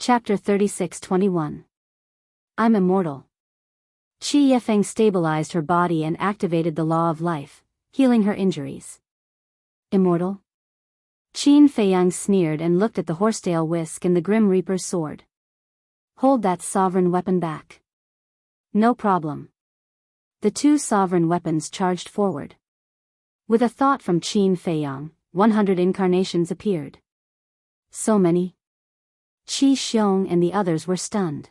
Chapter 36-21. I'm immortal. Qi Yifeng stabilized her body and activated the law of life, healing her injuries. Immortal? Qin Feiyang sneered and looked at the horsetail whisk and the Grim Reaper's sword. Hold that sovereign weapon back. No problem. The two sovereign weapons charged forward. With a thought from Qin Feiyang, 100 incarnations appeared. So many? Qi Xiong and the others were stunned.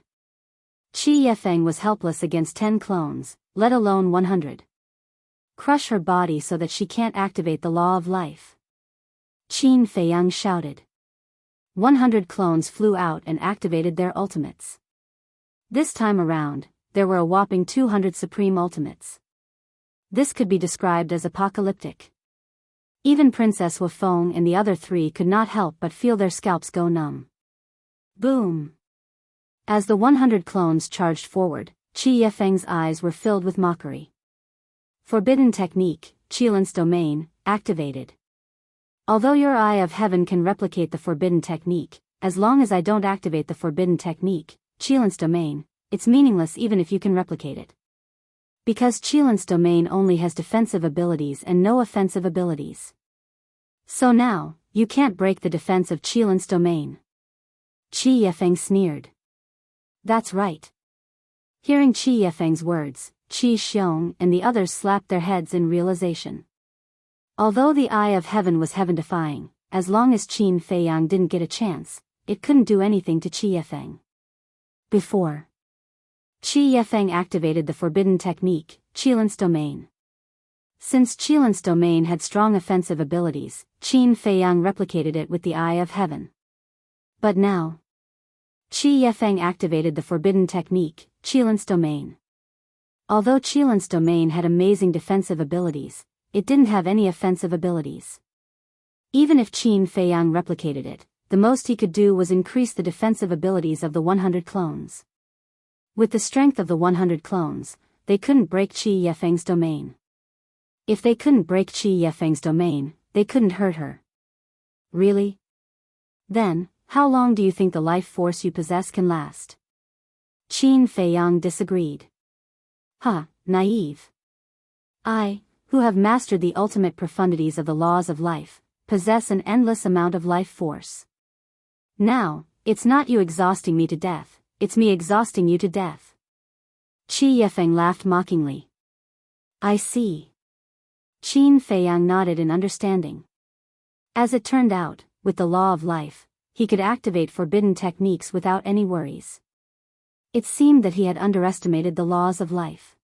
Qi Yifeng was helpless against 10 clones, let alone 100. Crush her body so that she can't activate the law of life. Qin Feiyang shouted. 100 clones flew out and activated their ultimates. This time around, there were a whopping 200 supreme ultimates. This could be described as apocalyptic. Even Princess Wufeng and the other three could not help but feel their scalps go numb. Boom! As the 100 clones charged forward, Qi Yifeng's eyes were filled with mockery. Forbidden technique, Qilin's domain, activated. Although your Eye of Heaven can replicate the forbidden technique, as long as I don't activate the forbidden technique, Qilin's domain, it's meaningless even if you can replicate it. Because Qilin's domain only has defensive abilities and no offensive abilities. So now, you can't break the defense of Qilin's domain. Qi Yifeng sneered. That's right. Hearing Qi Yifeng's words, Qi Xiong and the others slapped their heads in realization. Although the Eye of Heaven was heaven-defying, as long as Qin Feiyang didn't get a chance, it couldn't do anything to Qi Yifeng. Before Qi Yifeng activated the forbidden technique, Qilin's domain. Since Qilin's domain had strong offensive abilities, Qin Feiyang replicated it with the Eye of Heaven. But now, Qi Yifeng activated the forbidden technique, Qilin's domain. Although Qilin's domain had amazing defensive abilities, it didn't have any offensive abilities. Even if Qin Feiyang replicated it, the most he could do was increase the defensive abilities of the 100 clones. With the strength of the 100 clones, they couldn't break Qi Yifeng's domain. If they couldn't break Qi Yifeng's domain, they couldn't hurt her. Really? Then, how long do you think the life force you possess can last? Qin Feiyang disagreed. Naive. I, who have mastered the ultimate profundities of the laws of life, possess an endless amount of life force. Now, it's not you exhausting me to death, it's me exhausting you to death. Qi Yifeng laughed mockingly. I see. Qin Feiyang nodded in understanding. As it turned out, with the law of life, he could activate forbidden techniques without any worries. It seemed that he had underestimated the laws of life.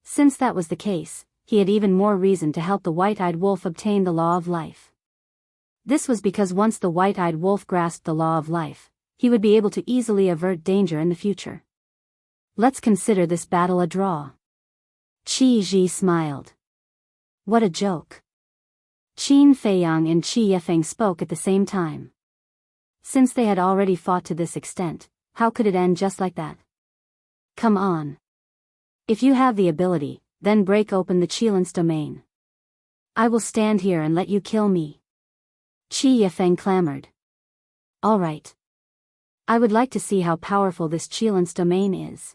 Since that was the case, he had even more reason to help the white-eyed wolf obtain the law of life. This was because once the white-eyed wolf grasped the law of life, he would be able to easily avert danger in the future. Let's consider this battle a draw. Qi Ji smiled. What a joke. Qin Feiyang and Qi Yifeng spoke at the same time. Since they had already fought to this extent, how could it end just like that? Come on. If you have the ability, then break open the Qilin's domain. I will stand here and let you kill me. Qi Yifeng clamored. All right. I would like to see how powerful this Qilin's domain is.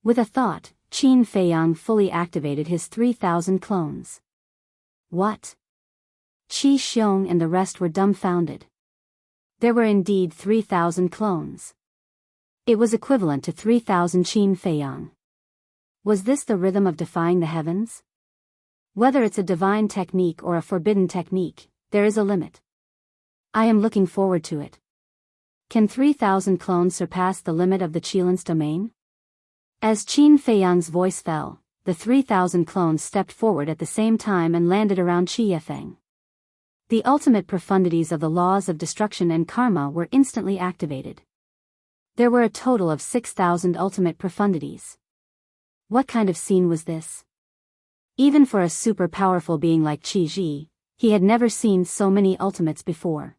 With a thought, Qin Feiyang fully activated his 3,000 clones. What? Qi Xiong and the rest were dumbfounded. There were indeed 3,000 clones. It was equivalent to 3,000 Qin Feiyang. Was this the rhythm of defying the heavens? Whether it's a divine technique or a forbidden technique, there is a limit. I am looking forward to it. Can 3,000 clones surpass the limit of the Qilin's domain? As Qin Feiyang's voice fell, the 3,000 clones stepped forward at the same time and landed around Qi Yifeng. The ultimate profundities of the laws of destruction and karma were instantly activated. There were a total of 6,000 ultimate profundities. What kind of scene was this? Even for a super powerful being like Qi Ji, he had never seen so many ultimates before.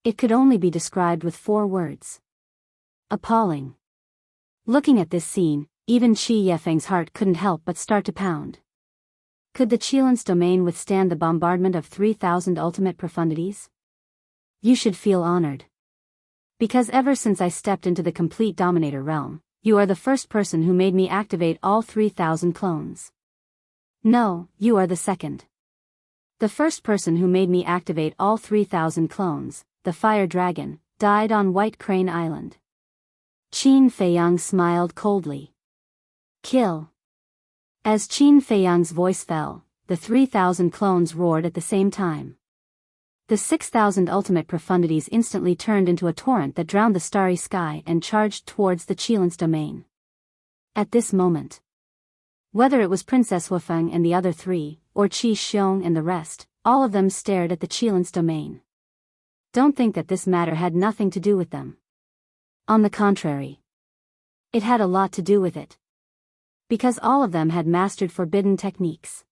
It could only be described with 4 words. Appalling. Looking at this scene, even Qi Yifeng's heart couldn't help but start to pound. Could the Qilin's domain withstand the bombardment of 3,000 ultimate profundities? You should feel honored. Because ever since I stepped into the complete dominator realm, you are the first person who made me activate all 3,000 clones. No, you are the second. The first person who made me activate all 3,000 clones, the fire dragon, died on White Crane Island. Qin Feiyang smiled coldly. Kill. As Qin Feiyang's voice fell, the 3,000 clones roared at the same time. The 6,000 ultimate profundities instantly turned into a torrent that drowned the starry sky and charged towards the Qilin's domain. At this moment, whether it was Princess Huafeng and the other three, or Qi Xiong and the rest, all of them stared at the Qilin's domain. Don't think that this matter had nothing to do with them. On the contrary, it had a lot to do with it. Because all of them had mastered forbidden techniques.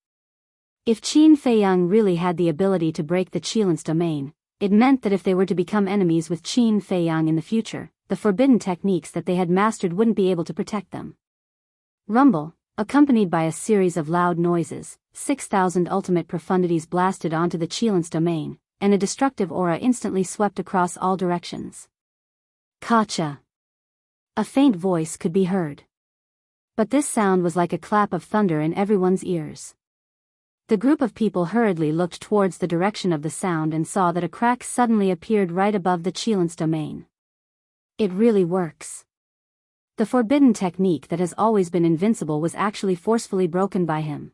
If Qin Feiyang really had the ability to break the Qilin's domain, it meant that if they were to become enemies with Qin Feiyang in the future, the forbidden techniques that they had mastered wouldn't be able to protect them. Rumble, accompanied by a series of loud noises, 6,000 ultimate profundities blasted onto the Qilin's domain, and a destructive aura instantly swept across all directions. Kacha. A faint voice could be heard. But this sound was like a clap of thunder in everyone's ears. The group of people hurriedly looked towards the direction of the sound and saw that a crack suddenly appeared right above the Qilin's domain. It really works. The forbidden technique that has always been invincible was actually forcefully broken by him.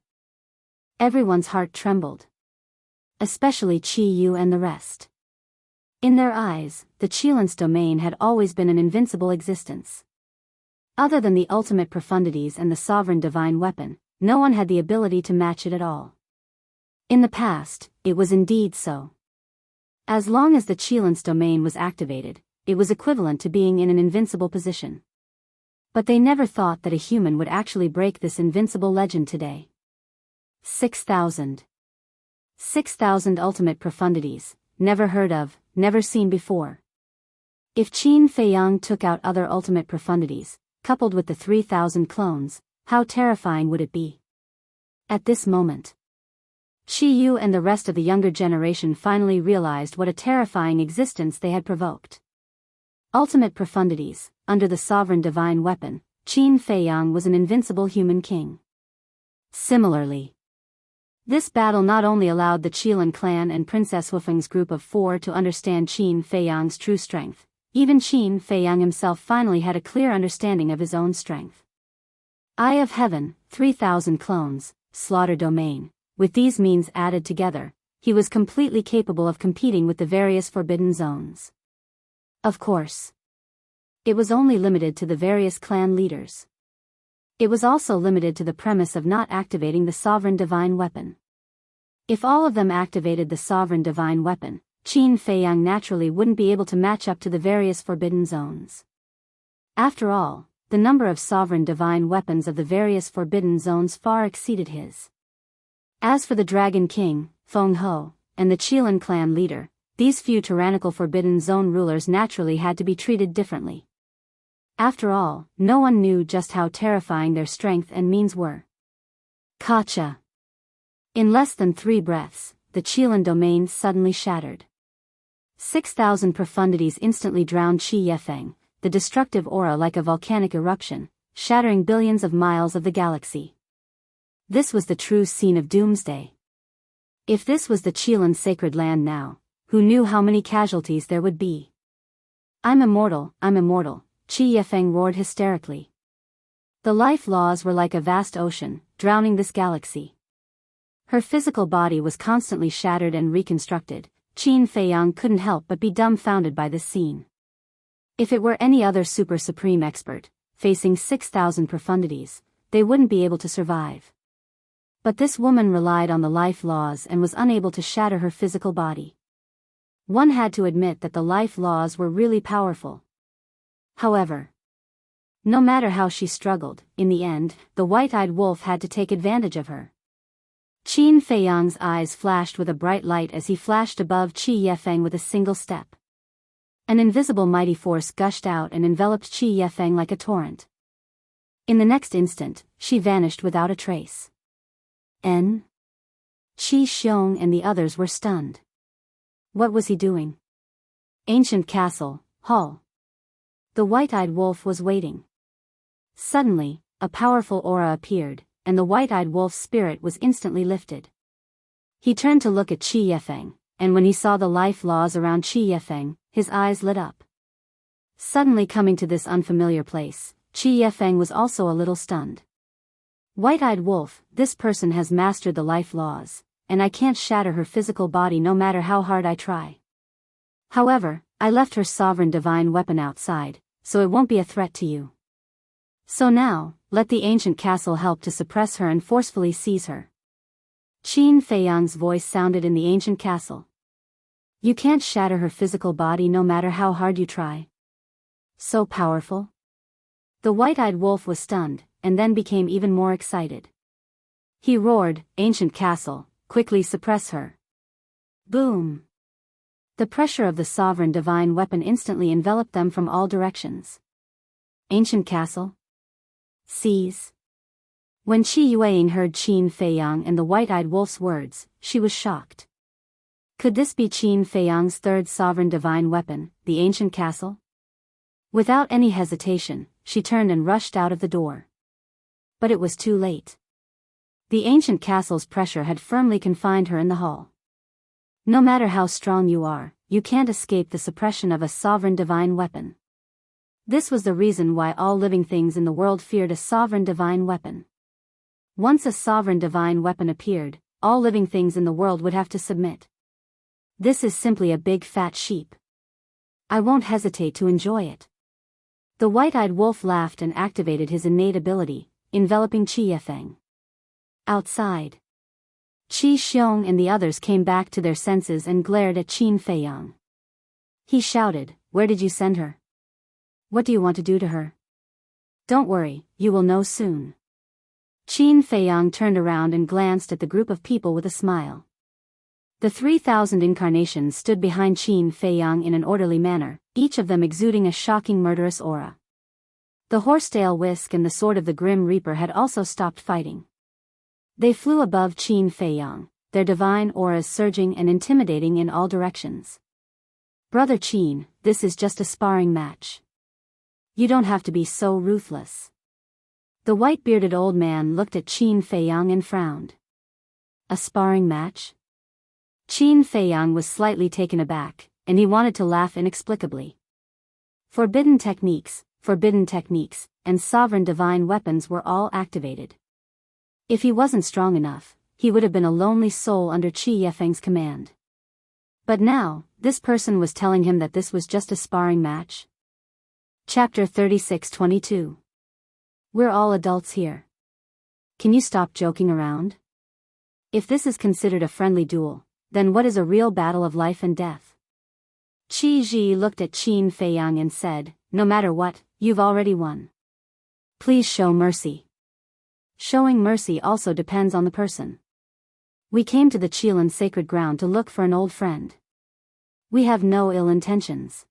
Everyone's heart trembled. Especially Qi Yu and the rest. In their eyes, the Qilin's domain had always been an invincible existence. Other than the ultimate profundities and the sovereign divine weapon, no one had the ability to match it at all. In the past, it was indeed so. As long as the Qilin's domain was activated, it was equivalent to being in an invincible position. But they never thought that a human would actually break this invincible legend today. 6,000. 6,000 ultimate profundities, never heard of, never seen before. If Qin Feiyang took out other ultimate profundities, coupled with the 3,000 clones, how terrifying would it be? At this moment, Qi Yu and the rest of the younger generation finally realized what a terrifying existence they had provoked. Ultimate profundities, under the sovereign divine weapon, Qin Feiyang was an invincible human king. Similarly, this battle not only allowed the Qilin clan and Princess Huafeng's group of 4 to understand Qin Feiyang's true strength, even Qin Feiyang himself finally had a clear understanding of his own strength. Eye of Heaven, 3,000 clones, Slaughter Domain, with these means added together, he was completely capable of competing with the various forbidden zones. Of course, it was only limited to the various clan leaders. It was also limited to the premise of not activating the sovereign divine weapon. If all of them activated the sovereign divine weapon, Qin Feiyang naturally wouldn't be able to match up to the various forbidden zones. After all, the number of sovereign divine weapons of the various forbidden zones far exceeded his. As for the Dragon King, Feng Ho, and the Qilin clan leader, these few tyrannical forbidden zone rulers naturally had to be treated differently. After all, no one knew just how terrifying their strength and means were. Kacha. In less than 3 breaths, the Qilin domain suddenly shattered. 6,000 profundities instantly drowned Qi Yefeng, the destructive aura like a volcanic eruption, shattering billions of miles of the galaxy. This was the true scene of doomsday. If this was the Qilin sacred land now, who knew how many casualties there would be? I'm immortal, Qi Yefeng roared hysterically. The life laws were like a vast ocean, drowning this galaxy. Her physical body was constantly shattered and reconstructed. Qin Feiyang couldn't help but be dumbfounded by this scene. If it were any other super supreme expert, facing 6,000 profundities, they wouldn't be able to survive. But this woman relied on the life laws and was unable to shatter her physical body. One had to admit that the life laws were really powerful. However, no matter how she struggled, in the end, the white-eyed wolf had to take advantage of her. Qin Feiyang's eyes flashed with a bright light as he flashed above Qi Yefeng with a single step. An invisible mighty force gushed out and enveloped Qi Yefeng like a torrent. In the next instant, she vanished without a trace. Qi Xiong and the others were stunned. What was he doing? Ancient Castle, Hall. The white-eyed wolf was waiting. Suddenly, a powerful aura appeared, and the white-eyed wolf's spirit was instantly lifted. He turned to look at Qi Yefeng, and when he saw the life laws around Qi Yefeng, his eyes lit up. Suddenly coming to this unfamiliar place, Qi Yefeng was also a little stunned. White-eyed wolf, this person has mastered the life laws, and I can't shatter her physical body no matter how hard I try. However, I left her sovereign divine weapon outside, so it won't be a threat to you. So now, let the ancient castle help to suppress her and forcefully seize her. Qin Feiyang's voice sounded in the ancient castle. You can't shatter her physical body no matter how hard you try. So powerful? The white-eyed wolf was stunned, and then became even more excited. He roared, Ancient castle, quickly suppress her. Boom! The pressure of the sovereign divine weapon instantly enveloped them from all directions. Ancient castle? Seize. When Qi Yueying heard Qin Feiyang and the white-eyed wolf's words, she was shocked. Could this be Qin Feiyang's third sovereign divine weapon, the ancient castle? Without any hesitation, she turned and rushed out of the door. But it was too late. The ancient castle's pressure had firmly confined her in the hall. No matter how strong you are, you can't escape the suppression of a sovereign divine weapon. This was the reason why all living things in the world feared a sovereign divine weapon. Once a sovereign divine weapon appeared, all living things in the world would have to submit. This is simply a big fat sheep. I won't hesitate to enjoy it. The white-eyed wolf laughed and activated his innate ability, enveloping Qi Yefeng. Outside, Qi Xiong and the others came back to their senses and glared at Qin Feiyang. He shouted, Where did you send her? What do you want to do to her? Don't worry, you will know soon. Qin Feiyang turned around and glanced at the group of people with a smile. The 3,000 incarnations stood behind Qin Feiyang in an orderly manner, each of them exuding a shocking murderous aura. The horsetail whisk and the sword of the Grim Reaper had also stopped fighting. They flew above Qin Feiyang, their divine auras surging and intimidating in all directions. Brother Qin, this is just a sparring match. You don't have to be so ruthless. The white-bearded old man looked at Qin Feiyang and frowned. A sparring match? Qin Feiyang was slightly taken aback, and he wanted to laugh inexplicably. Forbidden techniques, and sovereign divine weapons were all activated. If he wasn't strong enough, he would have been a lonely soul under Qi Yefeng's command. But now, this person was telling him that this was just a sparring match. Chapter 36-22. We're all adults here. Can you stop joking around? If this is considered a friendly duel, then what is a real battle of life and death? Qi Ji looked at Qin Feiyang and said, No matter what, you've already won. Please show mercy. Showing mercy also depends on the person. We came to the Qilin sacred ground to look for an old friend. We have no ill intentions.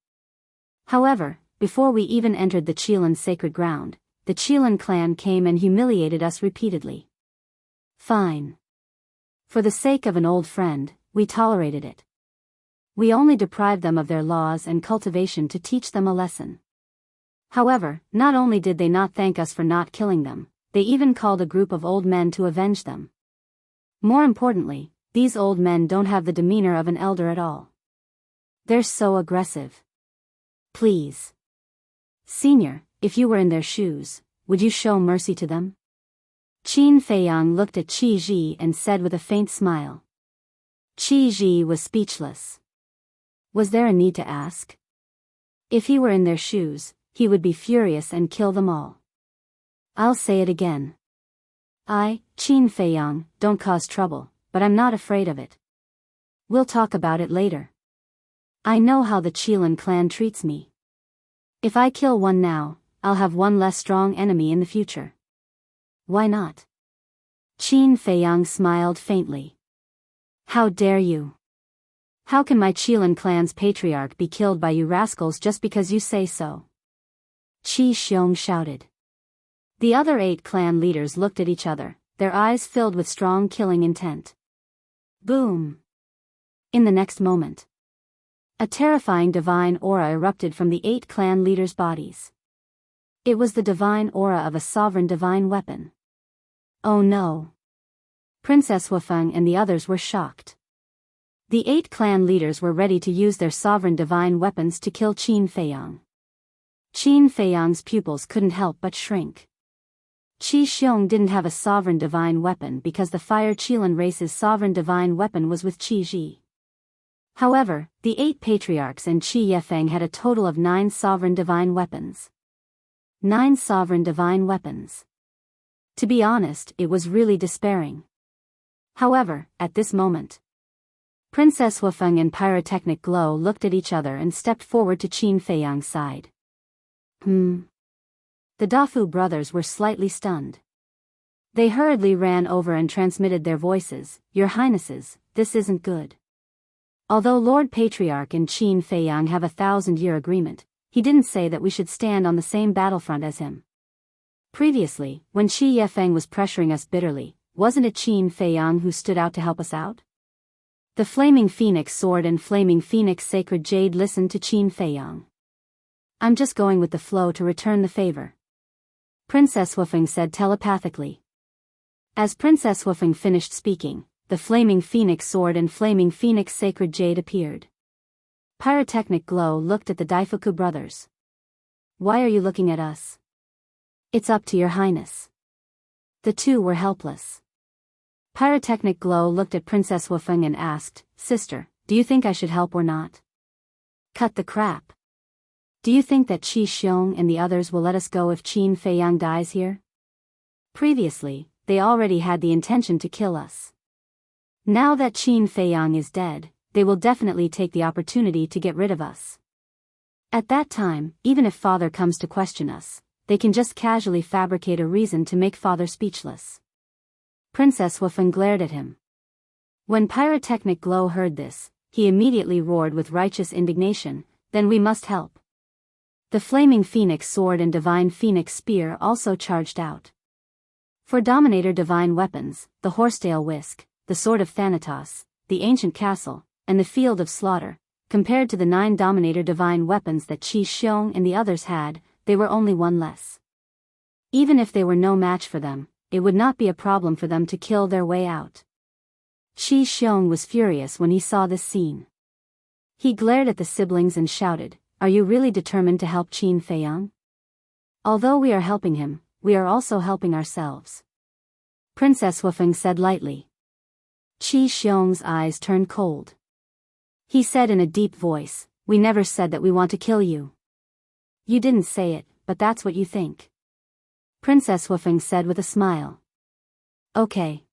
However, before we even entered the Qilin sacred ground, the Qilin clan came and humiliated us repeatedly. Fine. For the sake of an old friend, we tolerated it. We only deprived them of their laws and cultivation to teach them a lesson. However, not only did they not thank us for not killing them, they even called a group of old men to avenge them. More importantly, these old men don't have the demeanor of an elder at all. They're so aggressive. Please. Senior, if you were in their shoes, would you show mercy to them? Qin Feiyang looked at Qi Ji and said with a faint smile. Qi Ji was speechless. Was there a need to ask? If he were in their shoes, he would be furious and kill them all. I'll say it again. I, Qin Feiyang, don't cause trouble, but I'm not afraid of it. We'll talk about it later. I know how the Qilin clan treats me. If I kill one now, I'll have one less strong enemy in the future. Why not? Qin Feiyang smiled faintly. How dare you? How can my Qilin clan's patriarch be killed by you rascals just because you say so? Qi Xiong shouted. The other 8 clan leaders looked at each other, their eyes filled with strong killing intent. Boom! In the next moment, A terrifying divine aura erupted from the 8 clan leaders' bodies. It was the divine aura of a sovereign divine weapon. Oh no! Princess Wufeng and the others were shocked. The 8 clan leaders were ready to use their sovereign divine weapons to kill Qin Feiyang. Qin Feiyang's pupils couldn't help but shrink. Qi Xiong didn't have a sovereign divine weapon because the Fire Qilin race's sovereign divine weapon was with Qi Ji. However, the 8 patriarchs and Qi Yefeng had a total of 9 sovereign divine weapons. 9 sovereign divine weapons. To be honest, it was really despairing. However, at this moment, Princess Wufeng and Pyrotechnic Glow looked at each other and stepped forward to Qin Feiyang's side. The Dafu brothers were slightly stunned. They hurriedly ran over and transmitted their voices. Your Highnesses, this isn't good. Although Lord Patriarch and Qin Feiyang have a 1,000-year agreement, he didn't say that we should stand on the same battlefront as him. Previously, when Qi Yefeng was pressuring us bitterly, wasn't it Qin Feiyang who stood out to help us out? The Flaming Phoenix Sword and Flaming Phoenix Sacred Jade listened to Qin Feiyang. I'm just going with the flow to return the favor, Princess Wufeng said telepathically. As Princess Wufeng finished speaking, the Flaming Phoenix Sword and Flaming Phoenix Sacred Jade appeared. Pyrotechnic Glow looked at the Daifuku brothers. Why are you looking at us? It's up to your highness. The two were helpless. Pyrotechnic Glow looked at Princess Wufeng and asked, Sister, do you think I should help or not? Cut the crap. Do you think that Qi Xiong and the others will let us go if Qin Feiyang dies here? Previously, they already had the intention to kill us. Now that Qin Feiyang is dead, they will definitely take the opportunity to get rid of us. At that time, even if Father comes to question us, they can just casually fabricate a reason to make Father speechless. Princess Wufeng glared at him. When Pyrotechnic Glow heard this, he immediately roared with righteous indignation, then we must help. The Flaming Phoenix Sword and Divine Phoenix Spear also charged out. For Dominator Divine Weapons, the Horsetail Whisk, the Sword of Thanatos, the Ancient Castle, and the Field of Slaughter, compared to the 9 Dominator Divine Weapons that Qi Xiong and the others had, they were only one less. Even if they were no match for them, it would not be a problem for them to kill their way out. Qi Xiong was furious when he saw this scene. He glared at the siblings and shouted, Are you really determined to help Qin Feiyang? Although we are helping him, we are also helping ourselves. Princess Wufeng said lightly. Qi Xiong's eyes turned cold. He said in a deep voice, We never said that we want to kill you. You didn't say it, but that's what you think. Princess Wufeng said with a smile. Okay.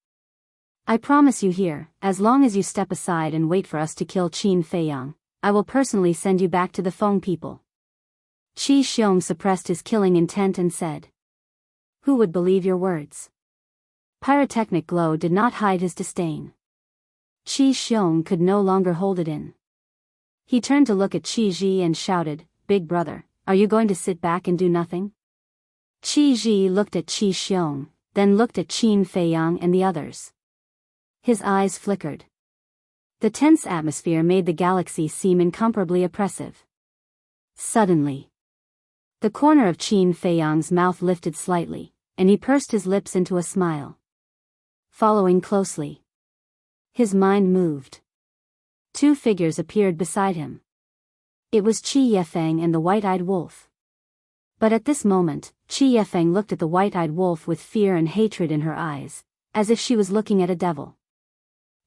I promise you here, as long as you step aside and wait for us to kill Qin Feiyang, I will personally send you back to the Feng people. Qi Xiong suppressed his killing intent and said. Who would believe your words? Pyrotechnic Glow did not hide his disdain. Qi Xiong could no longer hold it in. He turned to look at Qi Ji and shouted, Big brother, are you going to sit back and do nothing? Qi Ji looked at Qi Xiong, then looked at Qin Feiyang and the others. His eyes flickered. The tense atmosphere made the galaxy seem incomparably oppressive. Suddenly, the corner of Qin Feiyang's mouth lifted slightly, and he pursed his lips into a smile. Following closely, his mind moved. 2 figures appeared beside him. It was Qi Yefeng and the white-eyed wolf. But at this moment, Qi Yefeng looked at the white-eyed wolf with fear and hatred in her eyes, as if she was looking at a devil.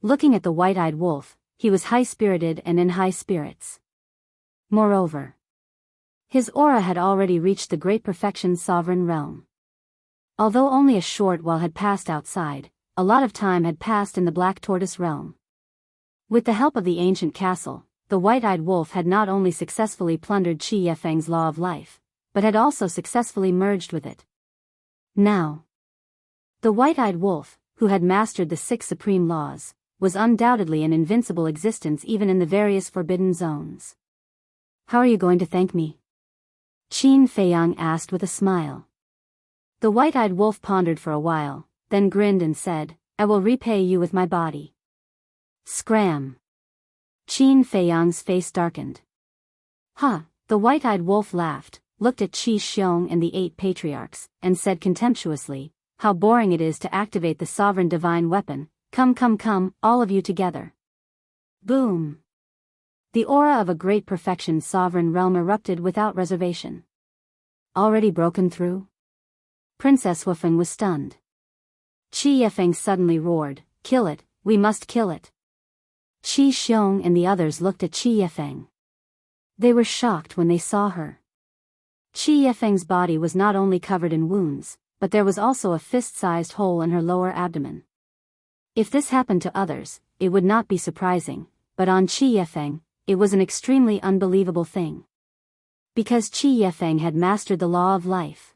Looking at the white-eyed wolf, he was high-spirited and in high spirits. Moreover, his aura had already reached the Great Perfection's sovereign realm. Although only a short while had passed outside, a lot of time had passed in the Black Tortoise realm. With the help of the ancient castle, the white-eyed wolf had not only successfully plundered Qi Yefeng's law of life, but had also successfully merged with it. Now, the white-eyed wolf, who had mastered the 6 supreme laws, was undoubtedly an invincible existence even in the various forbidden zones. How are you going to thank me? Qin Feiyang asked with a smile. The white-eyed wolf pondered for a while, then grinned and said, I will repay you with my body. Scram! Qin Feiyang's face darkened. "Huh," the white-eyed wolf laughed, looked at Qi Xiong and the 8 patriarchs, and said contemptuously, "How boring it is to activate the sovereign divine weapon. Come, all of you together." Boom! The aura of a great perfection sovereign realm erupted without reservation. Already broken through? Princess Wufeng was stunned. Qi Yefeng suddenly roared, "Kill it, we must kill it." Qi Xiong and the others looked at Qi Yefeng. They were shocked when they saw her. Qi Yefeng's body was not only covered in wounds, but there was also a fist-sized hole in her lower abdomen. If this happened to others, it would not be surprising, but on Qi Yefeng, it was an extremely unbelievable thing. Because Qi Yefeng had mastered the law of life.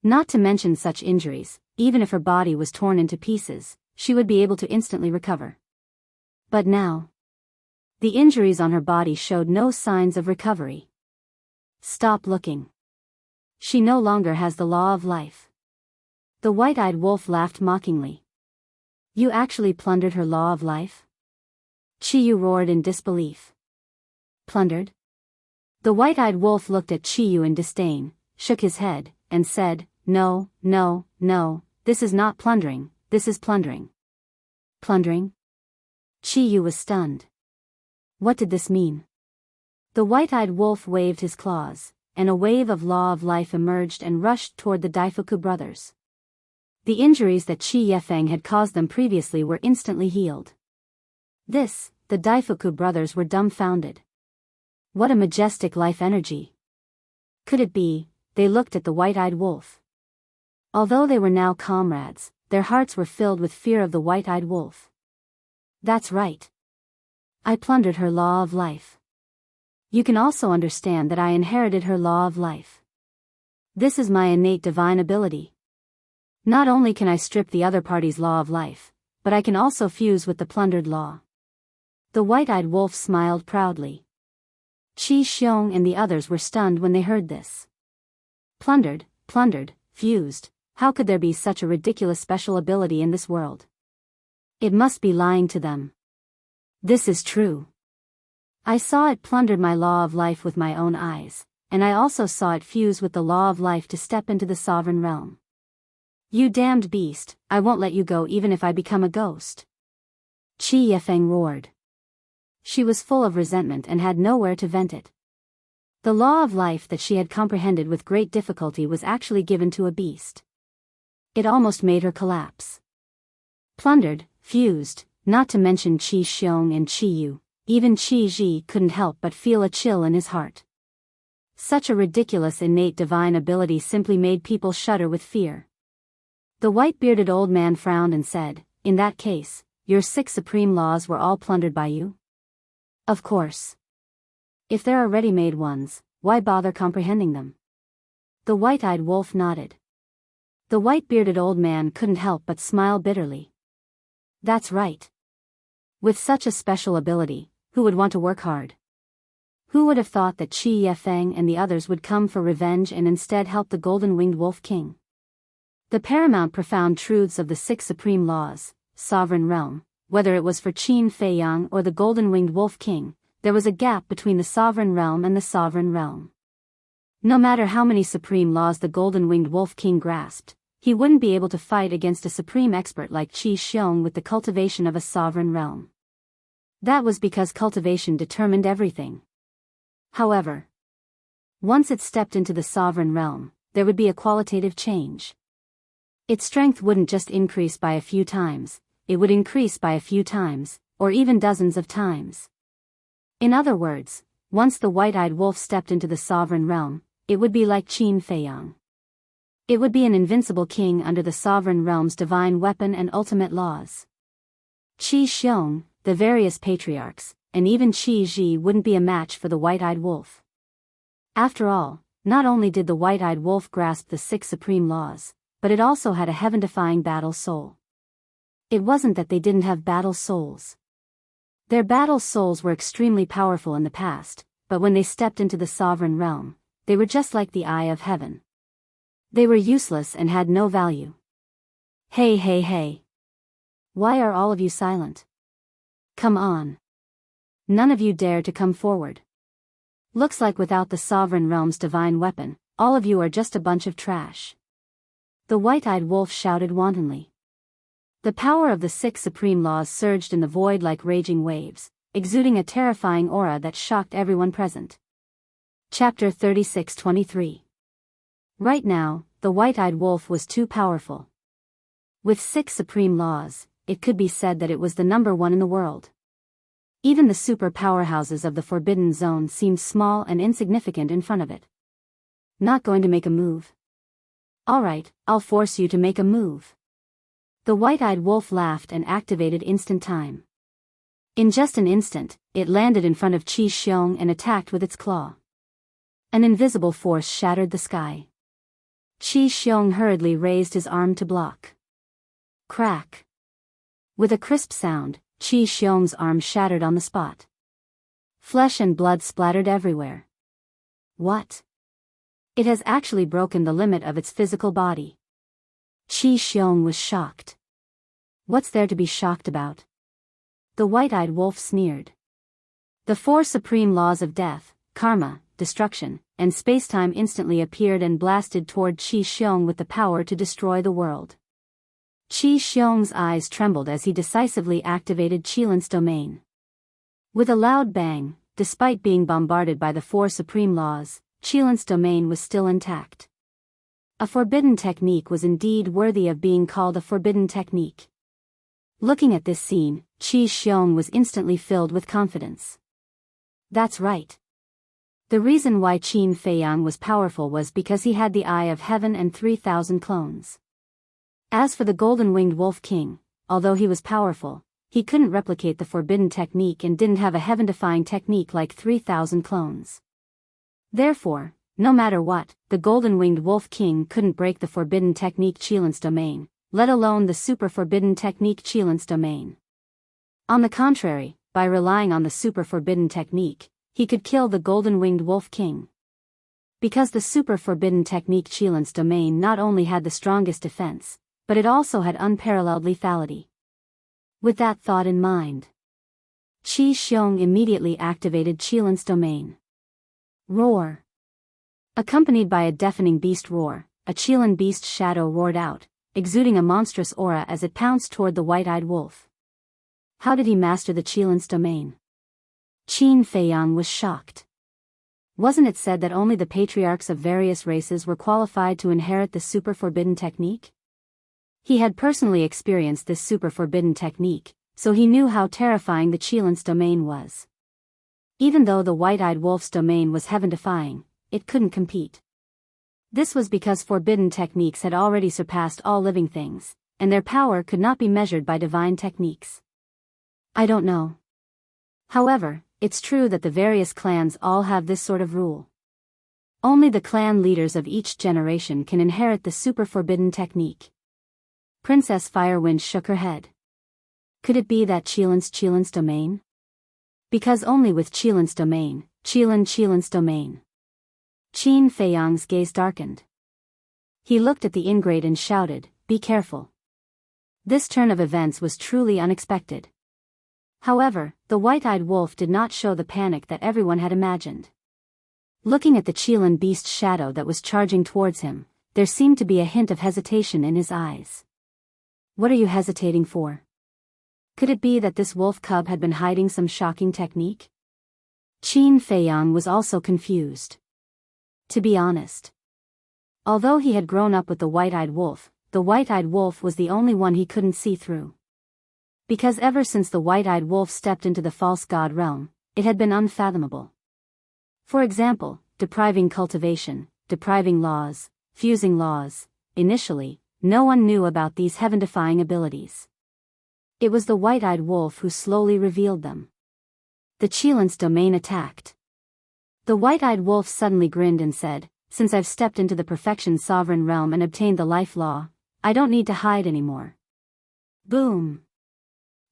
Not to mention such injuries, even if her body was torn into pieces, she would be able to instantly recover. But now, the injuries on her body showed no signs of recovery. Stop looking. She no longer has the law of life. The white-eyed wolf laughed mockingly. You actually plundered her law of life? Qiyu roared in disbelief. Plundered? The white-eyed wolf looked at Qiyu in disdain, shook his head, and said, No, this is not plundering, this is plundering. Plundering? Qiyu was stunned. What did this mean? The white-eyed wolf waved his claws, and a wave of law of life emerged and rushed toward the Daifuku brothers. The injuries that Qi Yefeng had caused them previously were instantly healed. The Daifuku brothers were dumbfounded. What a majestic life energy. Could it be? They looked at the white-eyed wolf. Although they were now comrades, their hearts were filled with fear of the white-eyed wolf. That's right. I plundered her law of life. You can also understand that I inherited her law of life. This is my innate divine ability. Not only can I strip the other party's law of life, but I can also fuse with the plundered law. The white-eyed wolf smiled proudly. Qi Xiong and the others were stunned when they heard this. Plundered, fused, how could there be such a ridiculous special ability in this world? It must be lying to them. This is true. I saw it plundered my law of life with my own eyes, and I also saw it fuse with the law of life to step into the sovereign realm. You damned beast, I won't let you go even if I become a ghost. Qi Yefeng roared. She was full of resentment and had nowhere to vent it. The law of life that she had comprehended with great difficulty was actually given to a beast. It almost made her collapse. Plundered, fused, not to mention Qi Xiong and Qi Yu, even Qi Ji couldn't help but feel a chill in his heart. Such a ridiculous innate divine ability simply made people shudder with fear. The white-bearded old man frowned and said, In that case, your 6 supreme laws were all plundered by you? Of course. If there are ready-made ones, why bother comprehending them? The white-eyed wolf nodded. The white-bearded old man couldn't help but smile bitterly. That's right. With such a special ability, who would want to work hard? Who would have thought that Qi Yefeng and the others would come for revenge and instead help the golden-winged wolf king? The paramount profound truths of the 6 supreme laws, sovereign realm, whether it was for Qin Feiyang or the golden-winged wolf king, there was a gap between the sovereign realm and the sovereign realm. No matter how many supreme laws the golden-winged wolf king grasped, he wouldn't be able to fight against a supreme expert like Qi Xiong with the cultivation of a sovereign realm. That was because cultivation determined everything. However, once it stepped into the sovereign realm, there would be a qualitative change. Its strength wouldn't just increase by a few times, it would increase by a few times, or even dozens of times. In other words, once the white-eyed wolf stepped into the sovereign realm, it would be like Qin Feiyang. It would be an invincible king under the sovereign realm's divine weapon and ultimate laws. Qi Xiong, the various patriarchs, and even Qi Ji wouldn't be a match for the white-eyed wolf. After all, not only did the white-eyed wolf grasp the 6 supreme laws, but it also had a heaven-defying battle soul. It wasn't that they didn't have battle souls. Their battle souls were extremely powerful in the past, but when they stepped into the sovereign realm, they were just like the eye of heaven. They were useless and had no value. Hey. Why are all of you silent? Come on. None of you dare to come forward. Looks like without the sovereign realm's divine weapon, all of you are just a bunch of trash. The white-eyed wolf shouted wantonly. The power of the 6 supreme laws surged in the void like raging waves, exuding a terrifying aura that shocked everyone present. Chapter 36-23. Right now, the white-eyed wolf was too powerful. With 6 supreme laws, it could be said that it was the #1 in the world. Even the super powerhouses of the Forbidden Zone seemed small and insignificant in front of it. Not going to make a move? Alright, I'll force you to make a move. The white-eyed wolf laughed and activated instant time. In just an instant, it landed in front of Qi Xiong and attacked with its claw. An invisible force shattered the sky. Qi Xiong hurriedly raised his arm to block. Crack. With a crisp sound, Qi Xiong's arm shattered on the spot. Flesh and blood splattered everywhere. What? It has actually broken the limit of its physical body. Qi Xiong was shocked. What's there to be shocked about? The white-eyed wolf sneered. The 4 supreme laws of death, karma, destruction, and spacetime instantly appeared and blasted toward Qi Xiong with the power to destroy the world. Qi Xiong's eyes trembled as he decisively activated Qilin's domain. With a loud bang, despite being bombarded by the 4 supreme laws, Qilin's domain was still intact. A forbidden technique was indeed worthy of being called a forbidden technique. Looking at this scene, Qi Xiong was instantly filled with confidence. That's right. The reason why Qin Feiyang was powerful was because he had the Eye of Heaven and 3,000 clones. As for the Golden-Winged Wolf King, although he was powerful, he couldn't replicate the forbidden technique and didn't have a heaven-defying technique like 3,000 clones. Therefore, no matter what, the Golden-Winged Wolf King couldn't break the forbidden technique Qilin's domain, let alone the super forbidden technique Qilin's domain. On the contrary, by relying on the super forbidden technique, he could kill the Golden-Winged Wolf King. Because the super forbidden technique Qilin's domain not only had the strongest defense, but it also had unparalleled lethality. With that thought in mind, Qi Xiong immediately activated Qilin's domain. Roar. Accompanied by a deafening beast roar, a Qilin beast shadow roared out, exuding a monstrous aura as it pounced toward the white-eyed wolf. How did he master the Qilin's domain? Qin Feiyang was shocked. Wasn't it said that only the patriarchs of various races were qualified to inherit the super forbidden technique? He had personally experienced this super forbidden technique, so he knew how terrifying the Qilin's domain was. Even though the white-eyed wolf's domain was heaven-defying, it couldn't compete. This was because forbidden techniques had already surpassed all living things, and their power could not be measured by divine techniques. I don't know. However, it's true that the various clans all have this sort of rule. Only the clan leaders of each generation can inherit the super forbidden technique. Princess Firewind shook her head. Could it be that Qilin's domain? Because only with Qilin's domain, Qilin's domain. Qin Feiyang's gaze darkened. He looked at the ingrate and shouted, "Be careful." This turn of events was truly unexpected. However, the white-eyed wolf did not show the panic that everyone had imagined. Looking at the Qilin beast shadow that was charging towards him, there seemed to be a hint of hesitation in his eyes. What are you hesitating for? Could it be that this wolf cub had been hiding some shocking technique? Qin Feiyang was also confused. To be honest, although he had grown up with the white-eyed wolf was the only one he couldn't see through. Because ever since the white-eyed wolf stepped into the false god realm, it had been unfathomable. For example, depriving cultivation, depriving laws, fusing laws. Initially, no one knew about these heaven-defying abilities. It was the white-eyed wolf who slowly revealed them. The Qilin's domain attacked. The white-eyed wolf suddenly grinned and said, "Since I've stepped into the perfection sovereign realm and obtained the life law, I don't need to hide anymore." Boom!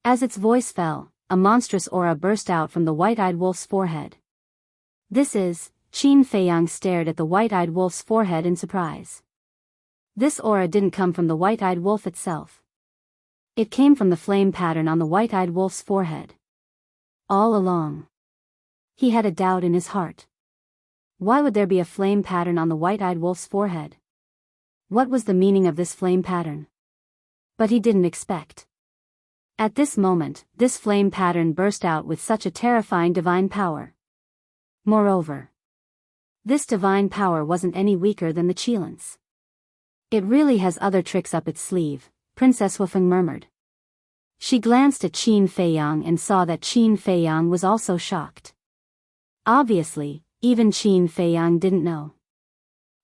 As its voice fell, a monstrous aura burst out from the white-eyed wolf's forehead. This is, Qin Feiyang stared at the white-eyed wolf's forehead in surprise. This aura didn't come from the white-eyed wolf itself. It came from the flame pattern on the white-eyed wolf's forehead. All along, he had a doubt in his heart. Why would there be a flame pattern on the white-eyed wolf's forehead? What was the meaning of this flame pattern? But he didn't expect. At this moment, this flame pattern burst out with such a terrifying divine power. Moreover, this divine power wasn't any weaker than the Qilin's. It really has other tricks up its sleeve, Princess Wufeng murmured. She glanced at Qin Feiyang and saw that Qin Feiyang was also shocked. Obviously, even Qin Feiyang didn't know.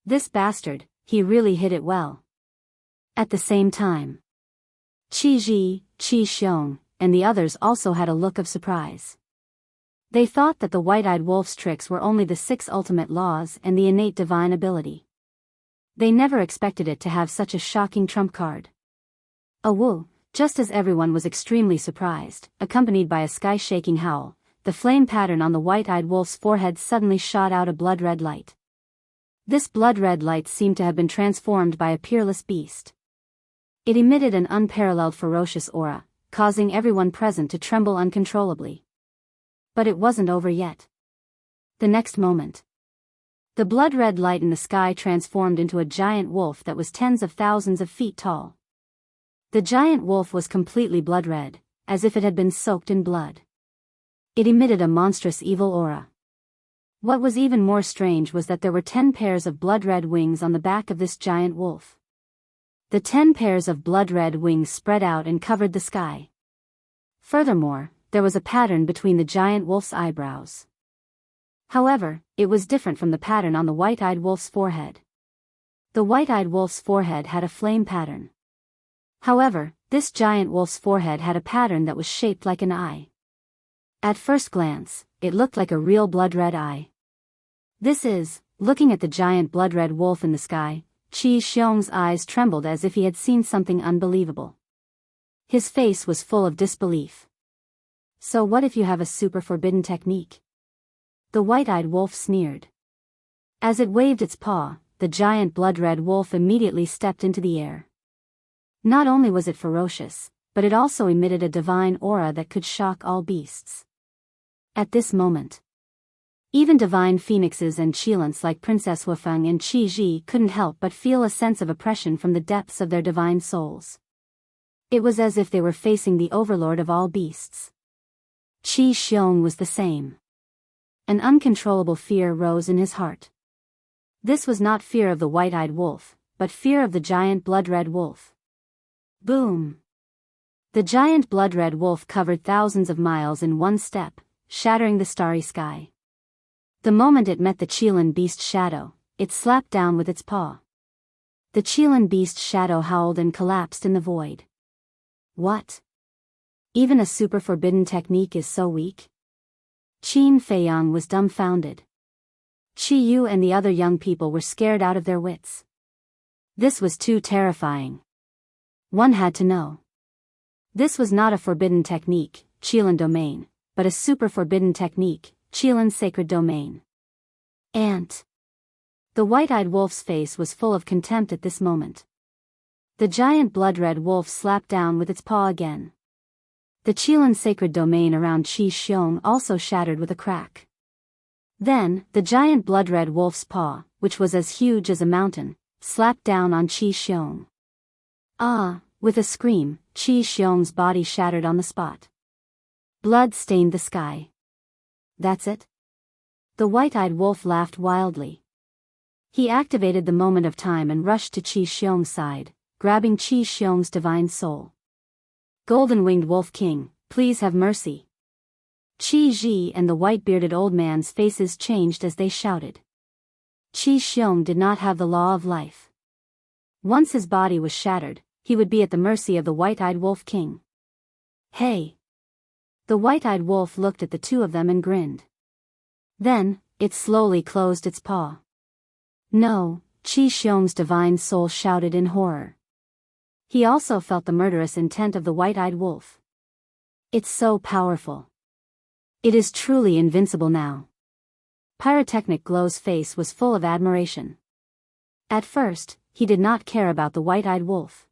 This bastard, he really hid it well. At the same time, Qi Ji, Qi Xiong, and the others also had a look of surprise. They thought that the white-eyed wolf's tricks were only the 6 ultimate laws and the innate divine ability. They never expected it to have such a shocking trump card. Just as everyone was extremely surprised, accompanied by a sky-shaking howl, the flame pattern on the white-eyed wolf's forehead suddenly shot out a blood-red light. This blood-red light seemed to have been transformed by a peerless beast. It emitted an unparalleled ferocious aura, causing everyone present to tremble uncontrollably. But it wasn't over yet. The next moment, the blood-red light in the sky transformed into a giant wolf that was tens of thousands of feet tall. The giant wolf was completely blood-red, as if it had been soaked in blood. It emitted a monstrous evil aura. What was even more strange was that there were 10 pairs of blood-red wings on the back of this giant wolf. The 10 pairs of blood-red wings spread out and covered the sky. Furthermore, there was a pattern between the giant wolf's eyebrows. However, it was different from the pattern on the white-eyed wolf's forehead. The white-eyed wolf's forehead had a flame pattern. However, this giant wolf's forehead had a pattern that was shaped like an eye. At first glance, it looked like a real blood-red eye. Looking at the giant blood-red wolf in the sky, Qi Xiong's eyes trembled as if he had seen something unbelievable. His face was full of disbelief. So what if you have a super forbidden technique? The white-eyed wolf sneered. As it waved its paw, the giant blood-red wolf immediately stepped into the air. Not only was it ferocious, but it also emitted a divine aura that could shock all beasts. At this moment, even divine phoenixes and Qilins like Princess Wufeng and Qi Ji couldn't help but feel a sense of oppression from the depths of their divine souls. It was as if they were facing the overlord of all beasts. Qi Xiong was the same. An uncontrollable fear rose in his heart. This was not fear of the white-eyed wolf, but fear of the giant blood-red wolf. Boom! The giant blood-red wolf covered thousands of miles in one step, shattering the starry sky. The moment it met the Qilin beast's shadow, it slapped down with its paw. The Qilin beast's shadow howled and collapsed in the void. What? Even a super forbidden technique is so weak? Qin Feiyang was dumbfounded. Qi Yu and the other young people were scared out of their wits. This was too terrifying. One had to know. This was not a forbidden technique, Qilin domain, but a super forbidden technique, Qilin's sacred domain. Ant. The white-eyed wolf's face was full of contempt at this moment. The giant blood-red wolf slapped down with its paw again. The Qilin sacred domain around Qi Xiong also shattered with a crack. Then, the giant blood-red wolf's paw, which was as huge as a mountain, slapped down on Qi Xiong. With a scream, Qi Xiong's body shattered on the spot. Blood stained the sky. That's it? The white-eyed wolf laughed wildly. He activated the moment of time and rushed to Qi Xiong's side, grabbing Qi Xiong's divine soul. Golden-winged Wolf King, please have mercy. Qi Ji and the white-bearded old man's faces changed as they shouted. Qi Xiong did not have the law of life. Once his body was shattered, he would be at the mercy of the white-eyed Wolf King. Hey! The white-eyed wolf looked at the two of them and grinned. Then, it slowly closed its paw. No, Qi Xiong's divine soul shouted in horror. He also felt the murderous intent of the white-eyed wolf. It's so powerful. It is truly invincible now. Pyrotechnic Glow's face was full of admiration. At first, he did not care about the white-eyed wolf.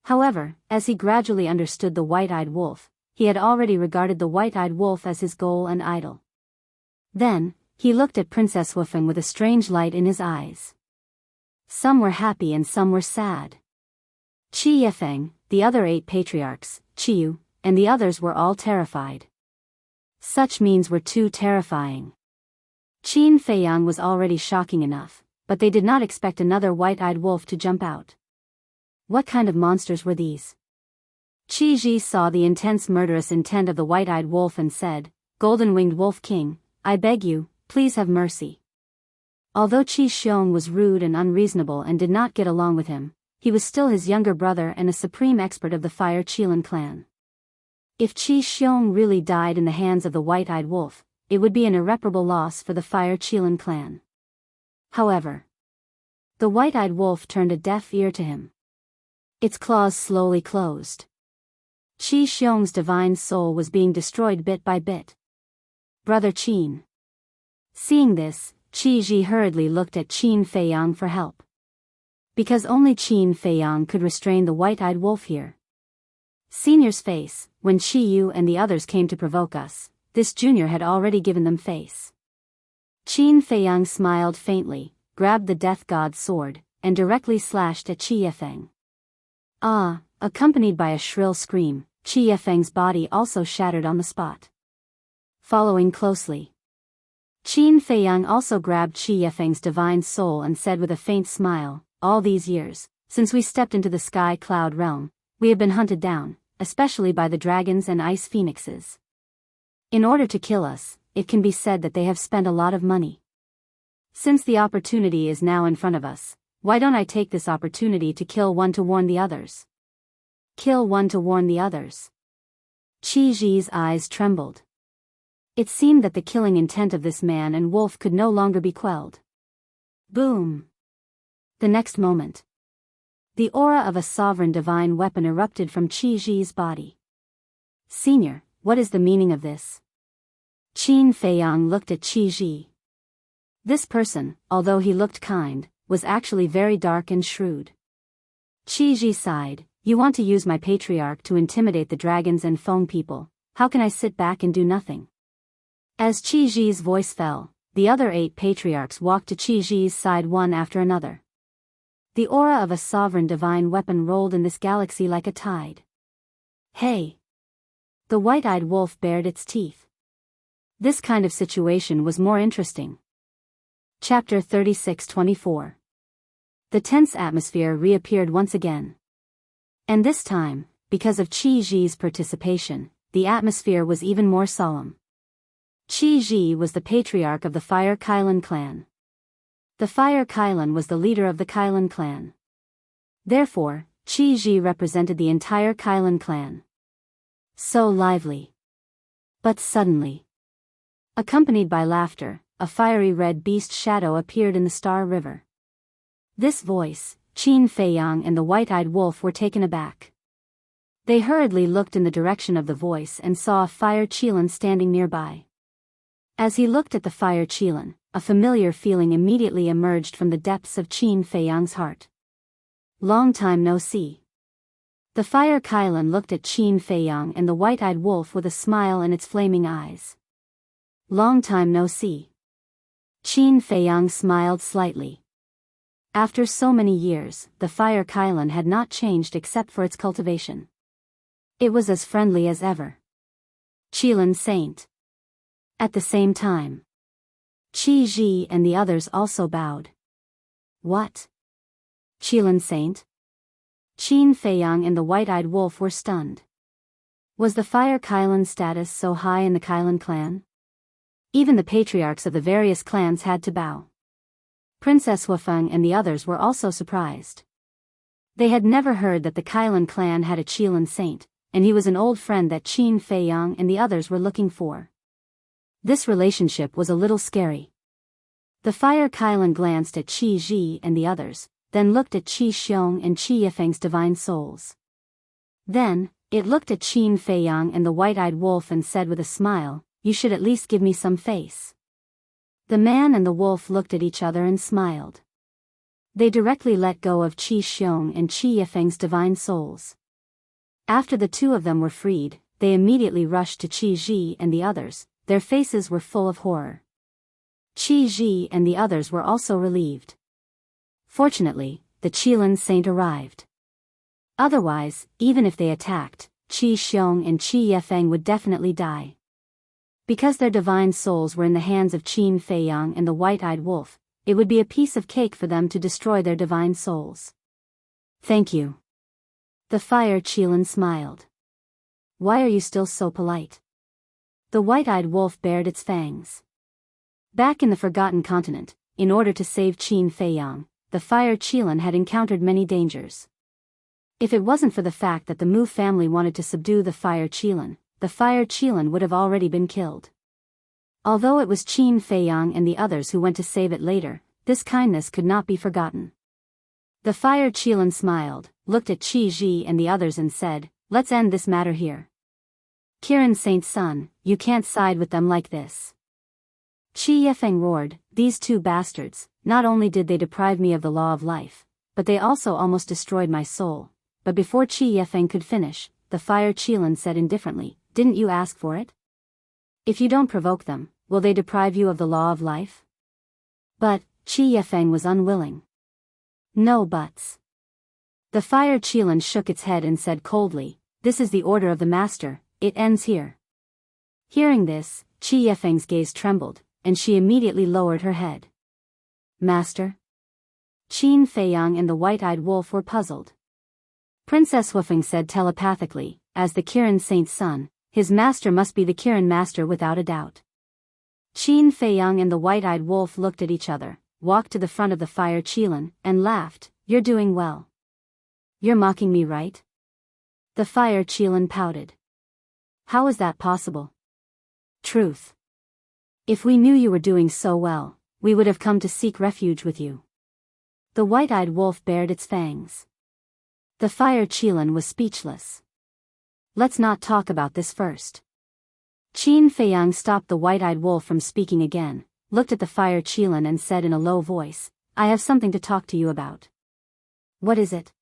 However, as he gradually understood the white-eyed wolf, he had already regarded the white-eyed wolf as his goal and idol. Then, he looked at Princess Wufeng with a strange light in his eyes. Some were happy and some were sad. Qi Yifeng, the other 8 patriarchs, Qiyu, and the others were all terrified. Such means were too terrifying. Qin Feiyang was already shocking enough, but they did not expect another white-eyed wolf to jump out. What kind of monsters were these? Qi Ji saw the intense murderous intent of the white-eyed wolf and said, "Golden-winged Wolf King, I beg you, please have mercy." Although Qi Xiong was rude and unreasonable and did not get along with him, he was still his younger brother and a supreme expert of the Fire Qilin clan. If Qi Xiong really died in the hands of the white-eyed wolf, it would be an irreparable loss for the Fire Qilin clan. However, the white-eyed wolf turned a deaf ear to him. Its claws slowly closed. Qi Xiong's divine soul was being destroyed bit by bit. Brother Qin. Seeing this, Qi Ji hurriedly looked at Qin Feiyang for help. Because only Qin Feiyang could restrain the white-eyed wolf here. Senior's face, when Qi Yu and the others came to provoke us, this junior had already given them face. Qin Feiyang smiled faintly, grabbed the death god's sword, and directly slashed at Qi Yifeng. Ah! Accompanied by a shrill scream, Qi Yifeng's body also shattered on the spot. Following closely, Qin Feiyang also grabbed Qi Yifeng's divine soul and said with a faint smile, "All these years, since we stepped into the sky cloud realm, we have been hunted down, especially by the dragons and ice phoenixes. In order to kill us, it can be said that they have spent a lot of money. Since the opportunity is now in front of us, why don't I take this opportunity to kill one to warn the others?" Kill one to warn the others. Qi Ji's eyes trembled. It seemed that the killing intent of this man and wolf could no longer be quelled. Boom! The next moment, the aura of a sovereign divine weapon erupted from Qi Ji's body. "Senior, what is the meaning of this?" Qin Feiyang looked at Qi Ji. This person, although he looked kind, was actually very dark and shrewd. Qi Ji sighed. "You want to use my patriarch to intimidate the dragons and Feng people, how can I sit back and do nothing?" As Qi Ji's voice fell, the other 8 patriarchs walked to Qi Ji's side one after another. The aura of a sovereign divine weapon rolled in this galaxy like a tide. Hey! The white-eyed wolf bared its teeth. This kind of situation was more interesting. Chapter 36-24. The tense atmosphere reappeared once again. And this time, because of Qi Ji's participation, the atmosphere was even more solemn. Qi Ji was the patriarch of the Fire Qilin clan. The Fire Qilin was the leader of the Qilin clan. Therefore, Qi Ji represented the entire Qilin clan. So lively. But suddenly, accompanied by laughter, a fiery red beast shadow appeared in the Star River. This voice, Qin Feiyang and the white-eyed wolf were taken aback. They hurriedly looked in the direction of the voice and saw a Fire Qilin standing nearby. As he looked at the Fire Qilin, a familiar feeling immediately emerged from the depths of Qin Feiyang's heart. Long time no see. The Fire Qilin looked at Qin Feiyang and the white-eyed wolf with a smile in its flaming eyes. Long time no see. Qin Feiyang smiled slightly. After so many years, the Fire Qilin had not changed except for its cultivation. It was as friendly as ever. Qilin Saint. At the same time, Qi Ji and the others also bowed. What? Qilin Saint? Qin Feiyang and the white-eyed wolf were stunned. Was the Fire Qilin status so high in the Qilin clan? Even the patriarchs of the various clans had to bow. Princess Wufeng and the others were also surprised. They had never heard that the Qilin clan had a Qilin Saint, and he was an old friend that Qin Feiyang and the others were looking for. This relationship was a little scary. The Fire Qilin glanced at Qi Ji and the others, then looked at Qi Xiong and Qi Yifeng's divine souls. Then, it looked at Qin Feiyang and the white-eyed wolf and said with a smile, "You should at least give me some face." The man and the wolf looked at each other and smiled. They directly let go of Qi Xiong and Qi Yifeng's divine souls. After the two of them were freed, they immediately rushed to Qi Ji and the others. Their faces were full of horror. Qi Ji and the others were also relieved. Fortunately, the Qilin Saint arrived. Otherwise, even if they attacked, Qi Xiong and Qi Yefeng would definitely die. Because their divine souls were in the hands of Qin Feiyang and the White-Eyed Wolf, it would be a piece of cake for them to destroy their divine souls. Thank you. The Fire Qilin smiled. Why are you still so polite? The White-Eyed Wolf bared its fangs. Back in the Forgotten Continent, in order to save Qin Feiyang, the Fire Qilin had encountered many dangers. If it wasn't for the fact that the Mu family wanted to subdue the Fire Qilin would have already been killed. Although it was Qin Feiyang and the others who went to save it later, this kindness could not be forgotten. The Fire Qilin smiled, looked at Qi Ji and the others and said, "Let's end this matter here. Kirin Saint's son, you can't side with them like this." Qi Yefeng roared, "These two bastards, not only did they deprive me of the law of life, but they also almost destroyed my soul." But before Qi Yefeng could finish, the Fire Qilin said indifferently, "Didn't you ask for it? If you don't provoke them, will they deprive you of the law of life?" But Qi Yefeng was unwilling. "No buts." The Fire Qilin shook its head and said coldly, "This is the order of the master, it ends here." Hearing this, Qi Yefeng's gaze trembled, and she immediately lowered her head. "Master?" Qin Feiyang and the White-Eyed Wolf were puzzled. Princess Wufeng said telepathically, as the Kirin Saint's son, his master must be the Kirin master without a doubt. Qin Feiyang and the White-Eyed Wolf looked at each other, walked to the front of the Fire Qilin, and laughed. "You're doing well. You're mocking me, right?" The Fire Qilin pouted. "How is that possible?" "Truth. If we knew you were doing so well, we would have come to seek refuge with you." The White-Eyed Wolf bared its fangs. The Fire Qilin was speechless. "Let's not talk about this first." Qin Feiyang stopped the White-Eyed Wolf from speaking again, looked at the Fire Qilin and said in a low voice, "I have something to talk to you about." "What is it?"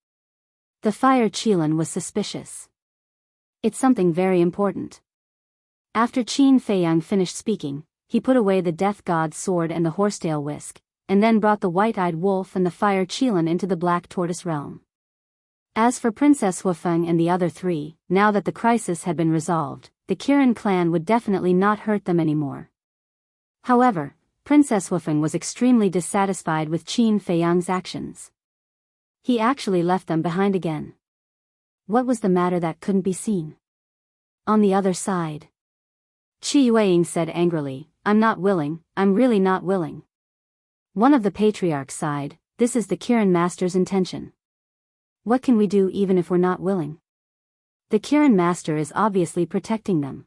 The Fire Qilin was suspicious. "It's something very important." After Qin Feiyang finished speaking, he put away the Death God's sword and the horsetail whisk, and then brought the White-Eyed Wolf and the Fire Qilin into the Black Tortoise realm. As for Princess Wufeng and the other three, now that the crisis had been resolved, the Kirin clan would definitely not hurt them anymore. However, Princess Wufeng was extremely dissatisfied with Qin Feiyang's actions. He actually left them behind again. What was the matter that couldn't be seen? On the other side, Qi Yueying said angrily, "I'm not willing, I'm really not willing." One of the patriarchs sighed, "This is the Kirin master's intention. What can we do even if we're not willing? The Kirin master is obviously protecting them.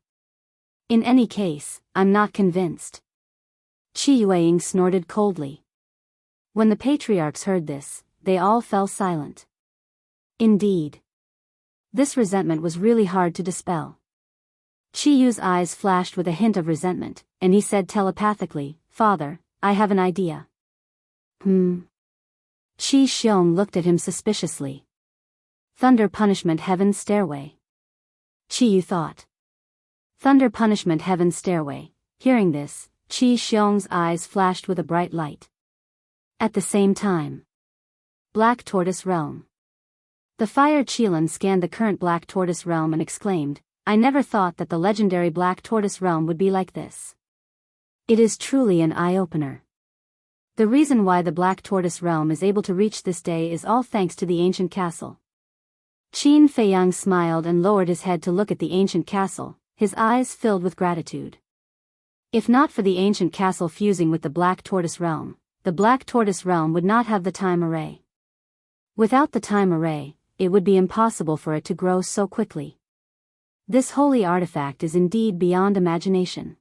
In any case, I'm not convinced." Qi Yueying snorted coldly. When the patriarchs heard this, they all fell silent. Indeed, this resentment was really hard to dispel. Qi Yu's eyes flashed with a hint of resentment, and he said telepathically, "Father, I have an idea." Qi Xiong looked at him suspiciously. Thunder Punishment Heaven's Stairway. Qi Yu thought. Thunder Punishment Heaven's Stairway. Hearing this, Qi Xiong's eyes flashed with a bright light. At the same time, Black Tortoise Realm. The Fire Qilin scanned the current Black Tortoise Realm and exclaimed, "I never thought that the legendary Black Tortoise Realm would be like this. It is truly an eye-opener. The reason why the Black Tortoise Realm is able to reach this day is all thanks to the ancient castle." Qin Feiyang smiled and lowered his head to look at the ancient castle, his eyes filled with gratitude. If not for the ancient castle fusing with the Black Tortoise Realm, the Black Tortoise Realm would not have the time array. Without the time array, it would be impossible for it to grow so quickly. This holy artifact is indeed beyond imagination.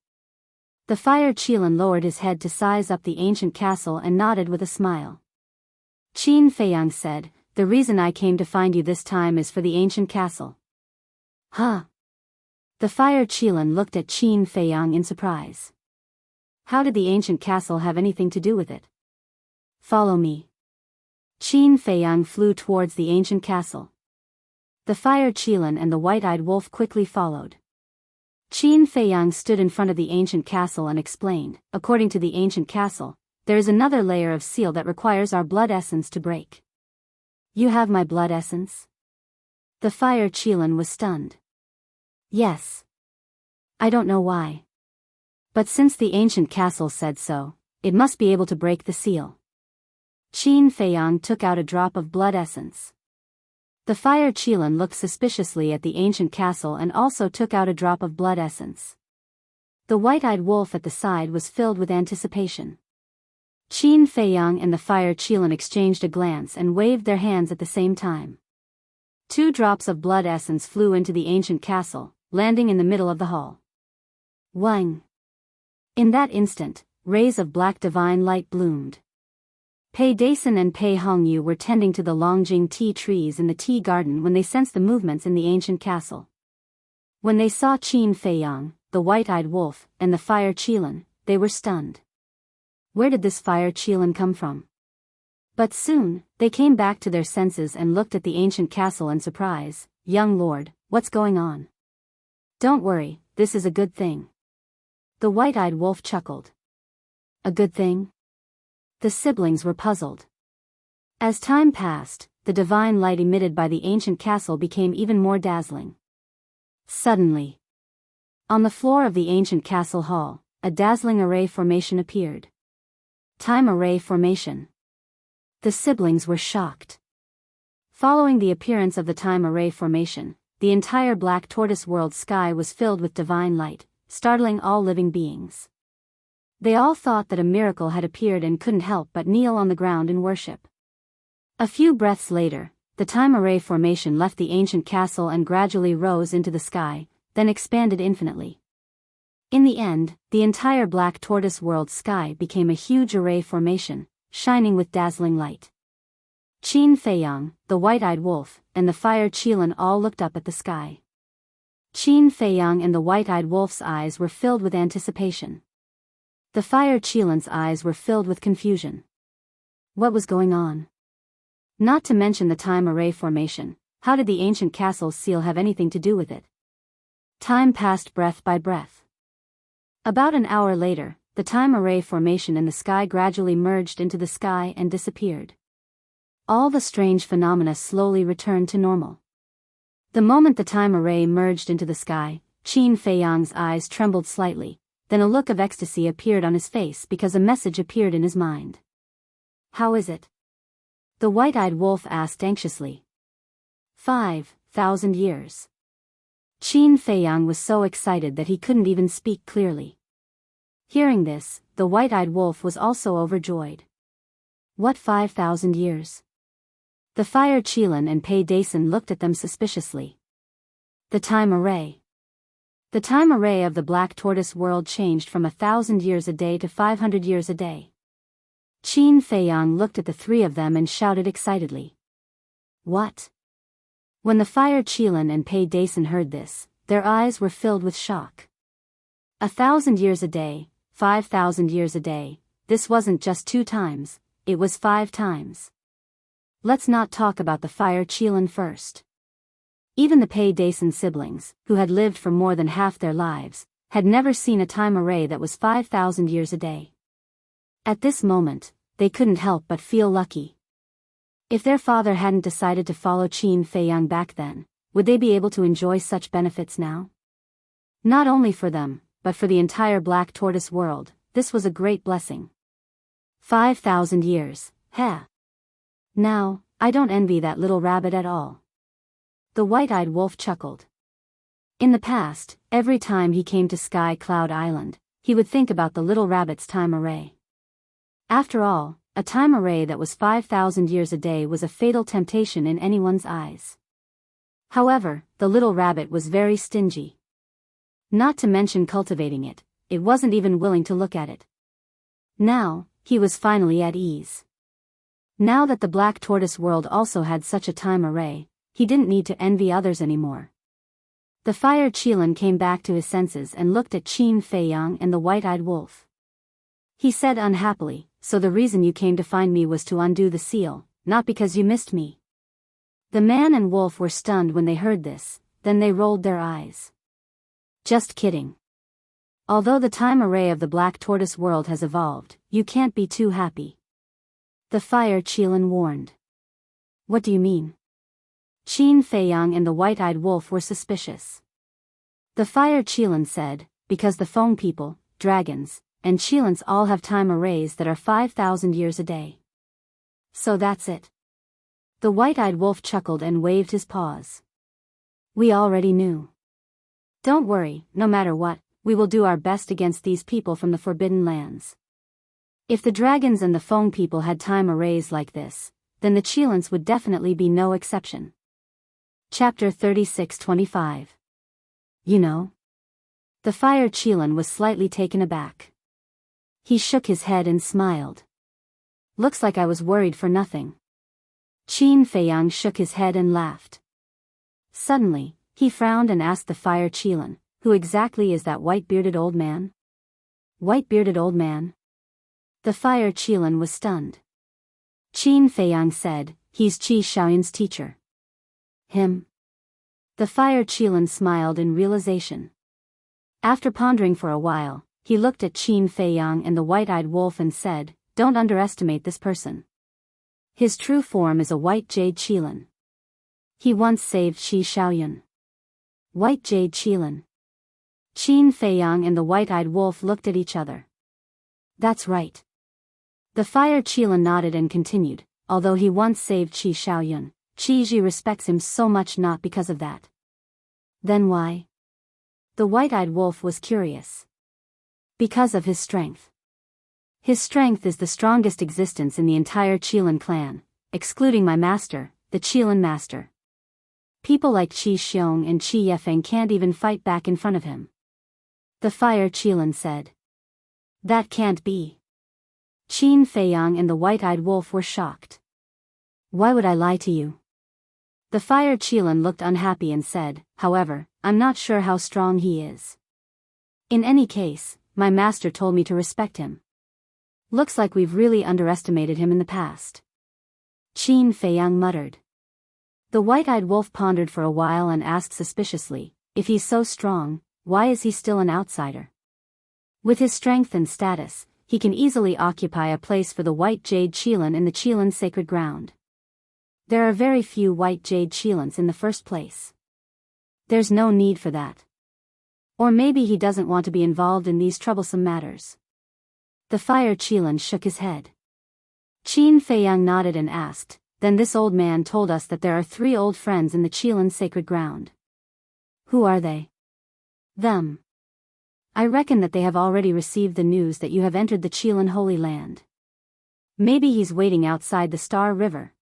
The Fire Qilin lowered his head to size up the ancient castle and nodded with a smile. Qin Feiyang said, "The reason I came to find you this time is for the ancient castle." Huh? The Fire Qilin looked at Qin Feiyang in surprise. How did the ancient castle have anything to do with it? "Follow me." Qin Feiyang flew towards the ancient castle. The Fire Qilin and the White-Eyed Wolf quickly followed. Qin Feiyang stood in front of the ancient castle and explained, according to the ancient castle, there is another layer of seal that requires our blood essence to break. You have my blood essence? The fire Qilin was stunned. Yes. I don't know why. But since the ancient castle said so, it must be able to break the seal. Qin Feiyang took out a drop of blood essence. The fire Qilin looked suspiciously at the ancient castle and also took out a drop of blood essence. The white-eyed wolf at the side was filled with anticipation. Qin Feiyang and the fire Qilin exchanged a glance and waved their hands at the same time. 2 drops of blood essence flew into the ancient castle, landing in the middle of the hall. Wang! In that instant, rays of black divine light bloomed. Pei Dason and Pei Hongyu were tending to the Longjing tea trees in the tea garden when they sensed the movements in the ancient castle. When they saw Qin Feiyang, the white-eyed wolf, and the fire Qilin, they were stunned. Where did this fire Qilin come from? But soon, they came back to their senses and looked at the ancient castle in surprise. Young lord, what's going on? Don't worry, this is a good thing. The white-eyed wolf chuckled. A good thing? The siblings were puzzled. As time passed, the divine light emitted by the ancient castle became even more dazzling. Suddenly, on the floor of the ancient castle hall, a dazzling array formation appeared. Time array formation. The siblings were shocked. Following the appearance of the time array formation, the entire black tortoise world sky was filled with divine light, startling all living beings. They all thought that a miracle had appeared and couldn't help but kneel on the ground in worship. A few breaths later, the time array formation left the ancient castle and gradually rose into the sky, then expanded infinitely. In the end, the entire black tortoise world sky became a huge array formation, shining with dazzling light. Qin Feiyang, the white-eyed wolf, and the fire Qilin all looked up at the sky. Qin Feiyang and the white-eyed wolf's eyes were filled with anticipation. The fire Qilin's eyes were filled with confusion. What was going on? Not to mention the time array formation, how did the ancient castle's seal have anything to do with it? Time passed breath by breath. About an hour later, the time array formation in the sky gradually merged into the sky and disappeared. All the strange phenomena slowly returned to normal. The moment the time array merged into the sky, Qin Feiyang's eyes trembled slightly. Then a look of ecstasy appeared on his face because a message appeared in his mind. How is it? The white-eyed wolf asked anxiously. 5,000 years. Qin Feiyang was so excited that he couldn't even speak clearly. Hearing this, the white-eyed wolf was also overjoyed. What 5,000 years? The fire Qilin and Pei Dason looked at them suspiciously. The time array. The time array of the black tortoise world changed from 1,000 years a day to 500 years a day. Qin Feiyang looked at the 3 of them and shouted excitedly. What? When the fire Qilin and Pei Dason heard this, their eyes were filled with shock. 1,000 years a day, 5,000 years a day, this wasn't just 2 times, it was 5 times. Let's not talk about the fire Qilin first. Even the Pei Dason siblings, who had lived for more than half their lives, had never seen a time array that was 5,000 years a day. At this moment, they couldn't help but feel lucky. If their father hadn't decided to follow Qin Feiyang back then, would they be able to enjoy such benefits now? Not only for them, but for the entire black tortoise world, this was a great blessing. 5,000 years, heh. Now, I don't envy that little rabbit at all. The white-eyed wolf chuckled. In the past, every time he came to Sky Cloud Island, he would think about the little rabbit's time array. After all, a time array that was 5,000 years a day was a fatal temptation in anyone's eyes. However, the little rabbit was very stingy. Not to mention cultivating it, it wasn't even willing to look at it. Now, he was finally at ease. Now that the black tortoise world also had such a time array, he didn't need to envy others anymore. The fire Qilin came back to his senses and looked at Qin Feiyang and the white-eyed wolf. He said unhappily, so the reason you came to find me was to undo the seal, not because you missed me. The man and wolf were stunned when they heard this, then they rolled their eyes. Just kidding. Although the time array of the black tortoise world has evolved, you can't be too happy. The fire Qilin warned. What do you mean? Qin Feiyang and the white-eyed wolf were suspicious. The fire Qilin said, because the Feng people, dragons, and Qilins all have time arrays that are 5,000 years a day. So that's it. The white-eyed wolf chuckled and waved his paws. We already knew. Don't worry, no matter what, we will do our best against these people from the Forbidden Lands. If the dragons and the Feng people had time arrays like this, then the Qilins would definitely be no exception. Chapter 36-25. You know? The fire Qilin was slightly taken aback. He shook his head and smiled. Looks like I was worried for nothing. Qin Feiyang shook his head and laughed. Suddenly, he frowned and asked the fire Qilin, who exactly is that white-bearded old man? White-bearded old man? The fire Qilin was stunned. Qin Feiyang said, he's Qi Xiaoyun's teacher. Him? The fire Qilin smiled in realization. After pondering for a while, he looked at Qin Feiyang and the white-eyed wolf and said, don't underestimate this person. His true form is a white jade Qilin. He once saved Qi Xiaoyun. White jade Qilin. Qin Feiyang and the white-eyed wolf looked at each other. That's right. The fire Qilin nodded and continued, although he once saved Qi Xiaoyun, Qi Ji respects him so much not because of that. Then why? The white-eyed wolf was curious. Because of his strength. His strength is the strongest existence in the entire Qilin clan, excluding my master, the Qilin master. People like Qi Xiong and Qi Yefeng can't even fight back in front of him. The fire Qilin said. That can't be. Qin Feiyang and the white-eyed wolf were shocked. Why would I lie to you? The fire Qilin looked unhappy and said, however, I'm not sure how strong he is. In any case, my master told me to respect him. Looks like we've really underestimated him in the past. Qin Feiyang muttered. The white-eyed wolf pondered for a while and asked suspiciously, if he's so strong, why is he still an outsider? With his strength and status, he can easily occupy a place for the white jade Qilin in the Qilin sacred ground. There are very few white jade Qilins in the first place. There's no need for that. Or maybe he doesn't want to be involved in these troublesome matters. The fire Qilin shook his head. Qin Feiyang nodded and asked, then this old man told us that there are 3 old friends in the Qilin sacred ground. Who are they? Them. I reckon that they have already received the news that you have entered the Qilin Holy Land. Maybe he's waiting outside the Star River.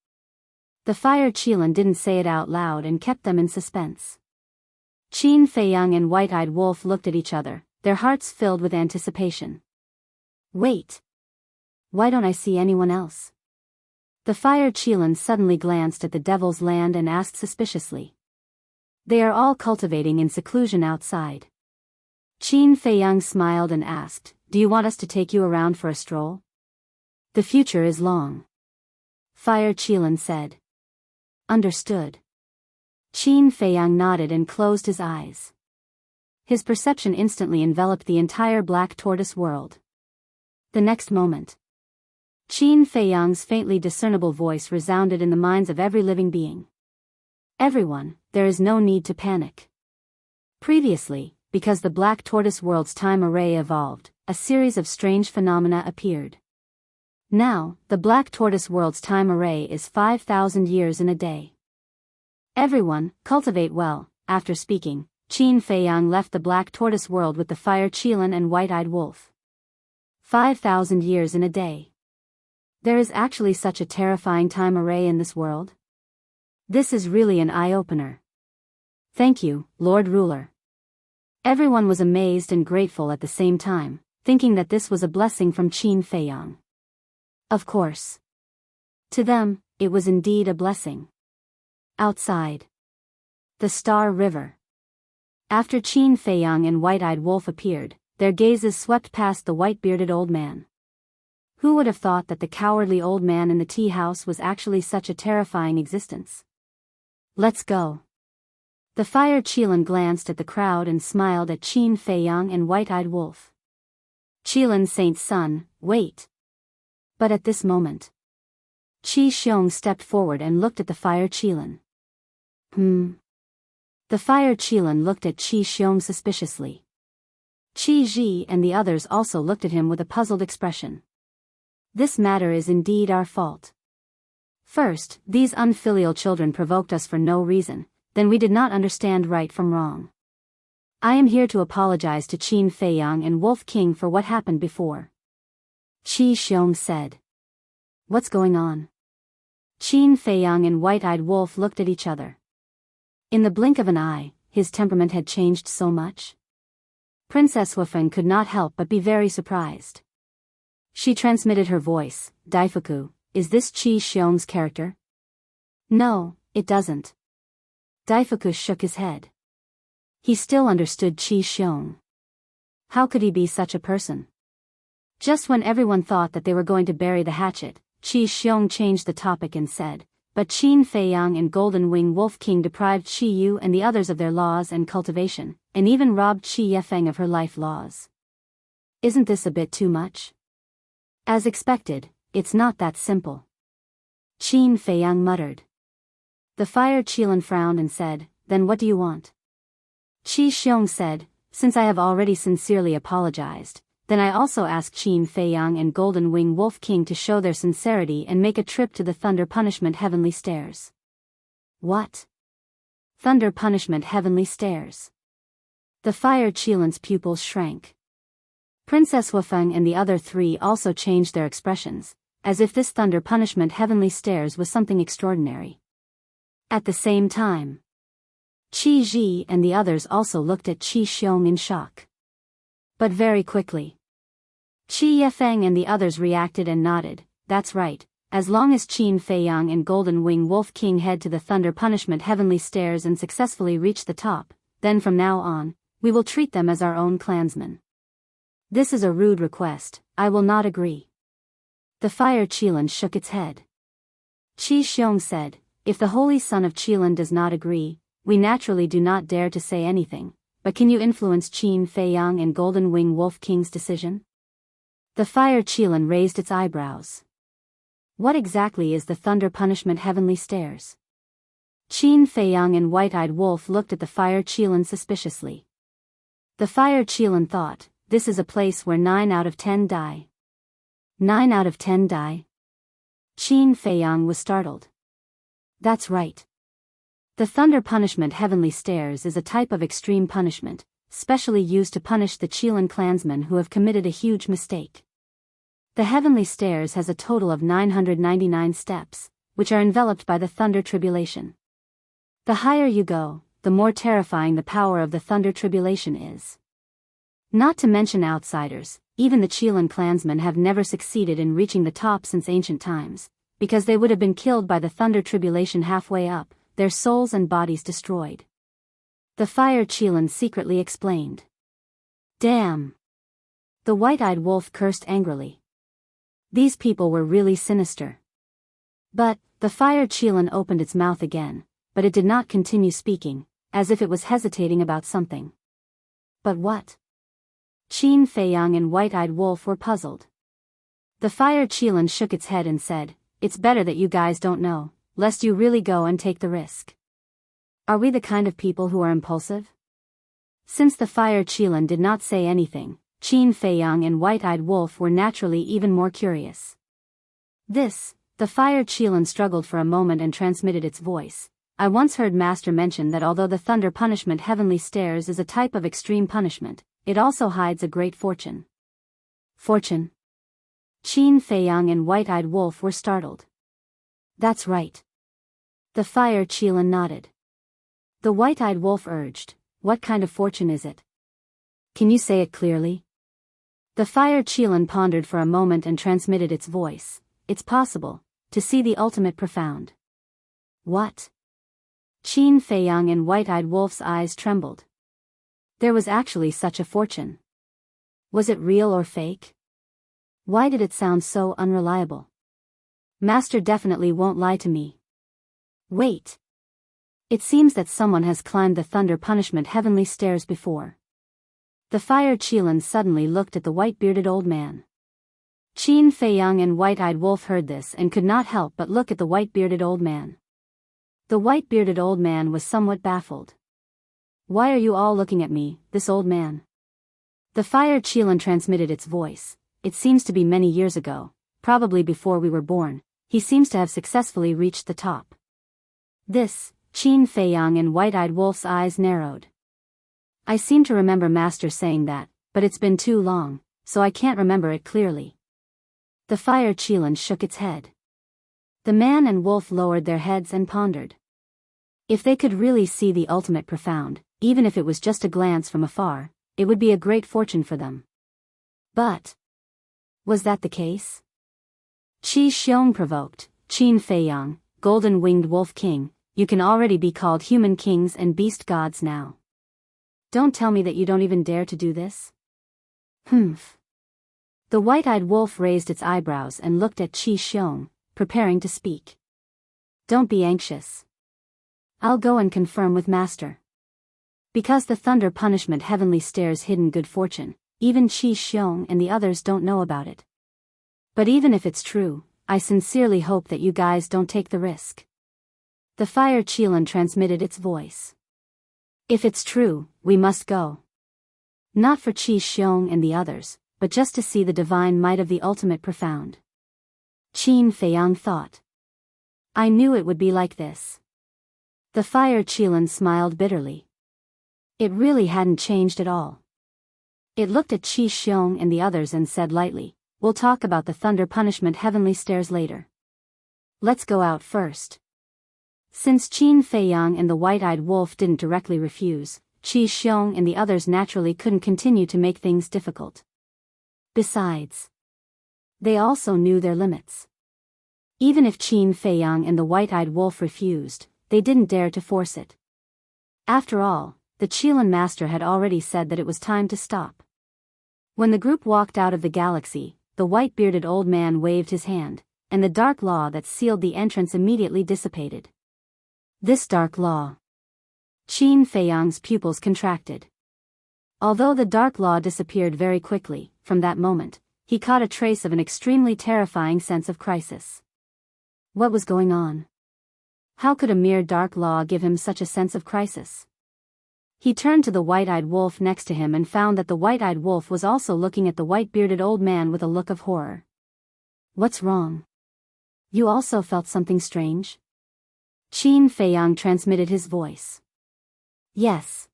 The fire Qilin didn't say it out loud and kept them in suspense. Qin Feiyang and white-eyed wolf looked at each other, their hearts filled with anticipation. Wait. Why don't I see anyone else? The fire Qilin suddenly glanced at the Devil's Land and asked suspiciously. They are all cultivating in seclusion outside. Qin Feiyang smiled and asked, do you want us to take you around for a stroll? The future is long. Fire Qilin said. Understood. Qin Feiyang nodded and closed his eyes. His perception instantly enveloped the entire black tortoise world. The next moment, Qin Feiyang's faintly discernible voice resounded in the minds of every living being. Everyone, there is no need to panic. Previously, because the black tortoise world's time array evolved, a series of strange phenomena appeared. Now, the black tortoise world's time array is 5,000 years in a day. Everyone, cultivate well. After speaking, Qin Feiyang left the black tortoise world with the fire Qilin and white-eyed wolf. 5,000 years in a day. There is actually such a terrifying time array in this world? This is really an eye-opener. Thank you, Lord Ruler. Everyone was amazed and grateful at the same time, thinking that this was a blessing from Qin Feiyang. Of course. To them, it was indeed a blessing. Outside. The Star River. After Qin Feiyang and white-eyed wolf appeared, their gazes swept past the white-bearded old man. Who would have thought that the cowardly old man in the tea house was actually such a terrifying existence? Let's go. The Fire Qilin glanced at the crowd and smiled at Qin Feiyang and White-Eyed Wolf. Qilin Saint's son, wait. But at this moment, Qi Xiong stepped forward and looked at the Fire Qilin. The Fire Qilin looked at Qi Xiong suspiciously. Qi Ji and the others also looked at him with a puzzled expression. This matter is indeed our fault. First, these unfilial children provoked us for no reason, then we did not understand right from wrong. I am here to apologize to Qin Feiyang and Wolf King for what happened before. Qi Xiong said. What's going on? Qin Feiyang and White-Eyed Wolf looked at each other. In the blink of an eye, his temperament had changed so much. Princess Wufeng could not help but be very surprised. She transmitted her voice, Daifuku, is this Qi Xiong's character? No, it doesn't. Daifuku shook his head. He still understood Qi Xiong. How could he be such a person? Just when everyone thought that they were going to bury the hatchet, Qi Xiong changed the topic and said, but Qin Feiyang and Golden Wing Wolf King deprived Qi Yu and the others of their laws and cultivation, and even robbed Qi Yefeng of her life laws. Isn't this a bit too much? As expected, it's not that simple. Qin Feiyang muttered. The Fire Qilin frowned and said, then what do you want? Qi Xiong said, since I have already sincerely apologized, then I also ask Qin Feiyang and Golden Wing Wolf King to show their sincerity and make a trip to the Thunder Punishment Heavenly Stairs. What? Thunder Punishment Heavenly Stairs. The Fire Qilin's pupils shrank. Princess Wufeng and the other three also changed their expressions, as if this Thunder Punishment Heavenly Stairs was something extraordinary. At the same time, Qi Ji and the others also looked at Qi Xiong in shock. But very quickly, Qi Yefeng and the others reacted and nodded, that's right, as long as Qin Feiyang and Golden Wing Wolf King head to the Thunder Punishment Heavenly Stairs and successfully reach the top, then from now on, we will treat them as our own clansmen. This is a rude request, I will not agree. The Fire Qilin shook its head. Qi Xiong said, if the Holy Son of Qilin does not agree, we naturally do not dare to say anything, but can you influence Qin Feiyang and Golden Wing Wolf King's decision? The Fire Qilin raised its eyebrows. What exactly is the Thunder Punishment Heavenly Stairs? Qin Feiyang and White-Eyed Wolf looked at the Fire Qilin suspiciously. The Fire Qilin thought, this is a place where 9 out of 10 die. 9 out of 10 die? Qin Feiyang was startled. That's right. The Thunder Punishment Heavenly Stairs is a type of extreme punishment, specially used to punish the Qilin clansmen who have committed a huge mistake. The Heavenly Stairs has a total of 999 steps, which are enveloped by the Thunder Tribulation. The higher you go, the more terrifying the power of the Thunder Tribulation is. Not to mention outsiders, even the Qilin clansmen have never succeeded in reaching the top since ancient times, because they would have been killed by the Thunder Tribulation halfway up, their souls and bodies destroyed. The Fire Qilin secretly explained. Damn! The White-Eyed Wolf cursed angrily. These people were really sinister. But, the Fire Qilin opened its mouth again, but it did not continue speaking, as if it was hesitating about something. But what? Qin Feiyang and White-Eyed Wolf were puzzled. The Fire Qilin shook its head and said, it's better that you guys don't know, lest you really go and take the risk. Are we the kind of people who are impulsive? Since the Fire Qilin did not say anything, Qin Feiyang and White-Eyed Wolf were naturally even more curious. The Fire Qilin struggled for a moment and transmitted its voice. I once heard Master mention that although the Thunder Punishment Heavenly Stairs is a type of extreme punishment, it also hides a great fortune. Fortune? Qin Feiyang and White-Eyed Wolf were startled. That's right. The Fire Qilin nodded. The White-Eyed Wolf urged, what kind of fortune is it? Can you say it clearly? The Fire Qilin pondered for a moment and transmitted its voice. It's possible to see the ultimate profound. What? Qin Feiyang and White-Eyed Wolf's eyes trembled. There was actually such a fortune. Was it real or fake? Why did it sound so unreliable? Master definitely won't lie to me. Wait. It seems that someone has climbed the thunder punishment heavenly stairs before. The fire Qilin suddenly looked at the white-bearded old man. Qin Feiyang and White-Eyed Wolf heard this and could not help but look at the white-bearded old man. The white-bearded old man was somewhat baffled. "Why are you all looking at me, this old man?" The fire Qilin transmitted its voice. "It seems to be many years ago, probably before we were born, he seems to have successfully reached the top." This, Qin Feiyang and White-Eyed Wolf's eyes narrowed. "I seem to remember Master saying that, but it's been too long, so I can't remember it clearly." The fire Qilin shook its head. The man and wolf lowered their heads and pondered. If they could really see the ultimate profound, even if it was just a glance from afar, it would be a great fortune for them. But was that the case? Qi Xiong provoked. "Qin Feiyang, golden-winged wolf king, you can already be called human kings and beast gods now. Don't tell me that you don't even dare to do this?" "Humph." The white-eyed wolf raised its eyebrows and looked at Qi Xiong, preparing to speak. "Don't be anxious. I'll go and confirm with Master." Because the thunder punishment heavenly stairs hidden good fortune, even Qi Xiong and the others don't know about it. But even if it's true, I sincerely hope that you guys don't take the risk. The fire Qilin transmitted its voice. "If it's true, we must go. Not for Qi Xiong and the others, but just to see the divine might of the ultimate profound." Qin Feiyang thought. "I knew it would be like this." The fire Qilin smiled bitterly. It really hadn't changed at all. It looked at Qi Xiong and the others and said lightly, "We'll talk about the thunder punishment heavenly stairs later. Let's go out first." Since Qin Feiyang and the white-eyed wolf didn't directly refuse, Qi Xiong and the others naturally couldn't continue to make things difficult. Besides, they also knew their limits. Even if Qin Feiyang and the white-eyed wolf refused, they didn't dare to force it. After all, the Qilin master had already said that it was time to stop. When the group walked out of the galaxy, the white-bearded old man waved his hand, and the dark law that sealed the entrance immediately dissipated. This dark law. Qin Feiyang's pupils contracted. Although the dark law disappeared very quickly, from that moment, he caught a trace of an extremely terrifying sense of crisis. What was going on? How could a mere dark law give him such a sense of crisis? He turned to the white-eyed wolf next to him and found that the white-eyed wolf was also looking at the white-bearded old man with a look of horror. "What's wrong? You also felt something strange?" Qin Feiyang transmitted his voice. "Yes.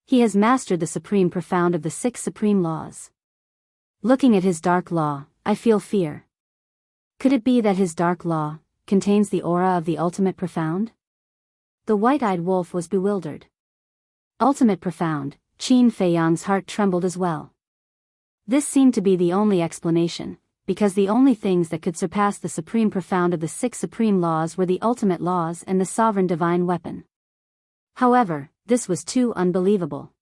He has mastered the supreme profound of the 6 supreme laws. Looking at his dark law, I feel fear. Could it be that his dark law contains the aura of the ultimate profound?" The white-eyed wolf was bewildered. Ultimate profound, Qin Feiyang's heart trembled as well. This seemed to be the only explanation, because the only things that could surpass the supreme profound of the 6 supreme laws were the ultimate laws and the sovereign divine weapon. However, this was too unbelievable.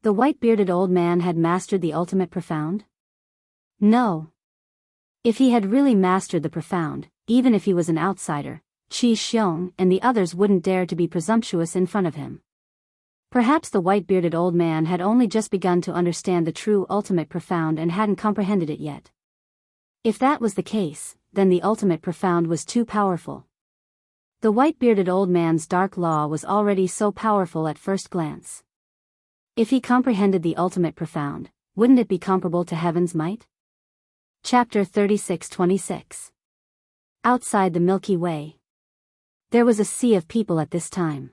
The white-bearded old man had mastered the ultimate profound? No. If he had really mastered the profound, even if he was an outsider, Qi Xiong and the others wouldn't dare to be presumptuous in front of him. Perhaps the white-bearded old man had only just begun to understand the true ultimate profound and hadn't comprehended it yet. If that was the case, then the ultimate profound was too powerful. The white-bearded old man's dark law was already so powerful at first glance. If he comprehended the ultimate profound, wouldn't it be comparable to heaven's might? Chapter 36-26. Outside the Milky Way. There was a sea of people at this time.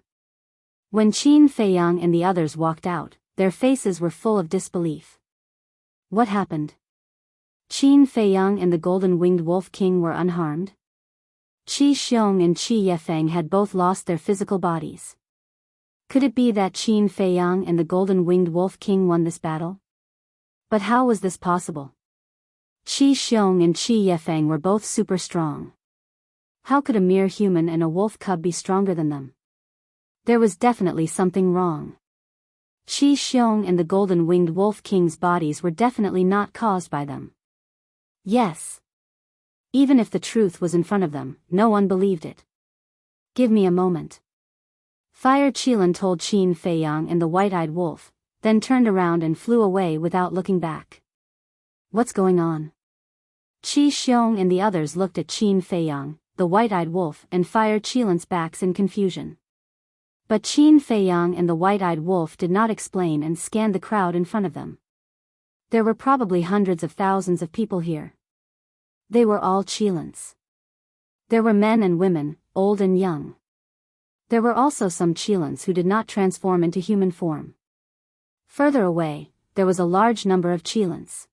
When Qin Feiyang and the others walked out, their faces were full of disbelief. What happened? Qin Feiyang and the golden-winged wolf king were unharmed? Qi Xiong and Qi Yefeng had both lost their physical bodies. Could it be that Qin Feiyang and the golden-winged wolf king won this battle? But how was this possible? Qi Xiong and Qi Yefeng were both super strong. How could a mere human and a wolf cub be stronger than them? There was definitely something wrong. Qi Xiong and the golden-winged wolf king's bodies were definitely not caused by them. Yes. Even if the truth was in front of them, no one believed it. Give me a moment. Fire Qilin told Qin Feiyang and the white-eyed wolf, then turned around and flew away without looking back. What's going on? Qi Xiong and the others looked at Qin Feiyang, the white-eyed wolf and Fire Qilin's backs in confusion. But Qin Feiyang and the white-eyed wolf did not explain and scanned the crowd in front of them. There were probably hundreds of thousands of people here. They were all Qilins. There were men and women, old and young. There were also some Qilins who did not transform into human form. Further away, there was a large number of Qilins.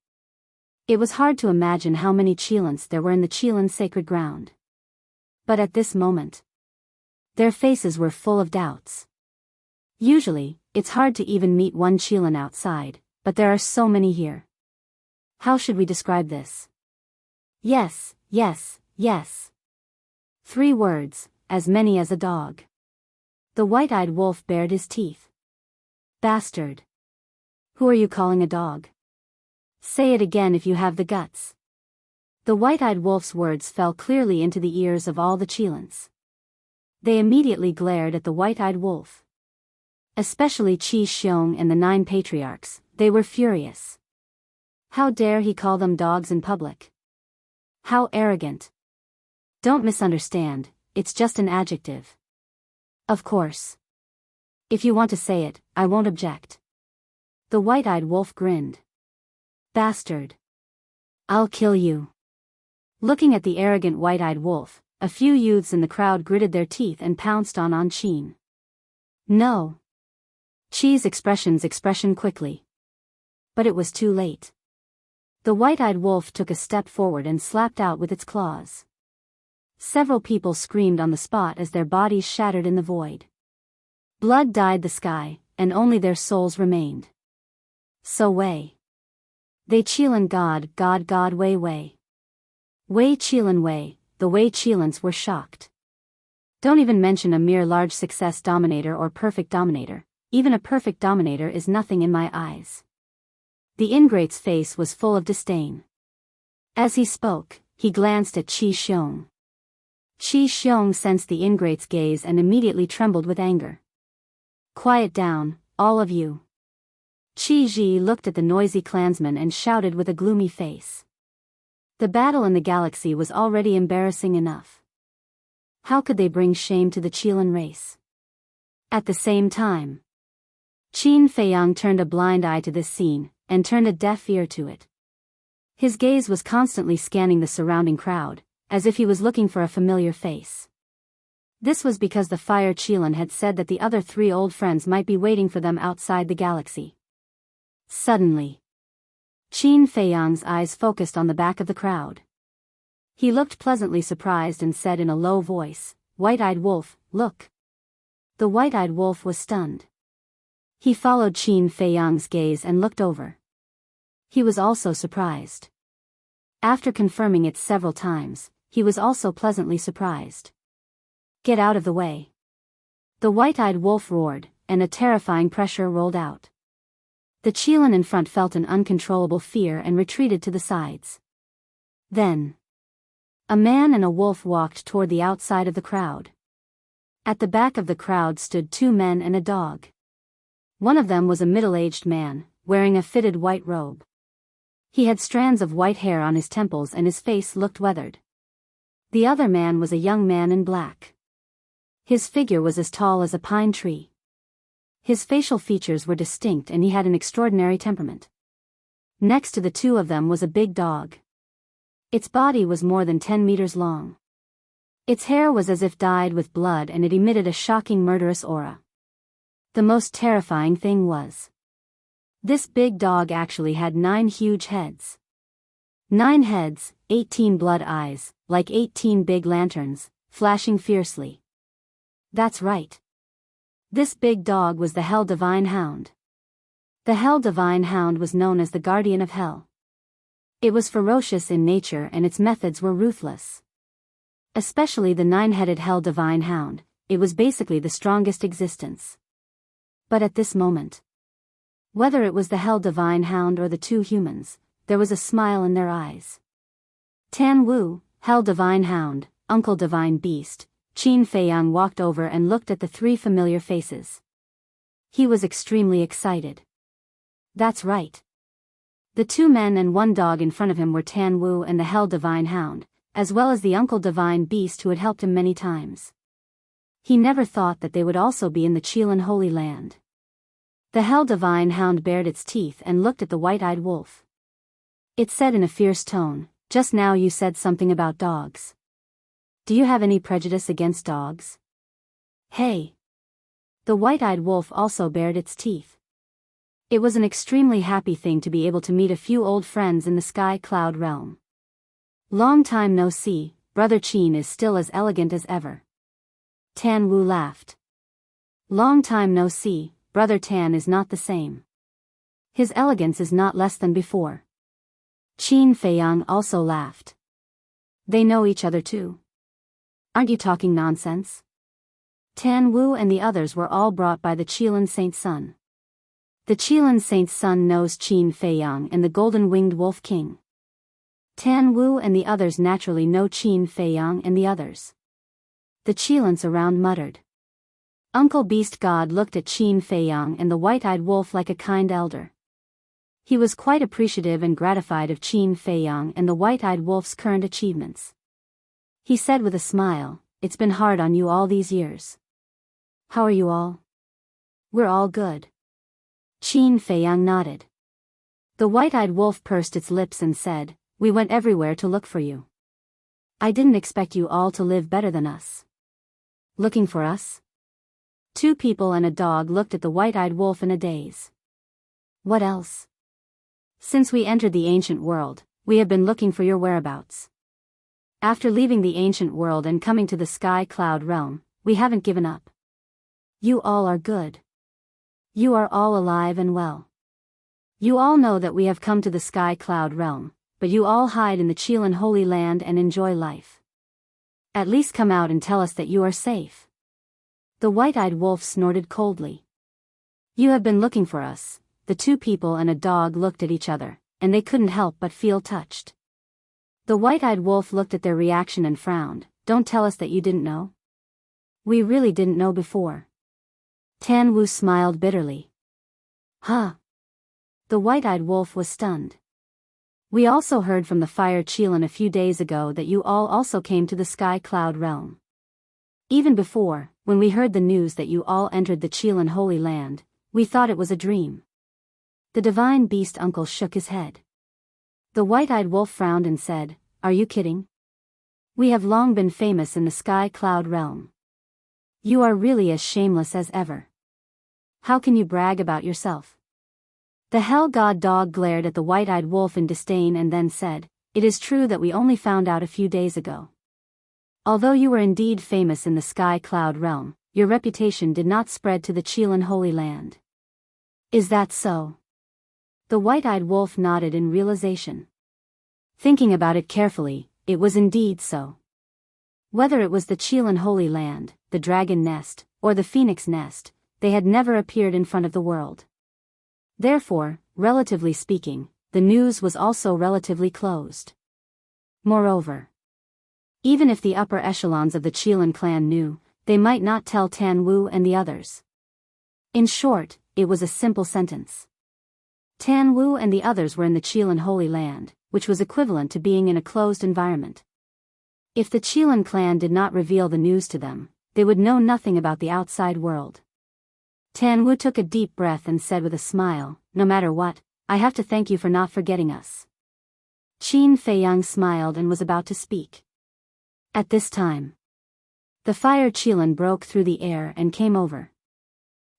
It was hard to imagine how many Qilins there were in the Qilin sacred ground. But at this moment, their faces were full of doubts. Usually, it's hard to even meet one Qilin outside, but there are so many here. How should we describe this? Yes, yes, yes. 3 words, as many as a dog. The white-eyed wolf bared his teeth. Bastard. Who are you calling a dog? Say it again if you have the guts. The white-eyed wolf's words fell clearly into the ears of all the Qilins. They immediately glared at the white-eyed wolf. Especially Qi Xiong and the 9 patriarchs, they were furious. How dare he call them dogs in public? How arrogant. Don't misunderstand, it's just an adjective. Of course. If you want to say it, I won't object. The white-eyed wolf grinned. Bastard. I'll kill you. Looking at the arrogant white-eyed wolf, a few youths in the crowd gritted their teeth and pounced on Qin. No. Qi's expression quickly. But it was too late. The white-eyed wolf took a step forward and slapped out with its claws. Several people screamed on the spot as their bodies shattered in the void. Blood dyed the sky, and only their souls remained. So Wei. They Qilin God Wei Wei. Wei Qilin Wei, the Wei Qilins were shocked. Don't even mention a mere large success dominator or perfect dominator, even a perfect dominator is nothing in my eyes. The ingrate's face was full of disdain. As he spoke, he glanced at Qi Xiong. Qi Xiong sensed the ingrate's gaze and immediately trembled with anger. Quiet down, all of you. Qi Ji looked at the noisy clansmen and shouted with a gloomy face. The battle in the galaxy was already embarrassing enough. How could they bring shame to the Qilin race? At the same time, Qin Feiyang turned a blind eye to this scene, and turned a deaf ear to it. His gaze was constantly scanning the surrounding crowd, as if he was looking for a familiar face. This was because the Fire Qilin had said that the other 3 old friends might be waiting for them outside the galaxy. Suddenly, Qin Feiyang's eyes focused on the back of the crowd. He looked pleasantly surprised and said in a low voice, "White-eyed wolf, look." The white-eyed wolf was stunned. He followed Qin Feiyang's gaze and looked over. He was also surprised. After confirming it several times, he was also pleasantly surprised. Get out of the way. The white-eyed wolf roared, and a terrifying pressure rolled out. The Qilin in front felt an uncontrollable fear and retreated to the sides. Then, a man and a wolf walked toward the outside of the crowd. At the back of the crowd stood 2 men and a dog. One of them was a middle-aged man, wearing a fitted white robe. He had strands of white hair on his temples and his face looked weathered. The other man was a young man in black. His figure was as tall as a pine tree. His facial features were distinct and he had an extraordinary temperament. Next to the 2 of them was a big dog. Its body was more than 10 meters long. Its hair was as if dyed with blood and it emitted a shocking murderous aura. The most terrifying thing was, this big dog actually had 9 huge heads. 9 heads, 18 blood eyes, like 18 big lanterns, flashing fiercely. That's right. This big dog was the Hell Divine Hound. The Hell Divine Hound was known as the Guardian of Hell. It was ferocious in nature and its methods were ruthless. Especially the 9-headed Hell Divine Hound, it was basically the strongest existence. But at this moment, whether it was the Hell Divine Hound or the 2 humans, there was a smile in their eyes. Tan Wu, Hell Divine Hound, Uncle Divine Beast, Qin Feiyang walked over and looked at the three familiar faces. He was extremely excited. That's right. The two men and one dog in front of him were Tan Wu and the Hell Divine Hound, as well as the Uncle Divine Beast who had helped him many times. He never thought that they would also be in the Qilin Holy Land. The Hell Divine Hound bared its teeth and looked at the white-eyed wolf. It said in a fierce tone, "Just now you said something about dogs. Do you have any prejudice against dogs?" "Hey!" The white-eyed wolf also bared its teeth. It was an extremely happy thing to be able to meet a few old friends in the Sky Cloud realm. "Long time no see, Brother Qin is still as elegant as ever." Tan Wu laughed. "Long time no see, Brother Tan is not the same. His elegance is not less than before." Qin Feiyang also laughed. "They know each other too. Aren't you talking nonsense?" Tan Wu and the others were all brought by the Qilin Saint's son. The Qilin Saint's son knows Qin Feiyang and the Golden-Winged Wolf King. Tan Wu and the others naturally know Qin Feiyang and the others. The Qilins around muttered. Uncle Beast God looked at Qin Feiyang and the white-eyed wolf like a kind elder. He was quite appreciative and gratified of Qin Feiyang and the white-eyed wolf's current achievements. He said with a smile, "It's been hard on you all these years. How are you all?" "We're all good." Qin Feiyang nodded. The white-eyed wolf pursed its lips and said, "We went everywhere to look for you. I didn't expect you all to live better than us." "Looking for us?" Two people and a dog looked at the white-eyed wolf in a daze. "What else?" "Since we entered the ancient world, we have been looking for your whereabouts. After leaving the ancient world and coming to the Sky Cloud realm, we haven't given up. You all are good. You are all alive and well. You all know that we have come to the Sky Cloud realm, but you all hide in the Qilin Holy Land and enjoy life. At least come out and tell us that you are safe." The white-eyed wolf snorted coldly. "You have been looking for us." The two people and a dog looked at each other, and they couldn't help but feel touched. The white-eyed wolf looked at their reaction and frowned. "Don't tell us that you didn't know. We really didn't know before." Tan Wu smiled bitterly. "Huh?" The white-eyed wolf was stunned. "We also heard from the Fire Qilin a few days ago that you all also came to the Sky Cloud realm. Even before, when we heard the news that you all entered the Qilin Holy Land, we thought it was a dream." The Divine Beast uncle shook his head. The white-eyed wolf frowned and said, "Are you kidding? We have long been famous in the Sky Cloud realm. You are really as shameless as ever. How can you brag about yourself?" The Hell God dog glared at the white-eyed wolf in disdain and then said, "It is true that we only found out a few days ago. Although you were indeed famous in the Sky Cloud realm, your reputation did not spread to the Qilin Holy Land." "Is that so?" The white-eyed wolf nodded in realization. Thinking about it carefully, it was indeed so. Whether it was the Qilin Holy Land, the Dragon Nest, or the Phoenix Nest, they had never appeared in front of the world. Therefore, relatively speaking, the news was also relatively closed. Moreover, even if the upper echelons of the Qilin clan knew, they might not tell Tan Wu and the others. In short, it was a simple sentence. Tan Wu and the others were in the Qilin Holy Land, which was equivalent to being in a closed environment. If the Qilin clan did not reveal the news to them, they would know nothing about the outside world. Tan Wu took a deep breath and said with a smile, "No matter what, I have to thank you for not forgetting us." Qin Feiyang smiled and was about to speak. At this time, the Fire Qilin broke through the air and came over.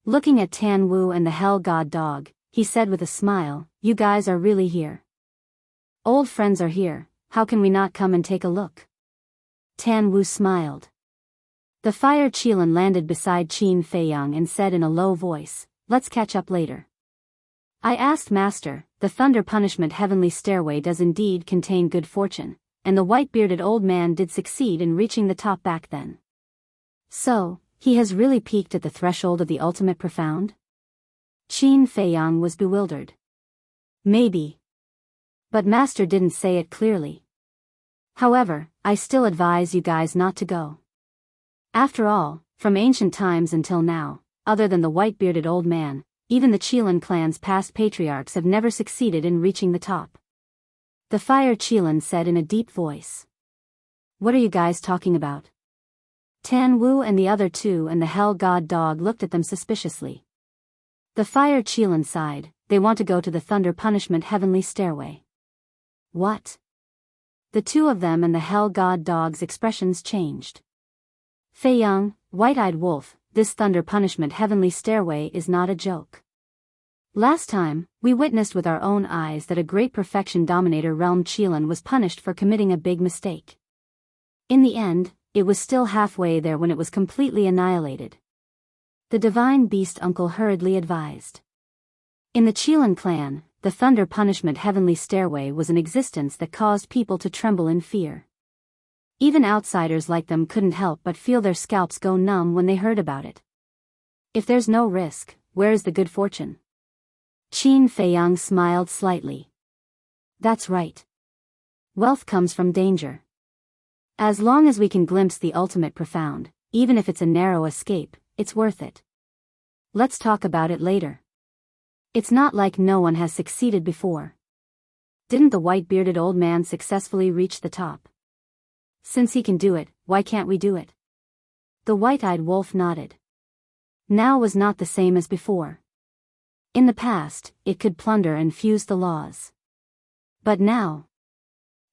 Looking at Tan Wu and the Hell God dog, he said with a smile, "You guys are really here. Old friends are here, how can we not come and take a look?" Tan Wu smiled. The Fire Qilin landed beside Qin Feiyang and said in a low voice, "Let's catch up later. I asked Master, the Thunder Punishment Heavenly Stairway does indeed contain good fortune, and the white-bearded old man did succeed in reaching the top back then. So, he has really peaked at the threshold of the ultimate profound?" Qin Feiyang was bewildered. "Maybe. But Master didn't say it clearly. However, I still advise you guys not to go. After all, from ancient times until now, other than the white-bearded old man, even the Chelan clan's past patriarchs have never succeeded in reaching the top. The Fire Chelan said in a deep voice. What are you guys talking about? Tan Wu and the other two and the Hell God Dog looked at them suspiciously. The Fire Chelan sighed. They want to go to the Thunder Punishment Heavenly Stairway. What? The two of them and the Hell God Dog's expressions changed. Fei Yang, White-Eyed Wolf, this Thunder Punishment Heavenly Stairway is not a joke. Last time, we witnessed with our own eyes that a great perfection dominator realm Chelan was punished for committing a big mistake. In the end, it was still halfway there when it was completely annihilated. The divine beast uncle hurriedly advised. In the Chelan clan, the Thunder Punishment Heavenly Stairway was an existence that caused people to tremble in fear. Even outsiders like them couldn't help but feel their scalps go numb when they heard about it. If there's no risk, where is the good fortune? Qin Feiyang smiled slightly. That's right. Wealth comes from danger. As long as we can glimpse the ultimate profound, even if it's a narrow escape, it's worth it. Let's talk about it later. It's not like no one has succeeded before. Didn't the white-bearded old man successfully reach the top? Since he can do it, why can't we do it? The white-eyed wolf nodded. Now was not the same as before. In the past, it could plunder and fuse the laws. But now,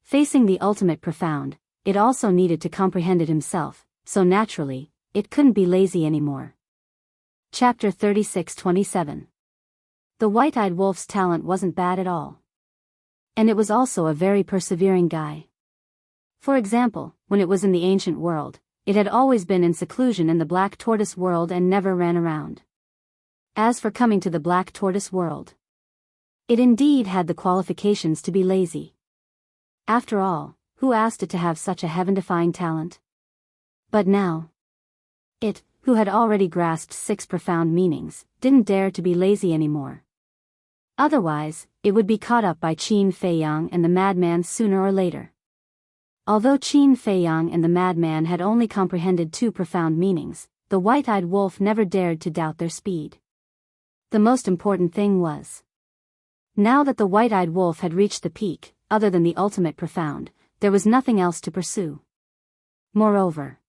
facing the ultimate profound, it also needed to comprehend it himself, so naturally, it couldn't be lazy anymore. Chapter 36-27. The white-eyed wolf's talent wasn't bad at all. And it was also a very persevering guy. For example, when it was in the ancient world, it had always been in seclusion in the Black Tortoise world and never ran around. As for coming to the Black Tortoise world, it indeed had the qualifications to be lazy. After all, who asked it to have such a heaven-defying talent? But now, it, who had already grasped 6 profound meanings, didn't dare to be lazy anymore. Otherwise, it would be caught up by Qin Feiyang and the madman sooner or later. Although Qin Feiyang and the madman had only comprehended 2 profound meanings, the white-eyed wolf never dared to doubt their speed. The most important thing was, now that the white-eyed wolf had reached the peak, other than the ultimate profound, there was nothing else to pursue. Moreover,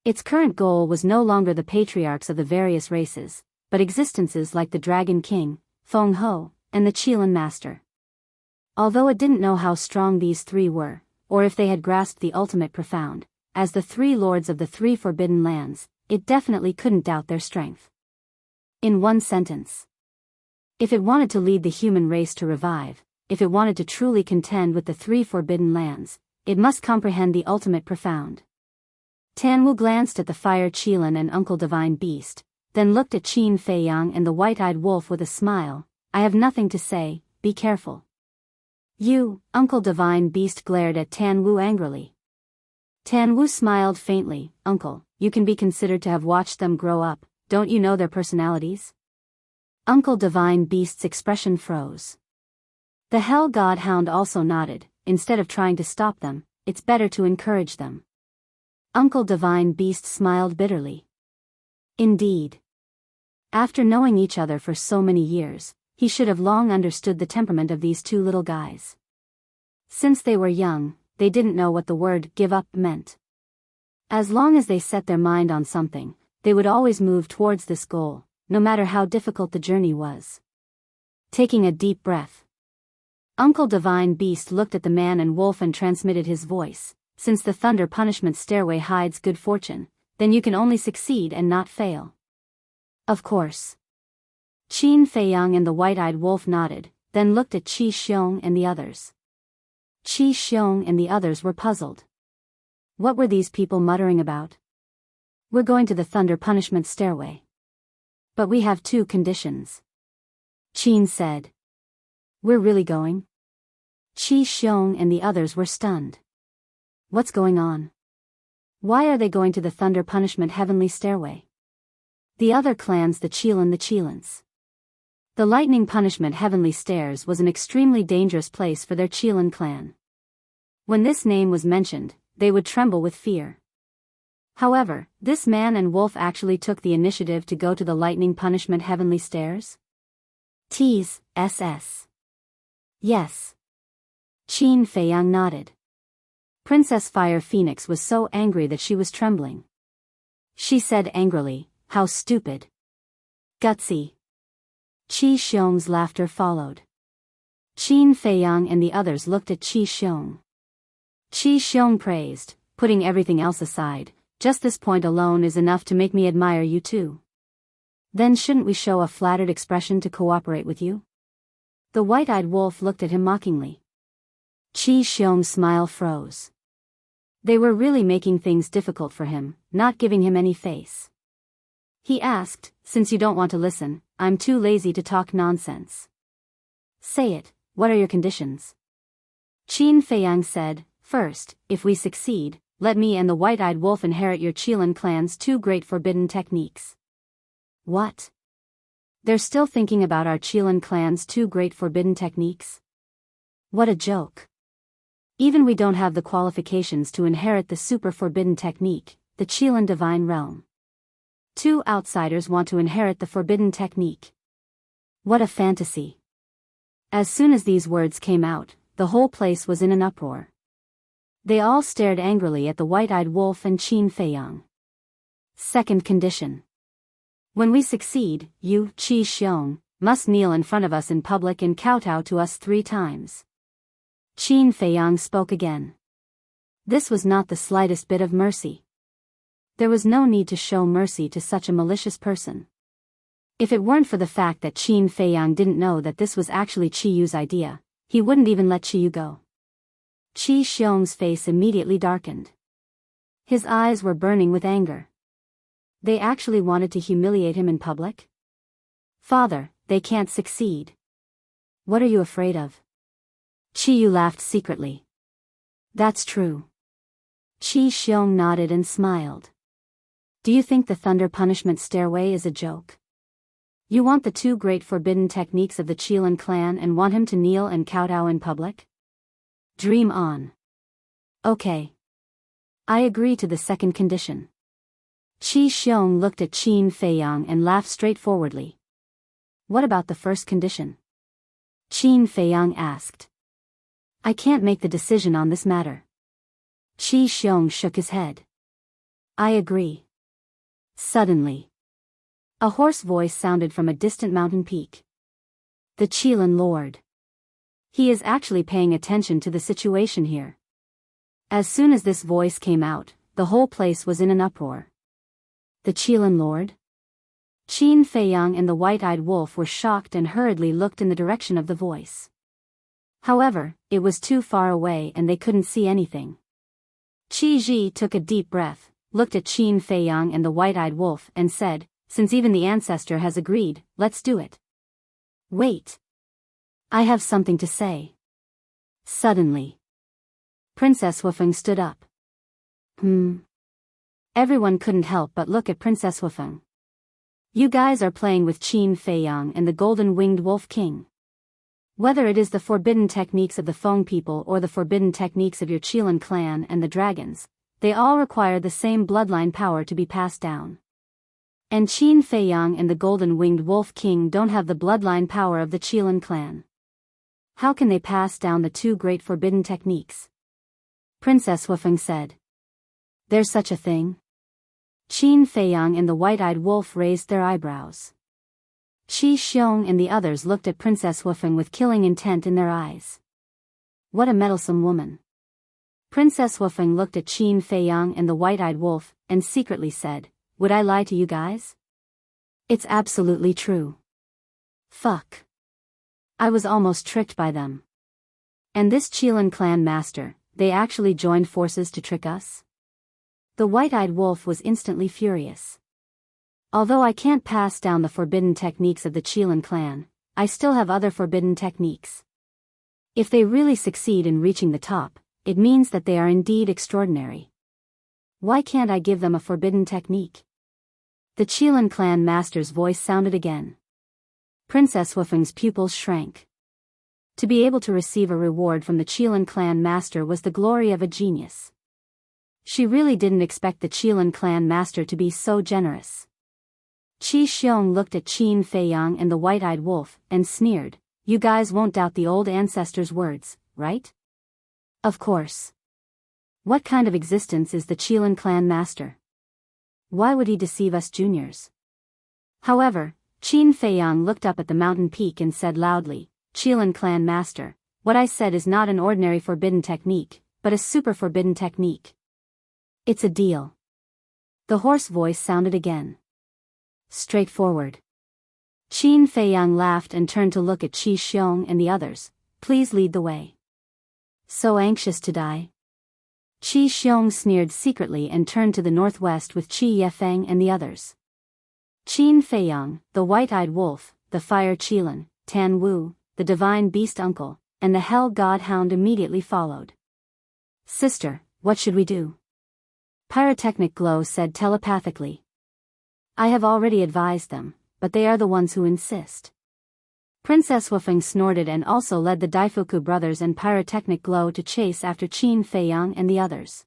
its current goal was no longer the patriarchs of the various races, but existences like the Dragon King, Feng Ho, and the Chelan Master. Although it didn't know how strong these 3 were, or if they had grasped the ultimate profound, as the 3 lords of the 3 forbidden lands, it definitely couldn't doubt their strength. In one sentence, if it wanted to lead the human race to revive, if it wanted to truly contend with the 3 forbidden lands, it must comprehend the ultimate profound. Tan Wu glanced at the Fire Chelan and Uncle Divine Beast, then looked at Qin Feiyang and the white-eyed wolf with a smile. I have nothing to say, be careful. You, Uncle Divine Beast glared at Tan Wu angrily. Tan Wu smiled faintly. Uncle, you can be considered to have watched them grow up, don't you know their personalities? Uncle Divine Beast's expression froze. The Hell God Hound also nodded. Instead of trying to stop them, it's better to encourage them. Uncle Divine Beast smiled bitterly. Indeed. After knowing each other for so many years, he should have long understood the temperament of these 2 little guys. Since they were young, they didn't know what the word give up meant. As long as they set their mind on something, they would always move towards this goal, no matter how difficult the journey was. Taking a deep breath, Uncle Divine Beast looked at the man and wolf and transmitted his voice. Since the Thunder Punishment Stairway hides good fortune, then you can only succeed and not fail. Of course. Qin Feiyang and the white-eyed wolf nodded, then looked at Qi Xiong and the others. Qi Xiong and the others were puzzled. What were these people muttering about? We're going to the Thunder Punishment Stairway. But we have 2 conditions. Qin said. We're really going? Qi Xiong and the others were stunned. What's going on? Why are they going to the Thunder Punishment Heavenly Stairway? The other clans, the Chelans. The Lightning Punishment Heavenly Stairs was an extremely dangerous place for their Chelan clan. When this name was mentioned, they would tremble with fear. However, this man and wolf actually took the initiative to go to the lightning punishment heavenly stairs? Tease, SS. Yes. Qin Feiyang nodded. Princess Fire Phoenix was so angry that she was trembling. She said angrily, "How stupid. Gutsy." Qi Xiong's laughter followed. Qin Feiyang and the others looked at Qi Xiong. Qi Xiong praised, "Putting everything else aside, just this point alone is enough to make me admire you too. Then shouldn't we show a flattered expression to cooperate with you?" The white-eyed wolf looked at him mockingly. Qi Xiong's smile froze. They were really making things difficult for him, not giving him any face. He asked, "Since you don't want to listen, I'm too lazy to talk nonsense." "Say it, what are your conditions?" Qin Feiyang said, "First, if we succeed, let me and the white-eyed wolf inherit your Qilin clan's 2 great forbidden techniques." What? They're still thinking about our Qilin clan's 2 great forbidden techniques? What a joke. Even we don't have the qualifications to inherit the super forbidden technique, the Qilin divine realm. 2 outsiders want to inherit the forbidden technique. What a fantasy. As soon as these words came out, the whole place was in an uproar. They all stared angrily at the white-eyed wolf and Qin Feiyang. Second condition. When we succeed, you, Qi Xiong, must kneel in front of us in public and kowtow to us 3 times. Qin Feiyang spoke again. This was not the slightest bit of mercy. There was no need to show mercy to such a malicious person. If it weren't for the fact that Qin Feiyang didn't know that this was actually Qi Yu's idea, he wouldn't even let Qi Yu go. Qi Xiong's face immediately darkened. His eyes were burning with anger. They actually wanted to humiliate him in public? "Father, they can't succeed. What are you afraid of?" Qi Yu laughed secretly. "That's true." Qi Xiong nodded and smiled. "Do you think the thunder punishment stairway is a joke? You want the 2 great forbidden techniques of the Qilin clan and want him to kneel and kowtow in public? Dream on. Okay. I agree to the second condition." Qi Xiong looked at Qin Feiyang and laughed straightforwardly. "What about the first condition?" Qin Feiyang asked. "I can't make the decision on this matter." Qi Xiong shook his head. "I agree." Suddenly, a hoarse voice sounded from a distant mountain peak. "The Qilin Lord. He is actually paying attention to the situation here." As soon as this voice came out, the whole place was in an uproar. The Qilin Lord? Qin Feiyang and the white-eyed wolf were shocked and hurriedly looked in the direction of the voice. However, it was too far away and they couldn't see anything. Qi Ji took a deep breath, looked at Qin Feiyang and the white-eyed wolf and said, "Since even the ancestor has agreed, let's do it." "Wait. I have something to say." Suddenly, Princess Wufeng stood up. Everyone couldn't help but look at Princess Wufeng. "You guys are playing with Qin Feiyang and the golden-winged wolf king. Whether it is the forbidden techniques of the Feng people or the forbidden techniques of your Qilin clan and the dragons, they all require the same bloodline power to be passed down. And Qin Feiyang and the golden-winged wolf king don't have the bloodline power of the Qilin clan. How can they pass down the 2 great forbidden techniques?" Princess Wufeng said. "There's such a thing?" Qin Feiyang and the white-eyed wolf raised their eyebrows. Qi Xiong and the others looked at Princess Wufeng with killing intent in their eyes. What a meddlesome woman. Princess Wufeng looked at Qin Feiyang and the white-eyed wolf, and secretly said, "Would I lie to you guys? It's absolutely true. Fuck. I was almost tricked by them. And this Qilin clan master, they actually joined forces to trick us?" The white-eyed wolf was instantly furious. "Although I can't pass down the forbidden techniques of the Qilin clan, I still have other forbidden techniques. If they really succeed in reaching the top, it means that they are indeed extraordinary. Why can't I give them a forbidden technique?" The Qilin clan master's voice sounded again. Princess Wufeng's pupils shrank. To be able to receive a reward from the Qilin clan master was the glory of a genius. She really didn't expect the Qilin clan master to be so generous. Qi Xiong looked at Qin Feiyang and the white-eyed wolf, and sneered, "You guys won't doubt the old ancestors' words, right?" "Of course. What kind of existence is the Qilin clan master? Why would he deceive us juniors?" However, Qin Feiyang looked up at the mountain peak and said loudly, "Qilin clan master, what I said is not an ordinary forbidden technique, but a super forbidden technique. It's a deal." The hoarse voice sounded again. "Straightforward." Qin Feiyang laughed and turned to look at Qi Xiong and the others. "Please lead the way." "So anxious to die?" Qi Xiong sneered secretly and turned to the northwest with Qi Yefeng and the others. Qin Feiyang, the white-eyed wolf, the fire Qilin, Tan Wu, the divine beast uncle, and the hell god hound immediately followed. "Sister, what should we do?" Pyrotechnic Glow said telepathically. "I have already advised them, but they are the ones who insist." Princess Wufeng snorted and also led the Daifuku brothers and Pyrotechnic Glow to chase after Qin Feiyang and the others.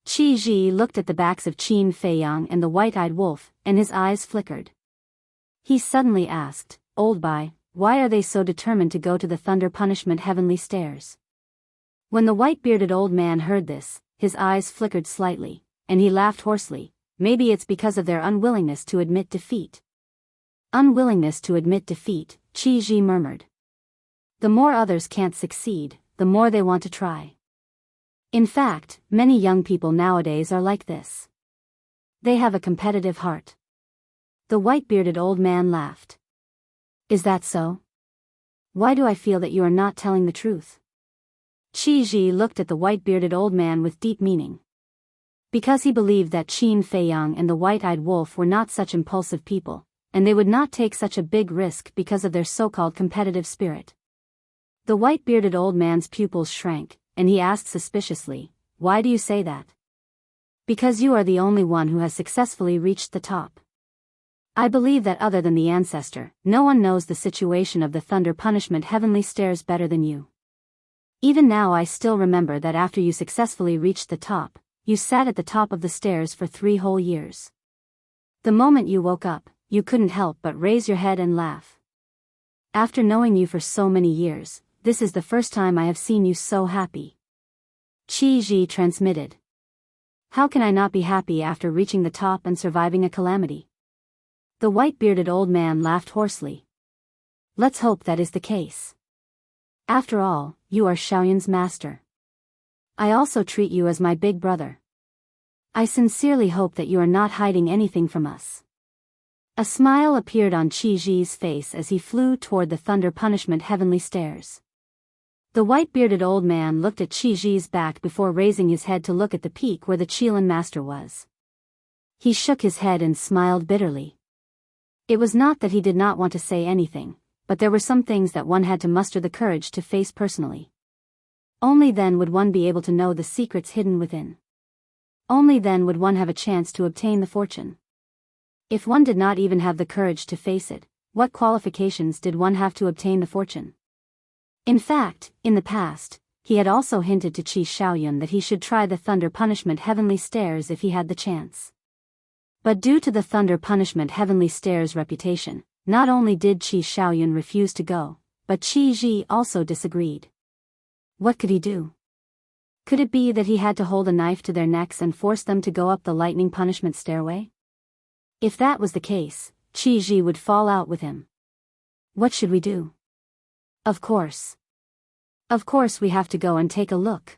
Qi Ji looked at the backs of Qin Feiyang and the white-eyed wolf, and his eyes flickered. He suddenly asked, "Old Bai, why are they so determined to go to the Thunder Punishment Heavenly Stairs?" When the white-bearded old man heard this, his eyes flickered slightly, and he laughed hoarsely. "Maybe it's because of their unwillingness to admit defeat." "Unwillingness to admit defeat," Qi Ji murmured. "The more others can't succeed, the more they want to try. In fact, many young people nowadays are like this. They have a competitive heart." The white-bearded old man laughed. "Is that so? Why do I feel that you are not telling the truth?" Qi Ji looked at the white-bearded old man with deep meaning. Because he believed that Qin Feiyang and the white-eyed wolf were not such impulsive people, and they would not take such a big risk because of their so-called competitive spirit. The white-bearded old man's pupils shrank, and he asked suspiciously, "Why do you say that?" "Because you are the only one who has successfully reached the top. I believe that other than the ancestor, no one knows the situation of the Thunder Punishment Heavenly Stairs better than you. Even now I still remember that after you successfully reached the top, you sat at the top of the stairs for 3 whole years. The moment you woke up, you couldn't help but raise your head and laugh. After knowing you for so many years, this is the first time I have seen you so happy." Qi Ji transmitted. "How can I not be happy after reaching the top and surviving a calamity?" The white-bearded old man laughed hoarsely. "Let's hope that is the case. After all, you are Xiaoyun's master. I also treat you as my big brother. I sincerely hope that you are not hiding anything from us." A smile appeared on Qi Ji's face as he flew toward the Thunder Punishment Heavenly Stairs. The white-bearded old man looked at Qi Ji's back before raising his head to look at the peak where the Qilin master was. He shook his head and smiled bitterly. It was not that he did not want to say anything, but there were some things that one had to muster the courage to face personally. Only then would one be able to know the secrets hidden within. Only then would one have a chance to obtain the fortune. If one did not even have the courage to face it, what qualifications did one have to obtain the fortune? In fact, in the past, he had also hinted to Qi Xiaoyun that he should try the Thunder Punishment Heavenly Stairs if he had the chance. But due to the Thunder Punishment Heavenly Stairs' reputation, not only did Qi Xiaoyun refuse to go, but Qi Ji also disagreed. What could he do? Could it be that he had to hold a knife to their necks and force them to go up the lightning punishment stairway? If that was the case, Qi Ji would fall out with him. What should we do? Of course we have to go and take a look.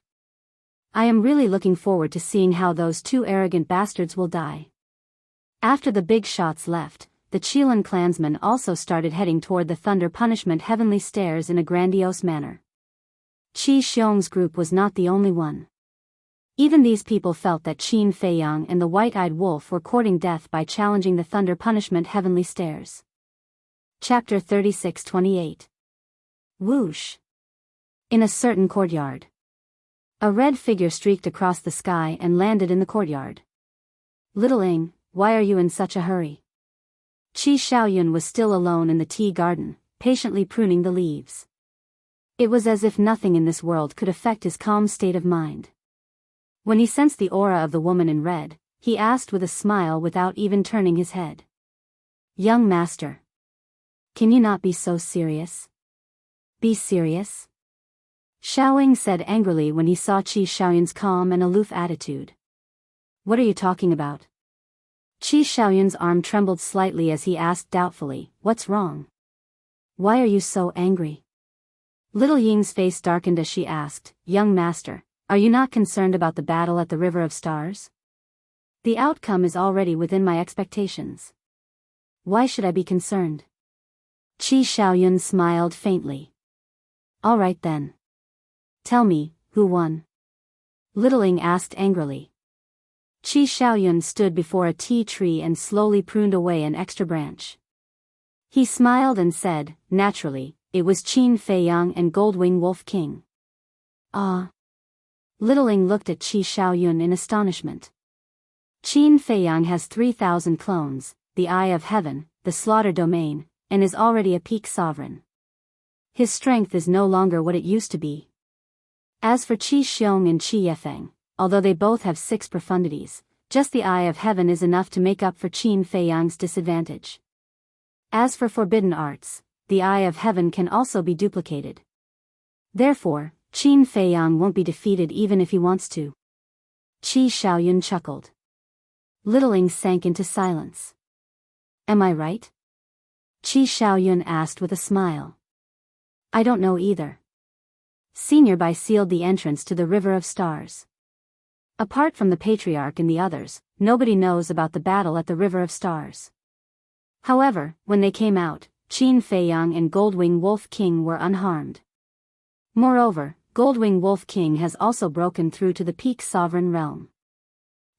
I am really looking forward to seeing how those 2 arrogant bastards will die. After the big shots left, the Qilin clansmen also started heading toward the Thunder Punishment Heavenly Stairs in a grandiose manner. Qi Xiong's group was not the only one. Even these people felt that Qin Feiyang and the white-eyed wolf were courting death by challenging the Thunder Punishment Heavenly Stairs. Chapter 36-28. Whoosh. In a certain courtyard. A red figure streaked across the sky and landed in the courtyard. "Little Ing, why are you in such a hurry?" Qi Xiaoyun was still alone in the tea garden, patiently pruning the leaves. It was as if nothing in this world could affect his calm state of mind. When he sensed the aura of the woman in red, he asked with a smile without even turning his head. Young master. Can you not be so serious? Be serious? Xiaoying said angrily when he saw Qi Xiaoyun's calm and aloof attitude. What are you talking about? Qi Xiaoyun's arm trembled slightly as he asked doubtfully, what's wrong? Why are you so angry? Little Ying's face darkened as she asked, young master, are you not concerned about the battle at the River of Stars? The outcome is already within my expectations. Why should I be concerned? Qi Xiaoyun smiled faintly. All right then. Tell me, who won? Little Ying asked angrily. Qi Xiaoyun stood before a tea tree and slowly pruned away an extra branch. He smiled and said, naturally, it was Qin Feiyang and Goldwing Wolf King. Ah. Little Ying looked at Qi Xiaoyun in astonishment. Qin Feiyang has 3,000 clones, the Eye of Heaven, the Slaughter Domain, and is already a peak sovereign. His strength is no longer what it used to be. As for Qi Xiong and Qi Yefeng, although they both have 6 profundities, just the Eye of Heaven is enough to make up for Qin Feiyang's disadvantage. As for forbidden arts, the Eye of Heaven can also be duplicated. Therefore, Qin Feiyang won't be defeated even if he wants to. Qi Xiaoyun chuckled. Little Ying sank into silence. Am I right? Qi Xiaoyun asked with a smile. I don't know either. Senior Bai sealed the entrance to the River of Stars. Apart from the Patriarch and the others, nobody knows about the battle at the River of Stars. However, when they came out, Qin Feiyang and Goldwing Wolf King were unharmed. Moreover, Goldwing Wolf King has also broken through to the peak sovereign realm.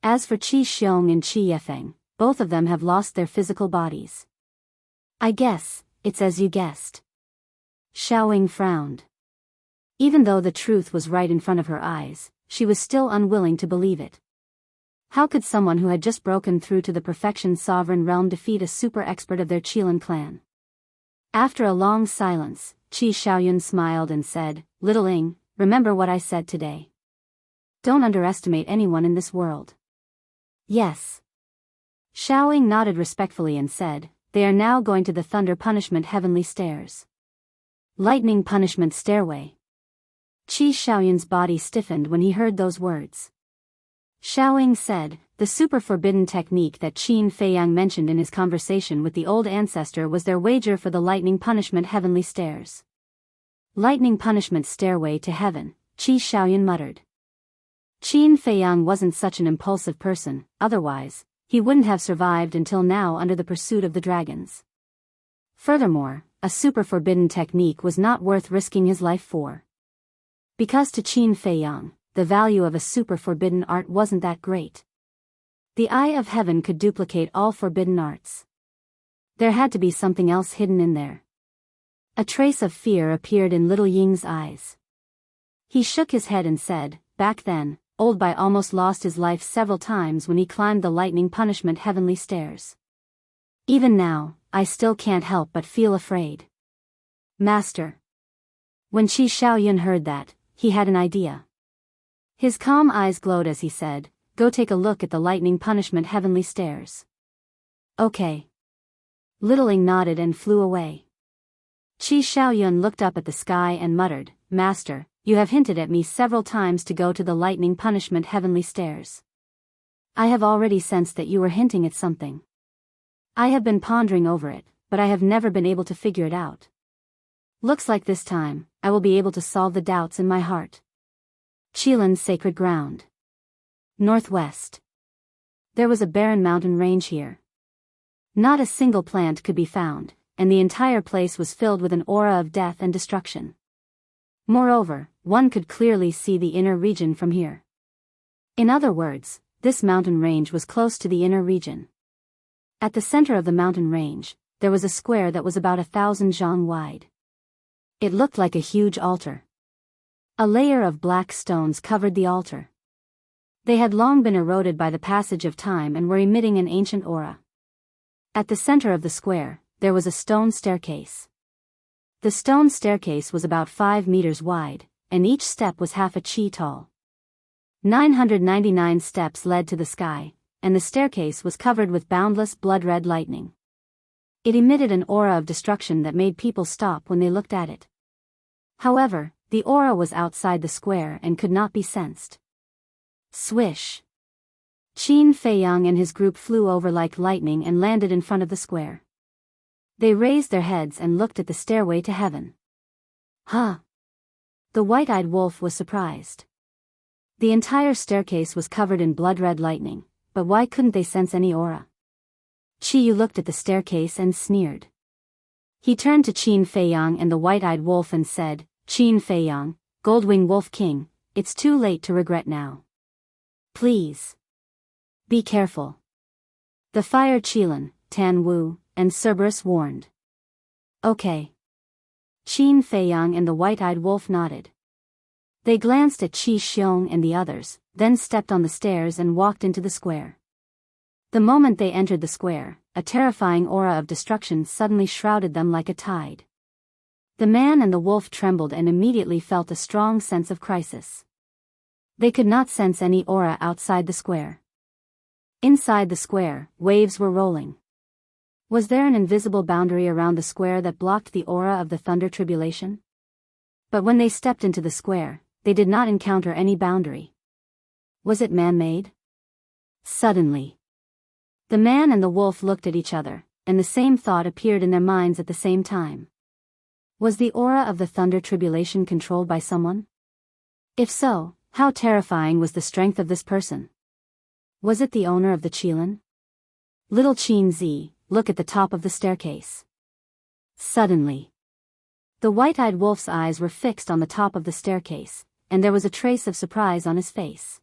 As for Qi Xiong and Qi Yefeng, both of them have lost their physical bodies. I guess, it's as you guessed. Xiaoying frowned. Even though the truth was right in front of her eyes, she was still unwilling to believe it. How could someone who had just broken through to the perfection sovereign realm defeat a super expert of their Qilin clan? After a long silence, Qi Xiaoyun smiled and said, Little Ying, remember what I said today. Don't underestimate anyone in this world. Yes. Xiaoying nodded respectfully and said, they are now going to the Thunder Punishment Heavenly Stairs. Lightning Punishment Stairway. Qi Xiaoyun's body stiffened when he heard those words. Xiaoying said, the super forbidden technique that Qin Feiyang mentioned in his conversation with the old ancestor was their wager for the Lightning Punishment Heavenly Stairs. Lightning Punishment Stairway to Heaven, Qi Xiaoyun muttered. Qin Feiyang wasn't such an impulsive person, otherwise, he wouldn't have survived until now under the pursuit of the dragons. Furthermore, a super forbidden technique was not worth risking his life for. Because to Qin Feiyang, the value of a super forbidden art wasn't that great. The Eye of Heaven could duplicate all forbidden arts. There had to be something else hidden in there. A trace of fear appeared in Little Ying's eyes. He shook his head and said, back then, Old Bai almost lost his life several times when he climbed the Lightning Punishment Heavenly Stairs. Even now, I still can't help but feel afraid. Master. When Qi Xiaoyun heard that, he had an idea. His calm eyes glowed as he said, go take a look at the Lightning Punishment Heavenly Stairs. Okay. Little Ying nodded and flew away. Qi Xiaoyun looked up at the sky and muttered, Master, you have hinted at me several times to go to the Lightning Punishment Heavenly Stairs. I have already sensed that you were hinting at something. I have been pondering over it, but I have never been able to figure it out. Looks like this time, I will be able to solve the doubts in my heart. Qilin's sacred ground. Northwest. There was a barren mountain range here. Not a single plant could be found, and the entire place was filled with an aura of death and destruction. Moreover, one could clearly see the inner region from here. In other words, this mountain range was close to the inner region. At the center of the mountain range, there was a square that was about 1,000 zhang wide. It looked like a huge altar. A layer of black stones covered the altar. They had long been eroded by the passage of time and were emitting an ancient aura. At the center of the square, there was a stone staircase. The stone staircase was about 5 meters wide, and each step was half a qi tall. 999 steps led to the sky, and the staircase was covered with boundless blood-red lightning. It emitted an aura of destruction that made people stop when they looked at it. However, the aura was outside the square and could not be sensed. Swish! Qin Feiyang and his group flew over like lightning and landed in front of the square. They raised their heads and looked at the stairway to heaven. Huh! The white-eyed wolf was surprised. The entire staircase was covered in blood-red lightning, but why couldn't they sense any aura? Qiyu looked at the staircase and sneered. He turned to Qin Feiyang and the white-eyed wolf and said, Qin Feiyang, Goldwing Wolf King, it's too late to regret now. Please. Be careful. The fire Qilin, Tan Wu, and Cerberus warned. Okay. Qin Feiyang and the white-eyed wolf nodded. They glanced at Qi Xiong and the others, then stepped on the stairs and walked into the square. The moment they entered the square, a terrifying aura of destruction suddenly shrouded them like a tide. The man and the wolf trembled and immediately felt a strong sense of crisis. They could not sense any aura outside the square. Inside the square, waves were rolling. Was there an invisible boundary around the square that blocked the aura of the thunder tribulation? But when they stepped into the square, they did not encounter any boundary. Was it man-made? Suddenly, the man and the wolf looked at each other, and the same thought appeared in their minds at the same time. Was the aura of the thunder tribulation controlled by someone? If so, how terrifying was the strength of this person? Was it the owner of the Qilin? Little Qin Zi, look at the top of the staircase. Suddenly, the white-eyed wolf's eyes were fixed on the top of the staircase, and there was a trace of surprise on his face.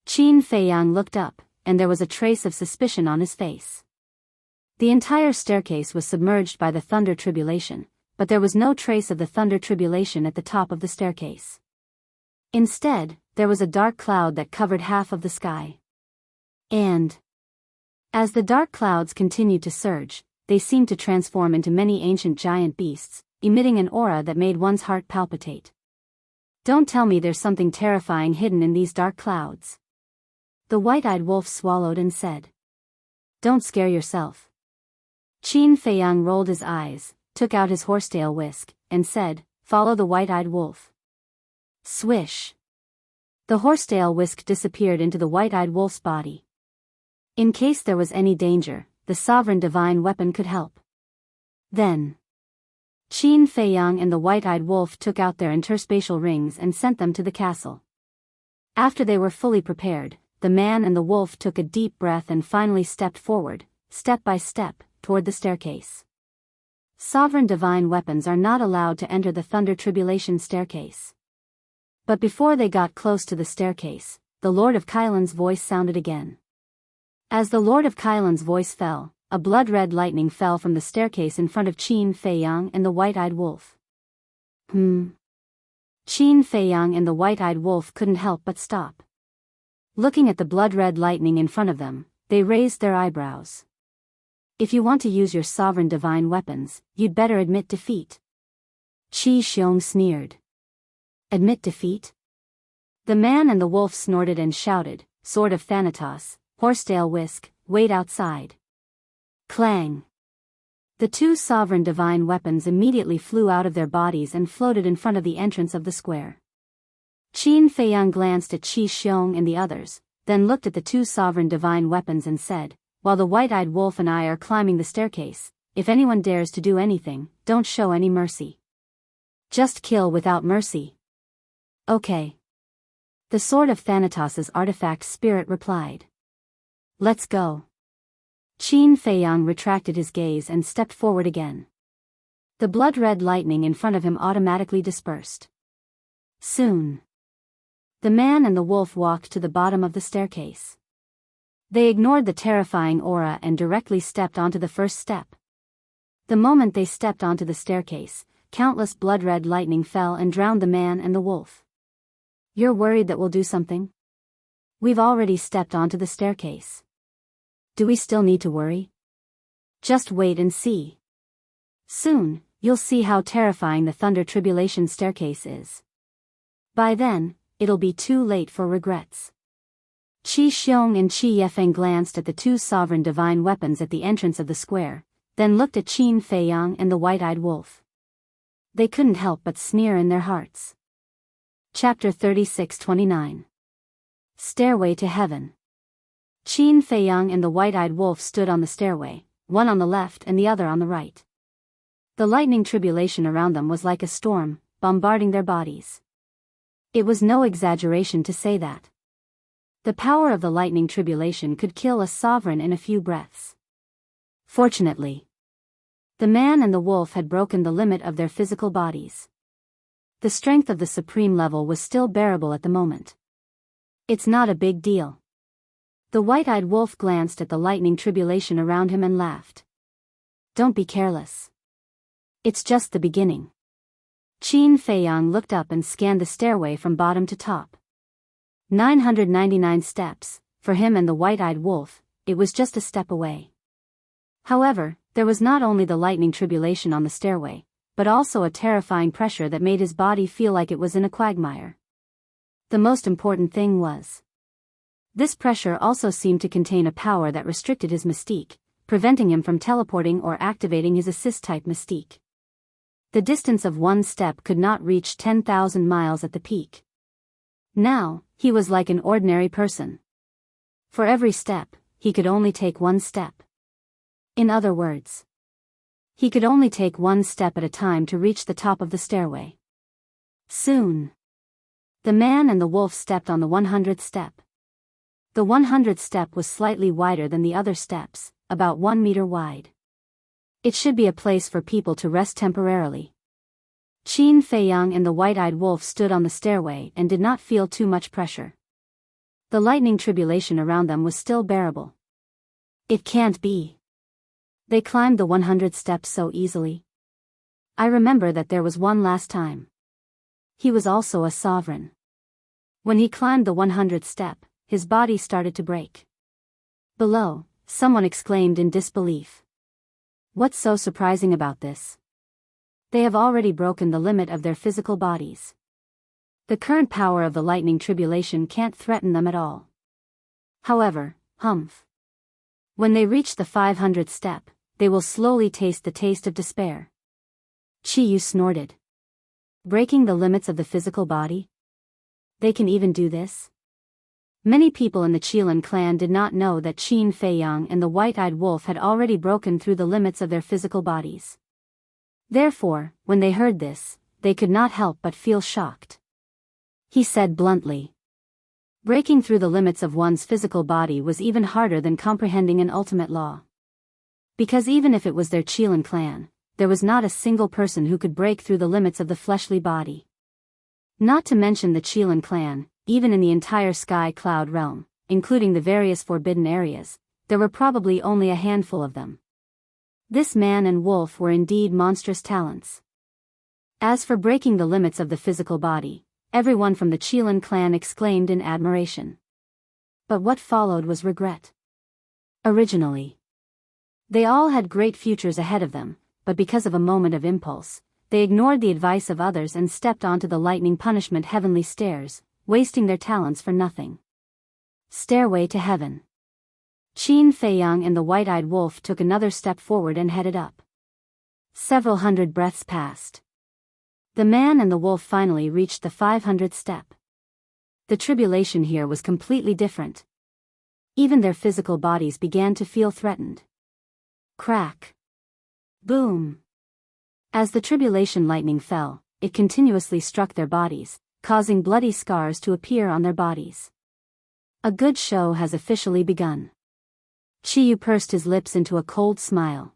Qin Feiyang looked up, and there was a trace of suspicion on his face. The entire staircase was submerged by the thunder tribulation, but there was no trace of the thunder tribulation at the top of the staircase. Instead, there was a dark cloud that covered half of the sky. And as the dark clouds continued to surge, they seemed to transform into many ancient giant beasts, emitting an aura that made one's heart palpitate. Don't tell me there's something terrifying hidden in these dark clouds. The white-eyed wolf swallowed and said. Don't scare yourself. Qin Feiyang rolled his eyes, took out his horsetail whisk, and said, follow the white-eyed wolf. Swish! The horsetail whisk disappeared into the white-eyed wolf's body. In case there was any danger, the sovereign divine weapon could help. Then, Qin Feiyang and the white-eyed wolf took out their interspatial rings and sent them to the castle. After they were fully prepared, the man and the wolf took a deep breath and finally stepped forward, step by step, toward the staircase. Sovereign divine weapons are not allowed to enter the thunder tribulation staircase. But before they got close to the staircase, the Lord of Kailan's voice sounded again. As the Lord of Kailan's voice fell, a blood-red lightning fell from the staircase in front of Qin Feiyang and the white-eyed wolf. Qin Feiyang and the white-eyed wolf couldn't help but stop. Looking at the blood-red lightning in front of them, they raised their eyebrows. If you want to use your sovereign divine weapons, you'd better admit defeat. Qi Xiong sneered. Admit defeat? The man and the wolf snorted and shouted, Sword of Thanatos, horsetail whisk, wait outside. Clang! The two sovereign divine weapons immediately flew out of their bodies and floated in front of the entrance of the square. Qin Feiyang glanced at Qi Xiong and the others, then looked at the two sovereign divine weapons and said, while the white-eyed wolf and I are climbing the staircase, if anyone dares to do anything, don't show any mercy. Just kill without mercy. Okay. The Sword of Thanatos' artifact spirit replied. Let's go. Qin Feiyang retracted his gaze and stepped forward again. The blood-red lightning in front of him automatically dispersed. Soon, the man and the wolf walked to the bottom of the staircase. They ignored the terrifying aura and directly stepped onto the first step. The moment they stepped onto the staircase, countless blood-red lightning fell and drowned the man and the wolf. You're worried that we'll do something? We've already stepped onto the staircase. Do we still need to worry? Just wait and see. Soon, you'll see how terrifying the thunder tribulation staircase is. By then, it'll be too late for regrets. Qi Xiong and Qi Yefeng glanced at the two sovereign divine weapons at the entrance of the square, then looked at Qin Feiyang and the white-eyed wolf. They couldn't help but sneer in their hearts. Chapter 36-29. Stairway to Heaven. Qin Feiyang and the white-eyed wolf stood on the stairway, one on the left and the other on the right. The lightning tribulation around them was like a storm, bombarding their bodies. It was no exaggeration to say that the power of the lightning tribulation could kill a sovereign in a few breaths. Fortunately, the man and the wolf had broken the limit of their physical bodies. The strength of the supreme level was still bearable at the moment. It's not a big deal. The white-eyed wolf glanced at the lightning tribulation around him and laughed. Don't be careless. It's just the beginning. Qin Feiyang looked up and scanned the stairway from bottom to top. 999 steps, for him and the white-eyed wolf, it was just a step away. However, there was not only the lightning tribulation on the stairway, but also a terrifying pressure that made his body feel like it was in a quagmire. The most important thing was, this pressure also seemed to contain a power that restricted his mystique, preventing him from teleporting or activating his assist-type mystique. The distance of one step could not reach 10,000 miles at the peak. Now, he was like an ordinary person. For every step, he could only take one step. In other words, he could only take one step at a time to reach the top of the stairway. Soon, the man and the wolf stepped on the 100th step. The 100th step was slightly wider than the other steps, about 1 meter wide. It should be a place for people to rest temporarily. Qin Feiyang and the white-eyed wolf stood on the stairway and did not feel too much pressure. The lightning tribulation around them was still bearable. It can't be. They climbed the 100 steps so easily. I remember that there was one last time. He was also a sovereign. When he climbed the 100th step, his body started to break. Below, someone exclaimed in disbelief. What's so surprising about this? They have already broken the limit of their physical bodies. The current power of the lightning tribulation can't threaten them at all. However, when they reach the 500th step, they will slowly taste the taste of despair. Qi Yu snorted. Breaking the limits of the physical body? They can even do this? Many people in the Qilin clan did not know that Qin Feiyang and the white-eyed wolf had already broken through the limits of their physical bodies. Therefore, when they heard this, they could not help but feel shocked. He said bluntly, breaking through the limits of one's physical body was even harder than comprehending an ultimate law. Because even if it was their Qilin clan, there was not a single person who could break through the limits of the fleshly body. Not to mention the Qilin clan, even in the entire sky cloud realm, including the various forbidden areas, there were probably only a handful of them. This man and wolf were indeed monstrous talents. As for breaking the limits of the physical body, everyone from the Qilin clan exclaimed in admiration. But what followed was regret. Originally, they all had great futures ahead of them, but because of a moment of impulse, they ignored the advice of others and stepped onto the lightning punishment heavenly stairs, wasting their talents for nothing. Stairway to Heaven. Qin Feiyang and the white-eyed wolf took another step forward and headed up. Several hundred breaths passed. The man and the wolf finally reached the 500th step. The tribulation here was completely different. Even their physical bodies began to feel threatened. Crack. Boom. As the tribulation lightning fell, it continuously struck their bodies, causing bloody scars to appear on their bodies. A good show has officially begun. Qi Yu pursed his lips into a cold smile.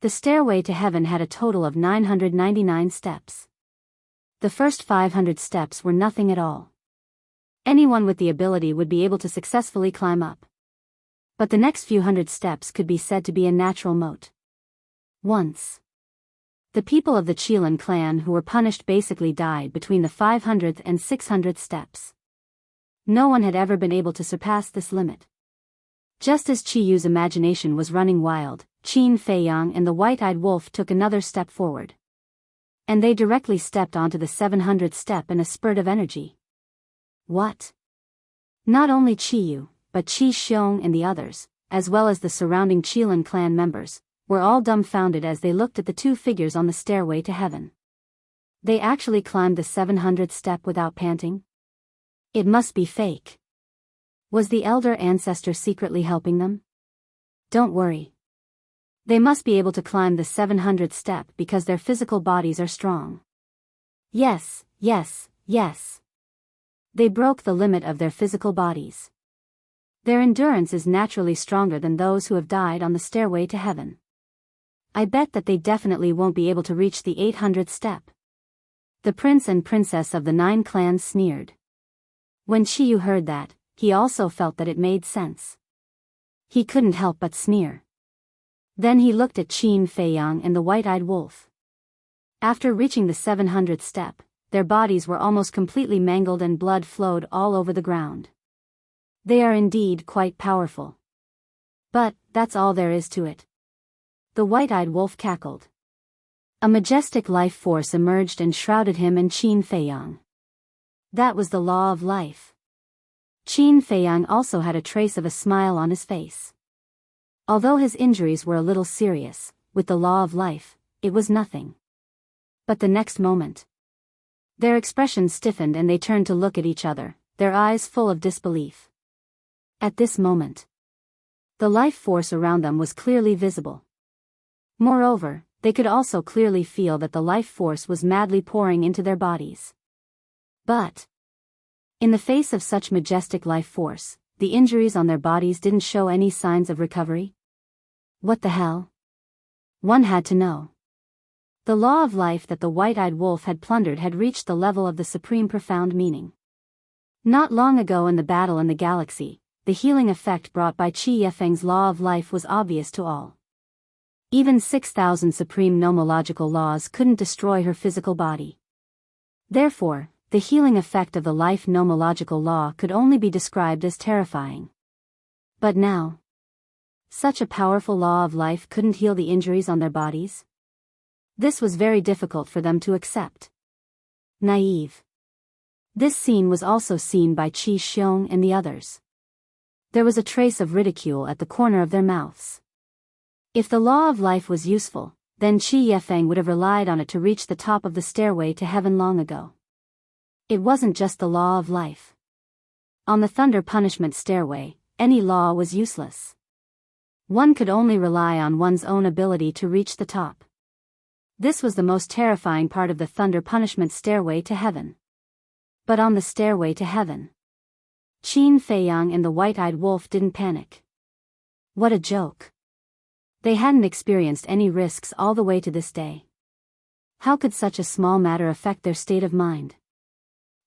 The stairway to heaven had a total of 999 steps. The first 500 steps were nothing at all. Anyone with the ability would be able to successfully climb up. But the next few hundred steps could be said to be a natural moat. Once, the people of the Qilin clan who were punished basically died between the 500th and 600th steps. No one had ever been able to surpass this limit. Just as Qi Yu's imagination was running wild, Qin Feiyang and the white-eyed wolf took another step forward. And they directly stepped onto the 700th step in a spurt of energy. What? Not only Chiyu, but Chi Xiong and the others, as well as the surrounding Qilin clan members, were all dumbfounded as they looked at the two figures on the stairway to heaven. They actually climbed the 700th step without panting? It must be fake. Was the elder ancestor secretly helping them? Don't worry. They must be able to climb the 700th step because their physical bodies are strong. Yes, yes, yes. They broke the limit of their physical bodies. Their endurance is naturally stronger than those who have died on the stairway to heaven. I bet that they definitely won't be able to reach the 800th step. The prince and princess of the 9 clans sneered. When Chiyu heard that, he also felt that it made sense. He couldn't help but sneer. Then he looked at Qin Feiyang and the white-eyed wolf. After reaching the 700th step, their bodies were almost completely mangled and blood flowed all over the ground. They are indeed quite powerful. But, that's all there is to it. The white-eyed wolf cackled. A majestic life force emerged and shrouded him and Qin Feiyang. That was the law of life. Qin Feiyang also had a trace of a smile on his face. Although his injuries were a little serious, with the law of life, it was nothing. But the next moment, their expressions stiffened and they turned to look at each other, their eyes full of disbelief. At this moment, the life force around them was clearly visible. Moreover, they could also clearly feel that the life force was madly pouring into their bodies. But, in the face of such majestic life force, the injuries on their bodies didn't show any signs of recovery. What the hell? One had to know. The law of life that the white-eyed wolf had plundered had reached the level of the supreme profound meaning. Not long ago in the battle in the galaxy, the healing effect brought by Qi Yifeng's law of life was obvious to all. Even 6,000 supreme nomological laws couldn't destroy her physical body. Therefore, the healing effect of the life nomological law could only be described as terrifying. But now, such a powerful law of life couldn't heal the injuries on their bodies? This was very difficult for them to accept. Naive. This scene was also seen by Qi Xiong and the others. There was a trace of ridicule at the corner of their mouths. If the law of life was useful, then Qi Yifeng would have relied on it to reach the top of the stairway to heaven long ago. It wasn't just the law of life. On the thunder punishment stairway, any law was useless. One could only rely on one's own ability to reach the top. This was the most terrifying part of the thunder punishment stairway to heaven. But on the stairway to heaven, Qin Feiyang and the white-eyed wolf didn't panic. What a joke. They hadn't experienced any risks all the way to this day. How could such a small matter affect their state of mind?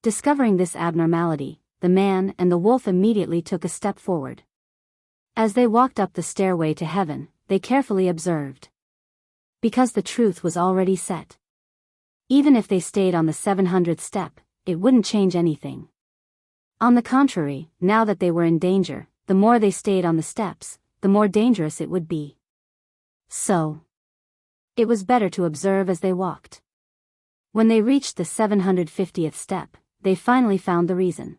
Discovering this abnormality, the man and the wolf immediately took a step forward. As they walked up the stairway to heaven, they carefully observed. Because the truth was already set. Even if they stayed on the 700th step, it wouldn't change anything. On the contrary, now that they were in danger, the more they stayed on the steps, the more dangerous it would be. So, it was better to observe as they walked. When they reached the 750th step, they finally found the reason.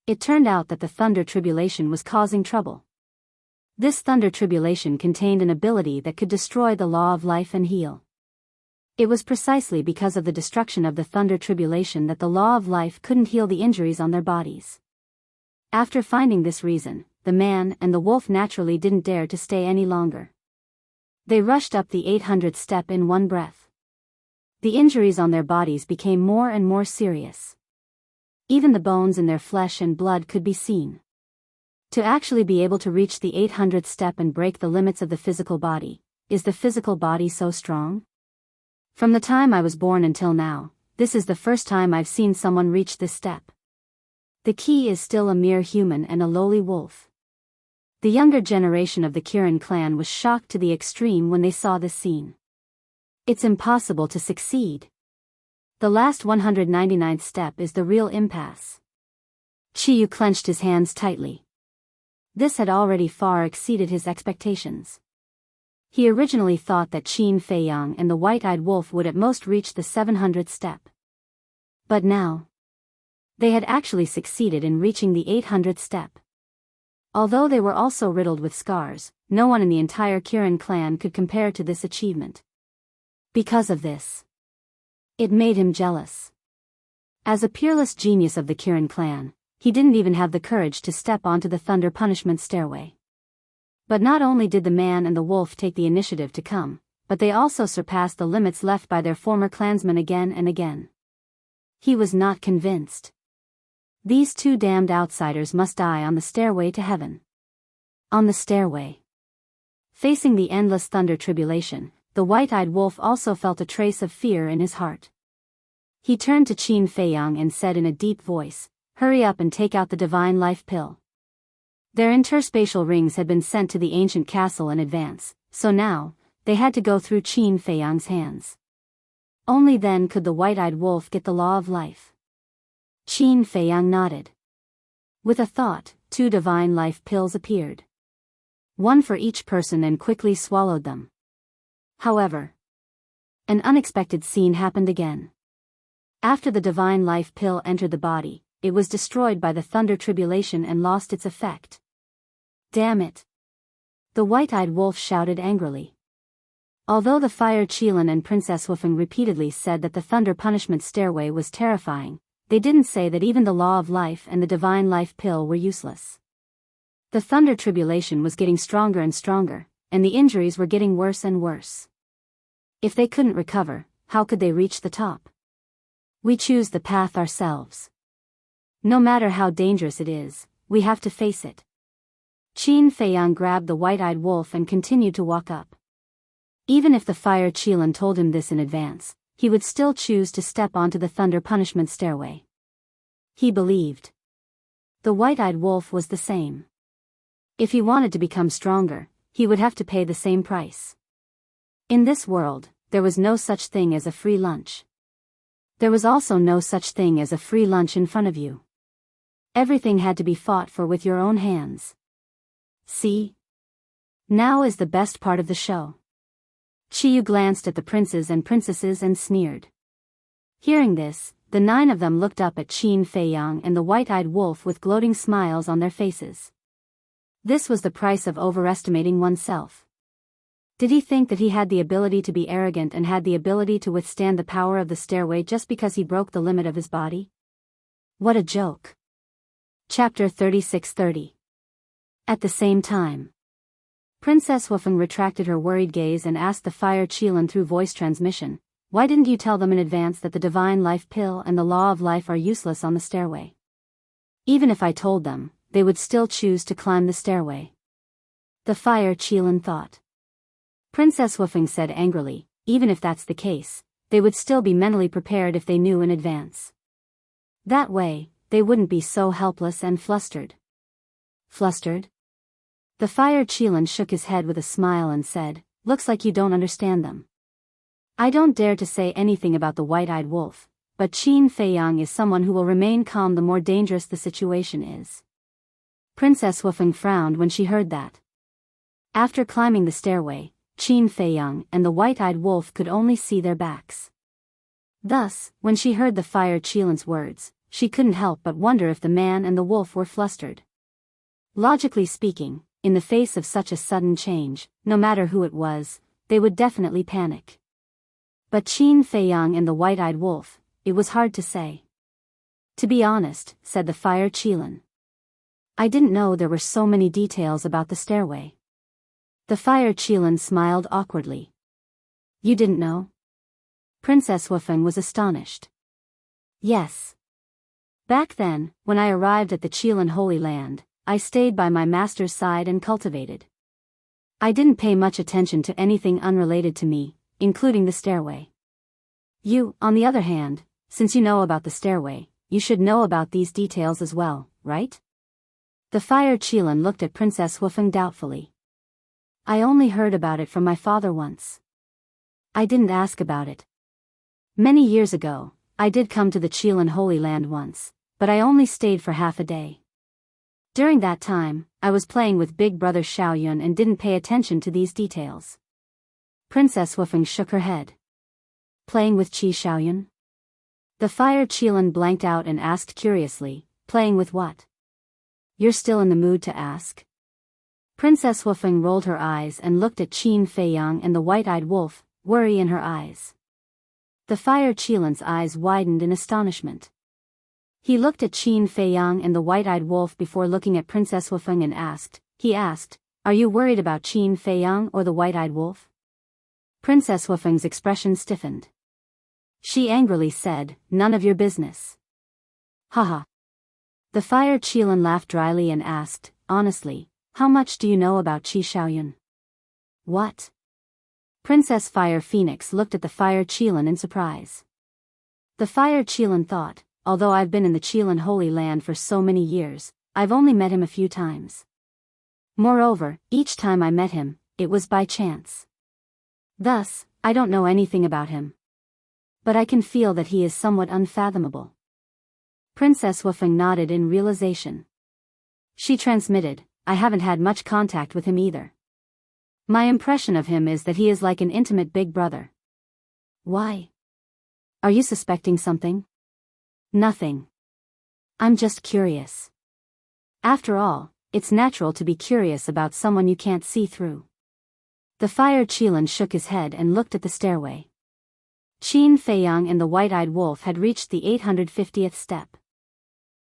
It turned out that the thunder tribulation was causing trouble. This thunder tribulation contained an ability that could destroy the law of life and heal. It was precisely because of the destruction of the thunder tribulation that the law of life couldn't heal the injuries on their bodies. After finding this reason, the man and the wolf naturally didn't dare to stay any longer. They rushed up the 800th step in one breath. The injuries on their bodies became more and more serious. Even the bones in their flesh and blood could be seen. To actually be able to reach the 800th step and break the limits of the physical body, is the physical body so strong? From the time I was born until now, this is the first time I've seen someone reach this step. The key is still a mere human and a lowly wolf. The younger generation of the Kirin clan was shocked to the extreme when they saw this scene. It's impossible to succeed. The last 199th step is the real impasse. Chiyu clenched his hands tightly. This had already far exceeded his expectations. He originally thought that Qin Feiyang and the white-eyed wolf would at most reach the 700th step. But now, They had actually succeeded in reaching the 800th step. Although they were also riddled with scars, no one in the entire Kirin clan could compare to this achievement. Because of this, it made him jealous. As a peerless genius of the Kirin clan, he didn't even have the courage to step onto the Thunder Punishment stairway. But not only did the man and the wolf take the initiative to come, but they also surpassed the limits left by their former clansmen again and again. He was not convinced. These two damned outsiders must die on the stairway to heaven. On the stairway. Facing the endless thunder tribulation, the white-eyed wolf also felt a trace of fear in his heart. He turned to Qin Feiyang and said in a deep voice, "Hurry up and take out the divine life pill." Their interspatial rings had been sent to the ancient castle in advance, so now, they had to go through Qin Feiyang's hands. Only then could the white-eyed wolf get the law of life. Qin Feiyang nodded. With a thought, 2 divine life pills appeared. One for each person and quickly swallowed them. However, an unexpected scene happened again. After the divine life pill entered the body, it was destroyed by the thunder tribulation and lost its effect. Damn it! The white-eyed wolf shouted angrily. Although the Fire Qilin and Princess Wufeng repeatedly said that the thunder punishment stairway was terrifying, they didn't say that even the law of life and the divine life pill were useless. The thunder tribulation was getting stronger and stronger, and the injuries were getting worse and worse. If they couldn't recover, how could they reach the top? We choose the path ourselves. No matter how dangerous it is, we have to face it. Qin Feiyang grabbed the white-eyed wolf and continued to walk up. Even if the Fire Qilin told him this in advance, he would still choose to step onto the thunder punishment stairway. He believed. The white-eyed wolf was the same. If he wanted to become stronger, he would have to pay the same price. In this world, there was no such thing as a free lunch. There was also no such thing as a free lunch in front of you. Everything had to be fought for with your own hands. See? Now is the best part of the show. Qiyu glanced at the princes and princesses and sneered. Hearing this, the 9 of them looked up at Qin Feiyang and the white-eyed wolf with gloating smiles on their faces. This was the price of overestimating oneself. Did he think that he had the ability to be arrogant and had the ability to withstand the power of the stairway just because he broke the limit of his body? What a joke. Chapter 36:30. At the same time, Princess Wufeng retracted her worried gaze and asked the Fire Qilin through voice transmission, "Why didn't you tell them in advance that the divine life pill and the law of life are useless on the stairway? Even if I told them, they would still choose to climb the stairway." The Fire Qilin thought. Princess Wufeng said angrily, "Even if that's the case, they would still be mentally prepared if they knew in advance. That way, they wouldn't be so helpless and flustered." Flustered? The Fire Qilin shook his head with a smile and said, "Looks like you don't understand them. I don't dare to say anything about the white-eyed wolf, but Qin Feiyang is someone who will remain calm the more dangerous the situation is." Princess Wufeng frowned when she heard that. After climbing the stairway, Qin Feiyang and the white-eyed wolf could only see their backs. Thus, when she heard the Fire Qilin's words, she couldn't help but wonder if the man and the wolf were flustered. Logically speaking, in the face of such a sudden change, no matter who it was, they would definitely panic. But Qin Feiyang and the white-eyed wolf, it was hard to say. "To be honest," said the Fire Qilin, "I didn't know there were so many details about the stairway." The Fire Qilin smiled awkwardly. "You didn't know?" Princess Wufeng was astonished. "Yes. Back then, when I arrived at the Qilin Holy Land, I stayed by my master's side and cultivated. I didn't pay much attention to anything unrelated to me, including the stairway. You, on the other hand, since you know about the stairway, you should know about these details as well, right?" The Fire Qilin looked at Princess Wufeng doubtfully. "I only heard about it from my father once. I didn't ask about it. Many years ago, I did come to the Qilin Holy Land once, but I only stayed for half a day. During that time, I was playing with Big Brother Xiaoyun and didn't pay attention to these details." Princess Wufeng shook her head. "Playing with Qi Xiaoyun?" The fire Qilin blanked out and asked curiously, playing with what? You're still in the mood to ask? Princess Wufeng rolled her eyes and looked at Qin Feiyang and the white-eyed wolf, worry in her eyes. The fire Qilin's eyes widened in astonishment. He looked at Qin Feiyang and the white-eyed wolf before looking at Princess Wufeng and asked, are you worried about Qin Feiyang or the white-eyed wolf? Princess Wufeng's expression stiffened. She angrily said, none of your business. Haha. The fire Qilin laughed dryly and asked, honestly, how much do you know about Qi Shaoyun? What? Princess Fire Phoenix looked at the fire Qilin in surprise. The fire Qilin thought, although I've been in the Qilin Holy Land for so many years, I've only met him a few times. Moreover, each time I met him, it was by chance. Thus, I don't know anything about him. But I can feel that he is somewhat unfathomable. Princess Wufeng nodded in realization. She transmitted, I haven't had much contact with him either. My impression of him is that he is like an intimate big brother. Why? Are you suspecting something? Nothing. I'm just curious. After all, it's natural to be curious about someone you can't see through. The fire Qilin shook his head and looked at the stairway. Qin Feiyang and the white-eyed wolf had reached the 850th step.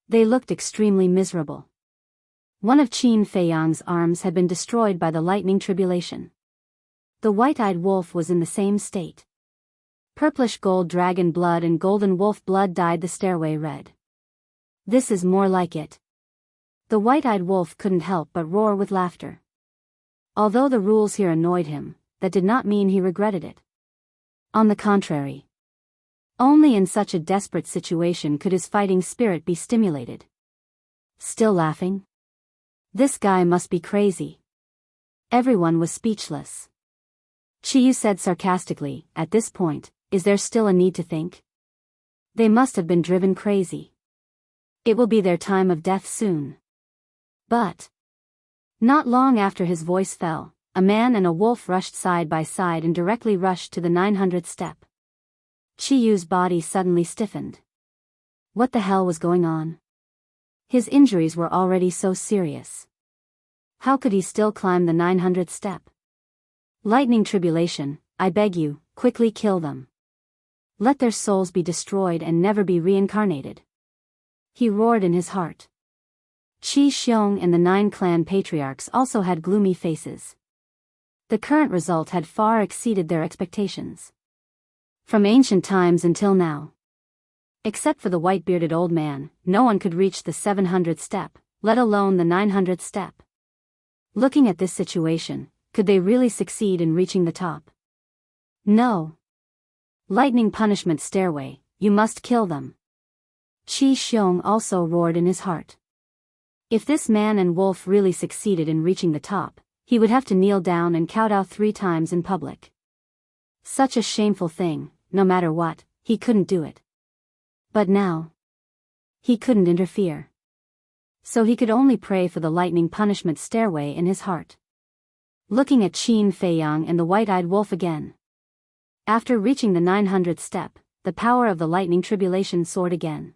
They looked extremely miserable. One of Qin Feiyang's arms had been destroyed by the lightning tribulation. The white-eyed wolf was in the same state. Purplish gold dragon blood and golden wolf blood dyed the stairway red. This is more like it. The white-eyed wolf couldn't help but roar with laughter. Although the rules here annoyed him, that did not mean he regretted it. On the contrary. Only in such a desperate situation could his fighting spirit be stimulated. Still laughing? This guy must be crazy. Everyone was speechless. Chiyu said sarcastically, at this point, is there still a need to think? They must have been driven crazy. It will be their time of death soon. But not long after his voice fell, a man and a wolf rushed side by side and directly rushed to the 900th step. Chiyu's body suddenly stiffened. What the hell was going on? His injuries were already so serious. How could he still climb the 900th step? Lightning tribulation, I beg you, quickly kill them. Let their souls be destroyed and never be reincarnated. He roared in his heart. Qi Xiong and the 9 clan patriarchs also had gloomy faces. The current result had far exceeded their expectations. From ancient times until now. Except for the white-bearded old man, no one could reach the 700th step, let alone the 900th step. Looking at this situation, could they really succeed in reaching the top? No. Lightning punishment stairway, you must kill them. Qi Xiong also roared in his heart. If this man and wolf really succeeded in reaching the top, he would have to kneel down and kowtow 3 times in public. Such a shameful thing, no matter what, he couldn't do it. But now, he couldn't interfere. So he could only pray for the lightning punishment stairway in his heart. Looking at Qin Feiyang and the white-eyed wolf again. After reaching the 900th step, the power of the lightning tribulation soared again.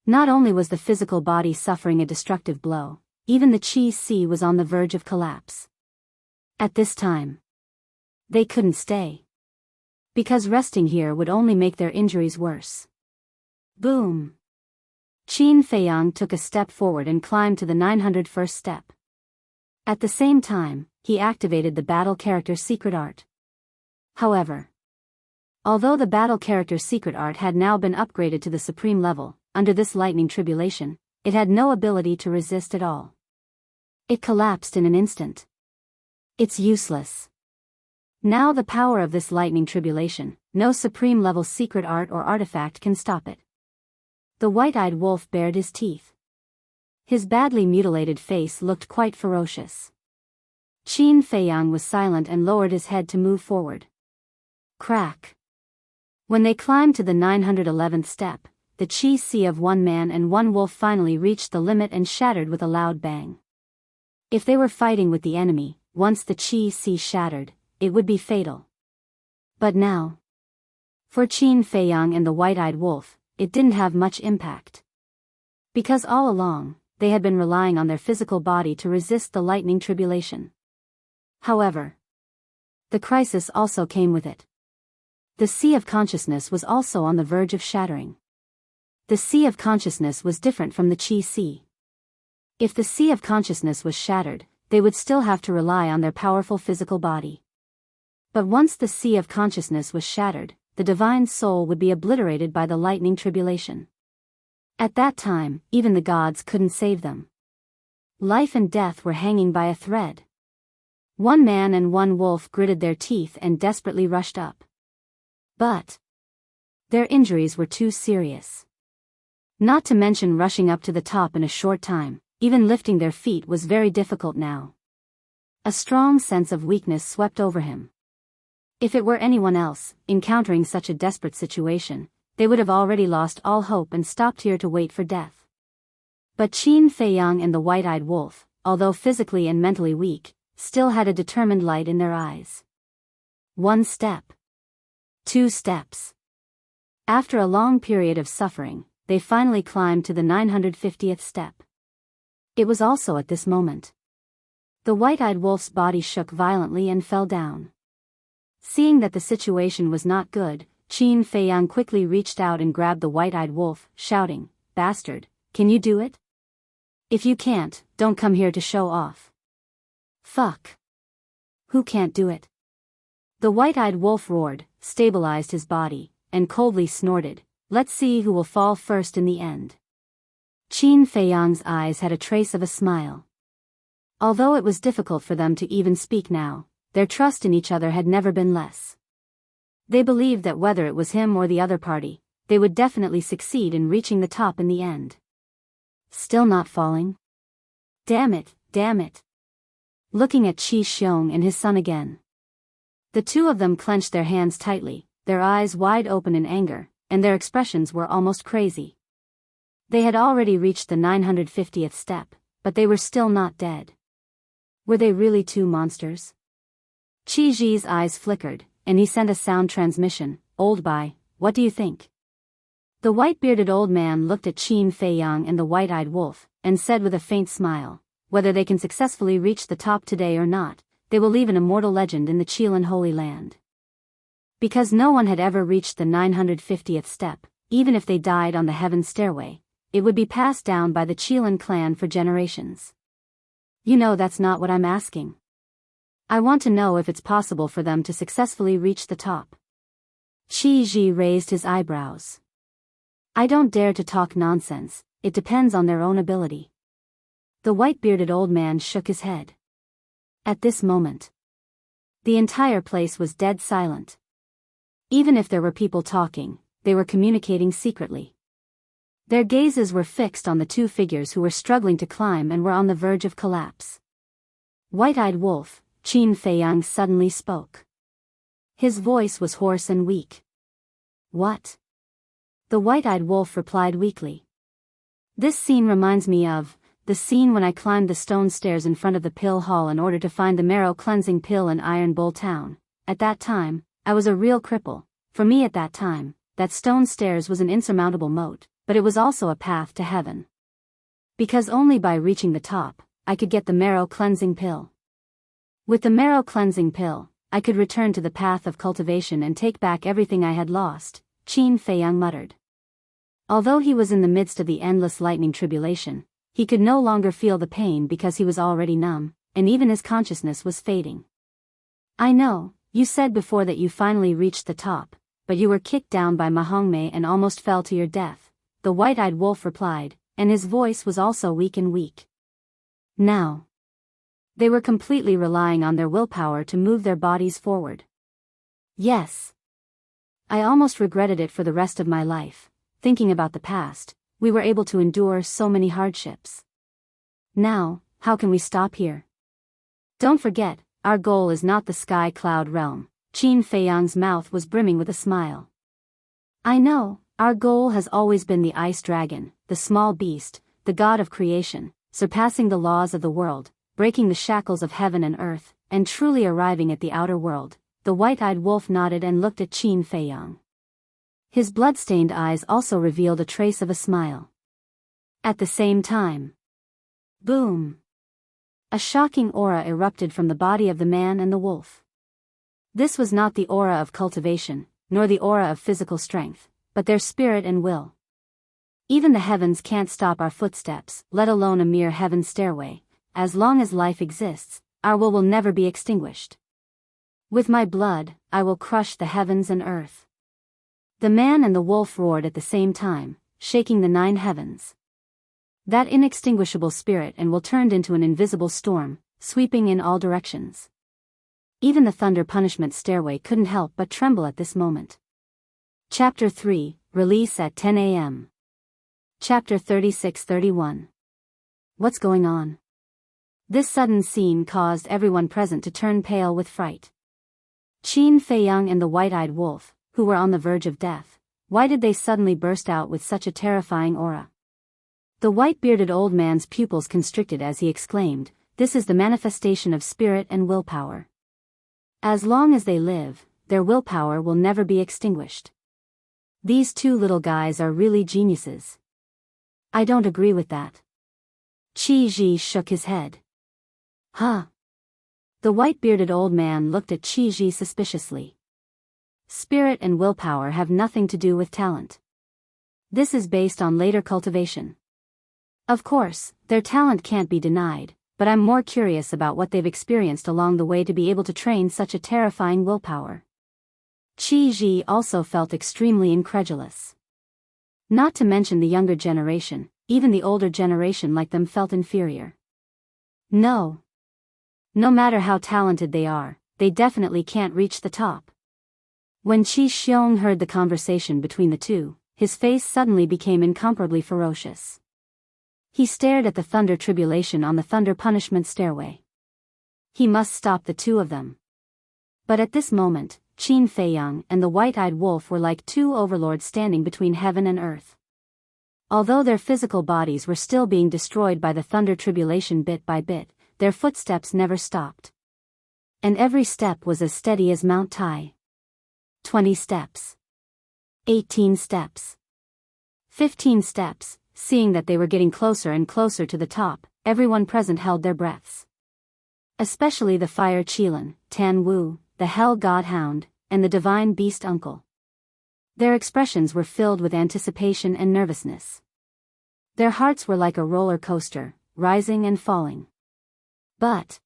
Not only was the physical body suffering a destructive blow, even the Qi Si was on the verge of collapse. At this time, they couldn't stay. Because resting here would only make their injuries worse. Boom! Qin Feiyang took a step forward and climbed to the 901st step. At the same time, he activated the battle character secret art. However, although the battle character secret art had now been upgraded to the supreme level, under this lightning tribulation, it had no ability to resist at all. It collapsed in an instant. It's useless. Now the power of this lightning tribulation, no supreme level secret art or artifact can stop it. The white-eyed wolf bared his teeth. His badly mutilated face looked quite ferocious. Qin Feiyang was silent and lowered his head to move forward. Crack. When they climbed to the 911th step, the Qi Si of 1 man and 1 wolf finally reached the limit and shattered with a loud bang. If they were fighting with the enemy, once the Qi Si shattered, it would be fatal. But now, for Qin Feiyang and the white-eyed wolf, it didn't have much impact. Because all along, they had been relying on their physical body to resist the lightning tribulation. However, the crisis also came with it. The sea of consciousness was also on the verge of shattering. The sea of consciousness was different from the chi sea. If the sea of consciousness was shattered, they would still have to rely on their powerful physical body. But once the sea of consciousness was shattered, the divine soul would be obliterated by the lightning tribulation. At that time, even the gods couldn't save them. Life and death were hanging by a thread. One man and one wolf gritted their teeth and desperately rushed up. But their injuries were too serious. Not to mention rushing up to the top in a short time, even lifting their feet was very difficult now. A strong sense of weakness swept over him. If it were anyone else, encountering such a desperate situation, they would have already lost all hope and stopped here to wait for death. But Qin Feiyang and the white-eyed wolf, although physically and mentally weak, still had a determined light in their eyes. 1 step. 2 steps. After a long period of suffering, they finally climbed to the 950th step. It was also at this moment. The white-eyed wolf's body shook violently and fell down. Seeing that the situation was not good, Qin Feiyang quickly reached out and grabbed the white-eyed wolf, shouting, "Bastard, can you do it? If you can't, don't come here to show off." "Fuck. Who can't do it?" The white-eyed wolf roared, stabilized his body, and coldly snorted, "Let's see who will fall first in the end." Qin Feiyang's eyes had a trace of a smile. Although it was difficult for them to even speak now, their trust in each other had never been less. They believed that whether it was him or the other party, they would definitely succeed in reaching the top in the end. Still not falling? Damn it, damn it. Looking at Qi Xiong and his son again. The two of them clenched their hands tightly, their eyes wide open in anger, and their expressions were almost crazy. They had already reached the 950th step, but they were still not dead. Were they really two monsters? Qi Ji's eyes flickered, and he sent a sound transmission, "Old Bai, what do you think?" The white-bearded old man looked at Qin Feiyang and the white-eyed wolf, and said with a faint smile, "Whether they can successfully reach the top today or not, they will leave an immortal legend in the Qilin Holy Land." Because no one had ever reached the 950th step, even if they died on the heaven stairway, it would be passed down by the Qilin clan for generations. You know, that's not what I'm asking. I want to know if it's possible for them to successfully reach the top. Qi Ji raised his eyebrows. "I don't dare to talk nonsense, it depends on their own ability." The white-bearded old man shook his head. At this moment, the entire place was dead silent. Even if there were people talking, they were communicating secretly. Their gazes were fixed on the two figures who were struggling to climb and were on the verge of collapse. White-eyed wolf, Qin Feiyang suddenly spoke. His voice was hoarse and weak. "What?" The white-eyed wolf replied weakly. "This scene reminds me of the scene when I climbed the stone stairs in front of the pill hall in order to find the marrow-cleansing pill in Iron Bull Town. At that time, I was a real cripple. For me at that time, that stone stairs was an insurmountable moat, but it was also a path to heaven. Because only by reaching the top, I could get the marrow-cleansing pill. With the marrow-cleansing pill, I could return to the path of cultivation and take back everything I had lost," Qin Feiyang muttered. Although he was in the midst of the endless lightning tribulation, he could no longer feel the pain because he was already numb, and even his consciousness was fading. "I know, you said before that you finally reached the top, but you were kicked down by Mahongmei and almost fell to your death," the white-eyed wolf replied, and his voice was also weak and weak. Now, they were completely relying on their willpower to move their bodies forward. "Yes. I almost regretted it for the rest of my life. Thinking about the past, we were able to endure so many hardships. Now, how can we stop here? Don't forget, our goal is not the sky cloud realm." Qin Feiyang's mouth was brimming with a smile. "I know, our goal has always been the ice dragon, the small beast, the god of creation, surpassing the laws of the world, breaking the shackles of heaven and earth, and truly arriving at the outer world." The white-eyed wolf nodded and looked at Qin Feiyang. His blood-stained eyes also revealed a trace of a smile. At the same time, boom! A shocking aura erupted from the body of the man and the wolf. This was not the aura of cultivation, nor the aura of physical strength, but their spirit and will. Even the heavens can't stop our footsteps, let alone a mere heaven stairway. As long as life exists, our will never be extinguished. With my blood, I will crush the heavens and earth. The man and the wolf roared at the same time, shaking the 9 heavens. That inextinguishable spirit and will turned into an invisible storm, sweeping in all directions. Even the thunder punishment stairway couldn't help but tremble at this moment. Chapter 3, Release at 10 a.m. Chapter 36-31. What's going on? This sudden scene caused everyone present to turn pale with fright. Qin Feiyang and the white-eyed wolf, who were on the verge of death, why did they suddenly burst out with such a terrifying aura? The white-bearded old man's pupils constricted as he exclaimed, "This is the manifestation of spirit and willpower. As long as they live, their willpower will never be extinguished. These 2 little guys are really geniuses." "I don't agree with that." Qi Ji shook his head. "Huh?" The white-bearded old man looked at Qi Ji suspiciously. "Spirit and willpower have nothing to do with talent. This is based on later cultivation. Of course, their talent can't be denied, but I'm more curious about what they've experienced along the way to be able to train such a terrifying willpower." Qi Ji also felt extremely incredulous. Not to mention the younger generation, even the older generation like them felt inferior. No matter how talented they are, they definitely can't reach the top. When Qi Xiong heard the conversation between the 2, his face suddenly became incomparably ferocious. He stared at the thunder tribulation on the thunder punishment stairway. He must stop the 2 of them. But at this moment, Qin Feiyang and the white-eyed wolf were like 2 overlords standing between heaven and earth. Although their physical bodies were still being destroyed by the thunder tribulation bit by bit, their footsteps never stopped. And every step was as steady as Mount Tai. 20 steps. 18 steps. 15 steps. Seeing that they were getting closer and closer to the top, everyone present held their breaths. Especially the Fire Qilin, Tan Wu, the Hell God Hound, and the Divine Beast Uncle. Their expressions were filled with anticipation and nervousness. Their hearts were like a roller coaster, rising and falling. But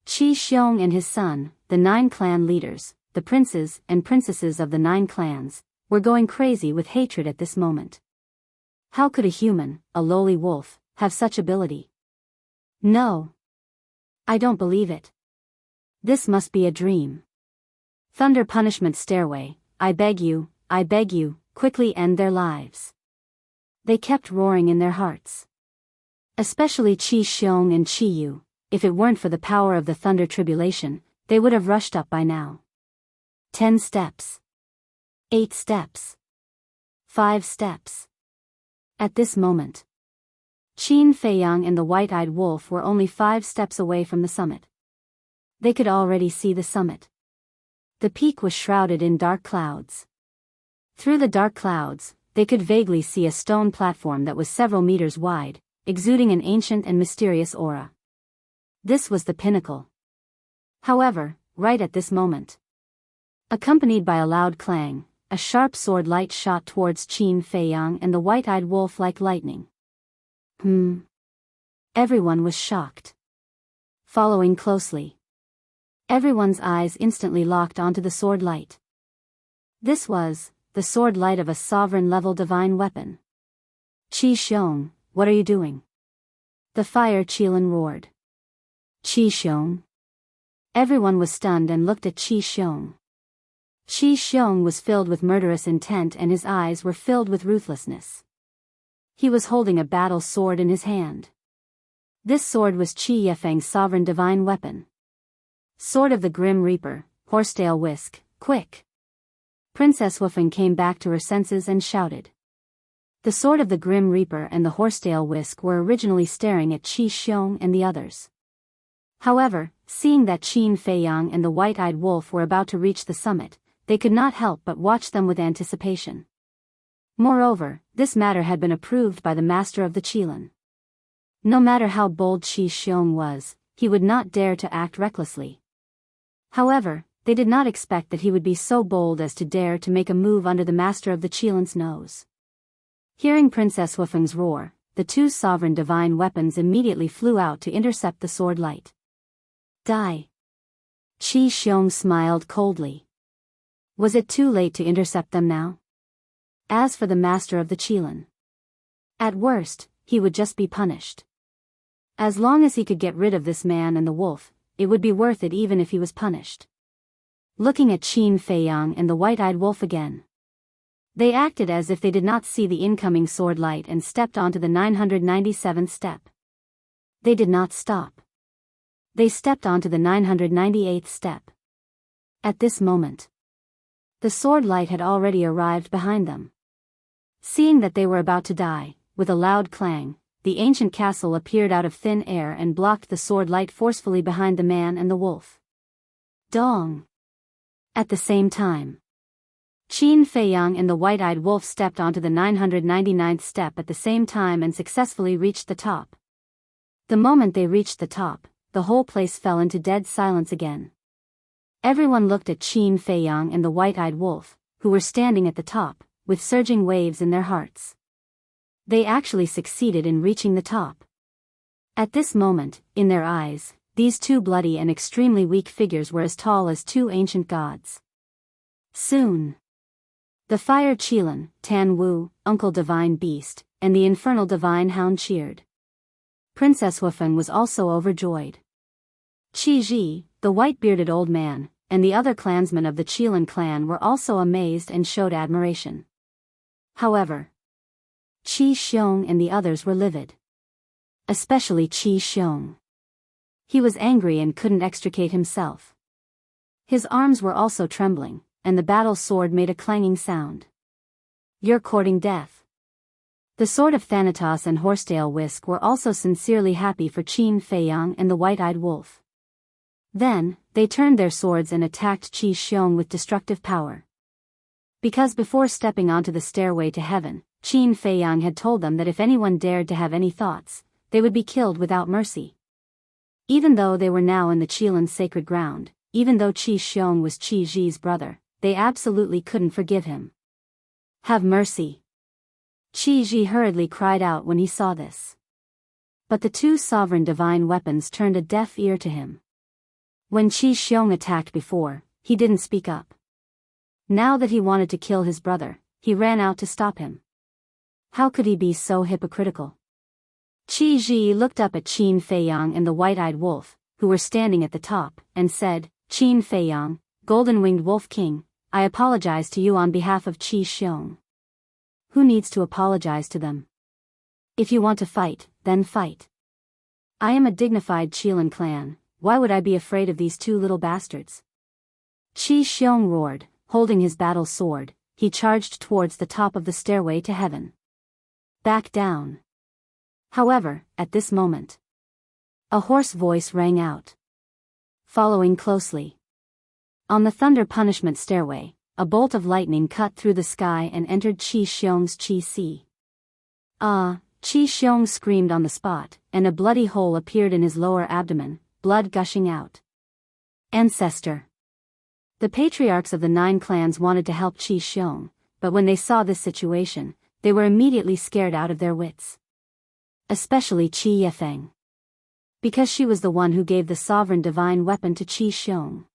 Qi Xiong and his son, the 9 clan leaders, the princes and princesses of the 9 clans, were going crazy with hatred at this moment. How could a human, a lowly wolf, have such ability? No. I don't believe it. This must be a dream. Thunder punishment stairway, I beg you, quickly end their lives. They kept roaring in their hearts. Especially Qi Xiong and Qi Yu, if it weren't for the power of the thunder tribulation, they would have rushed up by now. 10 steps. 8 steps. 5 steps. At this moment, Qin Feiyang and the white-eyed wolf were only 5 steps away from the summit. They could already see the summit. The peak was shrouded in dark clouds. Through the dark clouds, they could vaguely see a stone platform that was several meters wide, exuding an ancient and mysterious aura. This was the pinnacle. However, right at this moment, accompanied by a loud clang, a sharp sword light shot towards Qin Feiyang and the white-eyed wolf like lightning. Everyone was shocked. Following closely, everyone's eyes instantly locked onto the sword light. This was the sword light of a sovereign-level divine weapon. Qi Xiong, what are you doing? The Fire Qilin roared. Qi Xiong? Everyone was stunned and looked at Qi Xiong. Qi Xiong was filled with murderous intent and his eyes were filled with ruthlessness. He was holding a battle sword in his hand. This sword was Qi Yefeng's sovereign divine weapon. Sword of the Grim Reaper, Horsetail Whisk, quick! Princess Wufeng came back to her senses and shouted. The Sword of the Grim Reaper and the Horsetail Whisk were originally staring at Qi Xiong and the others. However, seeing that Qin Feiyang and the white-eyed wolf were about to reach the summit, they could not help but watch them with anticipation. Moreover, this matter had been approved by the master of the Qilin. No matter how bold Qi Xiong was, he would not dare to act recklessly. However, they did not expect that he would be so bold as to dare to make a move under the master of the Qilin's nose. Hearing Princess Wufeng's roar, the two sovereign divine weapons immediately flew out to intercept the sword light. Die. Qi Xiong smiled coldly. Was it too late to intercept them now? As for the master of the Qilin, at worst, he would just be punished. As long as he could get rid of this man and the wolf, it would be worth it even if he was punished. Looking at Qin Feiyang and the white-eyed wolf again, they acted as if they did not see the incoming sword light and stepped onto the 997th step. They did not stop. They stepped onto the 998th step. At this moment, the sword light had already arrived behind them. Seeing that they were about to die, with a loud clang, the ancient castle appeared out of thin air and blocked the sword light forcefully behind the man and the wolf. Dong! At the same time, Qin Feiyang and the white-eyed wolf stepped onto the 999th step at the same time and successfully reached the top. The moment they reached the top, the whole place fell into dead silence again. Everyone looked at Qin Feiyang and the white-eyed wolf, who were standing at the top, with surging waves in their hearts. They actually succeeded in reaching the top. At this moment, in their eyes, these two bloody and extremely weak figures were as tall as two ancient gods. Soon, the Fire Qilin, Tan Wu, Uncle Divine Beast, and the Infernal Divine Hound cheered. Princess Wufeng was also overjoyed. Qi Ji, the white-bearded old man, and the other clansmen of the Qilin clan were also amazed and showed admiration. However, Qi Xiong and the others were livid. Especially Qi Xiong. He was angry and couldn't extricate himself. His arms were also trembling, and the battle sword made a clanging sound. You're courting death. The sword of Thanatos and Horsetail Whisk were also sincerely happy for Qin Feiyang and the white-eyed wolf. Then, they turned their swords and attacked Qi Xiong with destructive power. Because before stepping onto the stairway to heaven, Qin Feiyang had told them that if anyone dared to have any thoughts, they would be killed without mercy. Even though they were now in the Qilin's sacred ground, even though Qi Xiong was Qi Ji's brother, they absolutely couldn't forgive him. Have mercy! Qi Ji hurriedly cried out when he saw this. But the two sovereign divine weapons turned a deaf ear to him. When Qi Xiong attacked before, he didn't speak up. Now that he wanted to kill his brother, he ran out to stop him. How could he be so hypocritical? Qi Ji looked up at Qin Feiyang and the white-eyed wolf, who were standing at the top, and said, Qin Feiyang, Golden-Winged Wolf King, I apologize to you on behalf of Qi Xiong. Who needs to apologize to them? If you want to fight, then fight. I am a dignified Qilin clan, why would I be afraid of these two little bastards? Qi Xiong roared, holding his battle sword, he charged towards the top of the stairway to heaven. Back down. However, at this moment, a hoarse voice rang out. Following closely. On the thunder punishment stairway, a bolt of lightning cut through the sky and entered Qi Xiong's Qi Si. Ah! Qi Xiong screamed on the spot, and a bloody hole appeared in his lower abdomen, blood gushing out. Ancestor. The patriarchs of the 9 clans wanted to help Qi Xiong, but when they saw this situation, they were immediately scared out of their wits. Especially Qi Yifeng. Because she was the one who gave the sovereign divine weapon to Qi Xiong.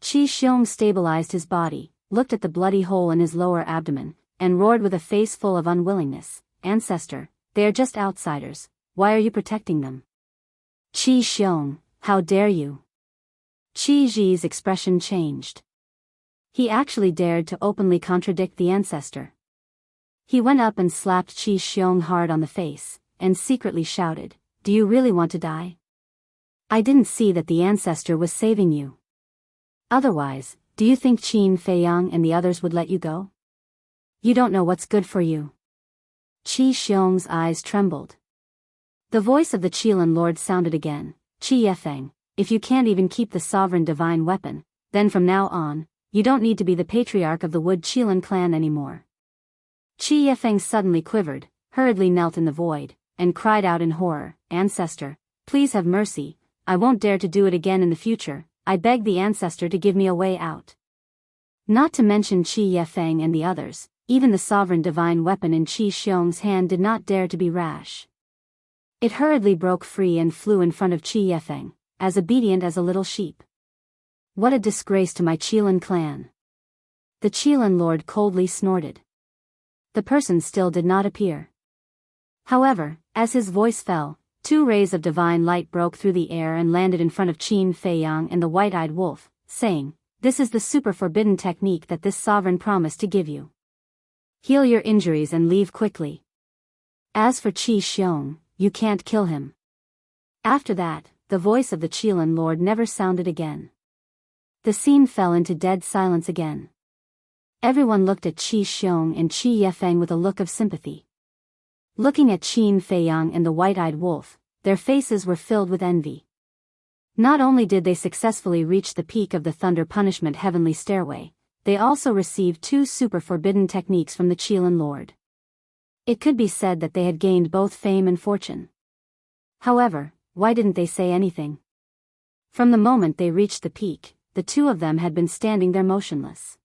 Qi Xiong stabilized his body, looked at the bloody hole in his lower abdomen, and roared with a face full of unwillingness, Ancestor, they are just outsiders, why are you protecting them? Qi Xiong, how dare you? Qi Ji's expression changed. He actually dared to openly contradict the ancestor. He went up and slapped Qi Xiong hard on the face, and secretly shouted, Do you really want to die? I didn't see that the ancestor was saving you. Otherwise, do you think Qin Feiyang and the others would let you go? You don't know what's good for you. Qi Xiong's eyes trembled. The voice of the Qilin Lord sounded again, Qi Yifeng, if you can't even keep the sovereign divine weapon, then from now on, you don't need to be the patriarch of the Wood Chilan clan anymore. Chi Yifeng suddenly quivered, hurriedly knelt in the void, and cried out in horror, Ancestor, please have mercy, I won't dare to do it again in the future, I beg the Ancestor to give me a way out. Not to mention Chi Yifeng and the others, even the sovereign divine weapon in Qi Xiong's hand did not dare to be rash. It hurriedly broke free and flew in front of Chi Yifeng, as obedient as a little sheep. What a disgrace to my Chilan clan! The Chilan lord coldly snorted. The person still did not appear. However, as his voice fell, 2 rays of divine light broke through the air and landed in front of Qin Feiyang and the white-eyed wolf, saying, "This is the super forbidden technique that this sovereign promised to give you. Heal your injuries and leave quickly. As for Qi Xiong, you can't kill him." After that, the voice of the Chilan lord never sounded again. The scene fell into dead silence again. Everyone looked at Qi Xiong and Qi Yifeng with a look of sympathy. Looking at Qin Feiyang and the white-eyed wolf, their faces were filled with envy. Not only did they successfully reach the peak of the Thunder Punishment Heavenly Stairway, they also received 2 super forbidden techniques from the Chilan Lord. It could be said that they had gained both fame and fortune. However, why didn't they say anything? From the moment they reached the peak, the 2 of them had been standing there motionless.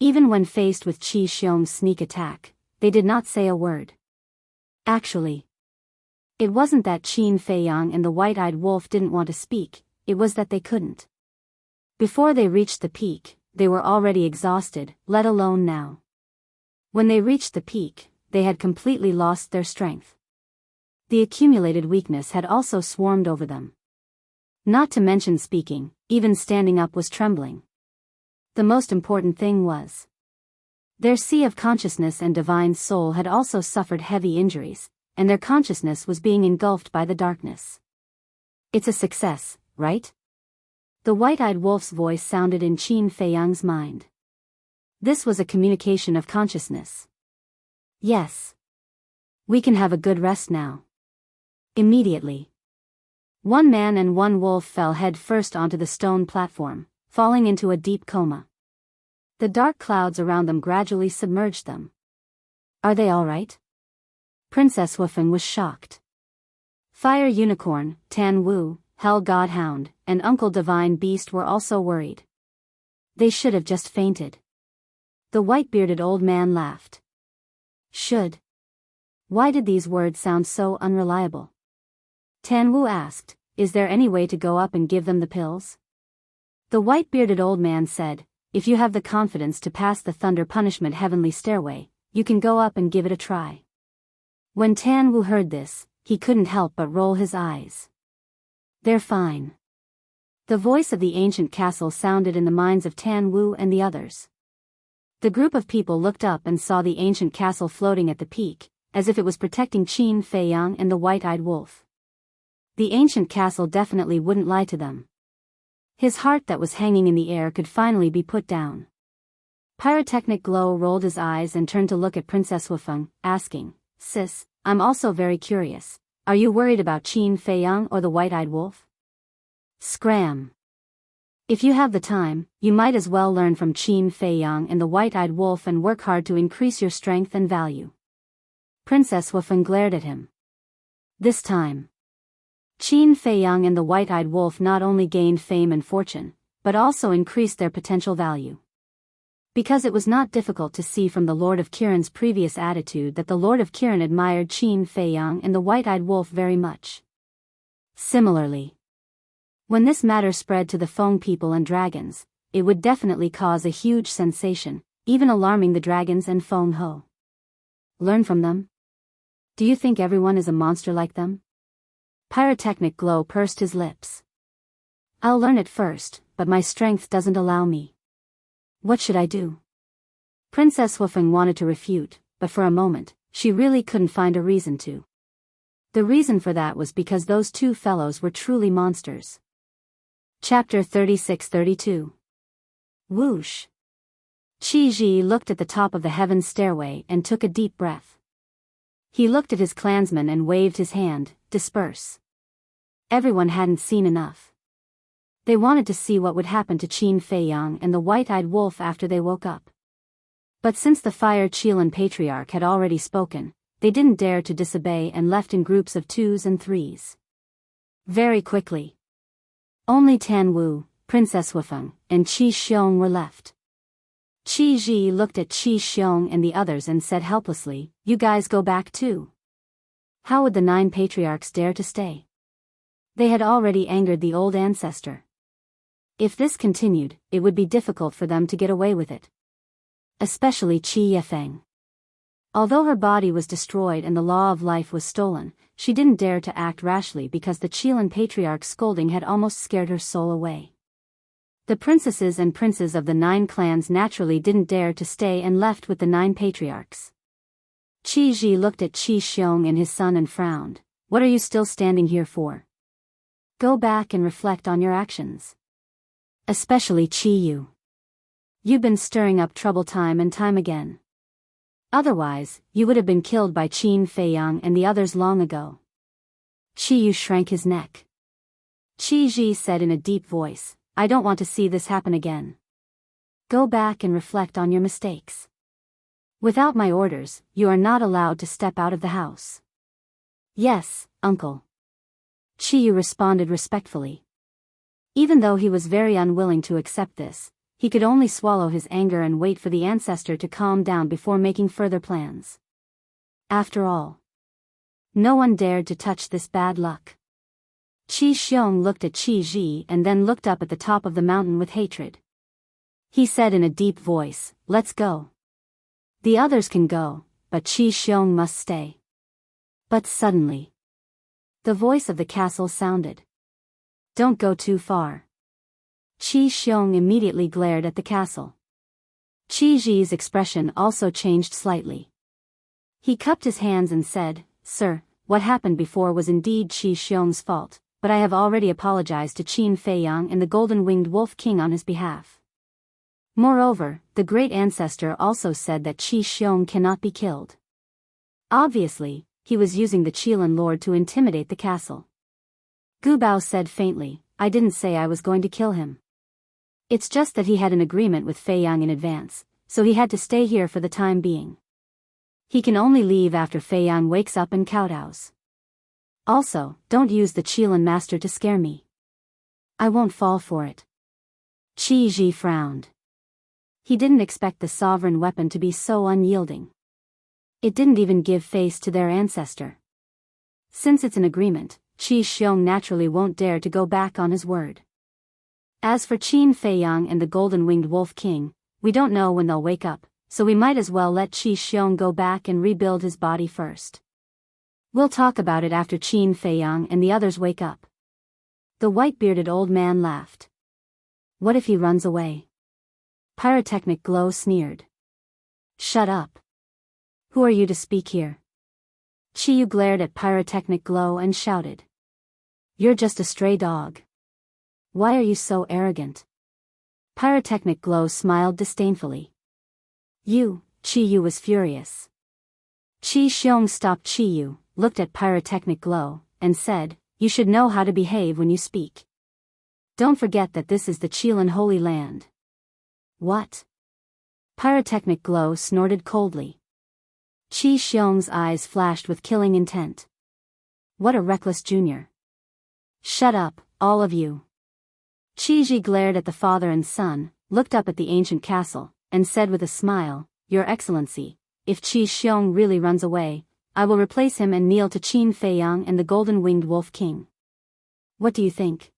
Even when faced with Qi Xiong's sneak attack, they did not say a word. Actually, it wasn't that Qin Feiyang and the white-eyed wolf didn't want to speak, it was that they couldn't. Before they reached the peak, they were already exhausted, let alone now. When they reached the peak, they had completely lost their strength. The accumulated weakness had also swarmed over them. Not to mention speaking, even standing up was trembling. The most important thing was, their sea of consciousness and divine soul had also suffered heavy injuries, and their consciousness was being engulfed by the darkness. It's a success, right? The white-eyed wolf's voice sounded in Qin Feiyang's mind. This was a communication of consciousness. Yes. We can have a good rest now. Immediately. 1 man and 1 wolf fell head first onto the stone platform, falling into a deep coma. The dark clouds around them gradually submerged them. Are they all right? Princess Wufeng was shocked. Fire Unicorn, Tan Wu, Hell Godhound, and Uncle Divine Beast were also worried. They should have just fainted. The white-bearded old man laughed. Should? Why did these words sound so unreliable? Tan Wu asked, "Is there any way to go up and give them the pills?" The white-bearded old man said, "If you have the confidence to pass the Thunder Punishment Heavenly Stairway, you can go up and give it a try." When Tan Wu heard this, he couldn't help but roll his eyes. They're fine. The voice of the ancient castle sounded in the minds of Tan Wu and the others. The group of people looked up and saw the ancient castle floating at the peak, as if it was protecting Qin Feiyang and the white-eyed wolf. The ancient castle definitely wouldn't lie to them. His heart that was hanging in the air could finally be put down. Pyrotechnic Glow rolled his eyes and turned to look at Princess Wufeng, asking, "Sis, I'm also very curious. Are you worried about Qin Feiyang or the white-eyed wolf?" Scram. If you have the time, you might as well learn from Qin Feiyang and the white-eyed wolf and work hard to increase your strength and value. Princess Wufeng glared at him. This time, Qin Feiyang and the white-eyed wolf not only gained fame and fortune, but also increased their potential value. Because it was not difficult to see from the Lord of Kiran's previous attitude that the Lord of Kiran admired Qin Feiyang and the white-eyed wolf very much. Similarly, when this matter spread to the Feng people and dragons, it would definitely cause a huge sensation, even alarming the dragons and Feng Ho. Learn from them? Do you think everyone is a monster like them? Pyrotechnic Glow pursed his lips. I'll learn it first, but my strength doesn't allow me. What should I do? Princess Wufeng wanted to refute, but for a moment, she really couldn't find a reason to. The reason for that was because those 2 fellows were truly monsters. Chapter 36-32. Whoosh. Qi Ji looked at the top of the heaven stairway and took a deep breath. He looked at his clansmen and waved his hand, "Disperse." Everyone hadn't seen enough. They wanted to see what would happen to Qin Feiyang and the white-eyed wolf after they woke up. But since the Fire Qilin Patriarch had already spoken, they didn't dare to disobey and left in groups of 2s and 3s. Very quickly. Only Tan Wu, Princess Wufeng, and Qi Xiong were left. Qi Ji looked at Qi Xiong and the others and said helplessly, "You guys go back too." How would the 9 patriarchs dare to stay? They had already angered the old ancestor. If this continued, it would be difficult for them to get away with it. Especially Qi Yifeng. Although her body was destroyed and the law of life was stolen, she didn't dare to act rashly because the Qilin Patriarch's scolding had almost scared her soul away. The princesses and princes of the 9 clans naturally didn't dare to stay and left with the 9 patriarchs. Qi Ji looked at Qi Xiong and his son and frowned. "What are you still standing here for? Go back and reflect on your actions. Especially Qi Yu. You've been stirring up trouble time and time again. Otherwise, you would have been killed by Qin Feiyang and the others long ago." Qi Yu shrank his neck. Qi Ji said in a deep voice, "I don't want to see this happen again. Go back and reflect on your mistakes. Without my orders, you are not allowed to step out of the house." "Yes, uncle." Qi Yu responded respectfully. Even though he was very unwilling to accept this, he could only swallow his anger and wait for the ancestor to calm down before making further plans. After all, no one dared to touch this bad luck. Qi Xiong looked at Qi Ji and then looked up at the top of the mountain with hatred. He said in a deep voice, "Let's go. The others can go, but Qi Xiong must stay." But suddenly, the voice of the castle sounded. "Don't go too far." Qi Xiong immediately glared at the castle. Qi Ji's expression also changed slightly. He cupped his hands and said, "Sir, what happened before was indeed Qi Xiong's fault, but I have already apologized to Qin Feiyang and the Golden-Winged Wolf King on his behalf. Moreover, the great ancestor also said that Qi Xiong cannot be killed." Obviously, he was using the Qilin Lord to intimidate the castle. Gu Bao said faintly, "I didn't say I was going to kill him. It's just that he had an agreement with Feiyang in advance, so he had to stay here for the time being. He can only leave after Feiyang wakes up and kowtows. Also, don't use the Qilin Master to scare me. I won't fall for it." Qi Ji frowned. He didn't expect the sovereign weapon to be so unyielding. It didn't even give face to their ancestor. Since it's an agreement, Qi Xiong naturally won't dare to go back on his word. As for Qin Feiyang and the Golden-Winged Wolf King, we don't know when they'll wake up, so we might as well let Qi Xiong go back and rebuild his body first. We'll talk about it after Qin Feiyang and the others wake up. The white-bearded old man laughed. "What if he runs away?" Pyrotechnic Glow sneered. "Shut up. Who are you to speak here?" Qi Yu glared at Pyrotechnic Glow and shouted. "You're just a stray dog. Why are you so arrogant?" Pyrotechnic Glow smiled disdainfully. Qi Yu was furious. Qi Xiong stopped Qi Yu, looked at Pyrotechnic Glow, and said, "You should know how to behave when you speak. Don't forget that this is the Qilin Holy Land." "What?" Pyrotechnic Glow snorted coldly. Qi Xiong's eyes flashed with killing intent. What a reckless junior. "Shut up, all of you." Qi Ji glared at the father and son, looked up at the ancient castle, and said with a smile, "Your Excellency, if Qi Xiong really runs away, I will replace him and kneel to Qin Feiyang and the Golden-Winged Wolf King. What do you think?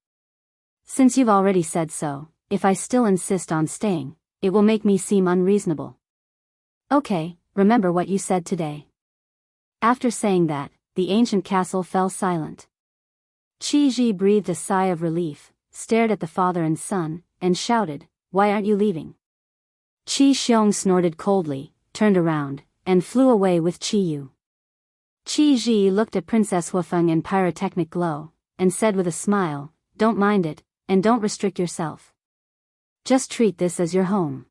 Since you've already said so, if I still insist on staying, it will make me seem unreasonable. Okay, remember what you said today." After saying that, the ancient castle fell silent. Qi Ji breathed a sigh of relief, stared at the father and son, and shouted, "Why aren't you leaving?" Qi Xiong snorted coldly, turned around, and flew away with Qi Yu. Qi Ji looked at Princess Wufeng and Pyrotechnic Glow, and said with a smile, "Don't mind it, and don't restrict yourself. Just treat this as your home.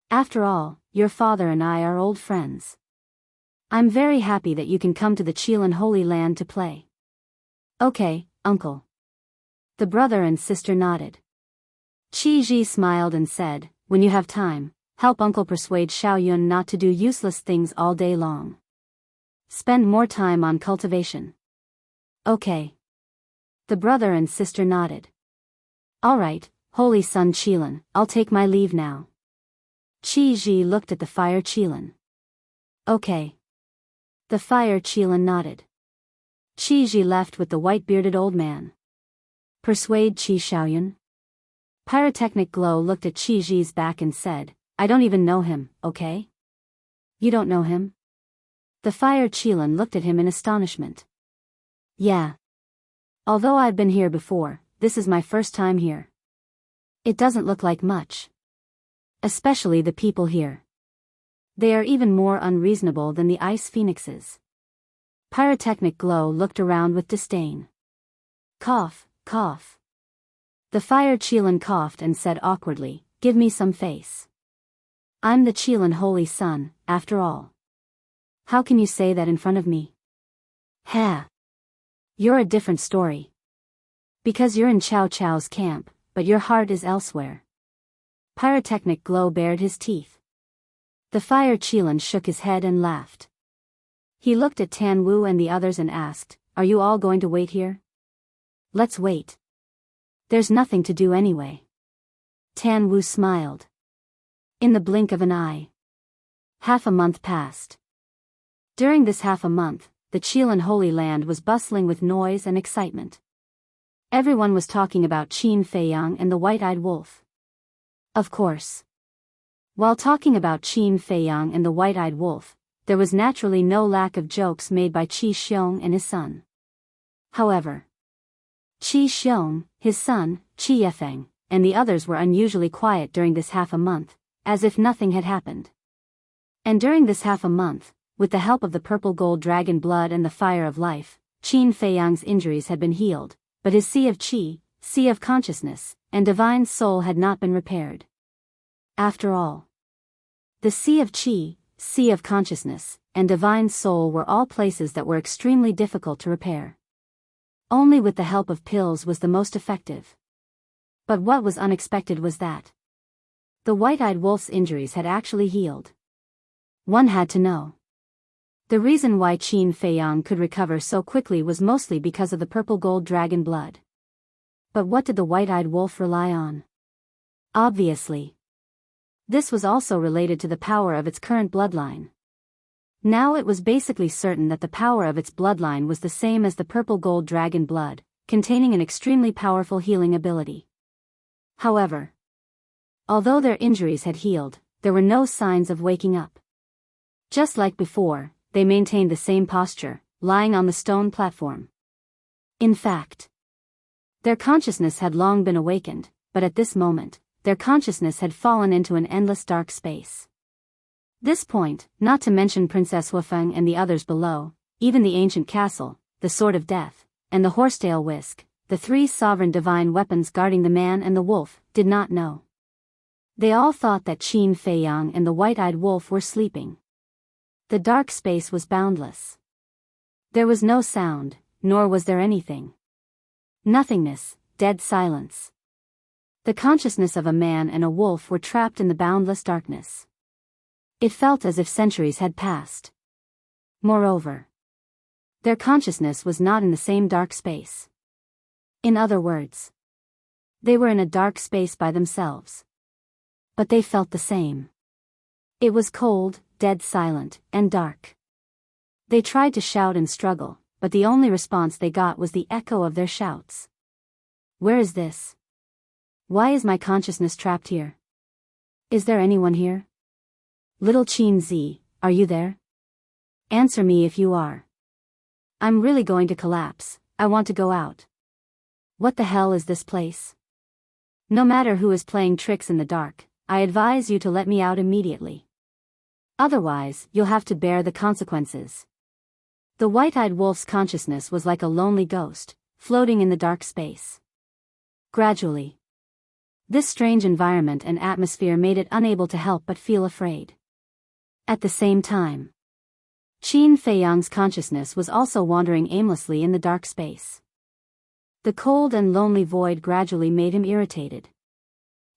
After all, your father and I are old friends. I'm very happy that you can come to the Qilin Holy Land to play." "Okay, uncle." The brother and sister nodded. Qi Ji smiled and said, when you have time, help uncle persuade Xiaoyun not to do useless things all day long. Spend more time on cultivation. Okay. The brother and sister nodded. All right, holy son Qilin, I'll take my leave now. Qi Ji looked at the fire Qilin. Okay. The fire Qilin nodded. Qi Ji left with the white-bearded old man. Persuade Qi Xiaoyun? Pyrotechnic Glow looked at Qi Ji's back and said, I don't even know him, okay? You don't know him? The fire Qilin looked at him in astonishment. Yeah. Although I've been here before, this is my first time here. It doesn't look like much. Especially the people here. They are even more unreasonable than the ice phoenixes. Pyrotechnic Glow looked around with disdain. Cough, cough. The fire Qilin coughed and said awkwardly, give me some face. I'm the Qilin Holy Son, after all. How can you say that in front of me? Ha! You're a different story. Because you're in Chow Chow's camp, but your heart is elsewhere. Pyrotechnic Glow bared his teeth. The fire Qilin shook his head and laughed. He looked at Tan Wu and the others and asked, are you all going to wait here? Let's wait. There's nothing to do anyway. Tan Wu smiled. In the blink of an eye. Half a month passed. During this half a month, the Qilin Holy Land was bustling with noise and excitement. Everyone was talking about Qin Feiyang and the white-eyed wolf. Of course. While talking about Qin Feiyang and the white-eyed wolf, there was naturally no lack of jokes made by Qi Xiong and his son. However, Qi Xiong, his son, Qi Yefeng, and the others were unusually quiet during this half a month, as if nothing had happened. And during this half a month, with the help of the purple gold dragon blood and the fire of life, Qin Feiyang's injuries had been healed, but his sea of qi, sea of consciousness, and divine soul had not been repaired. After all, the sea of qi, sea of consciousness, and divine soul were all places that were extremely difficult to repair. Only with the help of pills was the most effective. But what was unexpected was that the white-eyed wolf's injuries had actually healed. One had to know. The reason why Qin Feiyang could recover so quickly was mostly because of the purple gold dragon blood. But what did the white-eyed wolf rely on? Obviously, this was also related to the power of its current bloodline. Now it was basically certain that the power of its bloodline was the same as the purple gold dragon blood, containing an extremely powerful healing ability. However, although their injuries had healed, there were no signs of waking up. Just like before, they maintained the same posture, lying on the stone platform. In fact, their consciousness had long been awakened, but at this moment, their consciousness had fallen into an endless dark space. This point, not to mention Princess Huafeng and the others below, even the ancient castle, the Sword of Death, and the horsetail whisk, the three sovereign divine weapons guarding the man and the wolf, did not know. They all thought that Qin Feiyang and the white-eyed wolf were sleeping. The dark space was boundless. There was no sound, nor was there anything. Nothingness, dead silence. The consciousness of a man and a wolf were trapped in the boundless darkness. It felt as if centuries had passed. Moreover, their consciousness was not in the same dark space. In other words, they were in a dark space by themselves. But they felt the same. It was cold, dead silent, and dark. They tried to shout and struggle, but the only response they got was the echo of their shouts. Where is this? Why is my consciousness trapped here? Is there anyone here? Little Qin Zi, are you there? Answer me if you are. I'm really going to collapse, I want to go out. What the hell is this place? No matter who is playing tricks in the dark, I advise you to let me out immediately. Otherwise, you'll have to bear the consequences. The white-eyed wolf's consciousness was like a lonely ghost, floating in the dark space. Gradually, this strange environment and atmosphere made it unable to help but feel afraid. At the same time, Qin Feiyang's consciousness was also wandering aimlessly in the dark space. The cold and lonely void gradually made him irritated.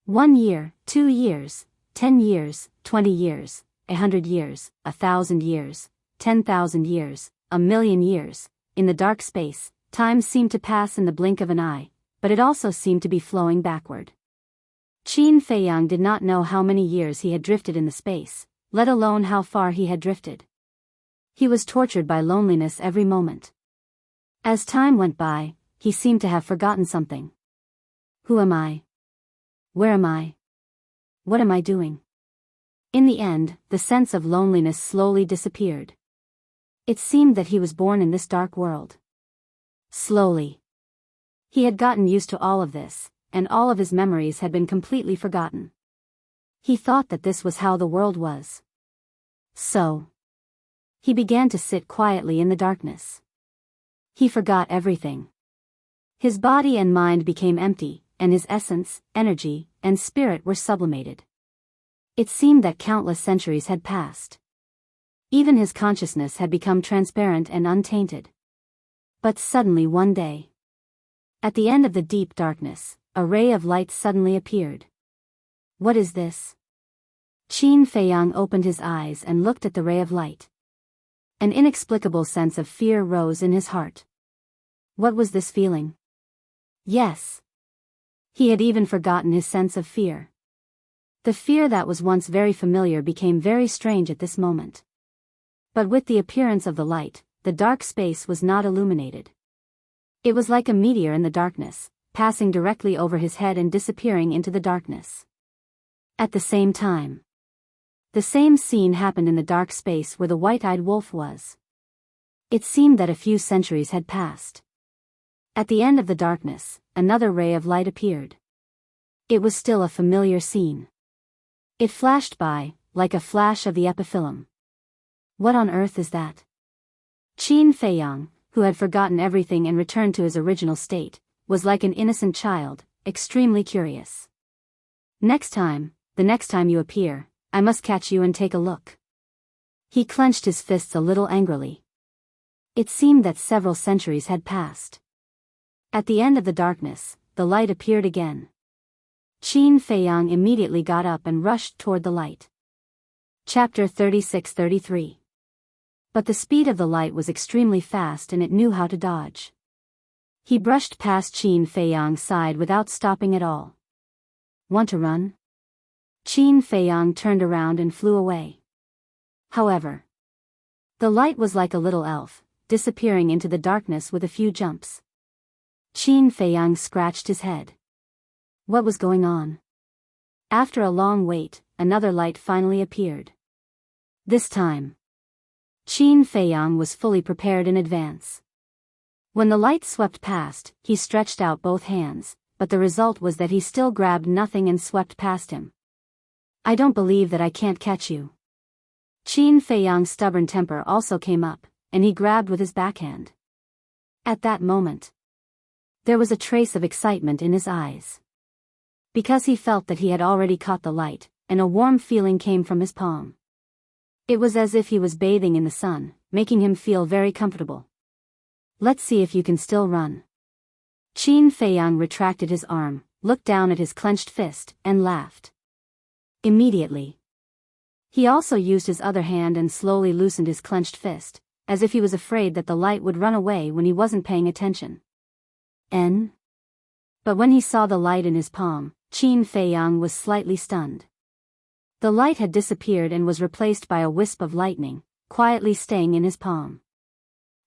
1 year, 2 years, 10 years, 20 years, 100 years, 1,000 years, 10,000 years, 1,000,000 years. In the dark space, time seemed to pass in the blink of an eye, but it also seemed to be flowing backward. Qin Feiyang did not know how many years he had drifted in the space, let alone how far he had drifted. He was tortured by loneliness every moment. As time went by, he seemed to have forgotten something. Who am I? Where am I? What am I doing? In the end, the sense of loneliness slowly disappeared. It seemed that he was born in this dark world. Slowly. He had gotten used to all of this, and all of his memories had been completely forgotten. He thought that this was how the world was. So, he began to sit quietly in the darkness. He forgot everything. His body and mind became empty, and his essence, energy, and spirit were sublimated. It seemed that countless centuries had passed. Even his consciousness had become transparent and untainted. But suddenly one day, at the end of the deep darkness, a ray of light suddenly appeared. What is this? Qin Feiyang opened his eyes and looked at the ray of light. An inexplicable sense of fear rose in his heart. What was this feeling? Yes. He had even forgotten his sense of fear. The fear that was once very familiar became very strange at this moment. But with the appearance of the light, the dark space was not illuminated. It was like a meteor in the darkness, passing directly over his head and disappearing into the darkness. At the same time, the same scene happened in the dark space where the white-eyed wolf was. It seemed that a few centuries had passed. At the end of the darkness, another ray of light appeared. It was still a familiar scene. It flashed by, like a flash of the epiphyllum. What on earth is that? Qin Feiyang, who had forgotten everything and returned to his original state, was like an innocent child, extremely curious. The next time you appear, I must catch you and take a look. He clenched his fists a little angrily. It seemed that several centuries had passed. At the end of the darkness, the light appeared again. Qin Feiyang immediately got up and rushed toward the light. Chapter 36-33. But the speed of the light was extremely fast and it knew how to dodge. He brushed past Qin Feiyang's side without stopping at all. Want to run? Qin Feiyang turned around and flew away. However, the light was like a little elf, disappearing into the darkness with a few jumps. Qin Feiyang scratched his head. What was going on? After a long wait, another light finally appeared. This time, Qin Feiyang was fully prepared in advance. When the light swept past, he stretched out both hands, but the result was that he still grabbed nothing and swept past him. I don't believe that I can't catch you. Qin Feiyang's stubborn temper also came up, and he grabbed with his backhand. At that moment, there was a trace of excitement in his eyes. Because he felt that he had already caught the light, and a warm feeling came from his palm. It was as if he was bathing in the sun, making him feel very comfortable. Let's see if you can still run. Qin Feiyang retracted his arm, looked down at his clenched fist, and laughed. Immediately, he also used his other hand and slowly loosened his clenched fist, as if he was afraid that the light would run away when he wasn't paying attention. But when he saw the light in his palm, Qin Feiyang was slightly stunned. The light had disappeared and was replaced by a wisp of lightning, quietly staying in his palm.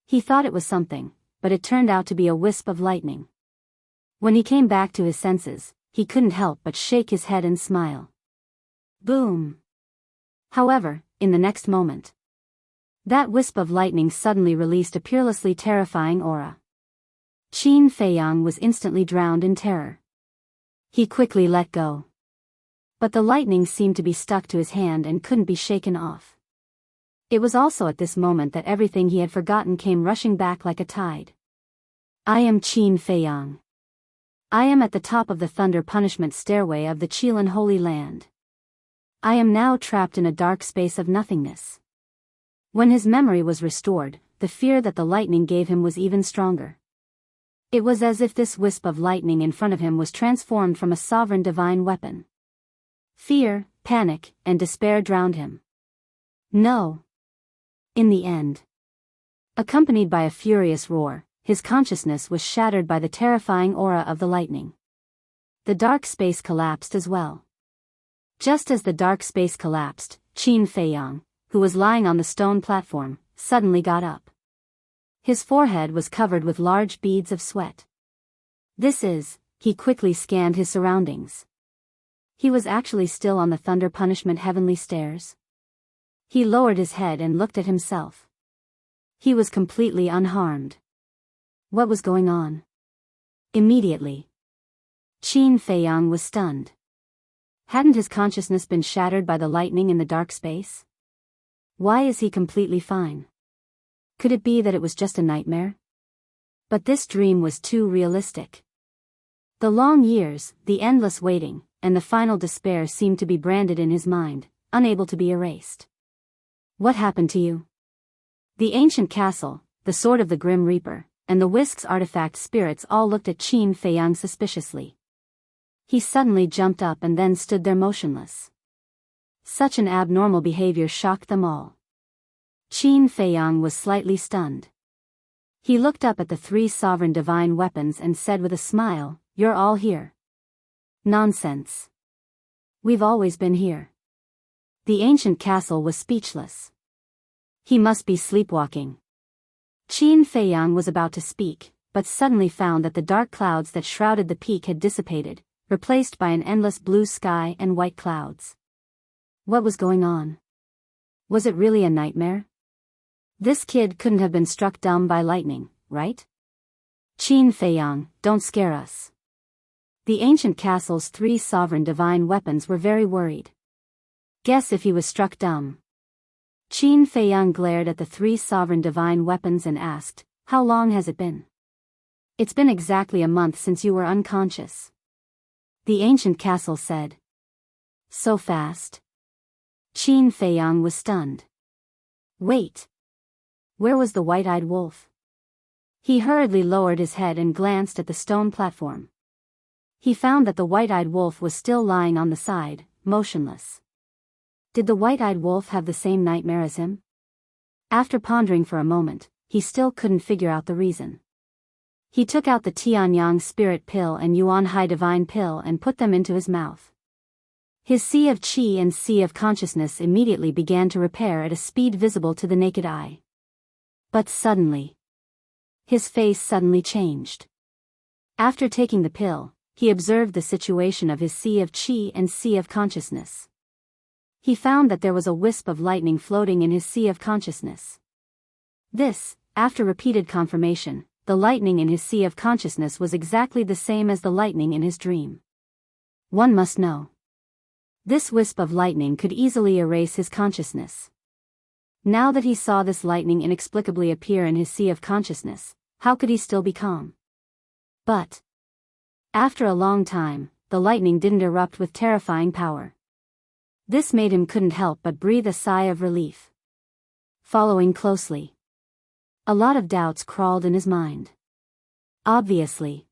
He thought it was something, but it turned out to be a wisp of lightning. When he came back to his senses, he couldn't help but shake his head and smile. Boom! However, in the next moment, that wisp of lightning suddenly released a peerlessly terrifying aura. Qin Feiyang was instantly drowned in terror. He quickly let go. But the lightning seemed to be stuck to his hand and couldn't be shaken off. It was also at this moment that everything he had forgotten came rushing back like a tide. I am Qin Feiyang. I am at the top of the thunder punishment stairway of the Qilin Holy Land. I am now trapped in a dark space of nothingness. When his memory was restored, the fear that the lightning gave him was even stronger. It was as if this wisp of lightning in front of him was transformed from a sovereign divine weapon. Fear, panic, and despair drowned him. No. In the end, accompanied by a furious roar, his consciousness was shattered by the terrifying aura of the lightning. The dark space collapsed as well. Just as the dark space collapsed, Qin Feiyang, who was lying on the stone platform, suddenly got up. His forehead was covered with large beads of sweat. He quickly scanned his surroundings. He was actually still on the thunder punishment heavenly stairs. He lowered his head and looked at himself. He was completely unharmed. What was going on? Immediately, Qin Feiyang was stunned. Hadn't his consciousness been shattered by the lightning in the dark space? Why is he completely fine? Could it be that it was just a nightmare? But this dream was too realistic. The long years, the endless waiting, and the final despair seemed to be branded in his mind, unable to be erased. What happened to you? The ancient castle, the sword of the Grim Reaper, and the Whisk's artifact spirits all looked at Qin Feiyang suspiciously. He suddenly jumped up and then stood there motionless. Such an abnormal behavior shocked them all. Qin Feiyang was slightly stunned. He looked up at the three sovereign divine weapons and said with a smile, "You're all here." Nonsense. We've always been here. The ancient castle was speechless. He must be sleepwalking. Qin Feiyang was about to speak, but suddenly found that the dark clouds that shrouded the peak had dissipated, replaced by an endless blue sky and white clouds. What was going on? Was it really a nightmare? This kid couldn't have been struck dumb by lightning, right? Qin Feiyang, don't scare us. The ancient castle's three sovereign divine weapons were very worried. Guess if he was struck dumb. Qin Feiyang glared at the three sovereign divine weapons and asked, "How long has it been?" "It's been exactly a month since you were unconscious." The ancient castle said. So fast? Qin Feiyang was stunned. Wait. Where was the white-eyed wolf? He hurriedly lowered his head and glanced at the stone platform. He found that the white-eyed wolf was still lying on the side, motionless. Did the white-eyed wolf have the same nightmare as him? After pondering for a moment, he still couldn't figure out the reason. He took out the Tianyang spirit pill and Yuan Hai divine pill and put them into his mouth. His sea of qi and sea of consciousness immediately began to repair at a speed visible to the naked eye. But suddenly, his face suddenly changed. After taking the pill, he observed the situation of his sea of qi and sea of consciousness. He found that there was a wisp of lightning floating in his sea of consciousness. After repeated confirmation, the lightning in his sea of consciousness was exactly the same as the lightning in his dream. One must know. This wisp of lightning could easily erase his consciousness. Now that he saw this lightning inexplicably appear in his sea of consciousness, how could he still be calm? But after a long time, the lightning didn't erupt with terrifying power. This made him couldn't help but breathe a sigh of relief. Following closely, a lot of doubts crawled in his mind. Obviously,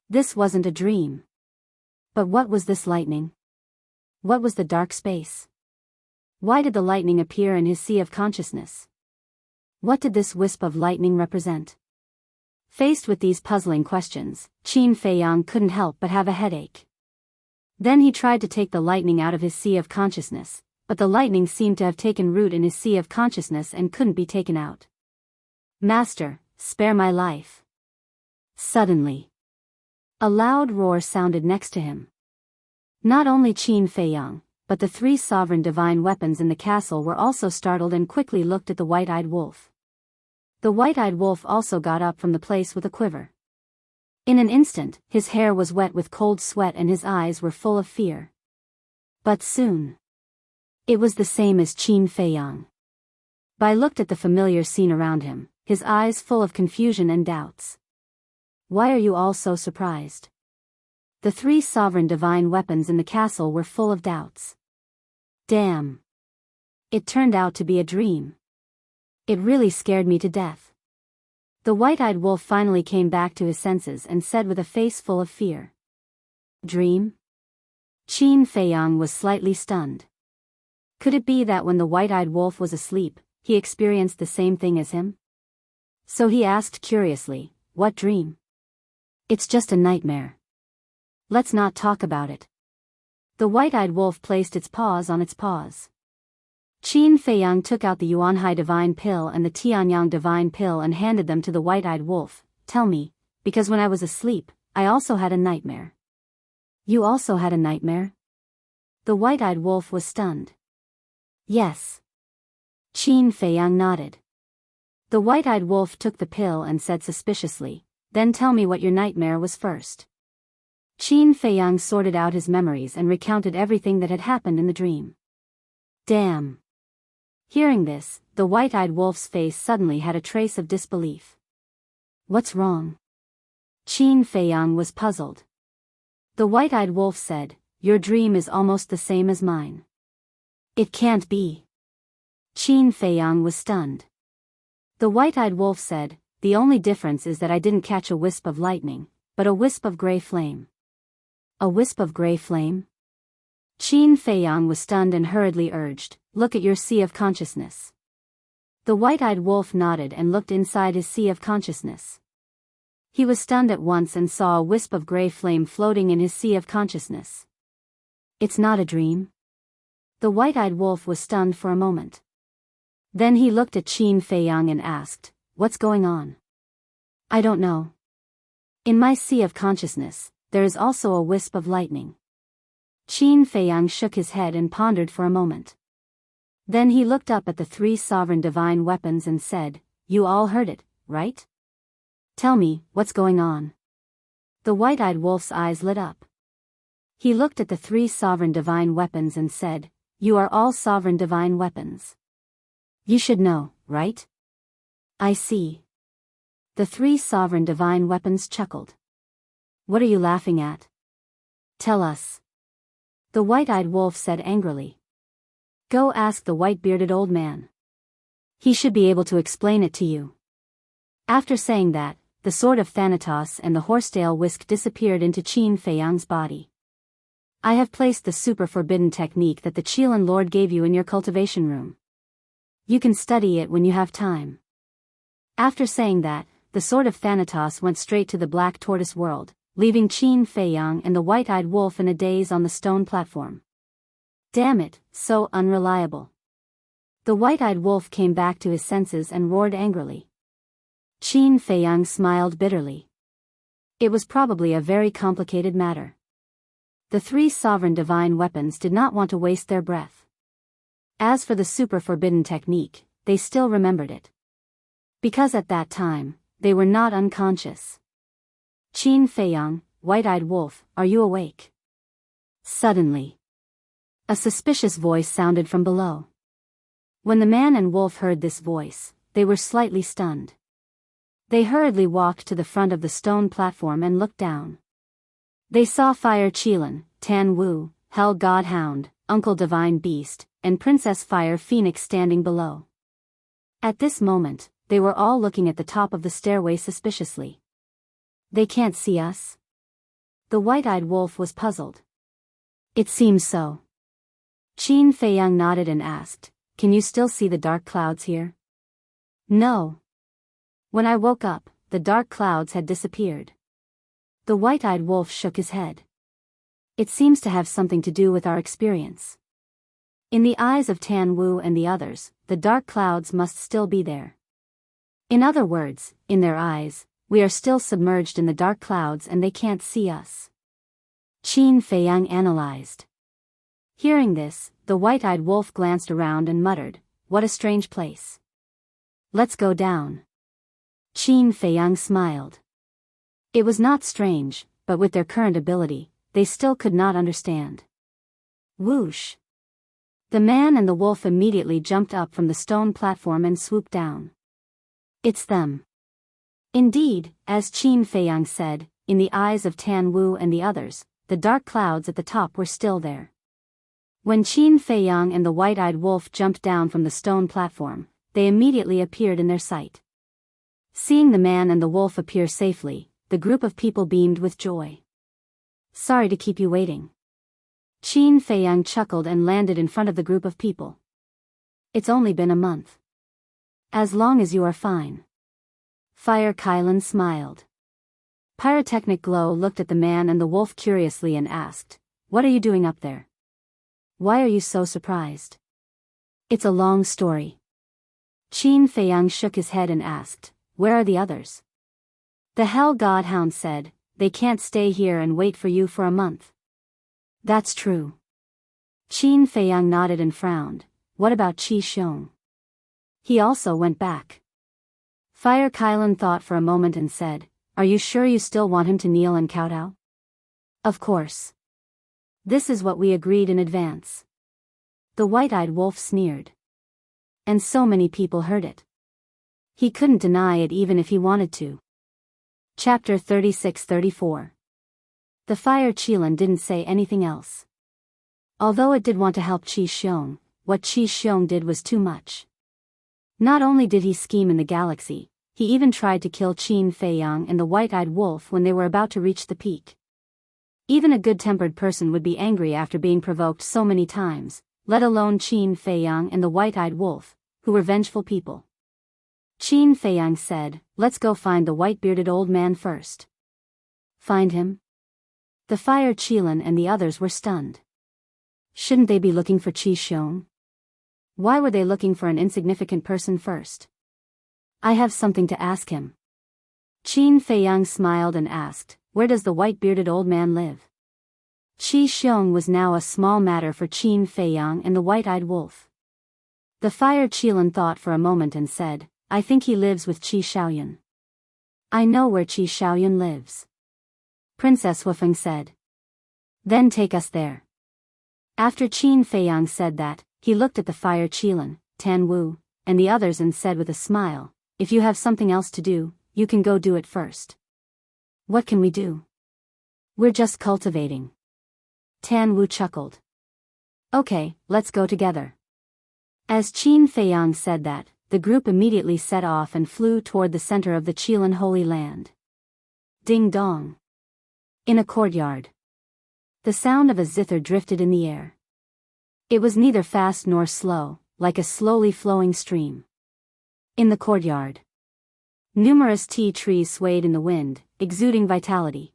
this wasn't a dream. But what was this lightning? What was the dark space? Why did the lightning appear in his sea of consciousness? What did this wisp of lightning represent? Faced with these puzzling questions, Qin Feiyang couldn't help but have a headache. Then he tried to take the lightning out of his sea of consciousness, but the lightning seemed to have taken root in his sea of consciousness and couldn't be taken out. "Master, spare my life." Suddenly, a loud roar sounded next to him. Not only Qin Feiyang, but the three sovereign divine weapons in the castle were also startled and quickly looked at the white-eyed wolf. The white-eyed wolf also got up from the place with a quiver. In an instant, his hair was wet with cold sweat and his eyes were full of fear. But soon, it was the same as Qin Feiyang. Bai looked at the familiar scene around him, his eyes full of confusion and doubts. "Why are you all so surprised?" The three sovereign divine weapons in the castle were full of doubts. Damn. It turned out to be a dream. It really scared me to death. The white-eyed wolf finally came back to his senses and said with a face full of fear. Dream? Qin Feiyang was slightly stunned. Could it be that when the white-eyed wolf was asleep, he experienced the same thing as him? So he asked curiously, what dream? It's just a nightmare. Let's not talk about it. The white-eyed wolf placed its paws on its paws. Qin Feiyang took out the Yuanhai divine pill and the Tianyang divine pill and handed them to the white-eyed wolf. Tell me, because when I was asleep, I also had a nightmare. You also had a nightmare? The white-eyed wolf was stunned. Yes. Qin Feiyang nodded. The white-eyed wolf took the pill and said suspiciously, then tell me what your nightmare was first. Qin Feiyang sorted out his memories and recounted everything that had happened in the dream. Damn. Hearing this, the white-eyed wolf's face suddenly had a trace of disbelief. What's wrong? Qin Feiyang was puzzled. The white-eyed wolf said, your dream is almost the same as mine. It can't be. Qin Feiyang was stunned. The white-eyed wolf said, the only difference is that I didn't catch a wisp of lightning, but a wisp of gray flame. A wisp of gray flame? Qin Feiyang was stunned and hurriedly urged, look at your sea of consciousness. The white-eyed wolf nodded and looked inside his sea of consciousness. He was stunned at once and saw a wisp of gray flame floating in his sea of consciousness. It's not a dream. The white-eyed wolf was stunned for a moment. Then he looked at Qin Feiyang and asked, what's going on? I don't know. In my sea of consciousness, there is also a wisp of lightning. Qin Feiyang shook his head and pondered for a moment. Then he looked up at the three sovereign divine weapons and said, you all heard it, right? Tell me, what's going on? The white-eyed wolf's eyes lit up. He looked at the three sovereign divine weapons and said, you are all sovereign divine weapons. You should know, right? I see. The three sovereign divine weapons chuckled. What are you laughing at? Tell us. The white-eyed wolf said angrily. Go ask the white-bearded old man. He should be able to explain it to you. After saying that, the sword of Thanatos and the horsetail whisk disappeared into Qin Feiyang's body. I have placed the super forbidden technique that the Qilin Lord gave you in your cultivation room. You can study it when you have time. After saying that, the sword of Thanatos went straight to the black tortoise world, leaving Qin Feiyang and the white-eyed wolf in a daze on the stone platform. Damn it, so unreliable. The white-eyed wolf came back to his senses and roared angrily. Qin Feiyang smiled bitterly. It was probably a very complicated matter. The three sovereign divine weapons did not want to waste their breath. As for the super forbidden technique, they still remembered it. Because at that time, they were not unconscious. Qin Feiyang, white-eyed wolf, are you awake? Suddenly, a suspicious voice sounded from below. When the man and wolf heard this voice, they were slightly stunned. They hurriedly walked to the front of the stone platform and looked down. They saw Fire Qilin, Tan Wu, Hell God Hound, Uncle Divine Beast, and Princess Fire Phoenix standing below. At this moment, they were all looking at the top of the stairway suspiciously. They can't see us? The white-eyed wolf was puzzled. It seems so. Qin Feiyang nodded and asked, can you still see the dark clouds here? No. When I woke up, the dark clouds had disappeared. The white-eyed wolf shook his head. It seems to have something to do with our experience. In the eyes of Tan Wu and the others, the dark clouds must still be there. In other words, in their eyes, we are still submerged in the dark clouds and they can't see us. Qin Feiyang analyzed. Hearing this, the white-eyed wolf glanced around and muttered, what a strange place. Let's go down. Qin Feiyang smiled. It was not strange, but with their current ability, they still could not understand. Whoosh! The man and the wolf immediately jumped up from the stone platform and swooped down. It's them. Indeed, as Qin Feiyang said, in the eyes of Tan Wu and the others, the dark clouds at the top were still there. When Qin Feiyang and the white-eyed wolf jumped down from the stone platform, they immediately appeared in their sight. Seeing the man and the wolf appear safely, the group of people beamed with joy. Sorry to keep you waiting. Qin Feiyang chuckled and landed in front of the group of people. It's only been a month. As long as you are fine. Fire Kylan smiled. Pyrotechnic Glow looked at the man and the wolf curiously and asked, "What are you doing up there? Why are you so surprised?" "It's a long story." Qin Feiyang shook his head and asked, "Where are the others?" The Hell Godhound said, "They can't stay here and wait for you for a month." "That's true." Qin Feiyang nodded and frowned. "What about Qi Xiong?" "He also went back." Fire Kylan thought for a moment and said, "Are you sure you still want him to kneel and kowtow?" "Of course. This is what we agreed in advance." The white-eyed wolf sneered. And so many people heard it. He couldn't deny it even if he wanted to. Chapter 36-34. The Fire Qilin didn't say anything else. Although it did want to help Qi Xiong, what Qi Xiong did was too much. Not only did he scheme in the galaxy, he even tried to kill Qin Feiyang and the white-eyed wolf when they were about to reach the peak. Even a good-tempered person would be angry after being provoked so many times, let alone Qin Feiyang and the white-eyed wolf, who were vengeful people. Qin Feiyang said, "Let's go find the white-bearded old man first." Find him? The Fire Qilin and the others were stunned. Shouldn't they be looking for Qi Xiong? Why were they looking for an insignificant person first? "I have something to ask him." Qin Feiyang smiled and asked, "Where does the white-bearded old man live?" Qi Xiong was now a small matter for Qin Feiyang and the white-eyed wolf. The Fire Qilin thought for a moment and said, "I think he lives with Qi Xiaoyun." "I know where Qi Xiaoyun lives," Princess Wufeng said. "Then take us there." After Qin Feiyang said that, he looked at the Fire Qilin, Tan Wu, and the others and said with a smile, "If you have something else to do, you can go do it first." "What can we do?" "We're just cultivating." Tan Wu chuckled. "Okay, let's go together." As Qin Feiyang said that, the group immediately set off and flew toward the center of the Qilin Holy Land. Ding dong. In a courtyard. The sound of a zither drifted in the air. It was neither fast nor slow, like a slowly flowing stream. In the courtyard. Numerous tea trees swayed in the wind, exuding vitality.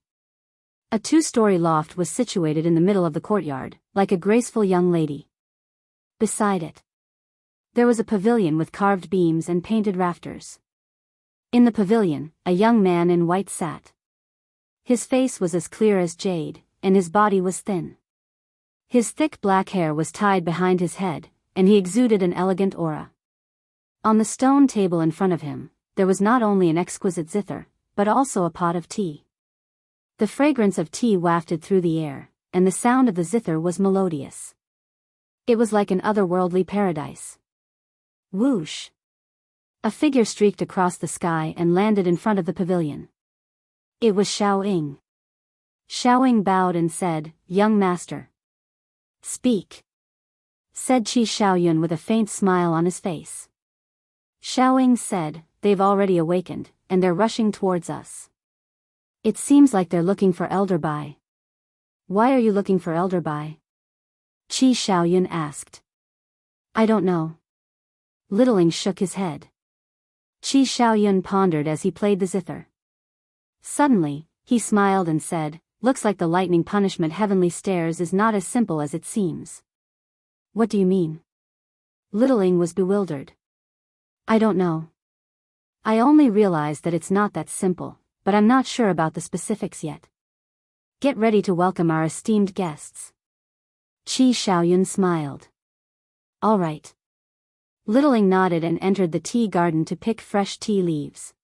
A two-story loft was situated in the middle of the courtyard, like a graceful young lady. Beside it, there was a pavilion with carved beams and painted rafters. In the pavilion, a young man in white sat. His face was as clear as jade, and his body was thin. His thick black hair was tied behind his head, and he exuded an elegant aura. On the stone table in front of him, there was not only an exquisite zither, but also a pot of tea. The fragrance of tea wafted through the air, and the sound of the zither was melodious. It was like an otherworldly paradise. Whoosh! A figure streaked across the sky and landed in front of the pavilion. It was Xiao Ying. Xiao Ying bowed and said, "Young master." "Speak," said Qi Xiaoyun with a faint smile on his face. Xiao Ying said, "They've already awakened, and they're rushing towards us. It seems like they're looking for Elder Bai." "Why are you looking for Elder Bai?" Qi Xiaoyun asked. "I don't know." Littling shook his head. Qi Xiaoyun pondered as he played the zither. Suddenly, he smiled and said, "Looks like the lightning punishment heavenly stares is not as simple as it seems." "What do you mean?" Littling was bewildered. "I don't know. I only realized that it's not that simple, but I'm not sure about the specifics yet. Get ready to welcome our esteemed guests." Qi Xiaoyun smiled. "All right." Littling nodded and entered the tea garden to pick fresh tea leaves.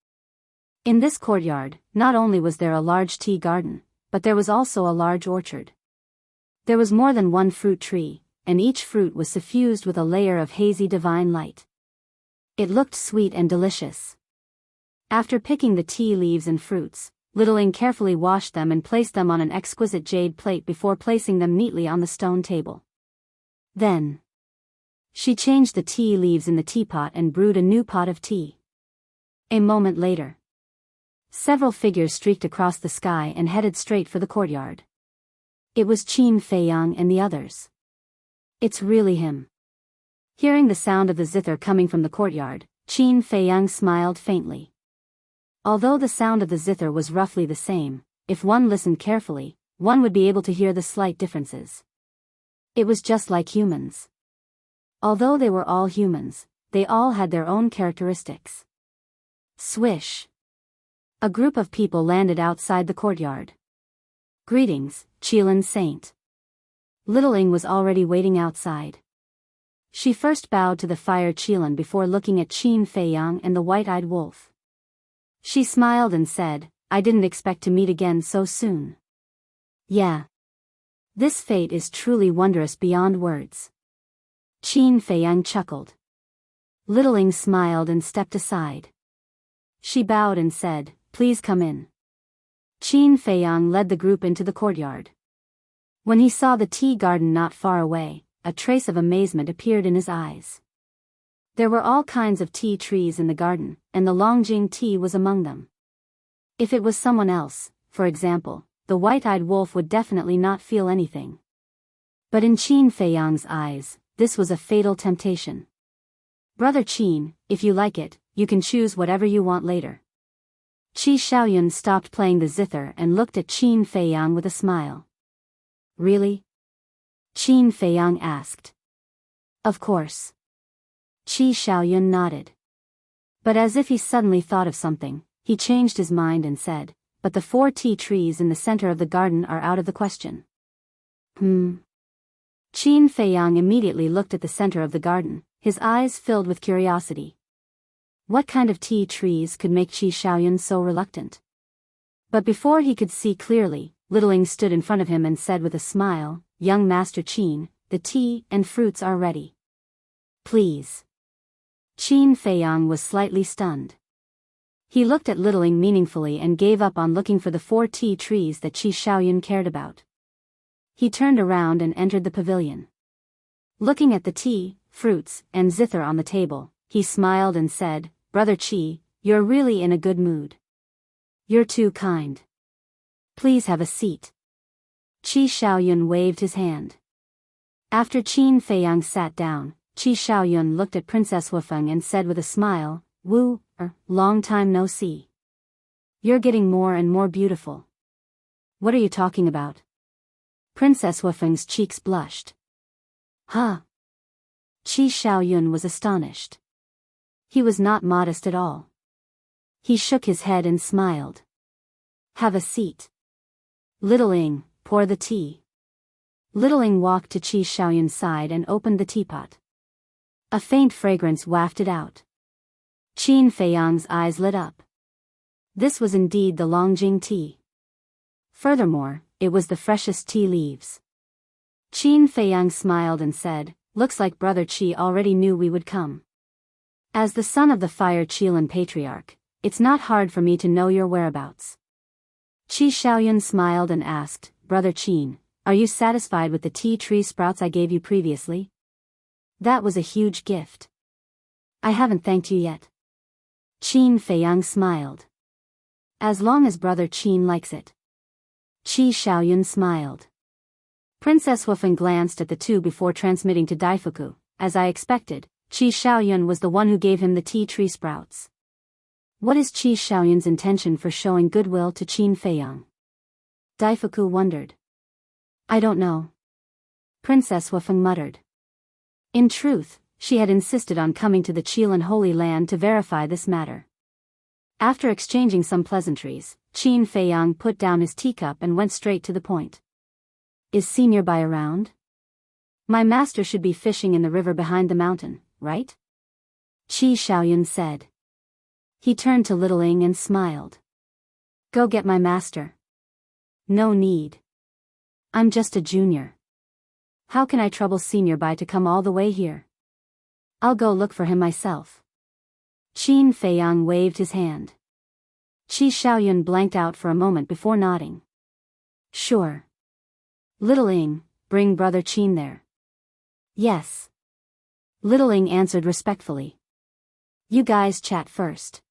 In this courtyard, not only was there a large tea garden, but there was also a large orchard. There was more than one fruit tree, and each fruit was suffused with a layer of hazy divine light. It looked sweet and delicious. After picking the tea leaves and fruits, Littling carefully washed them and placed them on an exquisite jade plate before placing them neatly on the stone table. Then, she changed the tea leaves in the teapot and brewed a new pot of tea. A moment later, several figures streaked across the sky and headed straight for the courtyard. It was Qin Feiyang and the others. It's really him. Hearing the sound of the zither coming from the courtyard, Qin Feiyang smiled faintly. Although the sound of the zither was roughly the same, if one listened carefully, one would be able to hear the slight differences. It was just like humans. Although they were all humans, they all had their own characteristics. Swish. A group of people landed outside the courtyard. Greetings, Qilin Saint. Little Ing was already waiting outside. She first bowed to the fire Qilin before looking at Qin Feiyang and the white-eyed wolf. She smiled and said, I didn't expect to meet again so soon. Yeah. This fate is truly wondrous beyond words. Qin Feiyang chuckled. Little Ing smiled and stepped aside. She bowed and said, Please come in. Qin Feiyang led the group into the courtyard. When he saw the tea garden not far away, a trace of amazement appeared in his eyes. There were all kinds of tea trees in the garden, and the Longjing tea was among them. If it was someone else, for example, the white-eyed wolf would definitely not feel anything. But in Qin Feiyang's eyes, this was a fatal temptation. Brother Qin, if you like it, you can choose whatever you want later. Qi Xiaoyun stopped playing the zither and looked at Qin Feiyang with a smile. Really? Qin Feiyang asked. Of course. Qi Xiaoyun nodded. But as if he suddenly thought of something, he changed his mind and said, But the 4 tea trees in the center of the garden are out of the question. Qin Feiyang immediately looked at the center of the garden, his eyes filled with curiosity. What kind of tea trees could make Qi Xiaoyun so reluctant? But before he could see clearly, Little Ing stood in front of him and said with a smile, Young Master Qin, the tea and fruits are ready. Please. Qin Feiyang was slightly stunned. He looked at Little Ing meaningfully and gave up on looking for the 4 tea trees that Qi Xiaoyun cared about. He turned around and entered the pavilion. Looking at the tea, fruits, and zither on the table, he smiled and said, Brother Qi, you're really in a good mood. You're too kind. Please have a seat. Qi Xiaoyun waved his hand. After Qin Feiyang sat down, Qi Xiaoyun looked at Princess Wufeng and said with a smile, long time no see. You're getting more and more beautiful. What are you talking about? Princess Wufeng's cheeks blushed. Huh? Qi Xiaoyun was astonished. He was not modest at all. He shook his head and smiled. Have a seat. Little Ing, pour the tea. Little Ing walked to Qi Xiaoyun's side and opened the teapot. A faint fragrance wafted out. Qin Feiyang's eyes lit up. This was indeed the Longjing tea. Furthermore, it was the freshest tea leaves. Qin Feiyang smiled and said, Looks like Brother Qi already knew we would come. As the son of the Fire Qilin Patriarch, it's not hard for me to know your whereabouts. Qi Xiaoyun smiled and asked, Brother Qin, are you satisfied with the tea tree sprouts I gave you previously? That was a huge gift. I haven't thanked you yet. Qin Feiyang smiled. As long as Brother Qin likes it. Qi Xiaoyun smiled. Princess Wufeng glanced at the two before transmitting to Daifuku. As I expected, Qi Xiaoyun was the one who gave him the tea tree sprouts. What is Qi Xiaoyun's intention for showing goodwill to Qin Feiyang? Daifuku wondered. I don't know. Princess Wufeng muttered. In truth, she had insisted on coming to the Qilin Holy Land to verify this matter. After exchanging some pleasantries, Qin Feiyang put down his teacup and went straight to the point. Is Senior Bai around? My master should be fishing in the river behind the mountain, right? Qi Xiaoyun said. He turned to Little Ing and smiled. Go get my master. No need. I'm just a junior. How can I trouble Senior Bai to come all the way here? I'll go look for him myself. Qin Feiyang waved his hand. Qi Xiaoyun blanked out for a moment before nodding. Sure. Little Ing, bring Brother Qin there. Yes. Little Ing answered respectfully. You guys chat first.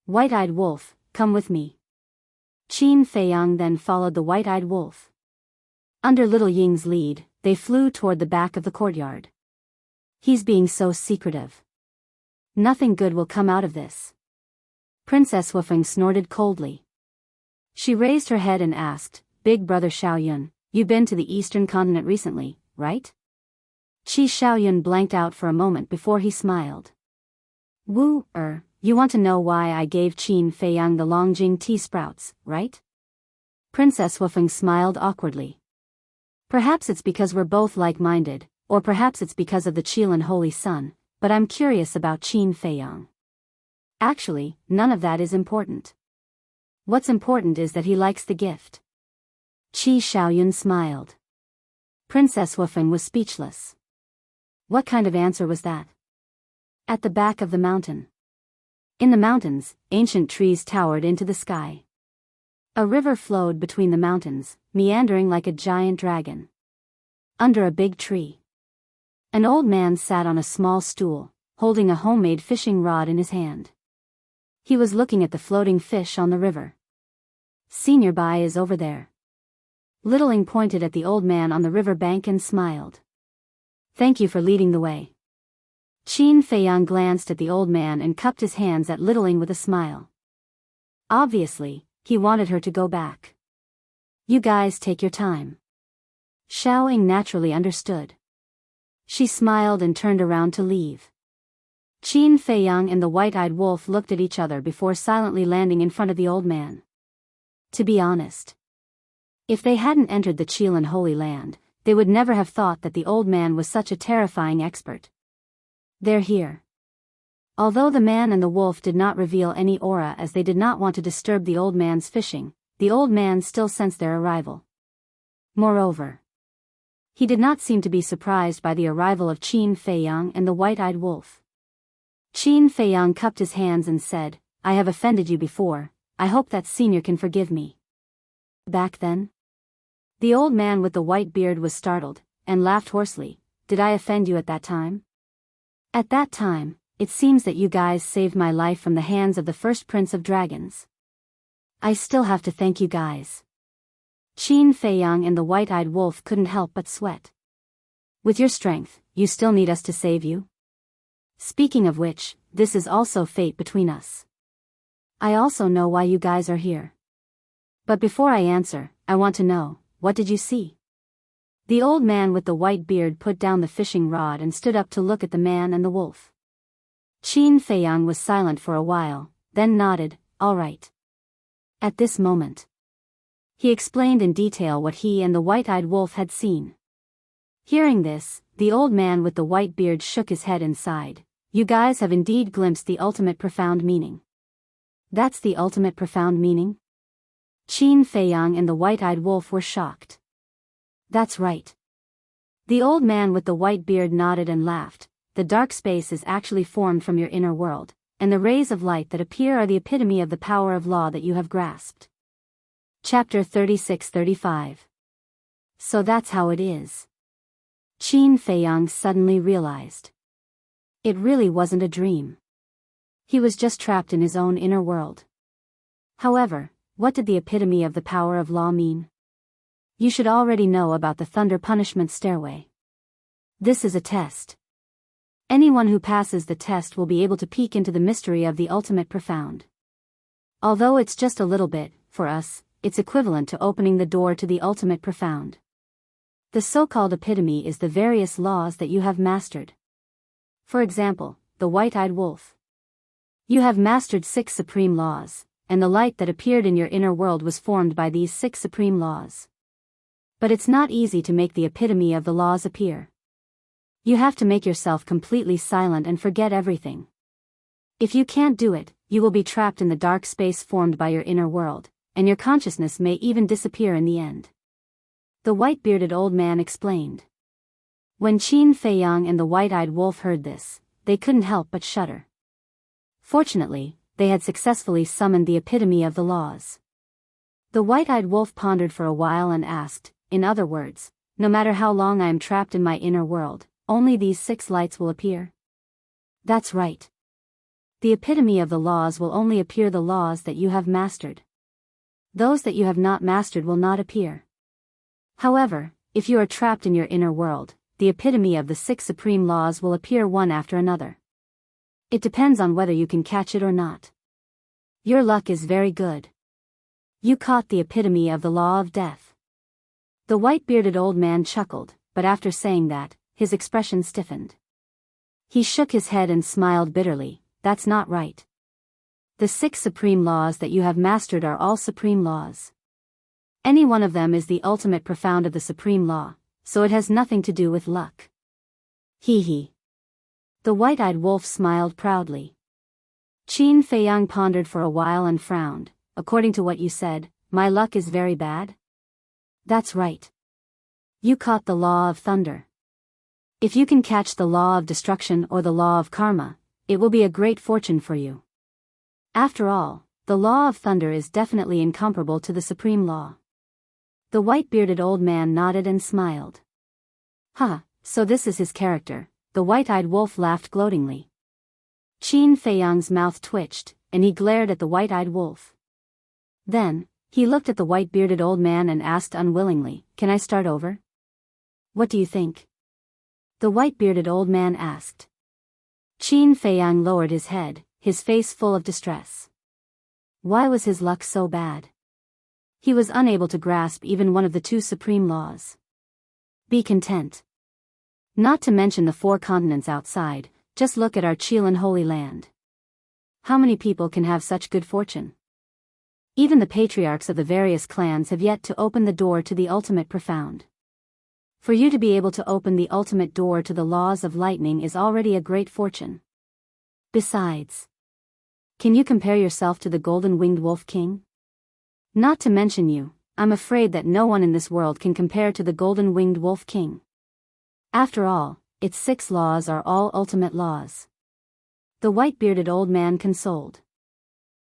White-eyed wolf, come with me. Qin Feiyang then followed the white-eyed wolf. Under Little Ying's lead, they flew toward the back of the courtyard. He's being so secretive. Nothing good will come out of this. Princess Wufeng snorted coldly. She raised her head and asked, Big brother Xiaoyun, you've been to the eastern continent recently, right? Qi Xiaoyun blanked out for a moment before he smiled. You want to know why I gave Qin Feiyang the Longjing tea sprouts, right? Princess Wufeng smiled awkwardly. Perhaps it's because we're both like-minded, or perhaps it's because of the Qilin Holy Sun, but I'm curious about Qin Feiyang. Actually, none of that is important. What's important is that he likes the gift. Qi Xiaoyun smiled. Princess Wufeng was speechless. What kind of answer was that? At the back of the mountain. In the mountains, ancient trees towered into the sky. A river flowed between the mountains, meandering like a giant dragon. Under a big tree, an old man sat on a small stool, holding a homemade fishing rod in his hand. He was looking at the floating fish on the river. Senior Bai is over there. Littling pointed at the old man on the river bank and smiled. Thank you for leading the way. Qin Feiyang glanced at the old man and cupped his hands at Littling with a smile. Obviously, he wanted her to go back. You guys take your time. Xiaoying naturally understood. She smiled and turned around to leave. Qin Feiyang and the white-eyed wolf looked at each other before silently landing in front of the old man. To be honest, if they hadn't entered the Qilin Holy Land, they would never have thought that the old man was such a terrifying expert. They're here. Although the man and the wolf did not reveal any aura as they did not want to disturb the old man's fishing, the old man still sensed their arrival. Moreover, he did not seem to be surprised by the arrival of Qin Feiyang and the white-eyed wolf. Qin Feiyang cupped his hands and said, I have offended you before, I hope that senior can forgive me. Back then? The old man with the white beard was startled, and laughed hoarsely. Did I offend you at that time? At that time, it seems that you guys saved my life from the hands of the first prince of dragons. I still have to thank you guys. Qin Feiyang and the white-eyed wolf couldn't help but sweat. With your strength, you still need us to save you? Speaking of which, this is also fate between us. I also know why you guys are here. But before I answer, I want to know, what did you see? The old man with the white beard put down the fishing rod and stood up to look at the man and the wolf. Qin Feiyang was silent for a while, then nodded, all right. At this moment, he explained in detail what he and the white-eyed wolf had seen. Hearing this, the old man with the white beard shook his head and sighed. You guys have indeed glimpsed the ultimate profound meaning. That's the ultimate profound meaning? Qin Feiyang and the white-eyed wolf were shocked. That's right. The old man with the white beard nodded and laughed. The dark space is actually formed from your inner world, and the rays of light that appear are the epitome of the power of law that you have grasped. Chapter 36-35. So that's how it is. Qin Feiyang suddenly realized. It really wasn't a dream. He was just trapped in his own inner world. However, what did the epitome of the power of law mean? You should already know about the Thunder Punishment Stairway. This is a test. Anyone who passes the test will be able to peek into the mystery of the ultimate profound. Although it's just a little bit, for us, it's equivalent to opening the door to the ultimate profound. The so-called epitome is the various laws that you have mastered. For example, the white-eyed wolf. You have mastered 6 supreme laws, and the light that appeared in your inner world was formed by these 6 supreme laws. But it's not easy to make the epitome of the laws appear. You have to make yourself completely silent and forget everything. If you can't do it, you will be trapped in the dark space formed by your inner world, and your consciousness may even disappear in the end. The white-bearded old man explained. When Qin Feiyang and the white-eyed wolf heard this, they couldn't help but shudder. Fortunately, they had successfully summoned the epitome of the laws. The white-eyed wolf pondered for a while and asked, in other words, no matter how long I am trapped in my inner world, only these 6 lights will appear? That's right. The epitome of the laws will only appear the laws that you have mastered. Those that you have not mastered will not appear. However, if you are trapped in your inner world, the epitome of the 6 supreme laws will appear one after another. It depends on whether you can catch it or not. Your luck is very good. You caught the epitome of the law of death. The white-bearded old man chuckled, but after saying that, his expression stiffened. He shook his head and smiled bitterly. That's not right. The 6 supreme laws that you have mastered are all supreme laws. Any one of them is the ultimate profound of the supreme law, so it has nothing to do with luck. Hee hee. The white-eyed wolf smiled proudly. Qin Feiyang pondered for a while and frowned. According to what you said, my luck is very bad? That's right. You caught the law of thunder. If you can catch the law of destruction or the law of karma, it will be a great fortune for you. After all, the law of thunder is definitely incomparable to the supreme law. The white-bearded old man nodded and smiled. Huh, so this is his character. The white-eyed wolf laughed gloatingly. Qin Feiyang's mouth twitched, and he glared at the white-eyed wolf. Then, he looked at the white-bearded old man and asked unwillingly, "Can I start over?" "What do you think?" the white-bearded old man asked. Qin Feiyang lowered his head, his face full of distress. Why was his luck so bad? He was unable to grasp even one of the 2 supreme laws. Be content. Not to mention the 4 continents outside, just look at our Qilin Holy Land. How many people can have such good fortune? Even the patriarchs of the various clans have yet to open the door to the ultimate profound. For you to be able to open the ultimate door to the laws of lightning is already a great fortune. Besides, can you compare yourself to the golden-winged wolf king? Not to mention you, I'm afraid that no one in this world can compare to the golden-winged wolf king. After all, its 6 laws are all ultimate laws. The white-bearded old man consoled.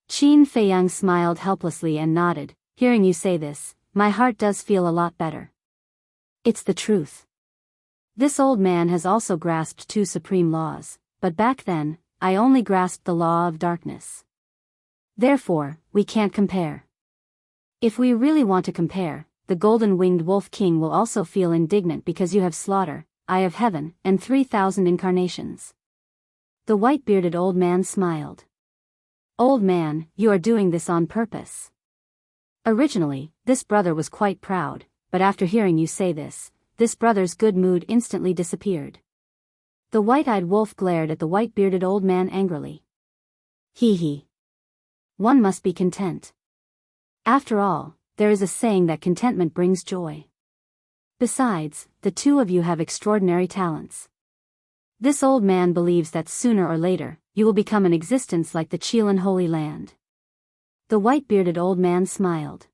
Qin Feiyang smiled helplessly and nodded. Hearing you say this, my heart does feel a lot better. It's the truth. This old man has also grasped 2 supreme laws, but back then, I only grasped the law of darkness. Therefore, we can't compare. If we really want to compare, the golden-winged wolf king will also feel indignant because you have slaughter, eye of heaven, and 3,000 incarnations. The white-bearded old man smiled. Old man, you are doing this on purpose. Originally, this brother was quite proud, but after hearing you say this brother's good mood instantly disappeared. The white-eyed wolf glared at the white-bearded old man angrily. Hee hee. One must be content. After all, there is a saying that contentment brings joy. Besides, the 2 of you have extraordinary talents. This old man believes that sooner or later, you will become an existence like the Qilin Holy Land. The white-bearded old man smiled.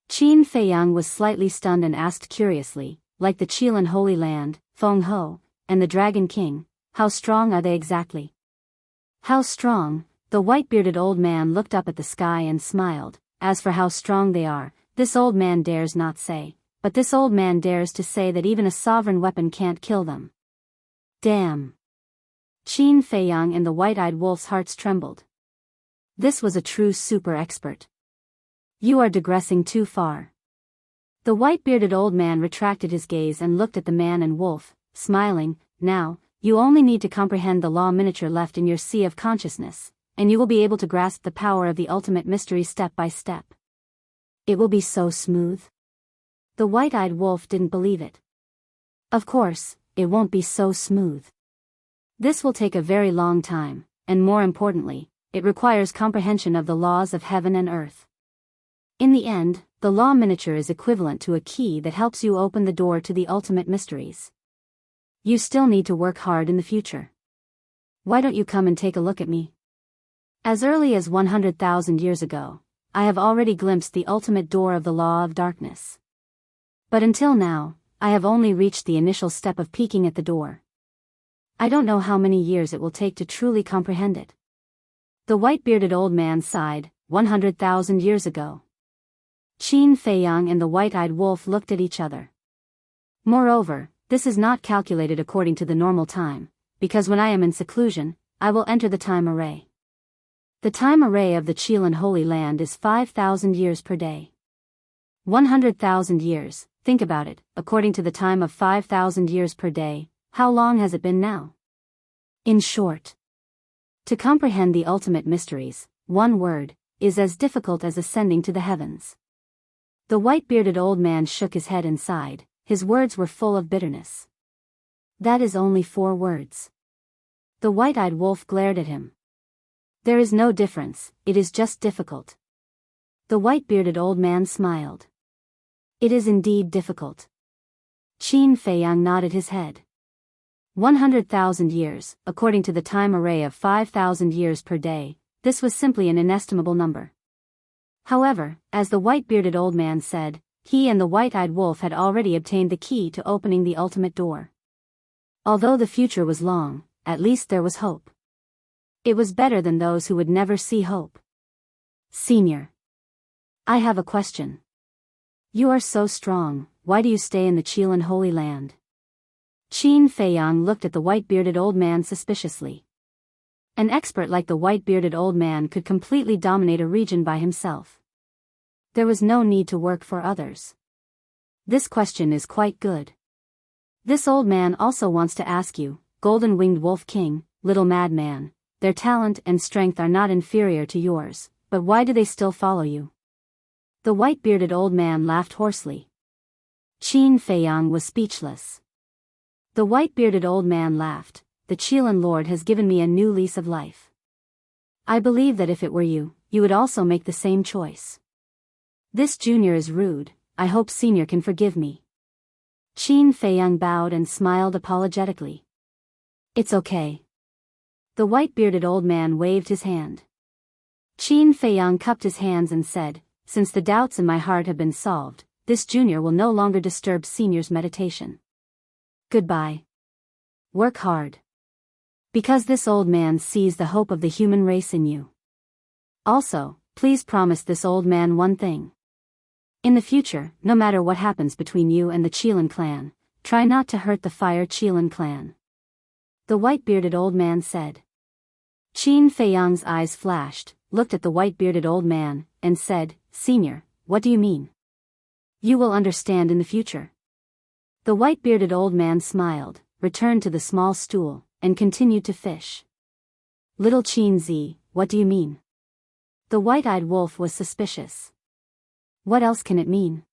Qin Feiyang was slightly stunned and asked curiously, like the Qilin Holy Land, Feng Ho, and the Dragon King, how strong are they exactly? How strong? The white-bearded old man looked up at the sky and smiled. As for how strong they are, this old man dares not say, but this old man dares to say that even a sovereign weapon can't kill them. Damn. Qin Feiyang and the white-eyed wolf's hearts trembled. This was a true super expert. You are digressing too far. The white-bearded old man retracted his gaze and looked at the man and wolf, smiling. Now, you only need to comprehend the law miniature left in your sea of consciousness, and you will be able to grasp the power of the ultimate mystery step by step. It will be so smooth. The white-eyed wolf didn't believe it. Of course, it won't be so smooth. This will take a very long time, and more importantly, it requires comprehension of the laws of heaven and earth. In the end, the law miniature is equivalent to a key that helps you open the door to the ultimate mysteries. You still need to work hard in the future. Why don't you come and take a look at me? As early as 100,000 years ago, I have already glimpsed the ultimate door of the law of darkness. But until now, I have only reached the initial step of peeking at the door. I don't know how many years it will take to truly comprehend it. The white-bearded old man sighed. 100,000 years ago. Qin Feiyang and the white-eyed wolf looked at each other. Moreover, this is not calculated according to the normal time, because when I am in seclusion, I will enter the time array. The time array of the Qilin Holy Land is 5,000 years per day. 100,000 years, think about it, according to the time of 5,000 years per day, how long has it been now? In short, to comprehend the ultimate mysteries, one word, is as difficult as ascending to the heavens. The white-bearded old man shook his head and sighed, his words were full of bitterness. That is only 4 words. The white-eyed wolf glared at him. There is no difference, it is just difficult. The white-bearded old man smiled. It is indeed difficult. Qin Feiyang nodded his head. 100,000 years, according to the time array of 5,000 years per day, this was simply an inestimable number. However, as the white-bearded old man said, he and the white-eyed wolf had already obtained the key to opening the ultimate door. Although the future was long, at least there was hope. It was better than those who would never see hope. Senior. I have a question. You are so strong, why do you stay in the Qilin Holy Land? Qin Feiyang looked at the white-bearded old man suspiciously. An expert like the white-bearded old man could completely dominate a region by himself. There was no need to work for others. This question is quite good. This old man also wants to ask you, Golden-Winged Wolf King, little madman, their talent and strength are not inferior to yours, but why do they still follow you? The white-bearded old man laughed hoarsely. Qin Feiyang was speechless. The white-bearded old man laughed. The Qilin Lord has given me a new lease of life. I believe that if it were you, you would also make the same choice. This junior is rude, I hope senior can forgive me. Qin Feiyang bowed and smiled apologetically. It's okay. The white-bearded old man waved his hand. Qin Feiyang cupped his hands and said, since the doubts in my heart have been solved, this junior will no longer disturb senior's meditation. Goodbye. Work hard. Because this old man sees the hope of the human race in you. Also, please promise this old man one thing. In the future, no matter what happens between you and the Qilin clan, try not to hurt the Fire Qilin clan. The white-bearded old man said. Qin Feiyang's eyes flashed, looked at the white-bearded old man, and said, Senior, what do you mean? You will understand in the future. The white-bearded old man smiled, returned to the small stool, and continued to fish. Little Qin Zi, what do you mean? The white-eyed wolf was suspicious. What else can it mean?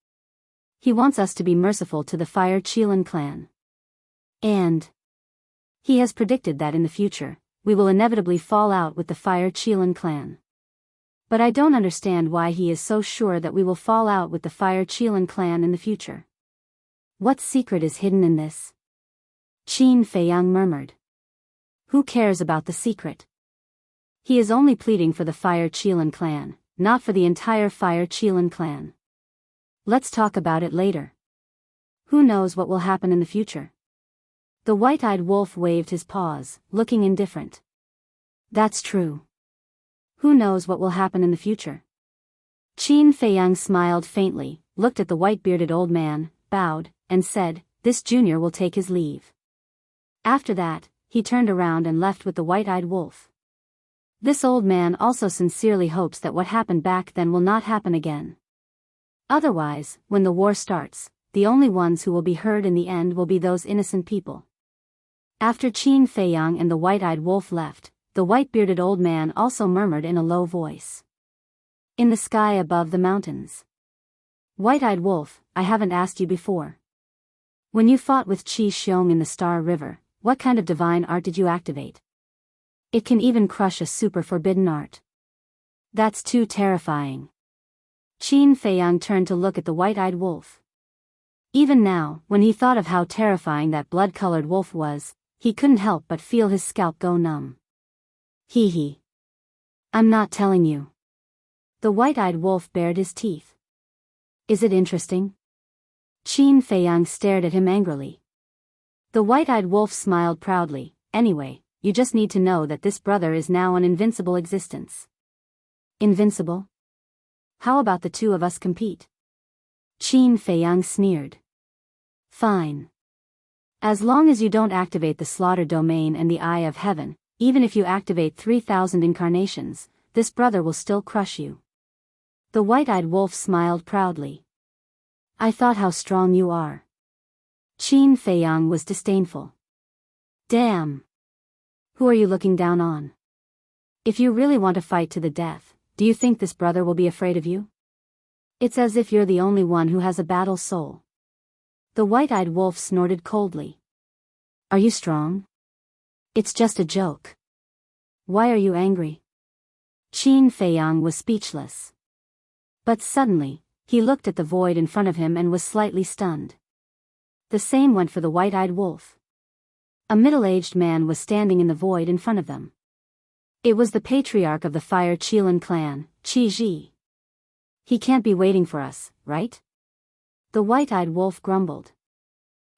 He wants us to be merciful to the Fire Qilin clan. And he has predicted that in the future, we will inevitably fall out with the Fire Qilin clan. But I don't understand why he is so sure that we will fall out with the Fire Qilin clan in the future. What secret is hidden in this? Qin Feiyang murmured. Who cares about the secret? He is only pleading for the Fire Qilin clan, not for the entire Fire Qilin clan. Let's talk about it later. Who knows what will happen in the future? The white-eyed wolf waved his paws, looking indifferent. That's true. Who knows what will happen in the future? Qin Feiyang smiled faintly, looked at the white-bearded old man, bowed, and said, this junior will take his leave. After that, he turned around and left with the white-eyed wolf. This old man also sincerely hopes that what happened back then will not happen again. Otherwise, when the war starts, the only ones who will be hurt in the end will be those innocent people. After Qin Feiyang and the white-eyed wolf left, the white-bearded old man also murmured in a low voice. In the sky above the mountains. White-eyed wolf, I haven't asked you before. When you fought with Qi Xiong in the Star River, what kind of divine art did you activate? It can even crush a super forbidden art. That's too terrifying. Qin Feiyang turned to look at the white-eyed wolf. Even now, when he thought of how terrifying that blood-colored wolf was, he couldn't help but feel his scalp go numb. Hee hee. I'm not telling you. The white-eyed wolf bared his teeth. Is it interesting? Qin Feiyang stared at him angrily. The white-eyed wolf smiled proudly. Anyway, you just need to know that this brother is now an invincible existence. Invincible? How about the two of us compete? Qin Feiyang sneered. Fine. As long as you don't activate the slaughter domain and the Eye of Heaven, even if you activate 3,000 incarnations, this brother will still crush you. The white-eyed wolf smiled proudly. I thought how strong you are. Qin Feiyang was disdainful. Damn. Who are you looking down on? If you really want to fight to the death, do you think this brother will be afraid of you? It's as if you're the only one who has a battle soul. The white-eyed wolf snorted coldly. Are you strong? It's just a joke. Why are you angry? Qin Feiyang was speechless. But suddenly, he looked at the void in front of him and was slightly stunned. The same went for the white-eyed wolf. A middle-aged man was standing in the void in front of them. It was the patriarch of the Fire Qilin clan, Qi Ji. He can't be waiting for us, right? The white-eyed wolf grumbled.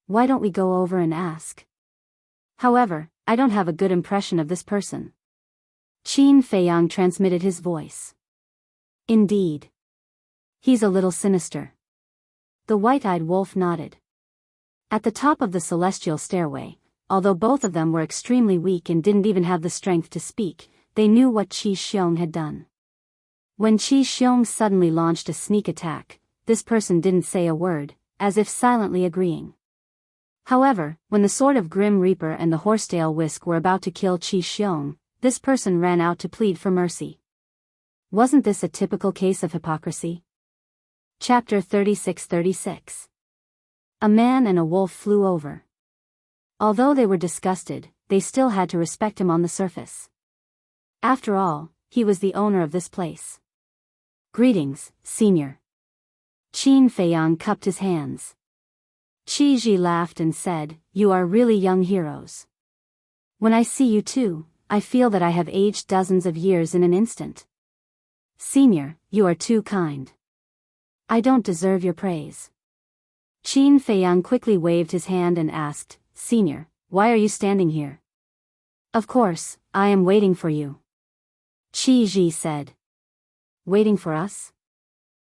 Why don't we go over and ask? However, I don't have a good impression of this person. Qin Feiyang transmitted his voice. Indeed. He's a little sinister. The white-eyed wolf nodded. At the top of the celestial stairway, although both of them were extremely weak and didn't even have the strength to speak, they knew what Qi Xiong had done. When Qi Xiong suddenly launched a sneak attack, this person didn't say a word, as if silently agreeing. However, when the sword of Grim Reaper and the horsetail whisk were about to kill Qi Xiong, this person ran out to plead for mercy. Wasn't this a typical case of hypocrisy? Chapter 36-36. A man and a wolf flew over. Although they were disgusted, they still had to respect him on the surface. After all, he was the owner of this place. Greetings, senior. Qin Feiyang cupped his hands. Qi Ji laughed and said, You are really young heroes. When I see you two, I feel that I have aged dozens of years in an instant. Senior, you are too kind. I don't deserve your praise. Qin Feiyang quickly waved his hand and asked, Senior, why are you standing here? Of course, I am waiting for you. Qi Ji said. Waiting for us?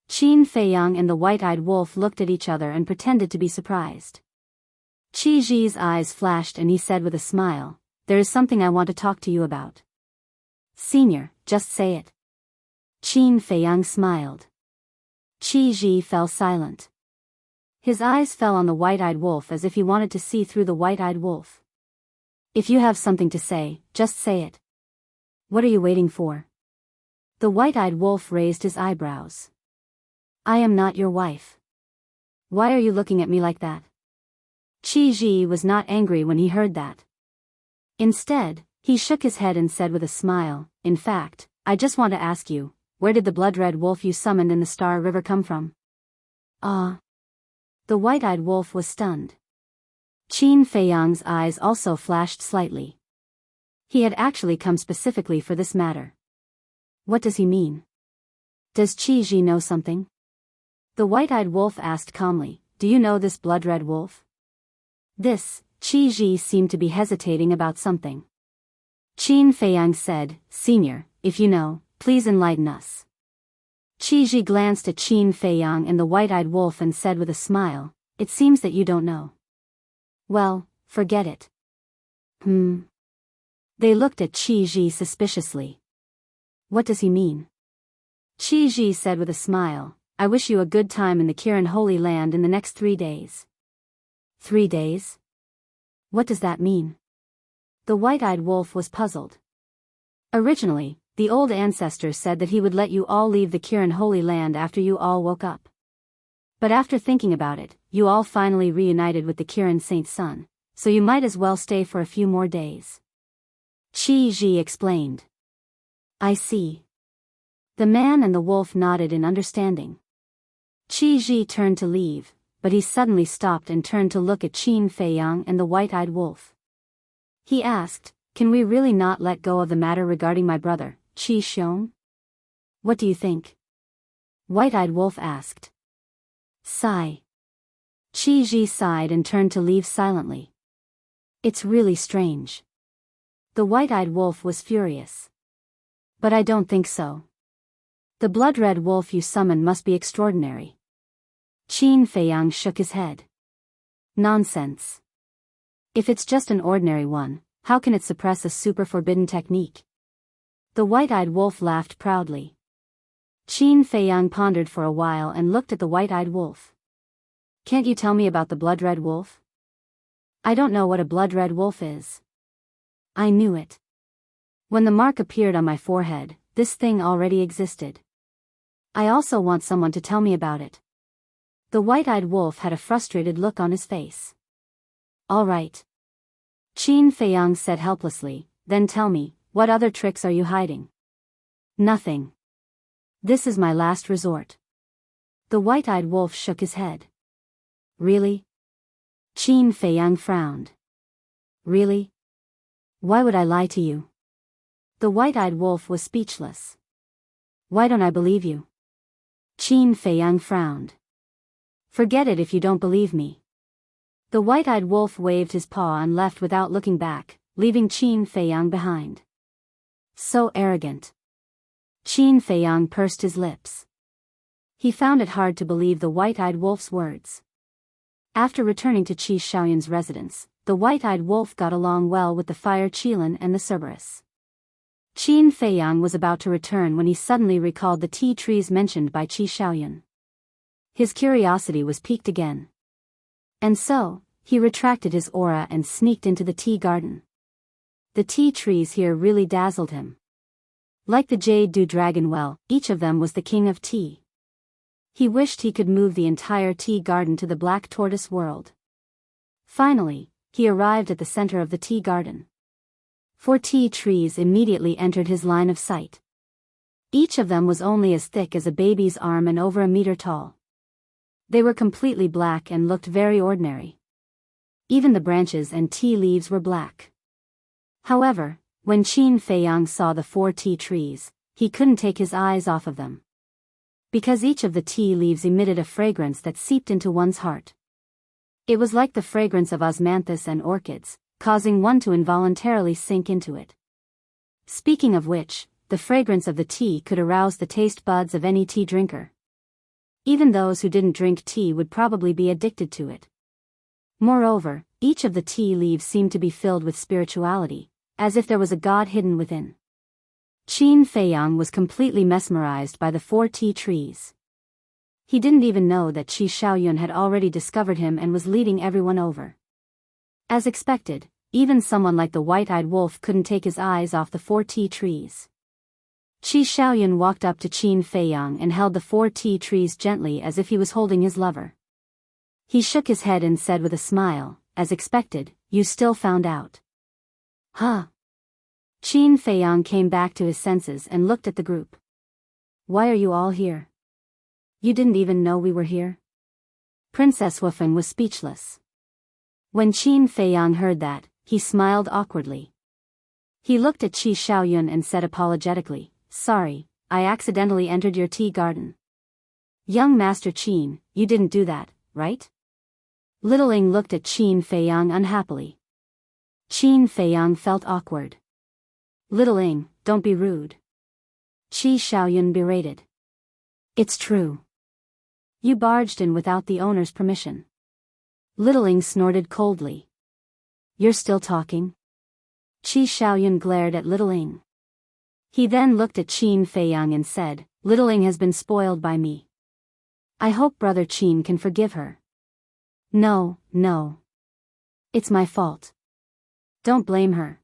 Qin Feiyang and the white-eyed wolf looked at each other and pretended to be surprised. Qi Ji's eyes flashed and he said with a smile, There is something I want to talk to you about. Senior, just say it. Qin Feiyang smiled. Qi Ji fell silent. His eyes fell on the white-eyed wolf as if he wanted to see through the white-eyed wolf. If you have something to say, just say it. What are you waiting for? The white-eyed wolf raised his eyebrows. I am not your wife. Why are you looking at me like that? Qi Ji was not angry when he heard that. Instead, he shook his head and said with a smile, In fact, I just want to ask you, where did the blood-red wolf you summoned in the Star River come from? Ah. The white-eyed wolf was stunned. Qin Feiyang's eyes also flashed slightly. He had actually come specifically for this matter. What does he mean? Does Qi Ji know something? The white-eyed wolf asked calmly, Do you know this blood-red wolf? Qi Ji seemed to be hesitating about something. Qin Feiyang said, Senior, if you know, please enlighten us. Qi Ji glanced at Qin Feiyang and the white-eyed wolf and said with a smile, It seems that you don't know. Well, forget it. They looked at Qi Ji suspiciously. What does he mean? Qi Ji said with a smile, I wish you a good time in the Kirin Holy Land in the next 3 days. 3 days? What does that mean? The white-eyed wolf was puzzled. Originally, the old ancestors said that he would let you all leave the Kirin Holy Land after you all woke up. But after thinking about it, you all finally reunited with the Kirin Saint Sun, so you might as well stay for a few more days. Qi Ji explained. I see. The man and the wolf nodded in understanding. Qi Ji turned to leave, but he suddenly stopped and turned to look at Qin Feiyang and the white-eyed wolf. He asked, Can we really not let go of the matter regarding my brother, Qi Xiong? What do you think? White-eyed wolf asked. Sigh. Qi Ji sighed and turned to leave silently. It's really strange. The white-eyed wolf was furious. But I don't think so. The blood-red wolf you summoned must be extraordinary. Qin Feiyang shook his head. Nonsense. If it's just an ordinary one, how can it suppress a super forbidden technique? The white-eyed wolf laughed proudly. Qin Feiyang pondered for a while and looked at the white-eyed wolf. Can't you tell me about the blood-red wolf? I don't know what a blood-red wolf is. I knew it. When the mark appeared on my forehead, this thing already existed. I also want someone to tell me about it. The white-eyed wolf had a frustrated look on his face. All right. Qin Feiyang said helplessly, then tell me, what other tricks are you hiding? Nothing. This is my last resort. The white-eyed wolf shook his head. Really? Qin Feiyang frowned. Really? Why would I lie to you? The white-eyed wolf was speechless. Why don't I believe you? Qin Feiyang frowned. Forget it if you don't believe me. The white-eyed wolf waved his paw and left without looking back, leaving Qin Feiyang behind. So arrogant. Qin Feiyang pursed his lips. He found it hard to believe the white-eyed wolf's words. After returning to Qi Shaoyun's residence, the white-eyed wolf got along well with the fire Qilin and the Cerberus. Qin Feiyang was about to return when he suddenly recalled the tea trees mentioned by Qi Shaoyun. His curiosity was piqued again. And so, he retracted his aura and sneaked into the tea garden. The tea trees here really dazzled him. Like the Jade Dew Dragon well, each of them was the king of tea. He wished he could move the entire tea garden to the Black Tortoise world. Finally, he arrived at the center of the tea garden. 4 tea trees immediately entered his line of sight. Each of them was only as thick as a baby's arm and over a meter tall. They were completely black and looked very ordinary. Even the branches and tea leaves were black. However, when Qin Feiyang saw the 4 tea trees, he couldn't take his eyes off of them. Because each of the tea leaves emitted a fragrance that seeped into one's heart. It was like the fragrance of osmanthus and orchids, causing one to involuntarily sink into it. Speaking of which, the fragrance of the tea could arouse the taste buds of any tea drinker. Even those who didn't drink tea would probably be addicted to it. Moreover, each of the tea leaves seemed to be filled with spirituality, as if there was a god hidden within. Qin Feiyang was completely mesmerized by the 4 tea trees. He didn't even know that Qi Shaoyun had already discovered him and was leading everyone over. As expected, even someone like the white-eyed wolf couldn't take his eyes off the 4 tea trees. Qi Shaoyun walked up to Qin Feiyang and held the 4 tea trees gently as if he was holding his lover. He shook his head and said with a smile, as expected, "You still found out." Huh? Qin Feiyang came back to his senses and looked at the group. Why are you all here? You didn't even know we were here? Princess Wufeng was speechless. When Qin Feiyang heard that, he smiled awkwardly. He looked at Qi Shaoyun and said apologetically, "Sorry, I accidentally entered your tea garden." "Young Master Qin, you didn't do that, right?" Little Ing looked at Qin Feiyang unhappily. Qin Feiyang felt awkward. "Little Ing, don't be rude." Qi Shaoyun berated. "It's true. You barged in without the owner's permission." Little Ing snorted coldly. "You're still talking?" Qi Shaoyun glared at Little Ing. He then looked at Qin Feiyang and said, "Little Ing has been spoiled by me. I hope Brother Qin can forgive her." No. It's my fault. Don't blame her."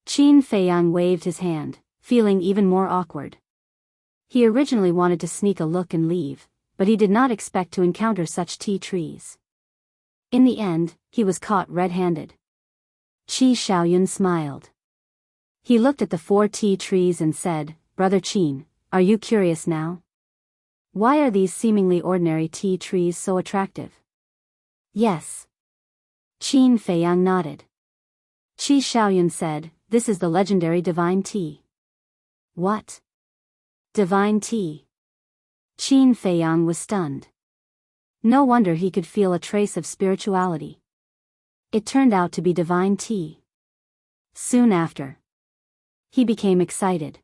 Qin Feiyang waved his hand, feeling even more awkward. He originally wanted to sneak a look and leave, but he did not expect to encounter such tea trees. In the end, he was caught red-handed. Qi Shaoyun smiled. He looked at the 4 tea trees and said, "Brother Qin, are you curious now? Why are these seemingly ordinary tea trees so attractive?" "Yes." Qin Feiyang nodded. Qi Shaoyun said, "This is the legendary divine tea." "What? Divine tea?" Qin Feiyang was stunned. No wonder he could feel a trace of spirituality. It turned out to be divine tea. Soon after, he became excited.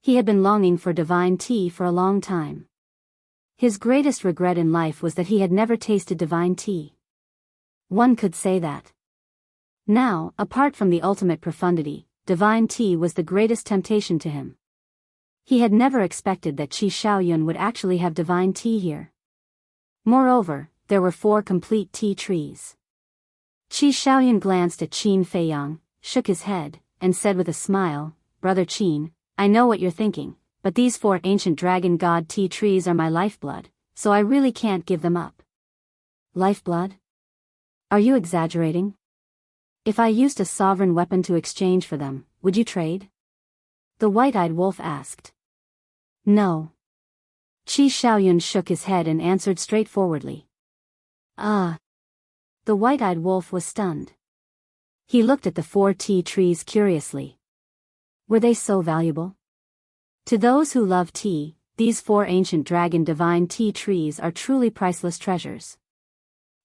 He had been longing for divine tea for a long time. His greatest regret in life was that he had never tasted divine tea. One could say that. Now, apart from the ultimate profundity, divine tea was the greatest temptation to him. He had never expected that Qi Shaoyun would actually have divine tea here. Moreover, there were 4 complete tea trees. Qi Shaoyun glanced at Qin Feiyang, shook his head, and said with a smile, "Brother Qin, I know what you're thinking, but these 4 ancient dragon god tea trees are my lifeblood, so I really can't give them up." Lifeblood? Are you exaggerating? If I used a sovereign weapon to exchange for them, would you trade? The white-eyed wolf asked. No. Qi Shaoyun shook his head and answered straightforwardly. Ah. The white-eyed wolf was stunned. He looked at the 4 tea trees curiously. Were they so valuable? To those who love tea, these 4 ancient dragon divine tea trees are truly priceless treasures.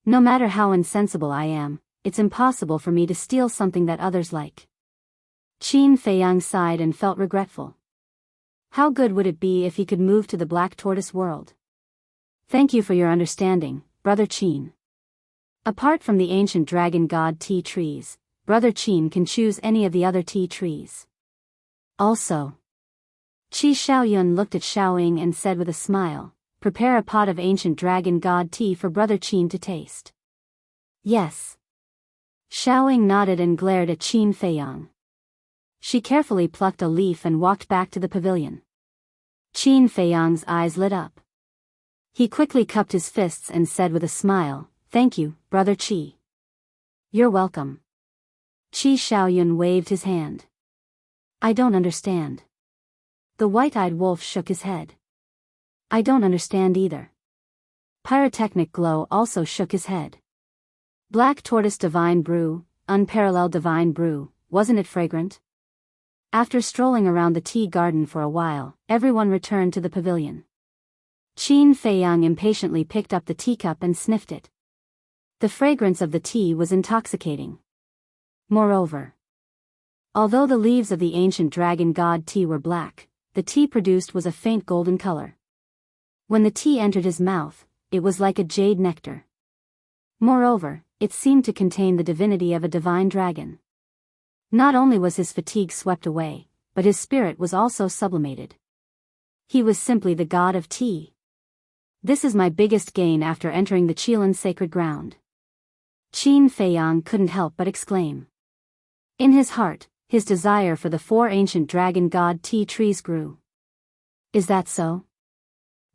No matter how insensible I am, it's impossible for me to steal something that others like. Qin Feiyang sighed and felt regretful. How good would it be if he could move to the Black Tortoise world? Thank you for your understanding, Brother Qin. Apart from the ancient dragon god tea trees, Brother Qin can choose any of the other tea trees. Also, Qi Shaoyun looked at Xiaoying and said with a smile, "Prepare a pot of ancient dragon god tea for Brother Qin to taste." Yes. Xiaoying nodded and glared at Qin Feiyang. She carefully plucked a leaf and walked back to the pavilion. Qin Feiyang's eyes lit up. He quickly cupped his fists and said with a smile, "Thank you, Brother Qi." "You're welcome." Qi Shaoyun waved his hand. "I don't understand." The white-eyed wolf shook his head. "I don't understand either." Pyrotechnic Glow also shook his head. Black Tortoise Divine Brew, unparalleled divine brew, wasn't it fragrant? After strolling around the tea garden for a while, everyone returned to the pavilion. Qin Feiyang impatiently picked up the teacup and sniffed it. The fragrance of the tea was intoxicating. Moreover, although the leaves of the ancient dragon god tea were black, the tea produced was a faint golden color. When the tea entered his mouth, it was like a jade nectar. Moreover, it seemed to contain the divinity of a divine dragon. Not only was his fatigue swept away, but his spirit was also sublimated. He was simply the god of tea. This is my biggest gain after entering the Qilin sacred ground. Qin Feiyang couldn't help but exclaim. In his heart, his desire for the 4 ancient dragon god tea trees grew. Is that so?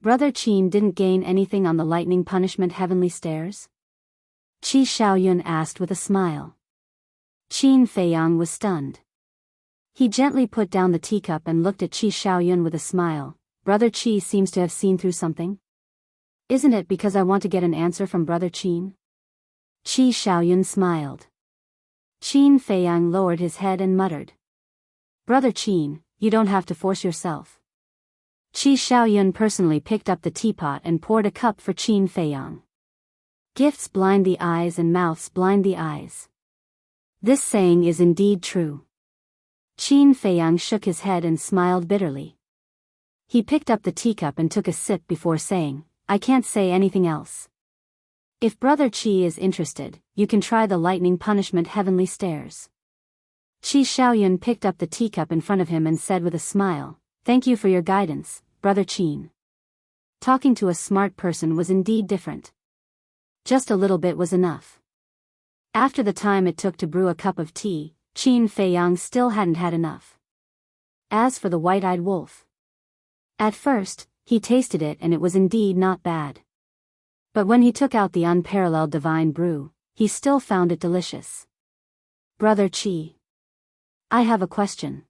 Brother Qin didn't gain anything on the lightning punishment heavenly stairs? Qi Shaoyun asked with a smile. Qin Feiyang was stunned. He gently put down the teacup and looked at Qi Shaoyun with a smile. Brother Qi seems to have seen through something. Isn't it because I want to get an answer from Brother Qin? Qi Shaoyun smiled. Qin Feiyang lowered his head and muttered. Brother Qin, you don't have to force yourself. Qi Shaoyun personally picked up the teapot and poured a cup for Qin Feiyang. Gifts blind the eyes and mouths blind the eyes. This saying is indeed true. Qin Feiyang shook his head and smiled bitterly. He picked up the teacup and took a sip before saying, I can't say anything else. If Brother Qi is interested, you can try the lightning punishment heavenly stairs. Qi Shaoyun picked up the teacup in front of him and said with a smile, Thank you for your guidance, Brother Qin. Talking to a smart person was indeed different. Just a little bit was enough. After the time it took to brew a cup of tea, Qin Feiyang still hadn't had enough. As for the white-eyed wolf, at first, he tasted it and it was indeed not bad. But when he took out the unparalleled divine brew, he still found it delicious. Brother Qi, I have a question.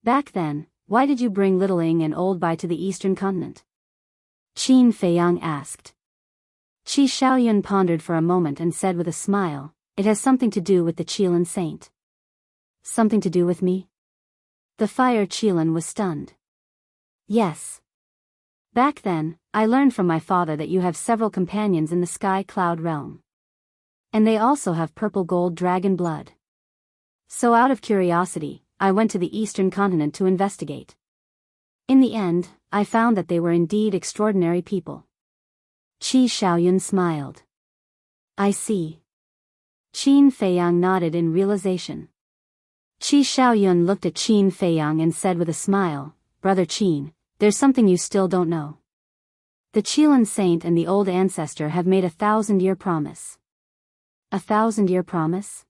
Back then, why did you bring Little Ing and Old Bai to the eastern continent? Qin Feiyang asked. Qi Shaoyun pondered for a moment and said with a smile, It has something to do with the Qilin saint. Something to do with me? The fire Qilin was stunned. Yes. Back then, I learned from my father that you have several companions in the sky cloud realm. And they also have purple gold dragon blood. So out of curiosity, I went to the eastern continent to investigate. In the end, I found that they were indeed extraordinary people. Qi Shaoyun smiled. I see. Qin Feiyang nodded in realization. Qi Xiaoyun looked at Qin Feiyang and said with a smile, "Brother Qin, there's something you still don't know. The Qilin saint and the old ancestor have made a 1,000-year promise." "A 1,000-year promise?"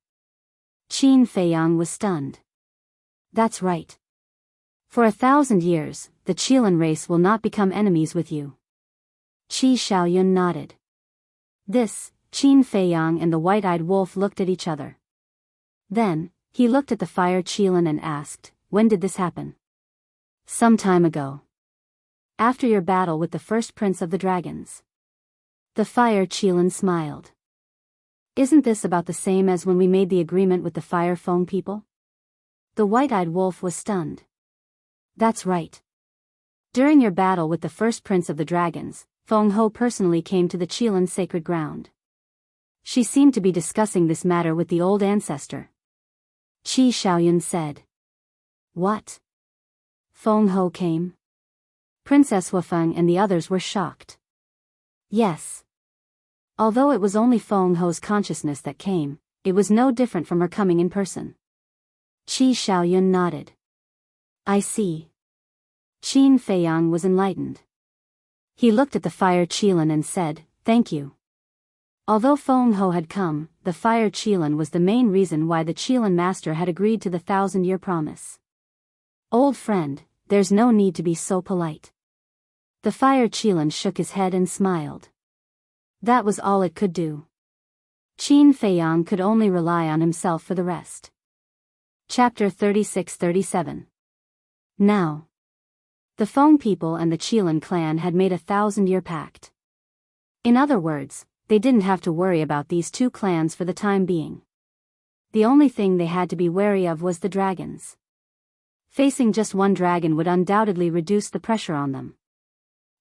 Qin Feiyang was stunned. "That's right. For 1,000 years, the Qilin race will not become enemies with you." Qi Xiaoyun nodded. This, Qin Feiyang and the white-eyed wolf looked at each other. Then, he looked at the fire Qilin and asked, "When did this happen?" "Some time ago. After your battle with the first prince of the dragons." The fire Qilin smiled. "Isn't this about the same as when we made the agreement with the Fire Feng people?" The white-eyed wolf was stunned. "That's right. During your battle with the first prince of the dragons, Feng Ho personally came to the Qilin sacred ground. She seemed to be discussing this matter with the old ancestor." Qi Xiaoyun said. "What? Feng Ho came?" Princess Wufeng and the others were shocked. "Yes. Although it was only Feng Ho's consciousness that came, it was no different from her coming in person." Qi Xiaoyun nodded. "I see." Qin Feiyang was enlightened. He looked at the fire Qilin and said, "Thank you." Although Feng Ho had come, the fire Qilin was the main reason why the Qilin master had agreed to the 1,000-year promise. "Old friend, there's no need to be so polite." The fire Qilin shook his head and smiled. That was all it could do. Qin Feiyang could only rely on himself for the rest. Chapter 36-37. Now. The Feng people and the Qilin clan had made a 1,000-year pact. In other words, they didn't have to worry about these two clans for the time being. The only thing they had to be wary of was the dragons. Facing just one dragon would undoubtedly reduce the pressure on them.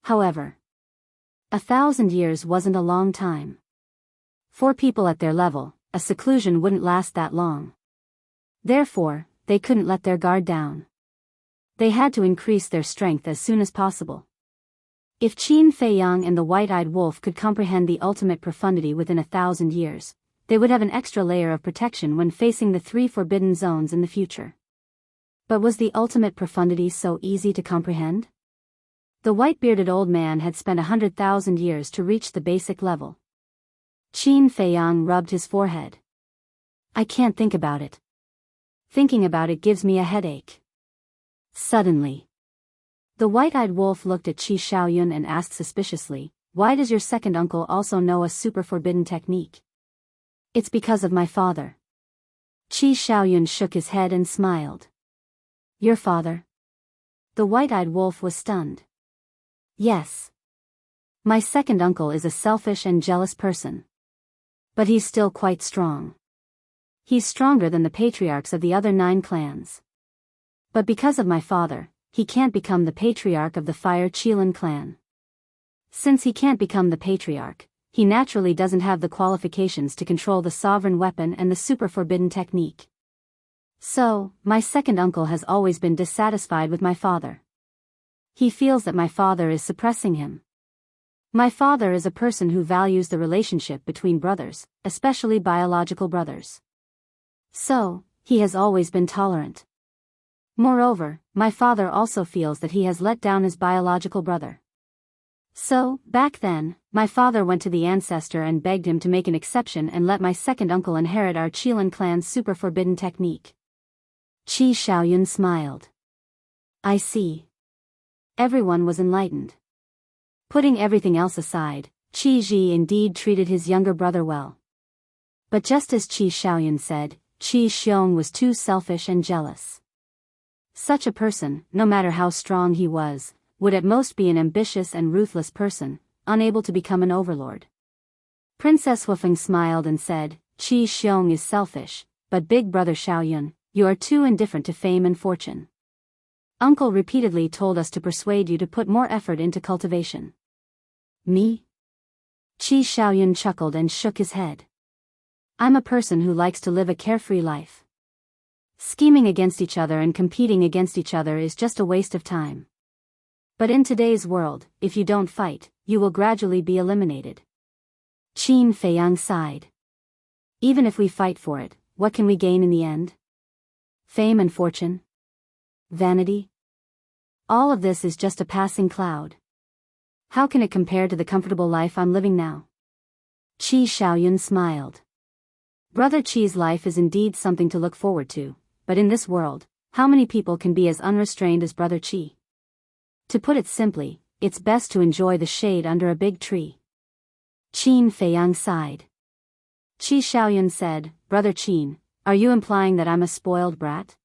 However, 1,000 years wasn't a long time. For people at their level, a seclusion wouldn't last that long. Therefore, they couldn't let their guard down. They had to increase their strength as soon as possible. If Qin Feiyang and the white-eyed wolf could comprehend the ultimate profundity within 1,000 years, they would have an extra layer of protection when facing the 3 forbidden zones in the future. But was the ultimate profundity so easy to comprehend? The white-bearded old man had spent 100,000 years to reach the basic level. Qin Feiyang rubbed his forehead. "I can't think about it. Thinking about it gives me a headache." Suddenly, the white-eyed wolf looked at Qi Xiaoyun and asked suspiciously, "Why does your second uncle also know a super forbidden technique?" "It's because of my father." Qi Xiaoyun shook his head and smiled. "Your father?" The white-eyed wolf was stunned. "Yes. My second uncle is a selfish and jealous person. But he's still quite strong. He's stronger than the patriarchs of the other 9 clans. But because of my father, he can't become the patriarch of the Fire Qilin clan. Since he can't become the patriarch, he naturally doesn't have the qualifications to control the sovereign weapon and the super forbidden technique. So, my second uncle has always been dissatisfied with my father. He feels that my father is suppressing him. My father is a person who values the relationship between brothers, especially biological brothers. So, he has always been tolerant. Moreover, my father also feels that he has let down his biological brother. So, back then, my father went to the ancestor and begged him to make an exception and let my second uncle inherit our Qilin clan's super forbidden technique." Qi Xiaoyun smiled. "I see." Everyone was enlightened. Putting everything else aside, Qi Ji indeed treated his younger brother well. But just as Qi Xiaoyun said, Qi Xiong was too selfish and jealous. Such a person, no matter how strong he was, would at most be an ambitious and ruthless person, unable to become an overlord. Princess Wufeng smiled and said, "Qi Xiong is selfish, but big brother Xiaoyun, you are too indifferent to fame and fortune. Uncle repeatedly told us to persuade you to put more effort into cultivation." "Me?" Qi Xiaoyun chuckled and shook his head. "I'm a person who likes to live a carefree life. Scheming against each other and competing against each other is just a waste of time. But in today's world, if you don't fight, you will gradually be eliminated." Qin Feiyang sighed. "Even if we fight for it, what can we gain in the end?" Fame and fortune? Vanity? All of this is just a passing cloud. How can it compare to the comfortable life I'm living now? Qi Xiaoyun smiled. Brother Qi's life is indeed something to look forward to, but in this world, how many people can be as unrestrained as Brother Qi? To put it simply, it's best to enjoy the shade under a big tree. Qin Feiyang sighed. Qi Xiaoyun said, Brother Qin, are you implying that I'm a spoiled brat?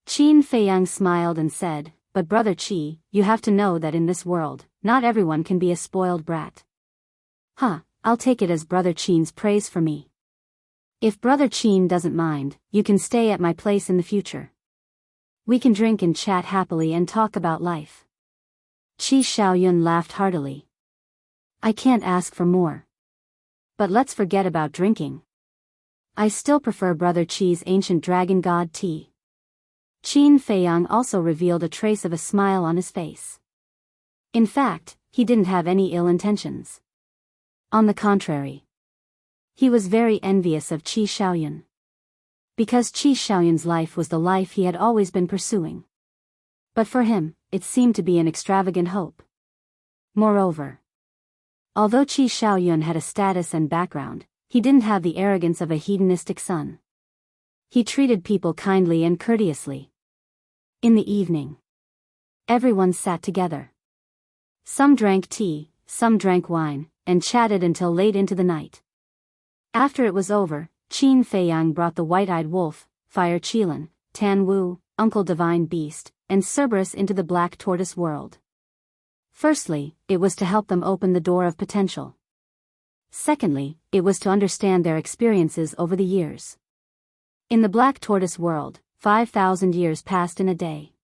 Qin Feiyang smiled and said, but Brother Qi, you have to know that in this world, not everyone can be a spoiled brat. I'll take it as Brother Qin's praise for me. If Brother Qin doesn't mind, you can stay at my place in the future. We can drink and chat happily and talk about life. Qi Xiaoyun laughed heartily. I can't ask for more. But let's forget about drinking. I still prefer Brother Qi's ancient dragon god tea. Qin Feiyang also revealed a trace of a smile on his face. In fact, he didn't have any ill intentions. On the contrary. He was very envious of Qi Xiaoyun. Because Qi Xiaoyun's life was the life he had always been pursuing. But for him, it seemed to be an extravagant hope. Moreover, although Qi Xiaoyun had a status and background, he didn't have the arrogance of a hedonistic son. He treated people kindly and courteously. In the evening, everyone sat together. Some drank tea, some drank wine, and chatted until late into the night. After it was over, Qin Feiyang brought the white-eyed wolf, Fire Qilin, Tan Wu, Uncle Divine Beast, and Cerberus into the black tortoise world. Firstly, it was to help them open the door of potential. Secondly, it was to understand their experiences over the years. In the black tortoise world, 5,000 years passed in a day.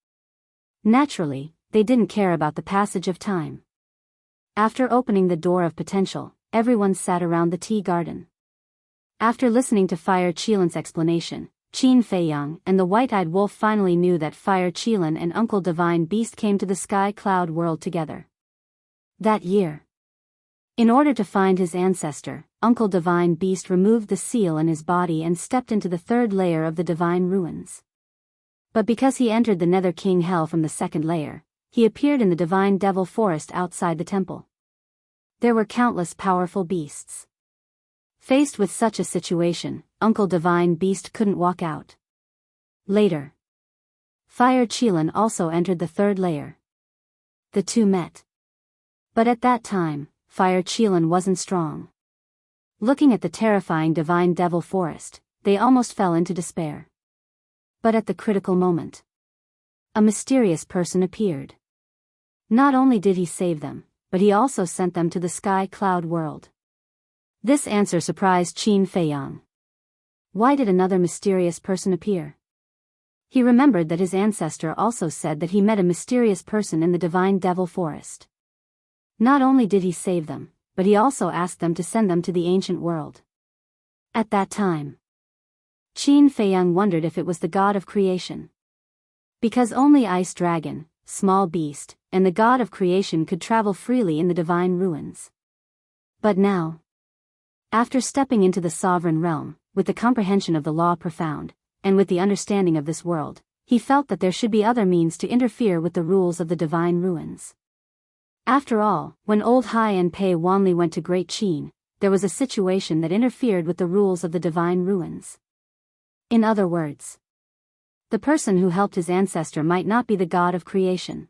Naturally, they didn't care about the passage of time. After opening the door of potential, everyone sat around the tea garden. After listening to Fire Qilin's explanation, Qin Feiyang and the white-eyed wolf finally knew that Fire Qilin and Uncle Divine Beast came to the sky cloud world together. That year, in order to find his ancestor, Uncle Divine Beast removed the seal in his body and stepped into the third layer of the divine ruins. But because he entered the Nether King Hell from the second layer, he appeared in the divine devil forest outside the temple. There were countless powerful beasts. Faced with such a situation, Uncle Divine Beast couldn't walk out. Later, Fire Qilin also entered the third layer. The two met. But at that time, Fire Qilin wasn't strong. Looking at the terrifying divine devil forest, they almost fell into despair. But at the critical moment, a mysterious person appeared. Not only did he save them, but he also sent them to the sky cloud world. This answer surprised Qin Feiyang. Why did another mysterious person appear? He remembered that his ancestor also said that he met a mysterious person in the divine devil forest. Not only did he save them, but he also asked them to send them to the ancient world. At that time, Qin Feiyang wondered if it was the god of creation. Because only Ice Dragon, Small Beast, and the god of creation could travel freely in the divine ruins. But now, after stepping into the sovereign realm, with the comprehension of the law profound, and with the understanding of this world, he felt that there should be other means to interfere with the rules of the divine ruins. After all, when old Hai and Pei Wanli went to Great Qin, there was a situation that interfered with the rules of the divine ruins. In other words, the person who helped his ancestor might not be the god of creation.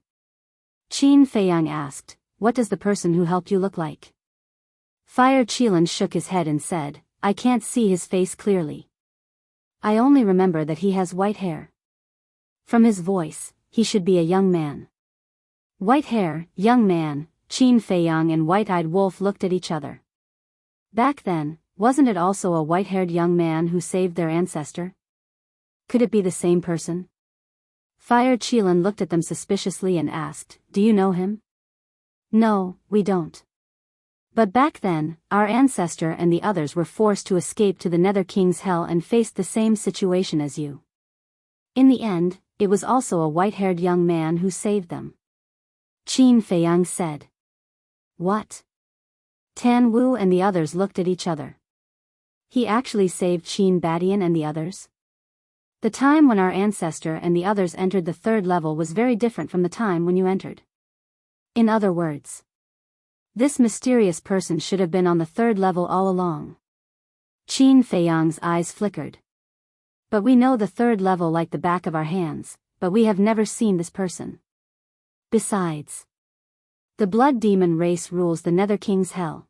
Qin Feiyang asked, "What does the person who helped you look like?" Fire Qilin shook his head and said, "I can't see his face clearly. I only remember that he has white hair. From his voice, he should be a young man." White hair, young man, Qin Feiyang and White-Eyed Wolf looked at each other. Back then, wasn't it also a white-haired young man who saved their ancestor? Could it be the same person? Fire Qilin looked at them suspiciously and asked, "Do you know him?" "No, we don't. But back then, our ancestor and the others were forced to escape to the Nether King's Hell and faced the same situation as you. In the end, it was also a white-haired young man who saved them." Qin Feiyang said. "What?" Tan Wu and the others looked at each other. He actually saved Qin Badian and the others? The time when our ancestor and the others entered the third level was very different from the time when you entered. In other words, this mysterious person should have been on the third level all along. Qin Feiyang's eyes flickered. But we know the third level like the back of our hands, but we have never seen this person. Besides, the blood demon race rules the Nether King's hell.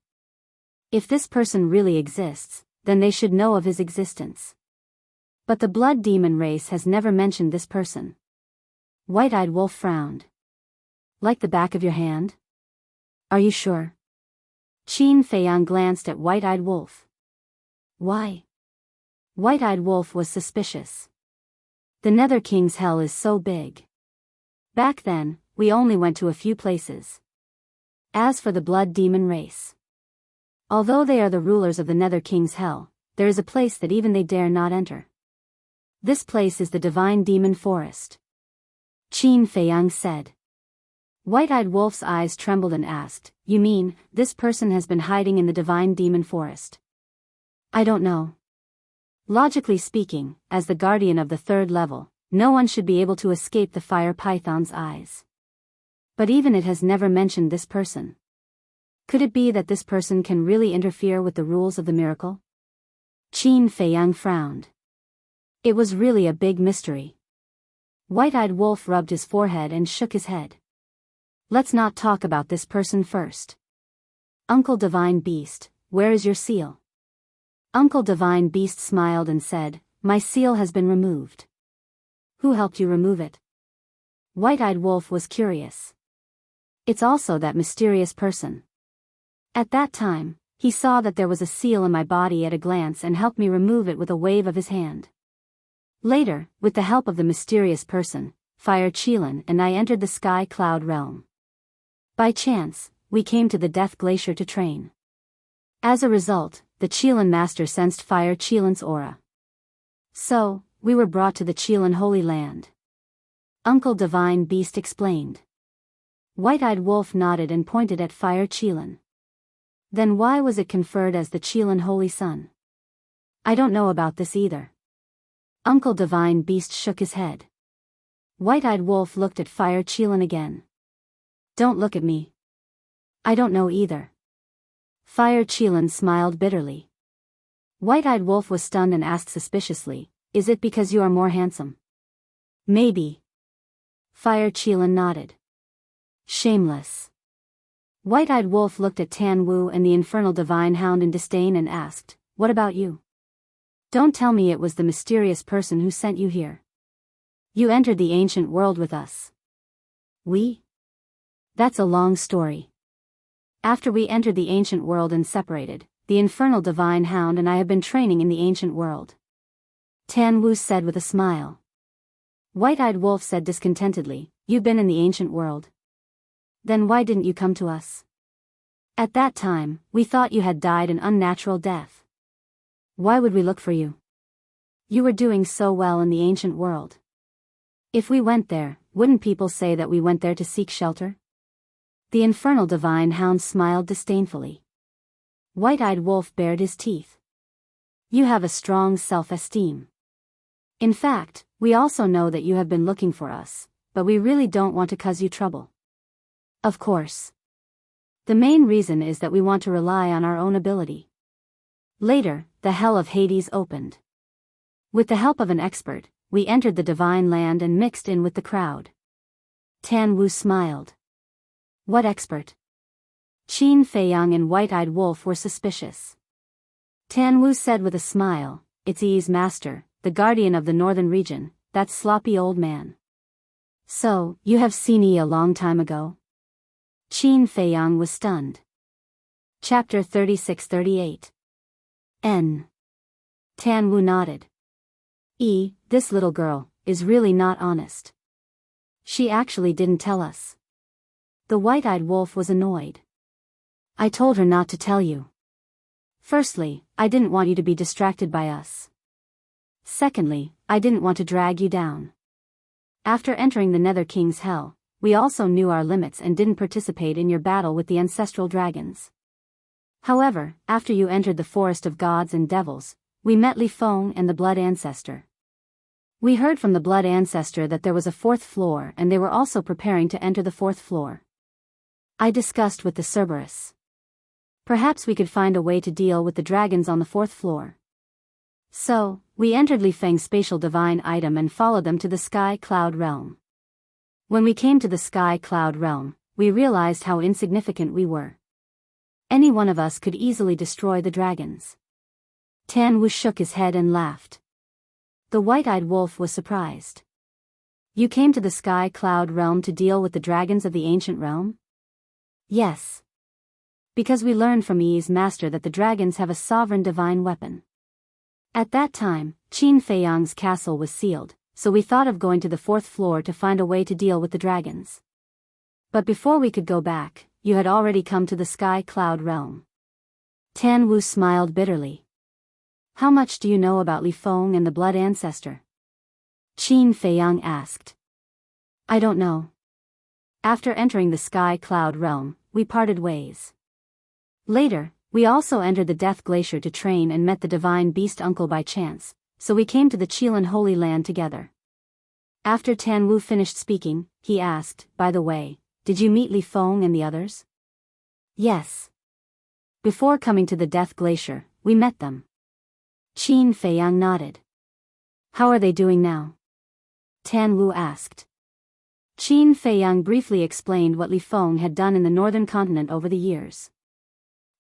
If this person really exists, then they should know of his existence. But the blood demon race has never mentioned this person. White-Eyed Wolf frowned. Like the back of your hand? Are you sure? Qin Feiyang glanced at White-Eyed Wolf. Why? White-Eyed Wolf was suspicious. The Nether King's hell is so big. Back then, we only went to a few places. As for the blood demon race, although they are the rulers of the Nether King's hell, there is a place that even they dare not enter. This place is the Divine Demon Forest. Qin Feiyang said. White-Eyed Wolf's eyes trembled and asked, "You mean, this person has been hiding in the Divine Demon Forest?" I don't know. Logically speaking, as the guardian of the third level, no one should be able to escape the fire python's eyes. But even it has never mentioned this person. Could it be that this person can really interfere with the rules of the miracle? Qin Feiyang frowned. It was really a big mystery. White-Eyed Wolf rubbed his forehead and shook his head. Let's not talk about this person first. Uncle Divine Beast, where is your seal? Uncle Divine Beast smiled and said, "My seal has been removed." Who helped you remove it? White-Eyed Wolf was curious. It's also that mysterious person. At that time, he saw that there was a seal in my body at a glance and helped me remove it with a wave of his hand. Later, with the help of the mysterious person, Fire Qilin and I entered the Sky Cloud realm. By chance, we came to the Death Glacier to train. As a result, the Qilin Master sensed Fire Qilin's aura. So, we were brought to the Qilin Holy Land. Uncle Divine Beast explained. White-Eyed Wolf nodded and pointed at Fire Qilin. Then why was it conferred as the Qilin Holy Sun? I don't know about this either. Uncle Divine Beast shook his head. White-Eyed Wolf looked at Fire Qilin again. Don't look at me. I don't know either. Fire Qilin smiled bitterly. White-Eyed Wolf was stunned and asked suspiciously, "Is it because you are more handsome?" Maybe. Fire Qilin nodded. Shameless. White-Eyed Wolf looked at Tan Wu and the Infernal Divine Hound in disdain and asked, "What about you? Don't tell me it was the mysterious person who sent you here. You entered the ancient world with us." We? That's a long story. After we entered the ancient world and separated, the Infernal Divine Hound and I have been training in the ancient world. Tan Wu said with a smile. White-Eyed Wolf said discontentedly, "You've been in the ancient world. Then why didn't you come to us? At that time, we thought you had died an unnatural death. Why would we look for you? You were doing so well in the ancient world. If we went there, wouldn't people say that we went there to seek shelter?" The Infernal Divine Hound smiled disdainfully. White-Eyed Wolf bared his teeth. You have a strong self-esteem. In fact, we also know that you have been looking for us, but we really don't want to cause you trouble. Of course. The main reason is that we want to rely on our own ability. Later, the Hell of Hades opened. With the help of an expert, we entered the Divine Land and mixed in with the crowd. Tan Wu smiled. What expert? Qin Feiyang and White-Eyed Wolf were suspicious. Tan Wu said with a smile, "It's Yi's master, the guardian of the northern region, that sloppy old man." So, you have seen Yi a long time ago? Qin Feiyang was stunned. Chapter 36-38. N. Tan Wu nodded. This little girl, is really not honest. She actually didn't tell us. The White-Eyed Wolf was annoyed. I told her not to tell you. Firstly, I didn't want you to be distracted by us. Secondly, I didn't want to drag you down. After entering the Nether King's hell, we also knew our limits and didn't participate in your battle with the ancestral dragons. However, after you entered the forest of gods and devils, we met Li Feng and the Blood Ancestor. We heard from the blood ancestor that there was a fourth floor and they were also preparing to enter the fourth floor. I discussed with the Cerberus. Perhaps we could find a way to deal with the dragons on the fourth floor. So, we entered Li Feng's spatial divine item and followed them to the Sky Cloud realm. When we came to the Sky Cloud realm, we realized how insignificant we were. Any one of us could easily destroy the dragons. Tan Wu shook his head and laughed. The white-eyed wolf was surprised. You came to the Sky Cloud realm to deal with the dragons of the ancient realm? Yes. Because we learned from Yi's master that the dragons have a sovereign divine weapon. At that time, Qin Feiyang's castle was sealed, so we thought of going to the fourth floor to find a way to deal with the dragons. But before we could go back, you had already come to the Sky Cloud realm. Tan Wu smiled bitterly. How much do you know about Li Feng and the blood ancestor? Qin Feiyang asked. I don't know. After entering the Sky Cloud realm, we parted ways. Later, we also entered the Death Glacier to train and met the divine beast uncle by chance, so we came to the Qilin Holy Land together. After Tan Wu finished speaking, he asked, by the way, did you meet Li Feng and the others? Yes. Before coming to the Death Glacier, we met them. Qin Feiyang nodded. How are they doing now? Tan Wu asked. Qin Feiyang briefly explained what Li Feng had done in the northern continent over the years.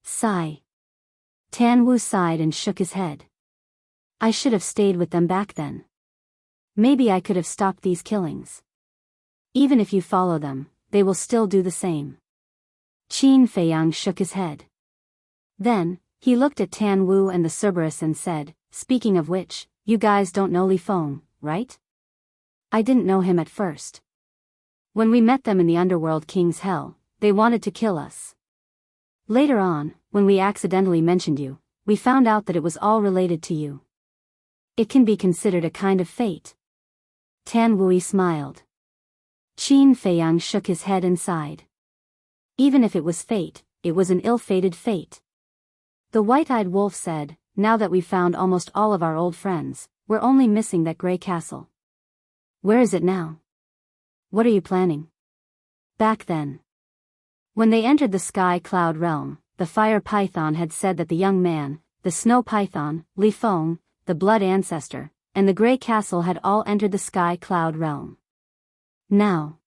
Sigh. Tan Wu sighed and shook his head. I should have stayed with them back then. Maybe I could have stopped these killings. Even if you follow them, they will still do the same. Qin Feiyang shook his head. Then, he looked at Tan Wu and the Cerberus and said, speaking of which, you guys don't know Li Feng, right? I didn't know him at first. When we met them in the underworld King's Hell, they wanted to kill us. Later on, when we accidentally mentioned you, we found out that it was all related to you. It can be considered a kind of fate. Tan Wu smiled. Qin Feiyang shook his head and sighed. Even if it was fate, it was an ill-fated fate. The white-eyed wolf said, now that we've found almost all of our old friends, we're only missing that gray castle. Where is it now? What are you planning? Back then, when they entered the Sky Cloud realm, the fire python had said that the young man, the snow python, Li Feng, the blood ancestor, and the gray castle had all entered the Sky Cloud realm. Now,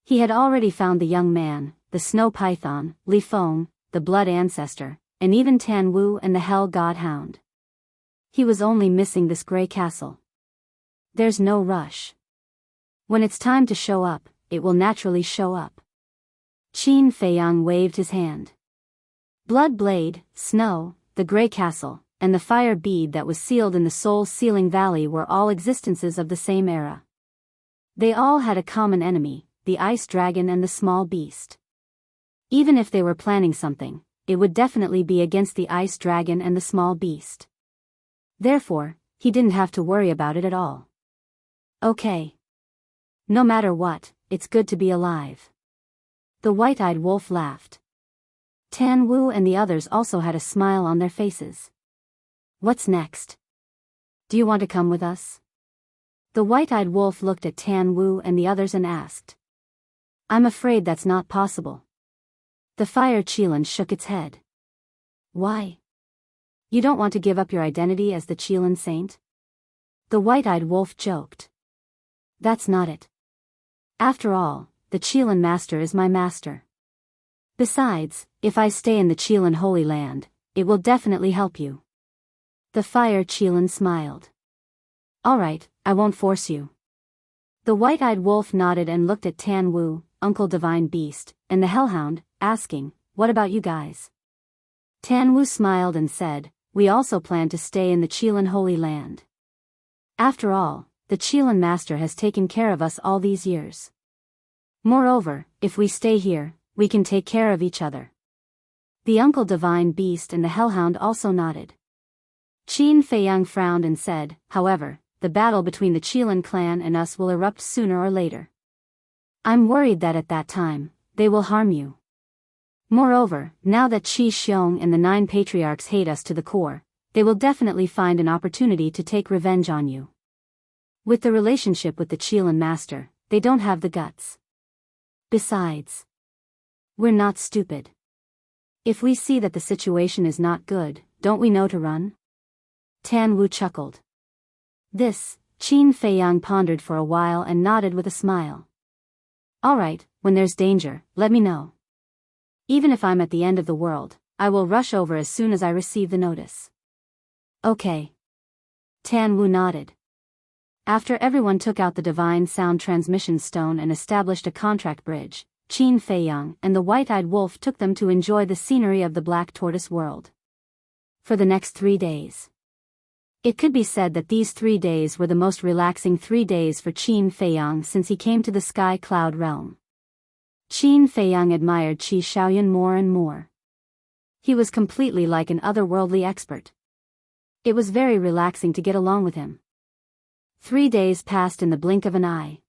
he had already found the young man, the snow python, Li Feng, the blood ancestor, and even Tan Wu and the Hell God Hound. He was only missing this gray castle. There's no rush. When it's time to show up, it will naturally show up. Qin Feiyang waved his hand. Blood Blade, Snow, the Grey Castle, and the fire bead that was sealed in the soul-sealing valley were all existences of the same era. They all had a common enemy, the ice dragon and the small beast. Even if they were planning something, it would definitely be against the ice dragon and the small beast. Therefore, he didn't have to worry about it at all. Okay. No matter what, it's good to be alive. The white-eyed wolf laughed. Tan Wu and the others also had a smile on their faces. What's next? Do you want to come with us? The white-eyed wolf looked at Tan Wu and the others and asked. I'm afraid that's not possible. The fire Qilin shook its head. Why? You don't want to give up your identity as the Qilin saint? The white-eyed wolf joked. That's not it. After all, the Qilin master is my master. Besides, if I stay in the Qilin Holy Land, it will definitely help you. The fire Qilin smiled. All right, I won't force you. The white-eyed wolf nodded and looked at Tan Wu, Uncle Divine Beast, and the Hellhound, asking, what about you guys? Tan Wu smiled and said, we also plan to stay in the Qilin Holy Land. After all, the Qilin Master has taken care of us all these years. Moreover, if we stay here, we can take care of each other. The Uncle Divine Beast and the Hellhound also nodded. Qin Feiyang frowned and said, however, the battle between the Qilin clan and us will erupt sooner or later. I'm worried that at that time, they will harm you. Moreover, now that Qi Xiong and the 9 patriarchs hate us to the core, they will definitely find an opportunity to take revenge on you. With the relationship with the Qilin master, they don't have the guts. Besides, we're not stupid. If we see that the situation is not good, don't we know to run? Tan Wu chuckled. This, Qin Feiyang pondered for a while and nodded with a smile. All right, when there's danger, let me know. Even if I'm at the end of the world, I will rush over as soon as I receive the notice. Okay. Tan Wu nodded. After everyone took out the divine sound transmission stone and established a contract bridge, Qin Feiyang and the white-eyed wolf took them to enjoy the scenery of the Black Tortoise world. For the next 3 days. It could be said that these 3 days were the most relaxing 3 days for Qin Feiyang since he came to the Sky Cloud realm. Qin Feiyang admired Qi Shaoyun more and more. He was completely like an otherworldly expert. It was very relaxing to get along with him. 3 days passed in the blink of an eye.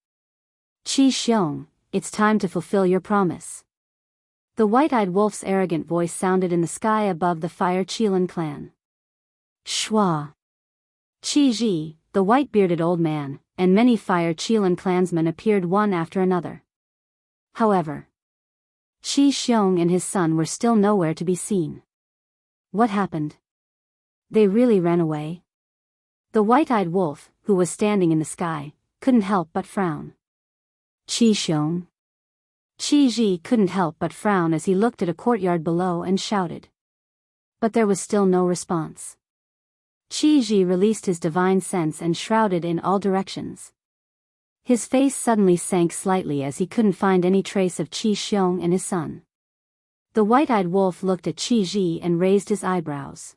Qi Xiong, it's time to fulfill your promise. The white-eyed wolf's arrogant voice sounded in the sky above the Fire Qilin clan. Shua. Qi Ji, the white-bearded old man, and many Fire Qilin clansmen appeared one after another. However, Qi Xiong and his son were still nowhere to be seen. What happened? They really ran away? The white-eyed wolf, who was standing in the sky, couldn't help but frown. Qi Xiong. Qi Ji couldn't help but frown as he looked at a courtyard below and shouted. But there was still no response. Qi Ji released his divine sense and shrouded in all directions. His face suddenly sank slightly as he couldn't find any trace of Qi Xiong and his son. The white-eyed wolf looked at Qi Ji and raised his eyebrows.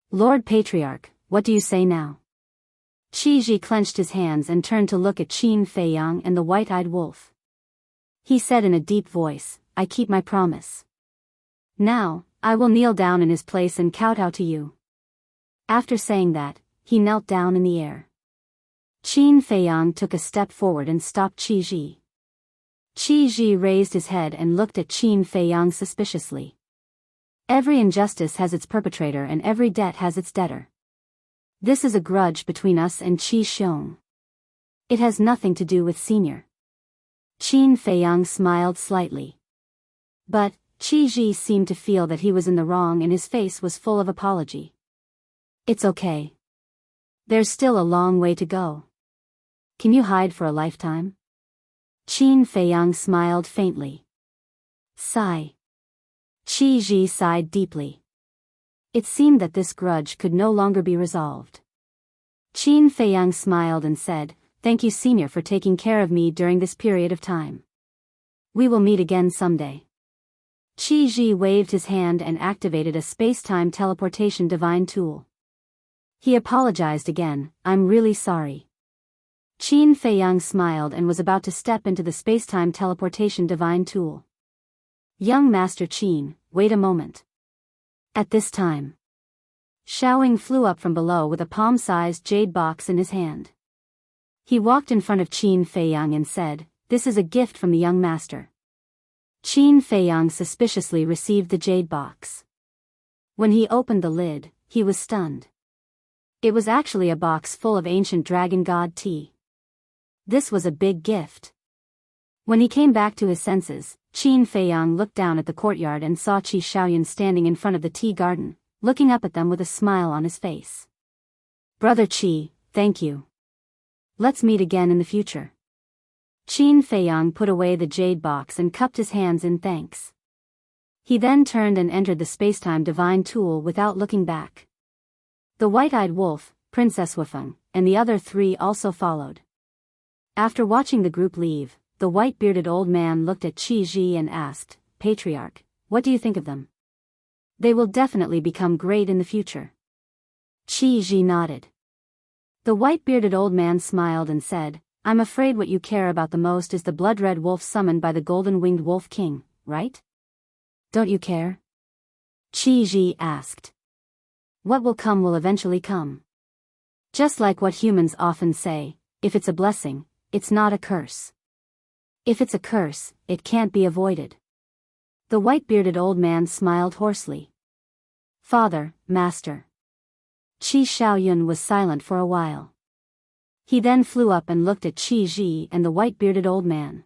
Lord Patriarch, what do you say now? Qi Ji clenched his hands and turned to look at Qin Feiyang and the white-eyed wolf. He said in a deep voice, I keep my promise. Now, I will kneel down in his place and kowtow to you. After saying that, he knelt down in the air. Qin Feiyang took a step forward and stopped Qi Ji. Qi Ji raised his head and looked at Qin Feiyang suspiciously. Every injustice has its perpetrator and every debt has its debtor. This is a grudge between us and Qi Xiong. It has nothing to do with Senior. Qin Feiyang smiled slightly. But, Qi Ji seemed to feel that he was in the wrong and his face was full of apology. It's okay. There's still a long way to go. Can you hide for a lifetime? Qin Feiyang smiled faintly. Sigh. Qi Ji sighed deeply. It seemed that this grudge could no longer be resolved. Qin Feiyang smiled and said, Thank you Senior for taking care of me during this period of time. We will meet again someday. Qi Ji waved his hand and activated a space-time teleportation divine tool. He apologized again, I'm really sorry. Qin Feiyang smiled and was about to step into the space-time teleportation divine tool. Young Master Qin, wait a moment. At this time, Xiaoying flew up from below with a palm-sized jade box in his hand. He walked in front of Qin Feiyang and said, This is a gift from the young master. Qin Feiyang suspiciously received the jade box. When he opened the lid, he was stunned. It was actually a box full of ancient dragon god tea. This was a big gift. When he came back to his senses, Qin Feiyang looked down at the courtyard and saw Qi Shaoyun standing in front of the tea garden, looking up at them with a smile on his face. Brother Qi, thank you. Let's meet again in the future. Qin Feiyang put away the jade box and cupped his hands in thanks. He then turned and entered the spacetime divine tool without looking back. The white-eyed wolf, Princess Wufeng, and the other 3 also followed. After watching the group leave, the white-bearded old man looked at Qi Ji and asked, Patriarch, what do you think of them? They will definitely become great in the future. Qi Ji nodded. The white-bearded old man smiled and said, I'm afraid what you care about the most is the blood-red wolf summoned by the golden-winged wolf king, right? Don't you care? Qi Ji asked. What will come will eventually come. Just like what humans often say, if it's a blessing, it's not a curse. If it's a curse, it can't be avoided. The white-bearded old man smiled hoarsely. Father, Master. Qi Shaoyun was silent for a while. He then flew up and looked at Qi Ji and the white-bearded old man.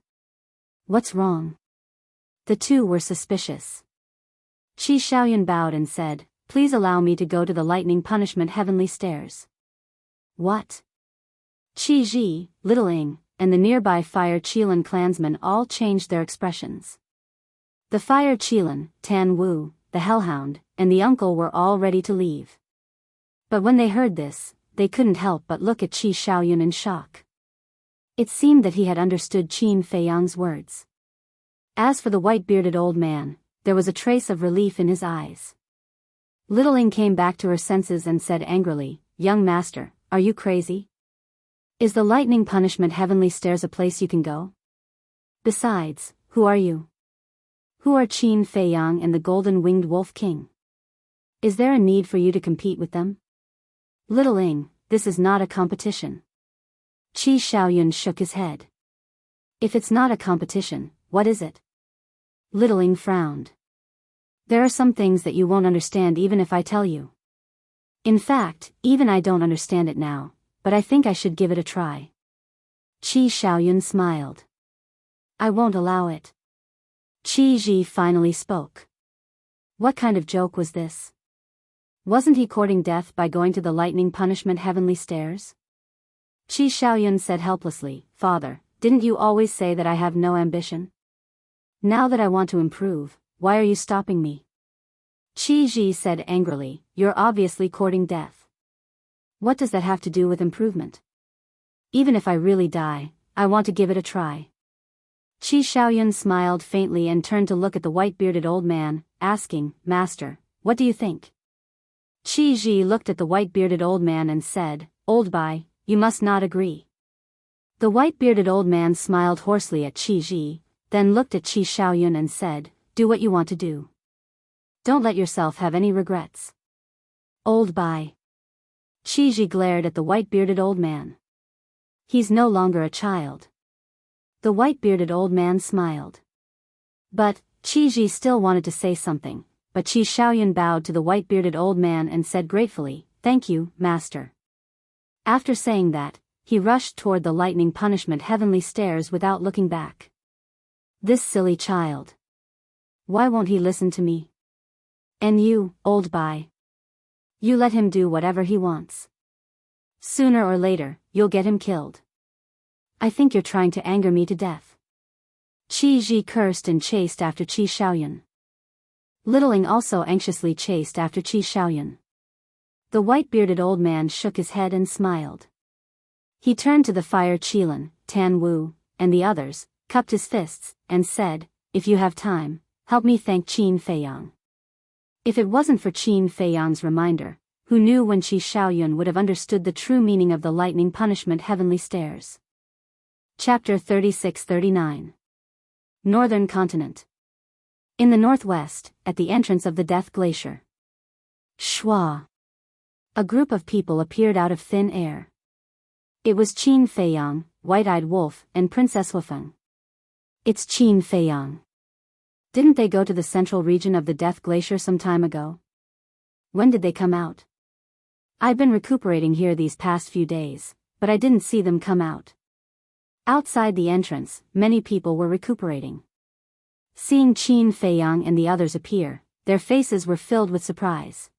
What's wrong? The two were suspicious. Qi Xiaoyun bowed and said, please allow me to go to the lightning punishment heavenly stairs. What? Qi Ji, Little Ing, and the nearby Fire Qilin clansmen all changed their expressions. The Fire Qilin, Tan Wu, the Hellhound, and the uncle were all ready to leave. But when they heard this, they couldn't help but look at Qi Xiaoyun in shock. It seemed that he had understood Qin Feiyang's words. As for the white-bearded old man, there was a trace of relief in his eyes. Little Ing came back to her senses and said angrily, young master, are you crazy? Is the lightning punishment heavenly stairs a place you can go? Besides, who are you? Who are Qin Feiyang and the golden-winged wolf king? Is there a need for you to compete with them? Little Ing, this is not a competition. Qi Xiaoyun shook his head. If it's not a competition, what is it? Little Ing frowned. There are some things that you won't understand even if I tell you. In fact, even I don't understand it now, but I think I should give it a try. Qi Xiaoyun smiled. I won't allow it. Qi Ji finally spoke. What kind of joke was this? Wasn't he courting death by going to the lightning punishment heavenly stairs? Qi Xiaoyun said helplessly, Father, didn't you always say that I have no ambition? Now that I want to improve, why are you stopping me? Qi Ji said angrily, you're obviously courting death. What does that have to do with improvement? Even if I really die, I want to give it a try. Qi Xiaoyun smiled faintly and turned to look at the white-bearded old man, asking, Master, what do you think? Qi Ji looked at the white-bearded old man and said, Old Bai, you must not agree. The white-bearded old man smiled hoarsely at Qi Ji, then looked at Qi Xiaoyun and said, Do what you want to do. Don't let yourself have any regrets. Old Bai. Qi Ji glared at the white-bearded old man. He's no longer a child. The white-bearded old man smiled. But, Qi Ji still wanted to say something, but Qi Xiaoyun bowed to the white-bearded old man and said gratefully, Thank you, master. After saying that, he rushed toward the lightning punishment heavenly stairs without looking back. This silly child. Why won't he listen to me? And you, Old Bai. You let him do whatever he wants. Sooner or later, you'll get him killed. I think you're trying to anger me to death. Qi Ji cursed and chased after Qi Xiaoyun. Little Ing also anxiously chased after Qi Xiaoyun. The white-bearded old man shook his head and smiled. He turned to the Fire Qilin, Tan Wu, and the others, cupped his fists, and said, If you have time, help me thank Qin Feiyang. If it wasn't for Qin Feiyang's reminder, who knew when Qi Xiaoyun would have understood the true meaning of the lightning punishment heavenly stairs. Chapter 36-39. Northern Continent. In the northwest, at the entrance of the Death Glacier. Shua. A group of people appeared out of thin air. It was Qin Feiyang, White-Eyed Wolf, and Princess Wufeng. It's Qin Feiyang. Didn't they go to the central region of the Death Glacier some time ago? When did they come out? I've been recuperating here these past few days, but I didn't see them come out. Outside the entrance, many people were recuperating. Seeing Qin Feiyang and the others appear, their faces were filled with surprise.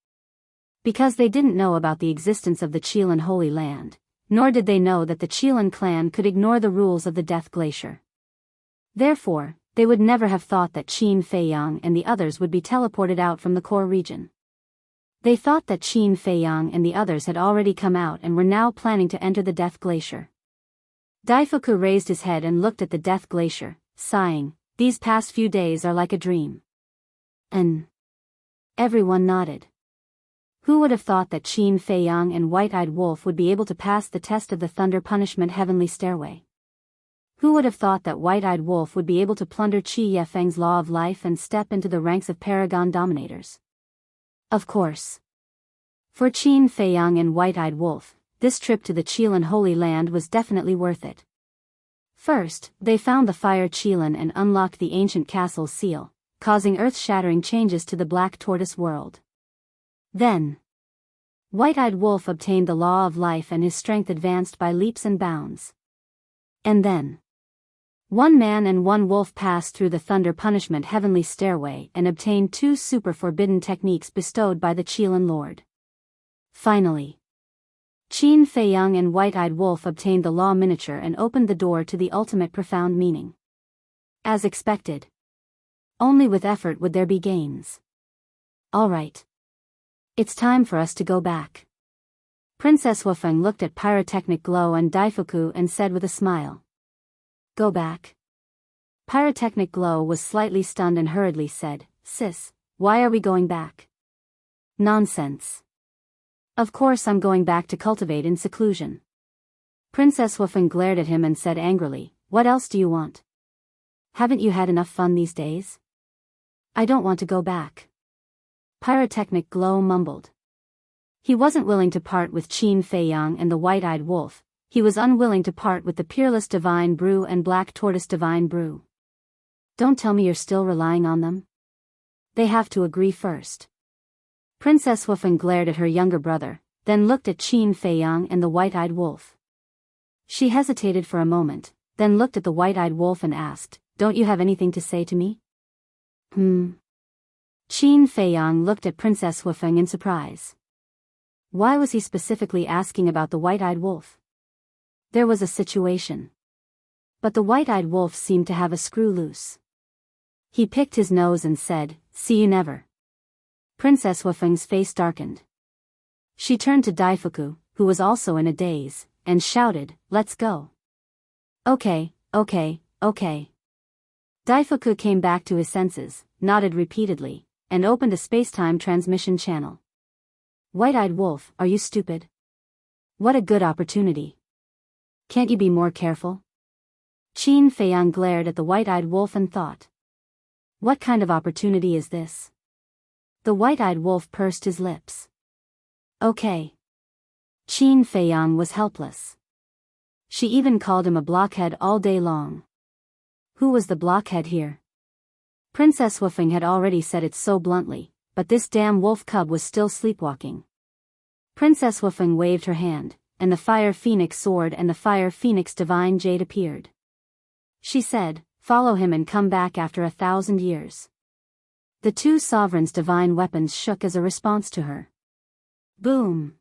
Because they didn't know about the existence of the Qilin Holy Land, nor did they know that the Qilin clan could ignore the rules of the Death Glacier. Therefore, they would never have thought that Qin Feiyang and the others would be teleported out from the core region. They thought that Qin Feiyang and the others had already come out and were now planning to enter the Death Glacier. Daifuku raised his head and looked at the Death Glacier, sighing, These past few days are like a dream. And everyone nodded. Who would have thought that Qin Feiyang and White-Eyed Wolf would be able to pass the test of the Thunder Punishment Heavenly Stairway? Who would have thought that White-Eyed Wolf would be able to plunder Qi Yefeng's Law of Life and step into the ranks of Paragon Dominators? Of course. For Qin Feiyang and White-Eyed Wolf, this trip to the Qilin Holy Land was definitely worth it. First, they found the Fire Qilin and unlocked the ancient castle's seal, causing earth-shattering changes to the Black Tortoise world. Then, White-eyed wolf obtained the law of life and his strength advanced by leaps and bounds. And then, one man and one wolf passed through the thunder punishment heavenly stairway and obtained 2 super forbidden techniques bestowed by the Qilin Lord. Finally, Qin Feiyang and White-eyed Wolf obtained the law miniature and opened the door to the ultimate profound meaning. As expected, only with effort would there be gains. All right. It's time for us to go back. Princess Wufeng looked at Pyrotechnic Glow and Daifuku and said with a smile. Go back? Pyrotechnic Glow was slightly stunned and hurriedly said, Sis, why are we going back? Nonsense. Of course I'm going back to cultivate in seclusion. Princess Wufeng glared at him and said angrily, What else do you want? Haven't you had enough fun these days? I don't want to go back. Pyrotechnic Glow mumbled. He wasn't willing to part with Qin Feiyang and the White-eyed Wolf. He was unwilling to part with the Peerless Divine Brew and Black Tortoise Divine Brew. Don't tell me you're still relying on them? They have to agree first. Princess Wufeng glared at her younger brother, then looked at Qin Feiyang and the White-eyed Wolf. She hesitated for a moment, then looked at the White-eyed Wolf and asked, Don't you have anything to say to me? Qin Feiyang looked at Princess Wufeng in surprise. Why was he specifically asking about the White-eyed Wolf? There was a situation. But the White-eyed Wolf seemed to have a screw loose. He picked his nose and said, See you never. Princess Wufeng's face darkened. She turned to Daifuku, who was also in a daze, and shouted, Let's go. Okay. Daifuku came back to his senses, nodded repeatedly, and opened a space-time transmission channel. White-eyed Wolf, are you stupid? What a good opportunity. Can't you be more careful? Qin Feiyang glared at the White-eyed Wolf and thought. What kind of opportunity is this? The White-eyed Wolf pursed his lips. Okay. Qin Feiyang was helpless. She even called him a blockhead all day long. Who was the blockhead here? Princess Wufeng had already said it so bluntly, but this damn wolf cub was still sleepwalking. Princess Wufeng waved her hand, and the Fire Phoenix sword and the Fire Phoenix Divine Jade appeared. She said, Follow him and come back after 1,000 years. The 2 sovereigns' divine weapons shook as a response to her. Boom!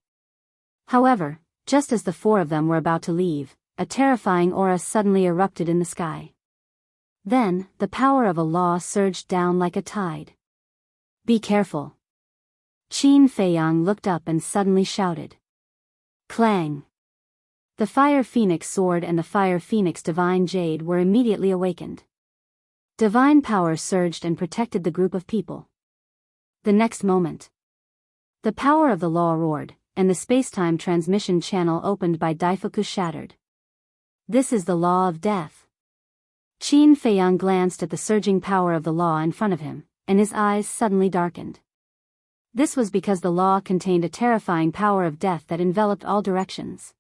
However, just as the 4 of them were about to leave, a terrifying aura suddenly erupted in the sky. Then, the power of a law surged down like a tide. Be careful. Qin Feiyang looked up and suddenly shouted. Clang! The Fire Phoenix sword and the Fire Phoenix Divine Jade were immediately awakened. Divine power surged and protected the group of people. The next moment, the power of the law roared, and the space-time transmission channel opened by Daifuku shattered. This is the law of death. Qin Feiyang glanced at the surging power of the law in front of him, and his eyes suddenly darkened. This was because the law contained a terrifying power of death that enveloped all directions.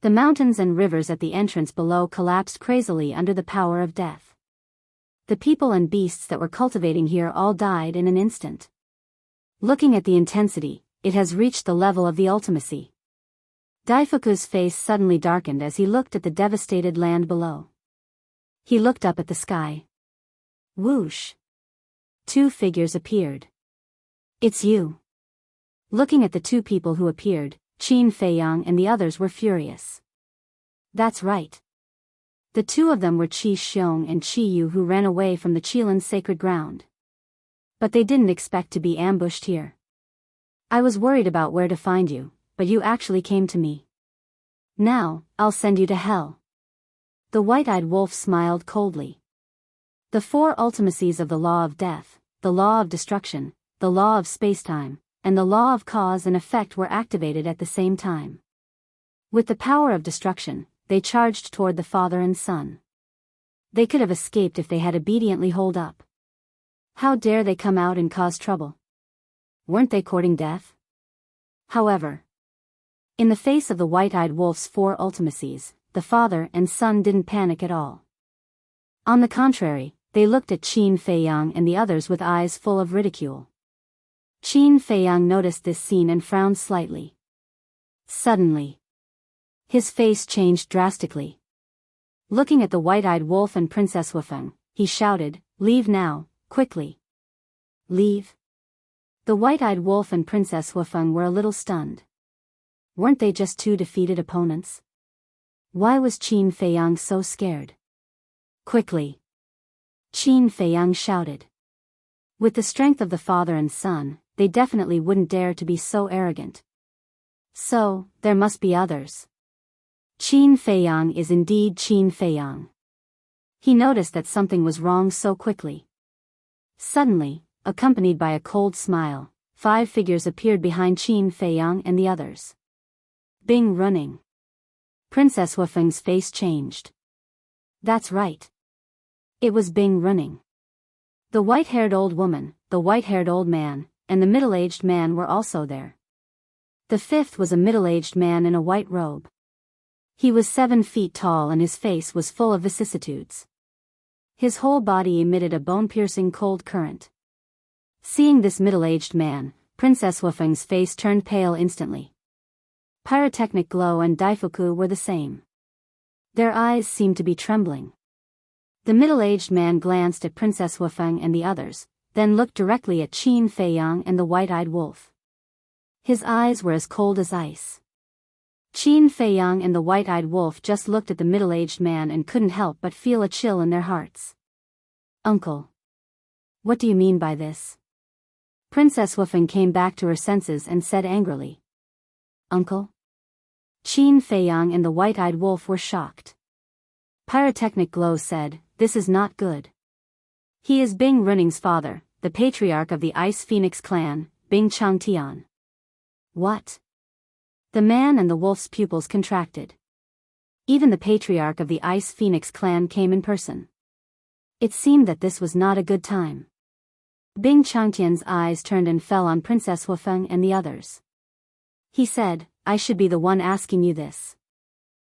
The mountains and rivers at the entrance below collapsed crazily under the power of death. The people and beasts that were cultivating here all died in an instant. Looking at the intensity, it has reached the level of the ultimacy. Daifuku's face suddenly darkened as he looked at the devastated land below. He looked up at the sky. Whoosh! 2 figures appeared. It's you. Looking at the 2 people who appeared, Qin Feiyang and the others were furious. That's right. The 2 of them were Qi Xiong and Qi Yu who ran away from the Qilin's sacred ground. But they didn't expect to be ambushed here. I was worried about where to find you, but you actually came to me. Now, I'll send you to hell. The White-eyed Wolf smiled coldly. The 4 ultimacies of the law of death, the law of destruction, the law of spacetime, and the law of cause and effect were activated at the same time. With the power of destruction, they charged toward the father and son. They could have escaped if they had obediently holed up. How dare they come out and cause trouble? Weren't they courting death? However, in the face of the White-eyed Wolf's 4 ultimacies, the father and son didn't panic at all. On the contrary, they looked at Qin Feiyang and the others with eyes full of ridicule. Qin Feiyang noticed this scene and frowned slightly. Suddenly, his face changed drastically. Looking at the white-eyed wolf and Princess Wufeng, he shouted, "Leave now, quickly." Leave? The white-eyed wolf and Princess Wufeng were a little stunned. Weren't they just two defeated opponents? Why was Qin Feiyang so scared? Quickly! Qin Feiyang shouted. With the strength of the father and son, they definitely wouldn't dare to be so arrogant. So, there must be others. Qin Feiyang is indeed Qin Feiyang. He noticed that something was wrong so quickly. Suddenly, accompanied by a cold smile, 5 figures appeared behind Qin Feiyang and the others. Bing running. Princess Wufeng's face changed. That's right. It was Bing running. The white-haired old woman, the white-haired old man, and the middle-aged man were also there. The 5th was a middle-aged man in a white robe. He was 7 feet tall and his face was full of vicissitudes. His whole body emitted a bone-piercing cold current. Seeing this middle-aged man, Princess Wufeng's face turned pale instantly. Pyrotechnic Glow and Daifuku were the same. Their eyes seemed to be trembling. The middle-aged man glanced at Princess Wufeng and the others, then looked directly at Qin Feiyang and the white-eyed wolf. His eyes were as cold as ice. Qin Feiyang and the white-eyed wolf just looked at the middle-aged man and couldn't help but feel a chill in their hearts. "Uncle. What do you mean by this?" Princess Wufeng came back to her senses and said angrily. "Uncle?" Qin Feiyang and the white-eyed wolf were shocked. Pyrotechnic Glow said, "This is not good. He is Bing Running's father, the patriarch of the Ice Phoenix clan, Bing Changtian." What? The man and the wolf's pupils contracted. Even the patriarch of the Ice Phoenix clan came in person. It seemed that this was not a good time. Bing Changtian's eyes turned and fell on Princess Wufeng and the others. He said, "I should be the one asking you this.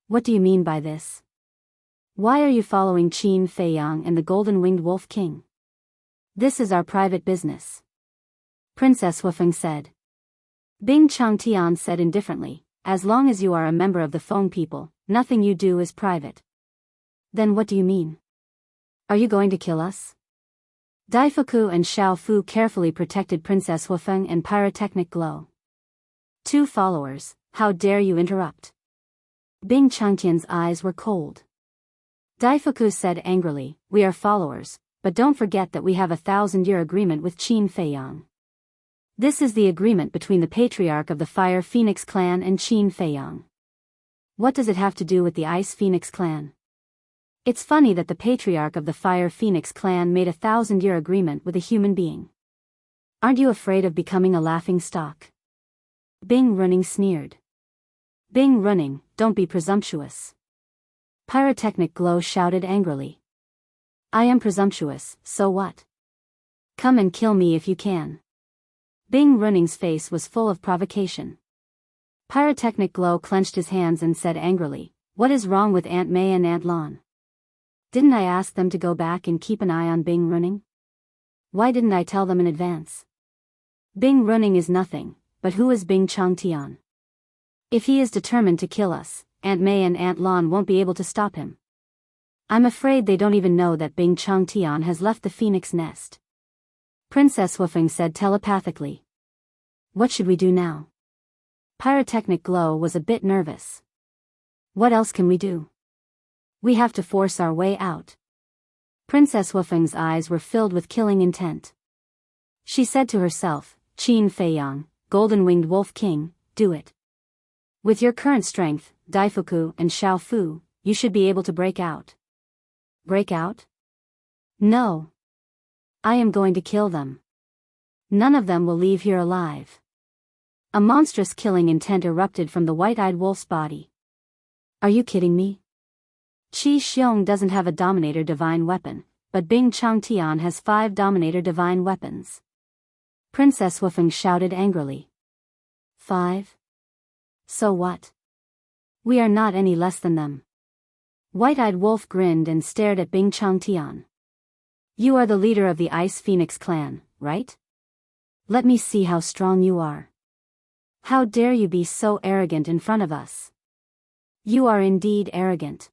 What do you mean by this? Why are you following Qin Feiyang and the Golden-Winged Wolf King? This is our private business." Princess Wufeng said. Bing Changtian said indifferently, "As long as you are a member of the Feng people, nothing you do is private." "Then what do you mean? Are you going to kill us?" Daifuku and Xiao Fu carefully protected Princess Wufeng and Pyrotechnic Glow. "Two followers, how dare you interrupt?" Bing Changtian's eyes were cold. Daifuku said angrily, "We are followers, but don't forget that we have a 1,000-year agreement with Qin Feiyang. This is the agreement between the patriarch of the Fire Phoenix clan and Qin Feiyang. What does it have to do with the Ice Phoenix clan? It's funny that the patriarch of the Fire Phoenix clan made a 1,000-year agreement with a human being. Aren't you afraid of becoming a laughing stock?" Bing Running sneered. "Bing Running, don't be presumptuous." Pyrotechnic Glow shouted angrily. "I am presumptuous, so what? Come and kill me if you can." Bing Running's face was full of provocation. Pyrotechnic Glow clenched his hands and said angrily, "What is wrong with Aunt May and Aunt Lon? Didn't I ask them to go back and keep an eye on Bing Running? Why didn't I tell them in advance? Bing Running is nothing, but who is Bing Changtian? If he is determined to kill us, Aunt May and Aunt Lon won't be able to stop him. I'm afraid they don't even know that Bing Changtian has left the phoenix nest." Princess Wufeng said telepathically. "What should we do now?" Pyrotechnic Glow was a bit nervous. "What else can we do? We have to force our way out." Princess Wufeng's eyes were filled with killing intent. She said to herself, "Qin Feiyang, Golden-Winged Wolf King, do it. With your current strength, Daifuku and Xiao Fu, you should be able to break out." "Break out? No. I am going to kill them. None of them will leave here alive." A monstrous killing intent erupted from the white-eyed wolf's body. "Are you kidding me? Qi Xiong doesn't have a Dominator Divine weapon, but Bing Changtian has 5 Dominator Divine weapons." Princess Wufeng shouted angrily. 5? So what? We are not any less than them. White-eyed wolf grinned and stared at Bing Changtian. "You are the leader of the Ice Phoenix clan, right?" Let me see how strong you are. How dare you be so arrogant in front of us? You are indeed arrogant.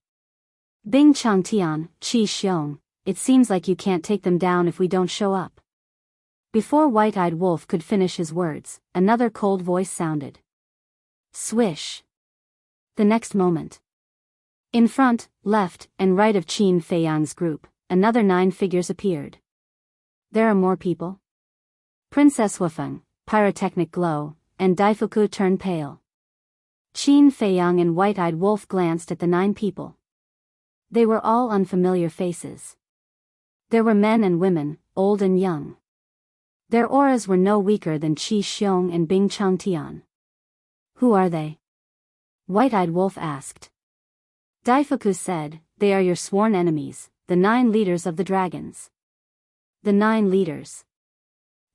Bing Changtian, Qi Xiong, it seems like you can't take them down if we don't show up. Before White-Eyed Wolf could finish his words, another cold voice sounded. Swish. The next moment. In front, left, and right of Qin Feiyang's group, another 9 figures appeared. There are more people? Princess Huafeng, Pyrotechnic Glow, and Daifuku turned pale. Qin Feiyang and White-Eyed Wolf glanced at the 9 people. They were all unfamiliar faces. There were men and women, old and young. Their auras were no weaker than Qi Xiong and Bing Changtian. Who are they? White-Eyed Wolf asked. Daifuku said, they are your sworn enemies, the 9 leaders of the dragons. The 9 leaders.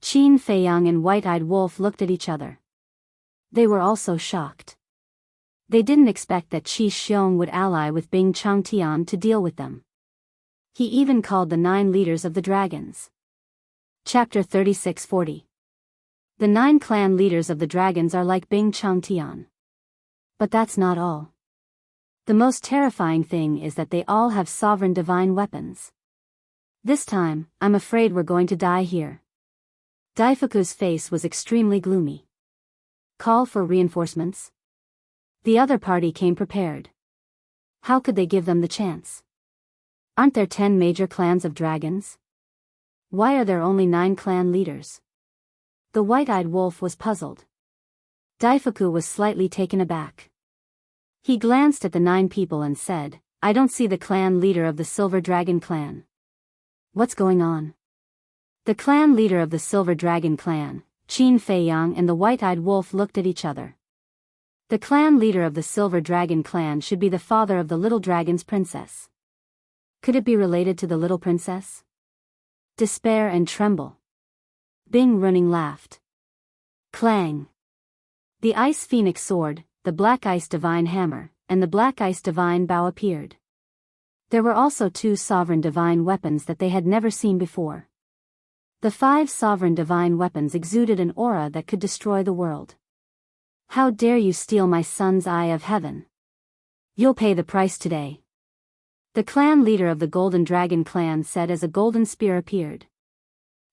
Qin Feiyang and White-Eyed Wolf looked at each other. They were also shocked. They didn't expect that Qi Xiong would ally with Bing Changtian to deal with them. He even called the 9 leaders of the dragons. Chapter 3640. The 9 clan leaders of the dragons are like Bing Changtian. But that's not all. The most terrifying thing is that they all have sovereign divine weapons. This time, I'm afraid we're going to die here. Daifuku's face was extremely gloomy. Call for reinforcements? The other party came prepared. How could they give them the chance? Aren't there 10 major clans of dragons? Why are there only 9 clan leaders? The White-Eyed Wolf was puzzled. Daifuku was slightly taken aback. He glanced at the 9 people and said, I don't see the clan leader of the Silver Dragon clan. What's going on? The clan leader of the Silver Dragon clan, Qin Feiyang and the White-Eyed Wolf looked at each other. The clan leader of the Silver Dragon clan should be the father of the little dragon's princess. Could it be related to the little princess? Despair and tremble. Bing Running laughed. Clang. The Ice Phoenix Sword, the Black Ice Divine Hammer, and the Black Ice Divine Bow appeared. There were also 2 sovereign divine weapons that they had never seen before. The 5 sovereign divine weapons exuded an aura that could destroy the world. How dare you steal my son's eye of heaven? You'll pay the price today. The clan leader of the Golden Dragon clan said as a golden spear appeared.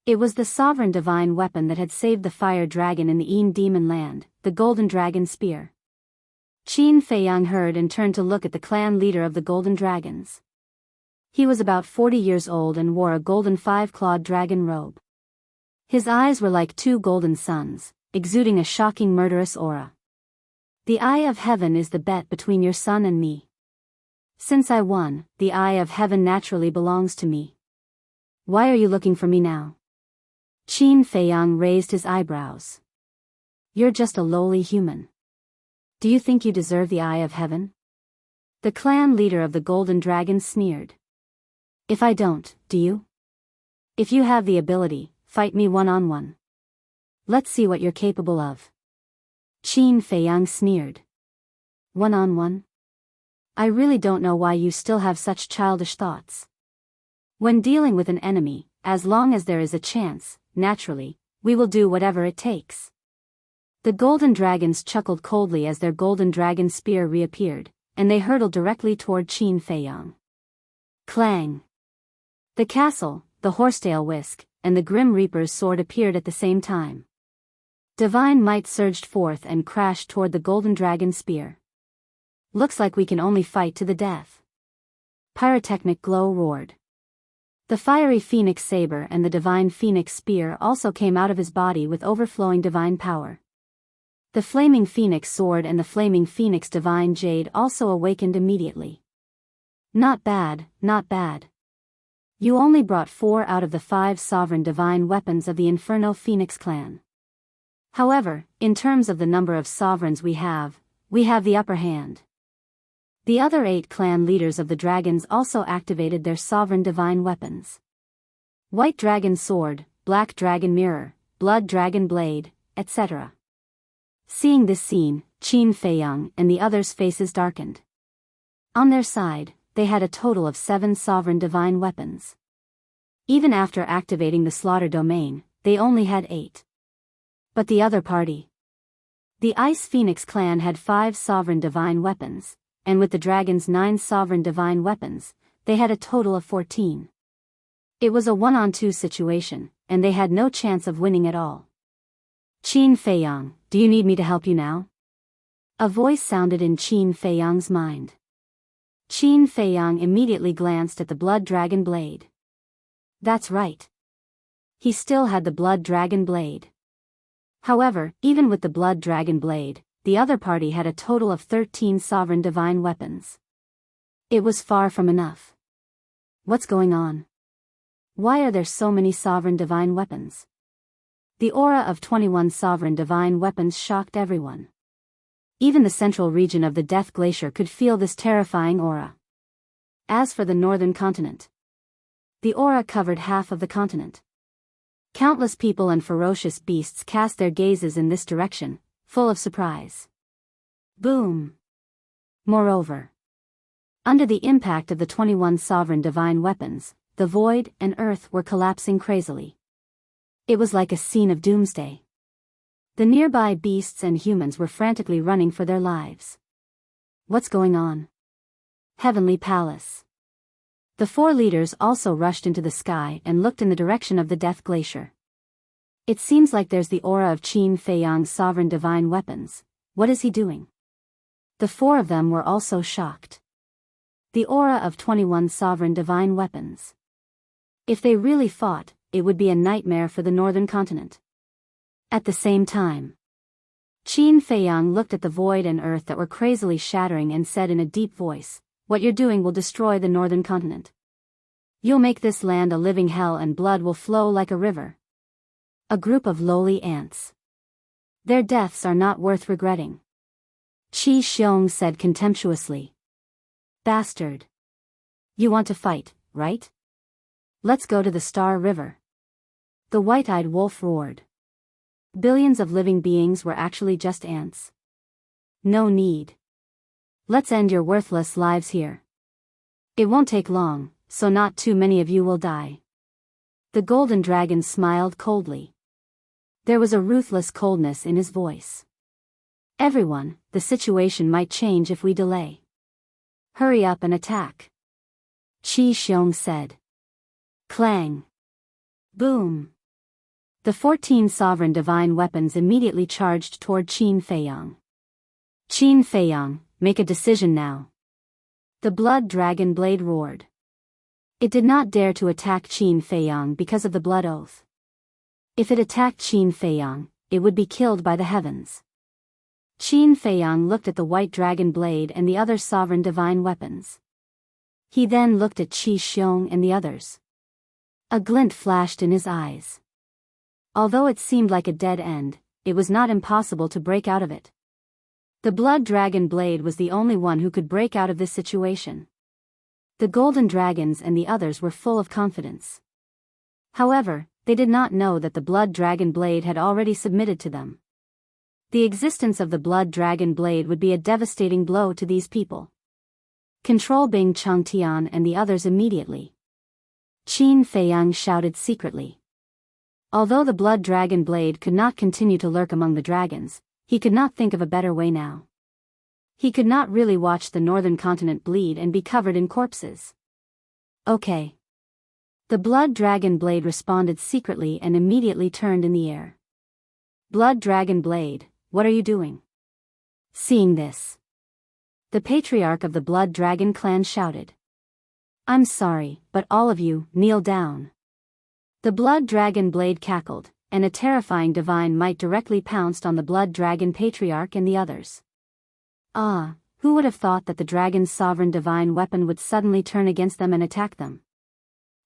It was the sovereign divine weapon that had saved the fire dragon in the Een Demon Land, the Golden Dragon Spear. Qin Feiyang heard and turned to look at the clan leader of the Golden Dragons. He was about 40 years old and wore a golden 5-clawed dragon robe. His eyes were like 2 golden suns, exuding a shocking murderous aura. The Eye of Heaven is the bet between your son and me. Since I won, the Eye of Heaven naturally belongs to me. Why are you looking for me now? Qin Feiyang raised his eyebrows. You're just a lowly human. Do you think you deserve the Eye of Heaven? The clan leader of the Golden Dragon sneered. If I don't, do you? If you have the ability, fight me one-on-one. Let's see what you're capable of. Qin Feiyang sneered. One-on-one? I really don't know why you still have such childish thoughts. When dealing with an enemy, as long as there is a chance, naturally, we will do whatever it takes. The golden dragons chuckled coldly as their golden dragon spear reappeared, and they hurtled directly toward Qin Feiyang. Clang! The castle, the horsetail whisk, and the Grim Reaper's sword appeared at the same time. Divine might surged forth and crashed toward the golden dragon spear. Looks like we can only fight to the death. Pyrotechnic Glow roared. The fiery phoenix saber and the divine phoenix spear also came out of his body with overflowing divine power. The flaming phoenix sword and the flaming phoenix divine jade also awakened immediately. Not bad, not bad. You only brought 4 out of the 5 sovereign divine weapons of the Inferno Phoenix clan. However, in terms of the number of sovereigns we have the upper hand. The other 8 clan leaders of the dragons also activated their sovereign divine weapons. White Dragon Sword, Black Dragon Mirror, Blood Dragon Blade, etc. Seeing this scene, Qin Feiyang and the others' faces darkened. On their side, they had a total of 7 sovereign divine weapons. Even after activating the slaughter domain, they only had 8. But the other party. The Ice Phoenix clan had 5 sovereign divine weapons, and with the dragon's 9 sovereign divine weapons, they had a total of 14. It was a 1-on-2 situation, and they had no chance of winning at all. Qin Feiyang, do you need me to help you now? A voice sounded in Qin Feiyang's mind. Qin Feiyang immediately glanced at the blood dragon blade. That's right. He still had the blood dragon blade. However, even with the blood dragon blade, the other party had a total of 13 sovereign divine weapons. It was far from enough. What's going on? Why are there so many sovereign divine weapons? The aura of 21 sovereign divine weapons shocked everyone. Even the central region of the Death Glacier could feel this terrifying aura. As for the northern continent, the aura covered half of the continent. Countless people and ferocious beasts cast their gazes in this direction, full of surprise. Boom! Moreover, under the impact of the 21 sovereign divine weapons, the void and earth were collapsing crazily. It was like a scene of doomsday. The nearby beasts and humans were frantically running for their lives. What's going on? Heavenly Palace. The 4 leaders also rushed into the sky and looked in the direction of the Death Glacier. It seems like there's the aura of Qin Feiyang's sovereign divine weapons. What is he doing? The 4 of them were also shocked. The aura of 21 sovereign divine weapons. If they really fought, it would be a nightmare for the northern continent. At the same time, Qin Feiyang looked at the void and earth that were crazily shattering and said in a deep voice, "What you're doing will destroy the northern continent. You'll make this land a living hell and blood will flow like a river." A group of lowly ants. Their deaths are not worth regretting. Qi Xiong said contemptuously. Bastard. You want to fight, right? Let's go to the Star River. The white-eyed wolf roared. Billions of living beings were actually just ants. No need. Let's end your worthless lives here. It won't take long, so not too many of you will die. The golden dragon smiled coldly. There was a ruthless coldness in his voice. Everyone, the situation might change if we delay. Hurry up and attack. Qi Xiong said. Clang. Boom. The 14 sovereign divine weapons immediately charged toward Qin Feiyang. Qin Feiyang, make a decision now. The blood dragon blade roared. It did not dare to attack Qin Feiyang because of the blood oath. If it attacked Qin Feiyang, it would be killed by the heavens. Qin Feiyang looked at the white dragon blade and the other sovereign divine weapons. He then looked at Qi Xiong and the others. A glint flashed in his eyes. Although it seemed like a dead end, it was not impossible to break out of it. The blood dragon blade was the only one who could break out of this situation. The golden dragons and the others were full of confidence. However, they did not know that the blood dragon blade had already submitted to them. The existence of the blood dragon blade would be a devastating blow to these people. Control Bing Changtian and the others immediately. Qin Feiyang shouted secretly. Although the blood dragon blade could not continue to lurk among the dragons, he could not think of a better way now. He could not really watch the northern continent bleed and be covered in corpses. Okay. The blood dragon blade responded secretly and immediately turned in the air. Blood dragon blade, what are you doing? Seeing this, the patriarch of the blood dragon clan shouted. I'm sorry, but all of you, kneel down. The blood dragon blade cackled, and a terrifying divine might directly pounced on the blood dragon patriarch and the others. Ah, who would have thought that the dragon's sovereign divine weapon would suddenly turn against them and attack them?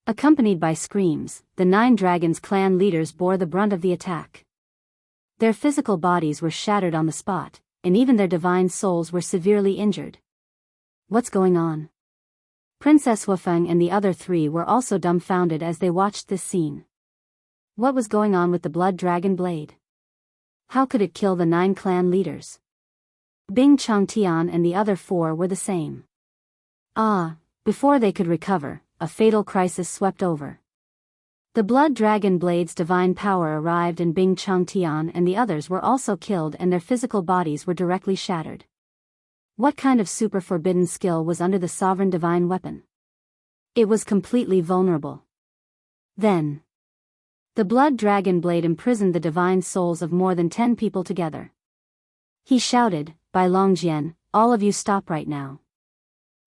Accompanied by screams, the 9 dragons clan leaders bore the brunt of the attack. Their physical bodies were shattered on the spot, and even their divine souls were severely injured. What's going on? Princess Wufeng and the other 3 were also dumbfounded as they watched this scene. What was going on with the blood dragon blade? How could it kill the 9 clan leaders? Bing Changtian and the other 4 were the same. Ah, before they could recover, a fatal crisis swept over. The blood dragon blade's divine power arrived and Bing Changtian and the others were also killed and their physical bodies were directly shattered. What kind of super forbidden skill was under the sovereign divine weapon? It was completely vulnerable. Then, the blood dragon blade imprisoned the divine souls of more than 10 people together. He shouted, "By Longjian, all of you stop right now.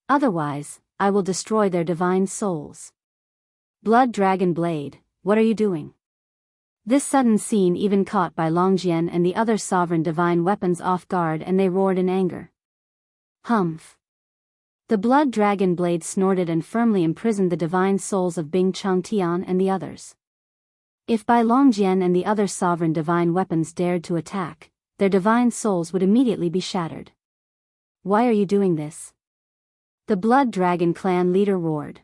Otherwise, I will destroy their divine souls." Blood dragon blade, what are you doing? This sudden scene even caught Bai Longjian and the other sovereign divine weapons off guard and they roared in anger. Humph. The blood dragon blade snorted and firmly imprisoned the divine souls of Bing Changtian and the others. If Bai Longjian and the other sovereign divine weapons dared to attack, their divine souls would immediately be shattered. Why are you doing this? The blood dragon clan leader roared.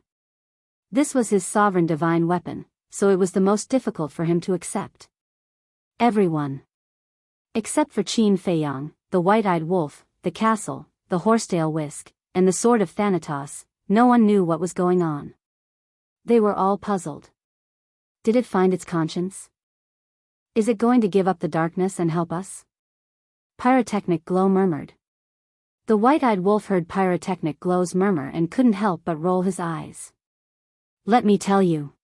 This was his sovereign divine weapon, so it was the most difficult for him to accept. Everyone, except for Qin Feiyang, the white-eyed wolf, the castle, the horsetail whisk, and the sword of Thanatos, no one knew what was going on. They were all puzzled. Did it find its conscience? Is it going to give up the darkness and help us? Pyrotechnic Glow murmured. The white-eyed wolf heard Pyrotechnic Glow's murmur and couldn't help but roll his eyes. Let me tell you.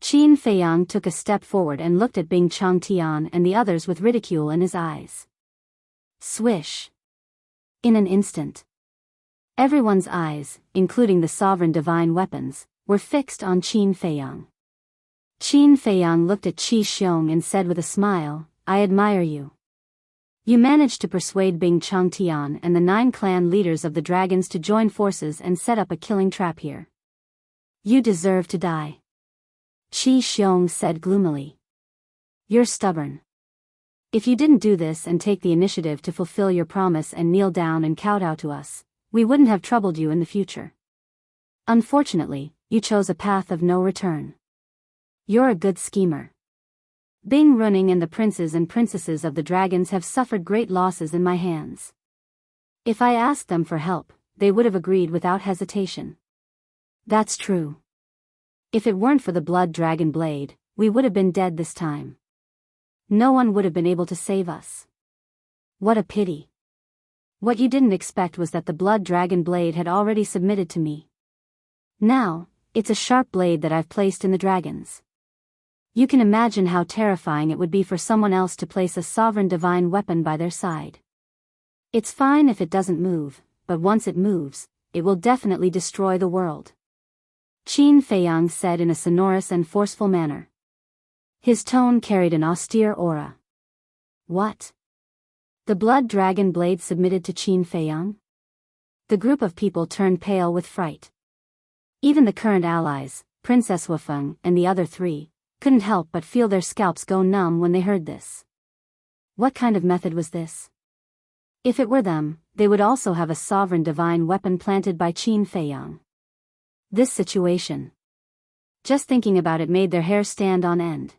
Qin Feiyang took a step forward and looked at Bing Changtian and the others with ridicule in his eyes. Swish. In an instant, everyone's eyes, including the sovereign divine weapons, were fixed on Qin Feiyang. Qin Feiyang looked at Qi Xiong and said with a smile, "I admire you. You managed to persuade Bing Changtian and the 9 clan leaders of the dragons to join forces and set up a killing trap here. You deserve to die." Qi Xiong said gloomily. "You're stubborn. If you didn't do this and take the initiative to fulfill your promise and kneel down and kowtow to us, we wouldn't have troubled you in the future. Unfortunately, you chose a path of no return. You're a good schemer. Bing Runing and the princes and princesses of the dragons have suffered great losses in my hands. If I asked them for help, they would have agreed without hesitation. That's true. If it weren't for the blood dragon blade, we would have been dead this time. No one would have been able to save us. What a pity. What you didn't expect was that the blood dragon blade had already submitted to me. Now, it's a sharp blade that I've placed in the dragons. You can imagine how terrifying it would be for someone else to place a sovereign divine weapon by their side. It's fine if it doesn't move, but once it moves, it will definitely destroy the world." Qin Feiyang said in a sonorous and forceful manner. His tone carried an austere aura. What? The blood dragon blade submitted to Qin Feiyang? The group of people turned pale with fright. Even the current allies, Princess Wufeng and the other 3, couldn't help but feel their scalps go numb when they heard this. What kind of method was this? If it were them, they would also have a sovereign divine weapon planted by Qin Feiyang. This situation. Just thinking about it made their hair stand on end.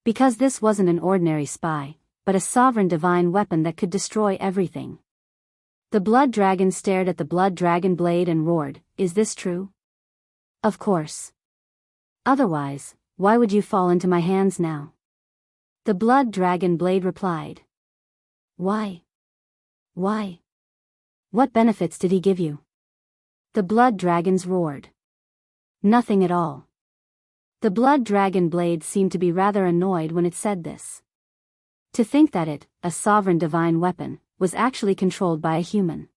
Because this wasn't an ordinary spy, but a sovereign divine weapon that could destroy everything. The blood dragon stared at the blood dragon blade and roared, "Is this true?" "Of course. Otherwise, why would you fall into my hands now?" The blood dragon blade replied. Why? Why? What benefits did he give you?" The blood dragons roared. "Nothing at all." The blood dragon blade seemed to be rather annoyed when it said this. To think that it, a sovereign divine weapon, was actually controlled by a human.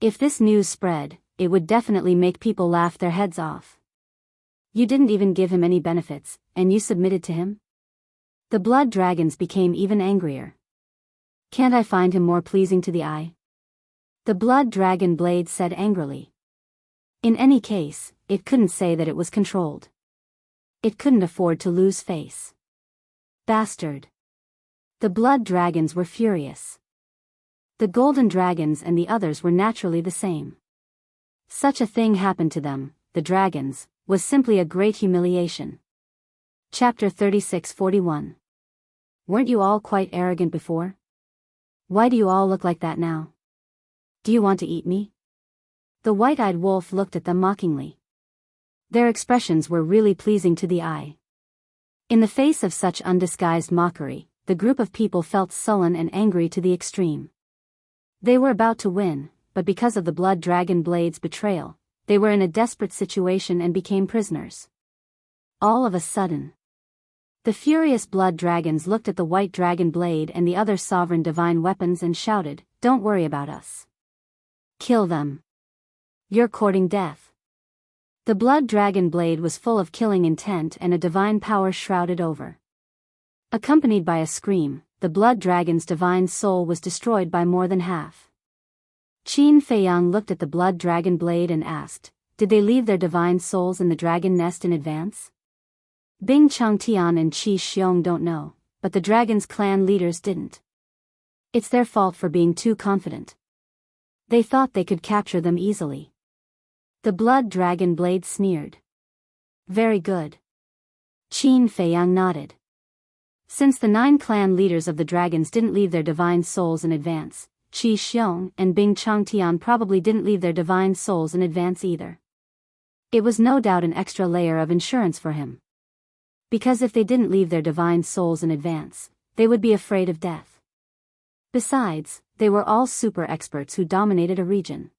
If this news spread, it would definitely make people laugh their heads off. You didn't even give him any benefits, and you submitted to him? The blood dragons became even angrier. Can't I find him more pleasing to the eye? The blood dragon blade said angrily. In any case, it couldn't say that it was controlled. It couldn't afford to lose face. Bastard. The blood dragons were furious. The golden dragons and the others were naturally the same. Such a thing happened to them, the dragons, was simply a great humiliation. Chapter 36-41. Weren't you all quite arrogant before? Why do you all look like that now? Do you want to eat me? The white-eyed wolf looked at them mockingly. Their expressions were really pleasing to the eye. In the face of such undisguised mockery, the group of people felt sullen and angry to the extreme. They were about to win, but because of the Blood Dragon Blade's betrayal, they were in a desperate situation and became prisoners. All of a sudden, the furious blood dragons looked at the White Dragon Blade and the other sovereign divine weapons and shouted, "Don't worry about us. Kill them. You're courting death." The Blood Dragon Blade was full of killing intent and a divine power shrouded over. Accompanied by a scream, the Blood Dragon's divine soul was destroyed by more than half. Qin Feiyang looked at the Blood Dragon Blade and asked, "Did they leave their divine souls in the dragon nest in advance?" Bing Changtian and Qi Xiong don't know, but the dragon's clan leaders didn't. It's their fault for being too confident. They thought they could capture them easily. The Blood Dragon Blade sneered. "Very good." Qin Feiyang nodded. Since the 9 clan leaders of the dragons didn't leave their divine souls in advance, Qi Xiong and Bing Changtian probably didn't leave their divine souls in advance either. It was no doubt an extra layer of insurance for him. Because if they didn't leave their divine souls in advance, they would be afraid of death. Besides, they were all super experts who dominated a region.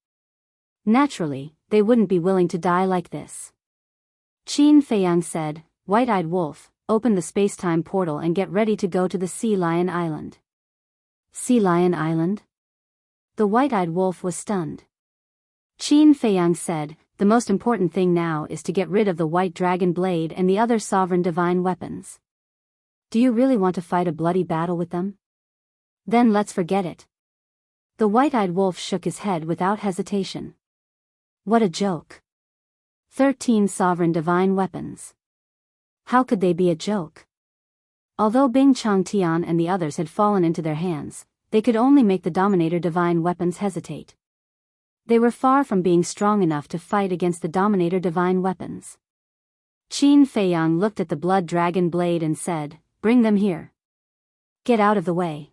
Naturally, they wouldn't be willing to die like this. Qin Feiyang said, "White-eyed wolf, open the space-time portal and get ready to go to the Sea Lion Island." Sea Lion Island? The white-eyed wolf was stunned. Qin Feiyang said, "The most important thing now is to get rid of the White Dragon Blade and the other sovereign divine weapons. Do you really want to fight a bloody battle with them? Then let's forget it." The white-eyed wolf shook his head without hesitation. What a joke. 13 sovereign divine weapons. How could they be a joke? Although Bing Changtian and the others had fallen into their hands, they could only make the Dominator divine weapons hesitate. They were far from being strong enough to fight against the Dominator divine weapons. Qin Feiyang looked at the Blood Dragon Blade and said, "Bring them here. Get out of the way."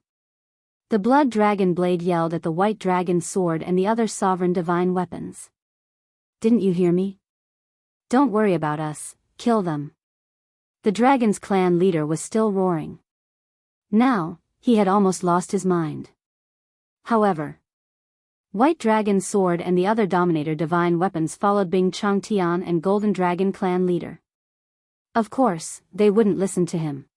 The Blood Dragon Blade yelled at the White Dragon Sword and the other sovereign divine weapons. "Didn't you hear me? Don't worry about us, kill them." The dragon's clan leader was still roaring. Now, he had almost lost his mind. However, White Dragon Sword and the other Dominator divine weapons followed Bing Changtian and Golden Dragon clan leader. Of course, they wouldn't listen to him.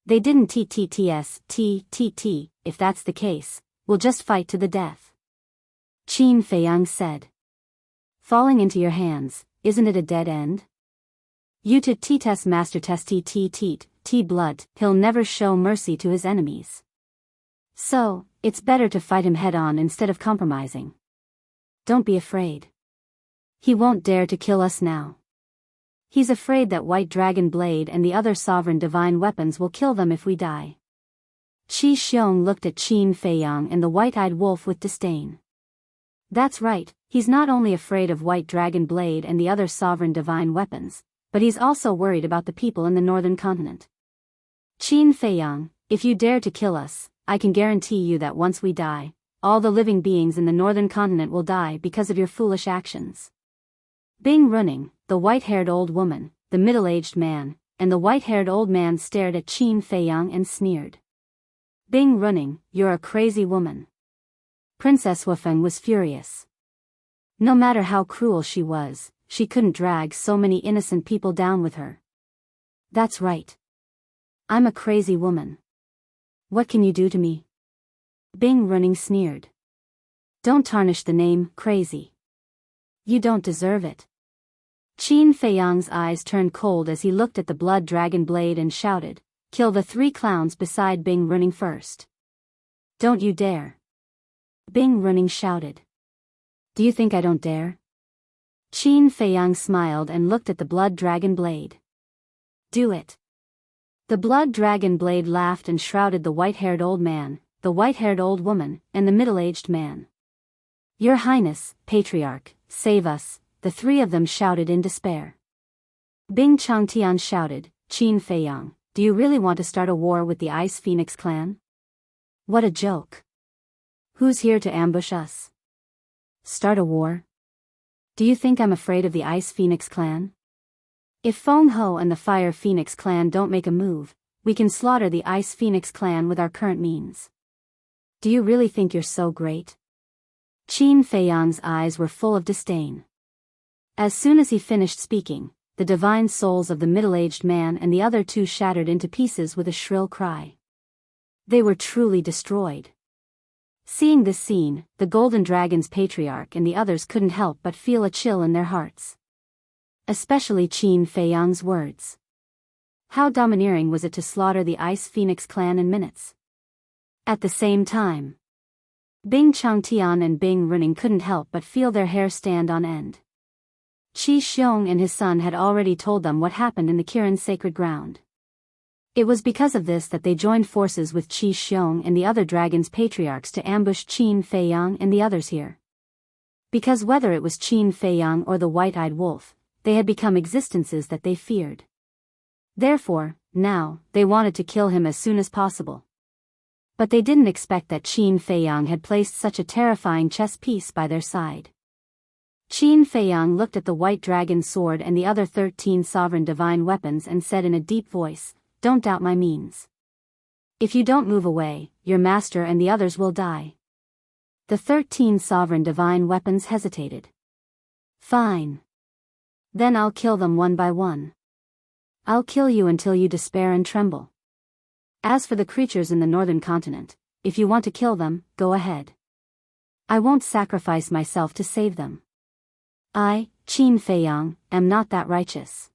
They didn't if that's the case, we'll just fight to the death. Qin Feiyang said. Falling into your hands, isn't it a dead end? You to test master test t blood, he'll never show mercy to his enemies. So, it's better to fight him head-on instead of compromising. Don't be afraid. He won't dare to kill us now. He's afraid that White Dragon Blade and the other sovereign divine weapons will kill them if we die. Qi Xiong looked at Qin Feiyang and the white-eyed wolf with disdain. That's right, he's not only afraid of White Dragon Blade and the other sovereign divine weapons, but he's also worried about the people in the northern continent. Qin Feiyang, if you dare to kill us, I can guarantee you that once we die, all the living beings in the northern continent will die because of your foolish actions. Bing Running, the white-haired old woman, the middle-aged man, and the white-haired old man stared at Qin Feiyang and sneered. Bing Running, you're a crazy woman. Princess Wufeng was furious. No matter how cruel she was, she couldn't drag so many innocent people down with her. That's right. I'm a crazy woman. What can you do to me? Bing Running sneered. Don't tarnish the name, crazy. You don't deserve it. Qin Feiyang's eyes turned cold as he looked at the Blood Dragon Blade and shouted, kill the 3 clowns beside Bing Running first. Don't you dare. Bing Running shouted. Do you think I don't dare? Qin Feiyang smiled and looked at the Blood Dragon Blade. Do it. The Blood Dragon Blade laughed and shrouded the white-haired old man, the white-haired old woman, and the middle-aged man. Your Highness, Patriarch, save us, the 3 of them shouted in despair. Bing Changtian shouted, Qin Feiyang, do you really want to start a war with the Ice Phoenix clan? What a joke. Who's here to ambush us? Start a war? Do you think I'm afraid of the Ice Phoenix clan? If Feng Ho and the Fire Phoenix clan don't make a move, we can slaughter the Ice Phoenix clan with our current means. Do you really think you're so great? Qin Feiyang's eyes were full of disdain. As soon as he finished speaking, the divine souls of the middle-aged man and the other two shattered into pieces with a shrill cry. They were truly destroyed. Seeing this scene, the Golden Dragon's patriarch and the others couldn't help but feel a chill in their hearts. Especially Qin Feiyang's words. How domineering was it to slaughter the Ice Phoenix clan in minutes? At the same time, Bing Changtian and Bing Runing couldn't help but feel their hair stand on end. Qi Xiong and his son had already told them what happened in the Kirin's sacred ground. It was because of this that they joined forces with Qi Xiong and the other dragon's patriarchs to ambush Qin Feiyang and the others here. Because whether it was Qin Feiyang or the white-eyed wolf, they had become existences that they feared. Therefore, now, they wanted to kill him as soon as possible. But they didn't expect that Qin Feiyang had placed such a terrifying chess piece by their side. Qin Feiyang looked at the white dragon's sword and the other 13 sovereign divine weapons and said in a deep voice, "Don't doubt my means. If you don't move away, your master and the others will die." The 13 sovereign divine weapons hesitated. "Fine. Then I'll kill them one by one. I'll kill you until you despair and tremble. As for the creatures in the northern continent, if you want to kill them, go ahead. I won't sacrifice myself to save them. I, Qin Feiyang, am not that righteous.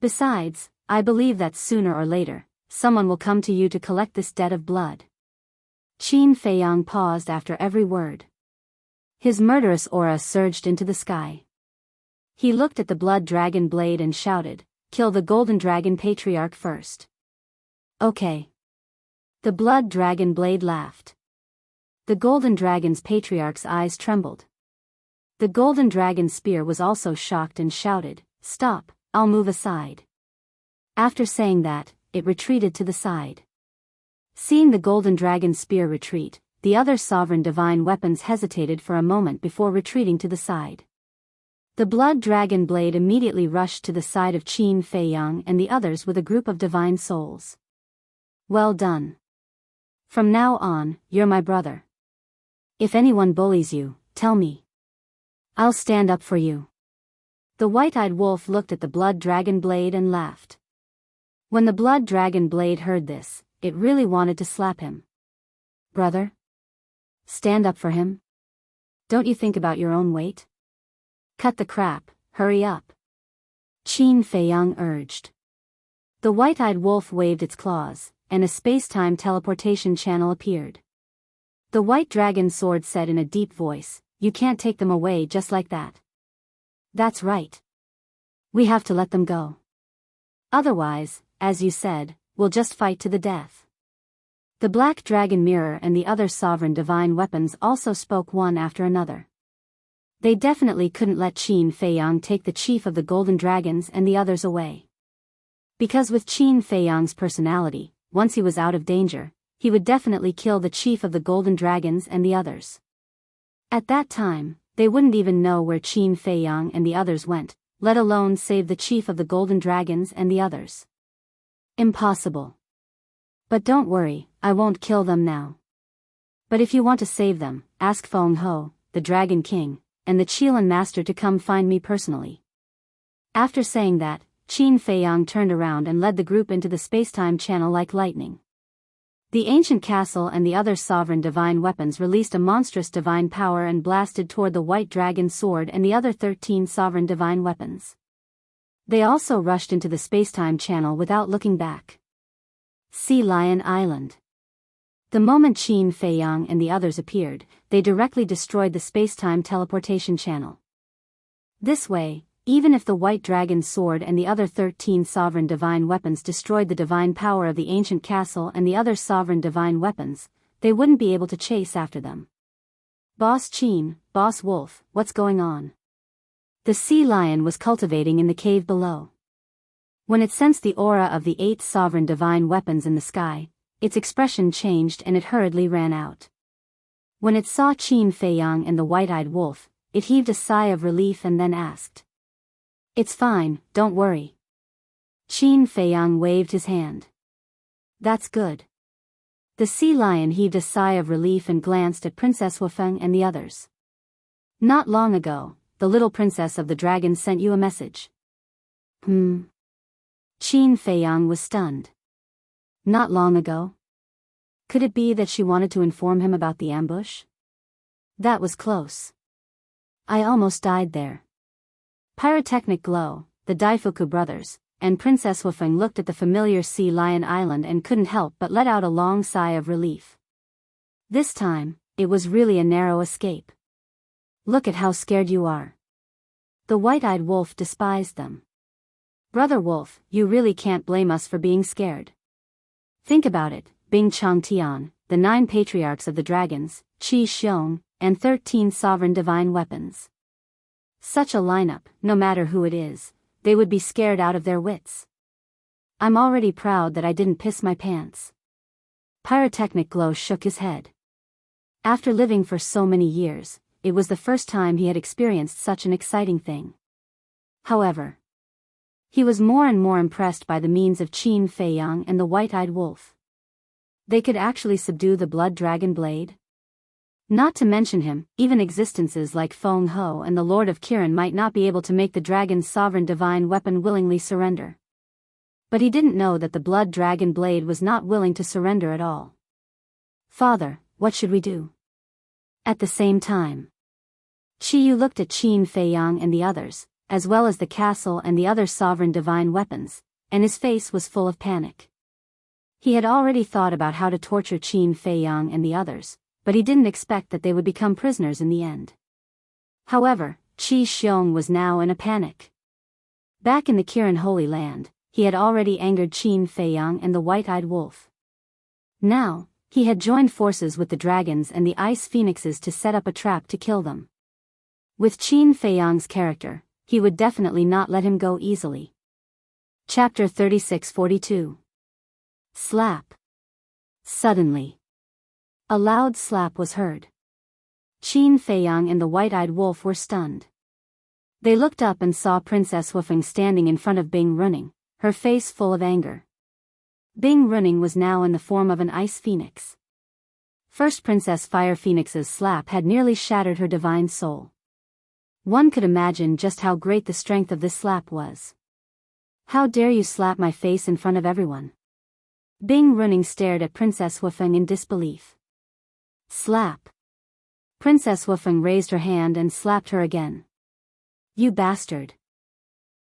Besides, I believe that sooner or later, someone will come to you to collect this debt of blood." Qin Feiyang paused after every word. His murderous aura surged into the sky. He looked at the blood dragon blade and shouted, "Kill the golden dragon patriarch first." "Okay." The blood dragon blade laughed. The golden dragon's patriarch's eyes trembled. The golden dragon spear was also shocked and shouted, "Stop, I'll move aside." After saying that, it retreated to the side. Seeing the golden dragon spear retreat, the other sovereign divine weapons hesitated for a moment before retreating to the side. The blood dragon blade immediately rushed to the side of Qin Feiyang and the others with a group of divine souls. "Well done. From now on, you're my brother. If anyone bullies you, tell me. I'll stand up for you." The white-eyed wolf looked at the blood dragon blade and laughed. When the blood dragon blade heard this, it really wanted to slap him. "Brother? Stand up for him? Don't you think about your own weight? Cut the crap, hurry up," Qin Feiyang urged. The white-eyed wolf waved its claws, and a space-time teleportation channel appeared. The white dragon sword said in a deep voice, "You can't take them away just like that. That's right. We have to let them go. Otherwise, as you said, we'll just fight to the death." The black dragon mirror and the other sovereign divine weapons also spoke one after another. They definitely couldn't let Qin Feiyang take the chief of the golden dragons and the others away. Because with Qin Feiyang's personality, once he was out of danger, he would definitely kill the chief of the golden dragons and the others. At that time, they wouldn't even know where Qin Feiyang and the others went, let alone save the chief of the golden dragons and the others. Impossible. But don't worry, I won't kill them now. But if you want to save them, ask Feng Ho, the Dragon King, and the Qilin Master to come find me personally. After saying that, Qin Feiyang turned around and led the group into the spacetime channel like lightning. The ancient castle and the other sovereign divine weapons released a monstrous divine power and blasted toward the white dragon sword and the other 13 sovereign divine weapons. They also rushed into the spacetime channel without looking back. Sea Lion Island. The moment Qin Feiyang and the others appeared, they directly destroyed the spacetime teleportation channel. This way, even if the white dragon's sword and the other 13 sovereign divine weapons destroyed the divine power of the ancient castle and the other sovereign divine weapons, they wouldn't be able to chase after them. "Boss Qin, Boss Wolf, what's going on?" The sea lion was cultivating in the cave below. When it sensed the aura of the 8 sovereign divine weapons in the sky, its expression changed and it hurriedly ran out. When it saw Qin Feiyang and the white-eyed wolf, it heaved a sigh of relief and then asked, It's fine, don't worry. Qin Feiyang waved his hand. That's good. The sea lion heaved a sigh of relief and glanced at Princess Wufeng and the others. Not long ago, the little princess of the dragons sent you a message. Qin Feiyang was stunned. Not long ago? Could it be that she wanted to inform him about the ambush? That was close. I almost died there. Pyrotechnic Glow, the Daifuku brothers, and Princess Wufeng looked at the familiar sea lion island and couldn't help but let out a long sigh of relief. This time, it was really a narrow escape. Look at how scared you are. The white-eyed wolf despised them. Brother Wolf, you really can't blame us for being scared. Think about it, Bing Changtian, the 9 patriarchs of the dragons, Qi Xiong, and 13 sovereign divine weapons. Such a lineup, no matter who it is, they would be scared out of their wits. I'm already proud that I didn't piss my pants. Pyrotechnic Glow shook his head. After living for so many years, it was the first time he had experienced such an exciting thing. However, he was more and more impressed by the means of Qin Feiyang and the white-eyed wolf. They could actually subdue the blood dragon blade? Not to mention him, even existences like Feng Ho and the Lord of Kirin might not be able to make the dragon's sovereign divine weapon willingly surrender. But he didn't know that the blood dragon blade was not willing to surrender at all. Father, what should we do? At the same time, Qiyu looked at Qin Feiyang and the others, as well as the castle and the other sovereign divine weapons, and his face was full of panic. He had already thought about how to torture Qin Feiyang and the others, but he didn't expect that they would become prisoners in the end. However, Qi Xiong was now in a panic. Back in the Kirin Holy Land, he had already angered Qin Feiyang and the white-eyed wolf. Now, he had joined forces with the dragons and the ice phoenixes to set up a trap to kill them. With Qin Feiyang's character, he would definitely not let him go easily. Chapter 36-42. Slap. Suddenly, a loud slap was heard. Qin Feiyang and the white-eyed wolf were stunned. They looked up and saw Princess Wufeng standing in front of Bing Running, her face full of anger. Bing Running was now in the form of an ice phoenix. First Princess Fire Phoenix's slap had nearly shattered her divine soul. One could imagine just how great the strength of this slap was. How dare you slap my face in front of everyone? Bing Running stared at Princess Wufeng in disbelief. Slap. Princess Wufeng raised her hand and slapped her again. You bastard.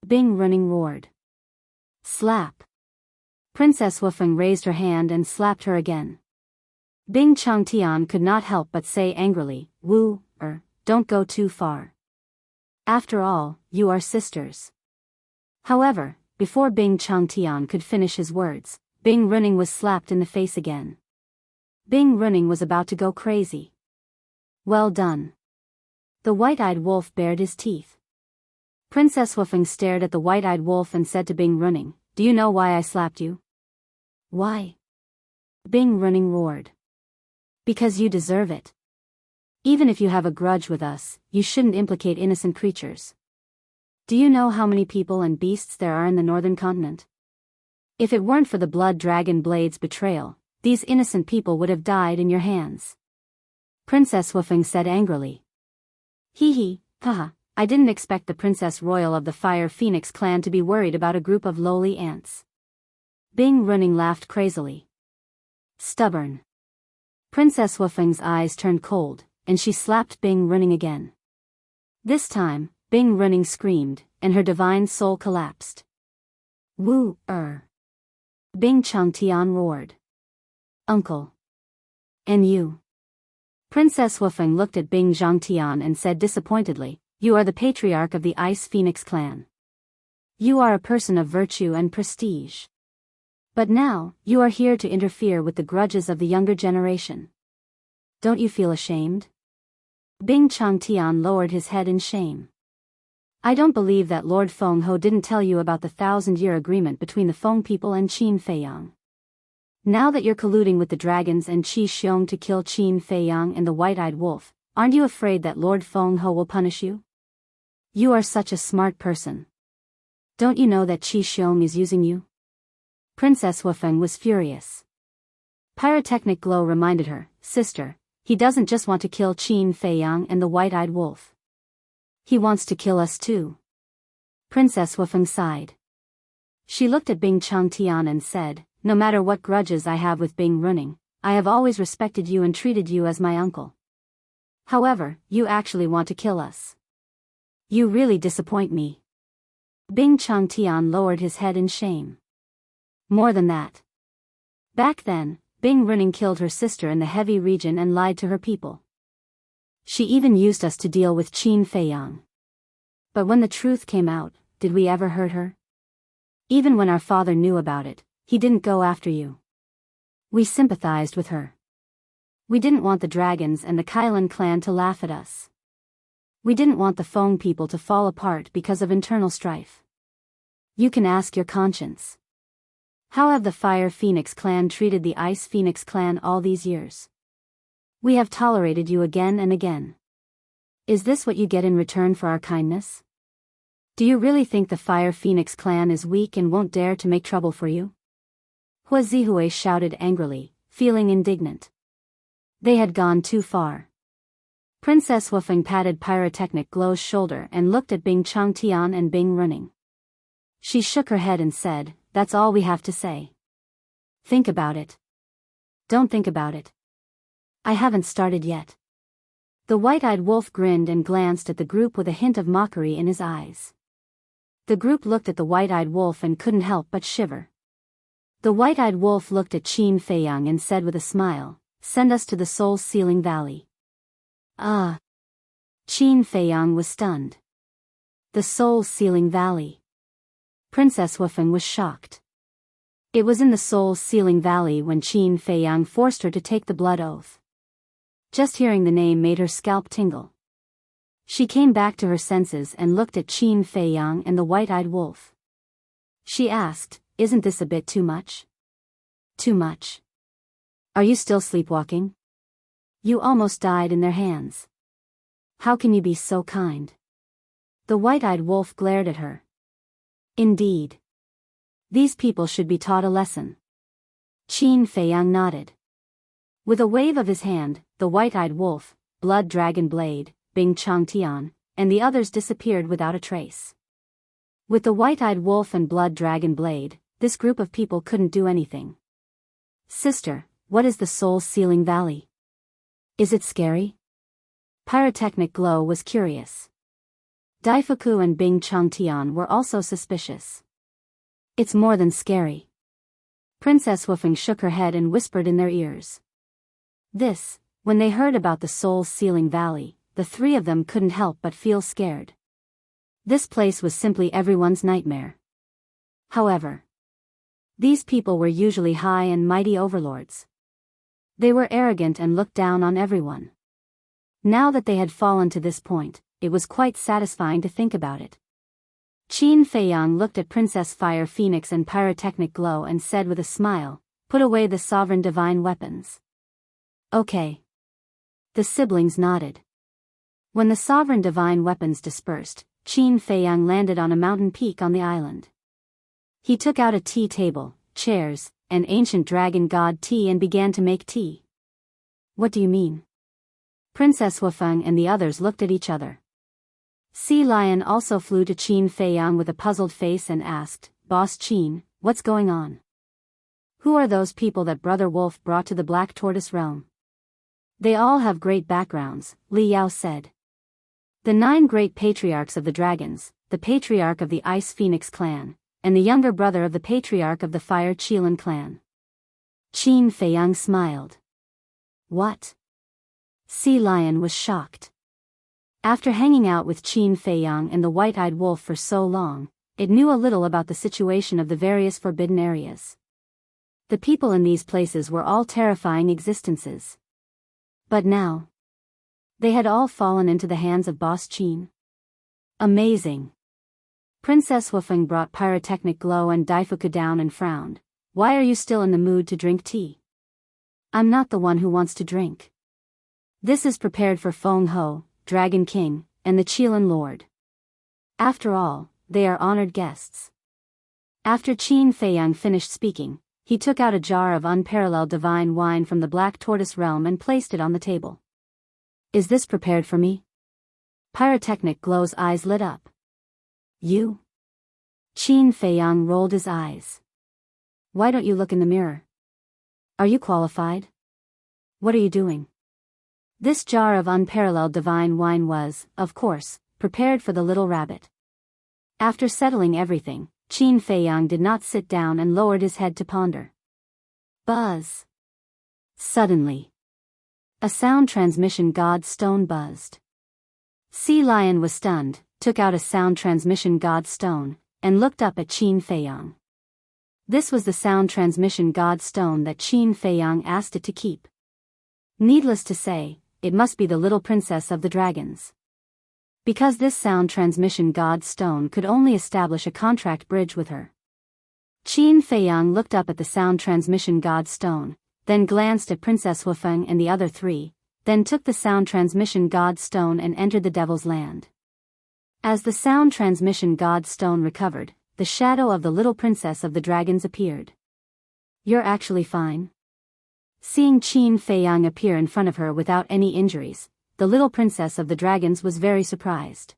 Bing Running roared. Slap. Princess Wufeng raised her hand and slapped her again. Bing Changtian could not help but say angrily, don't go too far. After all, you are sisters. However, before Bing Changtian could finish his words, Bing Running was slapped in the face again. Bing Running was about to go crazy. Well done. The white-eyed wolf bared his teeth. Princess Wufeng stared at the white-eyed wolf and said to Bing Running, Do you know why I slapped you? Why? Bing Running roared. Because you deserve it. Even if you have a grudge with us, you shouldn't implicate innocent creatures. Do you know how many people and beasts there are in the northern continent? If it weren't for the blood dragon blade's betrayal, these innocent people would have died in your hands. Princess Wufeng said angrily. Haha, I didn't expect the Princess Royal of the Fire Phoenix clan to be worried about a group of lowly ants. Bing Running laughed crazily. Stubborn. Princess Wufeng's eyes turned cold, and she slapped Bing Running again. This time, Bing Running screamed, and her divine soul collapsed. Bing Changtian roared. Uncle. And you? Princess Wufeng looked at Bing Zhangtian and said disappointedly, You are the patriarch of the Ice Phoenix clan. You are a person of virtue and prestige. But now, you are here to interfere with the grudges of the younger generation. Don't you feel ashamed? Bing Changtian lowered his head in shame. I don't believe that Lord Feng Ho didn't tell you about the 1,000-year agreement between the Feng people and Qin Feiyang. Now that you're colluding with the dragons and Qi Xiong to kill Qin Feiyang and the white-eyed wolf, aren't you afraid that Lord Feng Ho will punish you? You are such a smart person. Don't you know that Qi Xiong is using you? Princess Wufeng was furious. Pyrotechnic glow reminded her, sister, he doesn't just want to kill Qin Feiyang and the white-eyed wolf. He wants to kill us too. Princess Wufeng sighed. She looked at Bing Changtian and said, no matter what grudges I have with Bing Running, I have always respected you and treated you as my uncle. However, you actually want to kill us. You really disappoint me. Bing Changtian lowered his head in shame. More than that. Back then, Bing Running killed her sister in the heavy region and lied to her people. She even used us to deal with Qin Feiyang. But when the truth came out, did we ever hurt her? Even when our father knew about it, he didn't go after you. We sympathized with her. We didn't want the dragons and the Kailan clan to laugh at us. We didn't want the Feng people to fall apart because of internal strife. You can ask your conscience. How have the Fire Phoenix clan treated the Ice Phoenix clan all these years? We have tolerated you again and again. Is this what you get in return for our kindness? Do you really think the Fire Phoenix clan is weak and won't dare to make trouble for you? Hua Zihui shouted angrily, feeling indignant. They had gone too far. Princess Wufeng patted Pyrotechnic Glow's shoulder and looked at Bing Changtian and Bing Running. She shook her head and said, that's all we have to say. Think about it. Don't think about it. I haven't started yet. The white-eyed wolf grinned and glanced at the group with a hint of mockery in his eyes. The group looked at the white-eyed wolf and couldn't help but shiver. The white-eyed wolf looked at Qin Feiyang and said with a smile, send us to the soul-sealing valley. Ah! Qin Feiyang was stunned. The soul-sealing valley. Princess Wufeng was shocked. It was in the soul-sealing valley when Qin Feiyang forced her to take the blood oath. Just hearing the name made her scalp tingle. She came back to her senses and looked at Qin Feiyang and the white-eyed wolf. She asked, isn't this a bit too much? Too much? Are you still sleepwalking? You almost died in their hands. How can you be so kind? The white-eyed wolf glared at her. Indeed. These people should be taught a lesson. Qin Feiyang nodded. With a wave of his hand, the white-eyed wolf, Blood Dragon Blade, Bing Changtian, and the others disappeared without a trace. With the white-eyed wolf and Blood Dragon Blade, this group of people couldn't do anything. Sister, what is the soul-sealing valley? Is it scary? Pyrotechnic Glow was curious. Daifuku and Bing Changtian were also suspicious. It's more than scary. Princess Wufeng shook her head and whispered in their ears. When they heard about the soul-sealing valley, the three of them couldn't help but feel scared. This place was simply everyone's nightmare. However, these people were usually high and mighty overlords. They were arrogant and looked down on everyone. Now that they had fallen to this point, it was quite satisfying to think about it. Qin Feiyang looked at Princess Fire Phoenix and Pyrotechnic Glow and said with a smile, put away the sovereign divine weapons. Okay. The siblings nodded. When the sovereign divine weapons dispersed, Qin Feiyang landed on a mountain peak on the island. He took out a tea table, chairs, and ancient dragon god tea and began to make tea. What do you mean? Princess Wufeng and the others looked at each other. Sea Lion also flew to Qin Feiyang with a puzzled face and asked, Boss Qin, what's going on? Who are those people that Brother Wolf brought to the Black Tortoise realm? They all have great backgrounds, Li Yao said. The 9 great patriarchs of the dragons, the patriarch of the Ice Phoenix clan, and the younger brother of the patriarch of the Fire Qilin clan. Qin Feiyang smiled. What? Sea Lion was shocked. After hanging out with Qin Feiyang and the white-eyed wolf for so long, it knew a little about the situation of the various forbidden areas. The people in these places were all terrifying existences. But now, they had all fallen into the hands of Boss Qin. Amazing. Princess Wufeng brought Pyrotechnic Glow and Daifuku down and frowned. Why are you still in the mood to drink tea? I'm not the one who wants to drink. This is prepared for Feng Ho, Dragon King, and the Qilin Lord. After all, they are honored guests. After Qin Feiyang finished speaking, he took out a jar of unparalleled divine wine from the Black Tortoise realm and placed it on the table. Is this prepared for me? Pyrotechnic Glow's eyes lit up. You? Qin Feiyang rolled his eyes. Why don't you look in the mirror? Are you qualified? What are you doing? This jar of unparalleled divine wine was, of course, prepared for the little rabbit. After settling everything, Qin Feiyang did not sit down and lowered his head to ponder. Buzz. Suddenly, a sound transmission god stone buzzed. Sea Lion was stunned, took out a sound transmission god stone, and looked up at Qin Feiyang. This was the sound transmission god stone that Qin Feiyang asked it to keep. Needless to say, it must be the little princess of the dragons. Because this sound transmission god stone could only establish a contract bridge with her. Qin Feiyang looked up at the sound transmission god stone, then glanced at Princess Huifeng and the other three, then took the sound transmission god stone and entered the Devil's Land. As the sound transmission god stone recovered, the shadow of the little princess of the dragons appeared. You're actually fine? Seeing Qin Feiyang appear in front of her without any injuries, the little princess of the dragons was very surprised.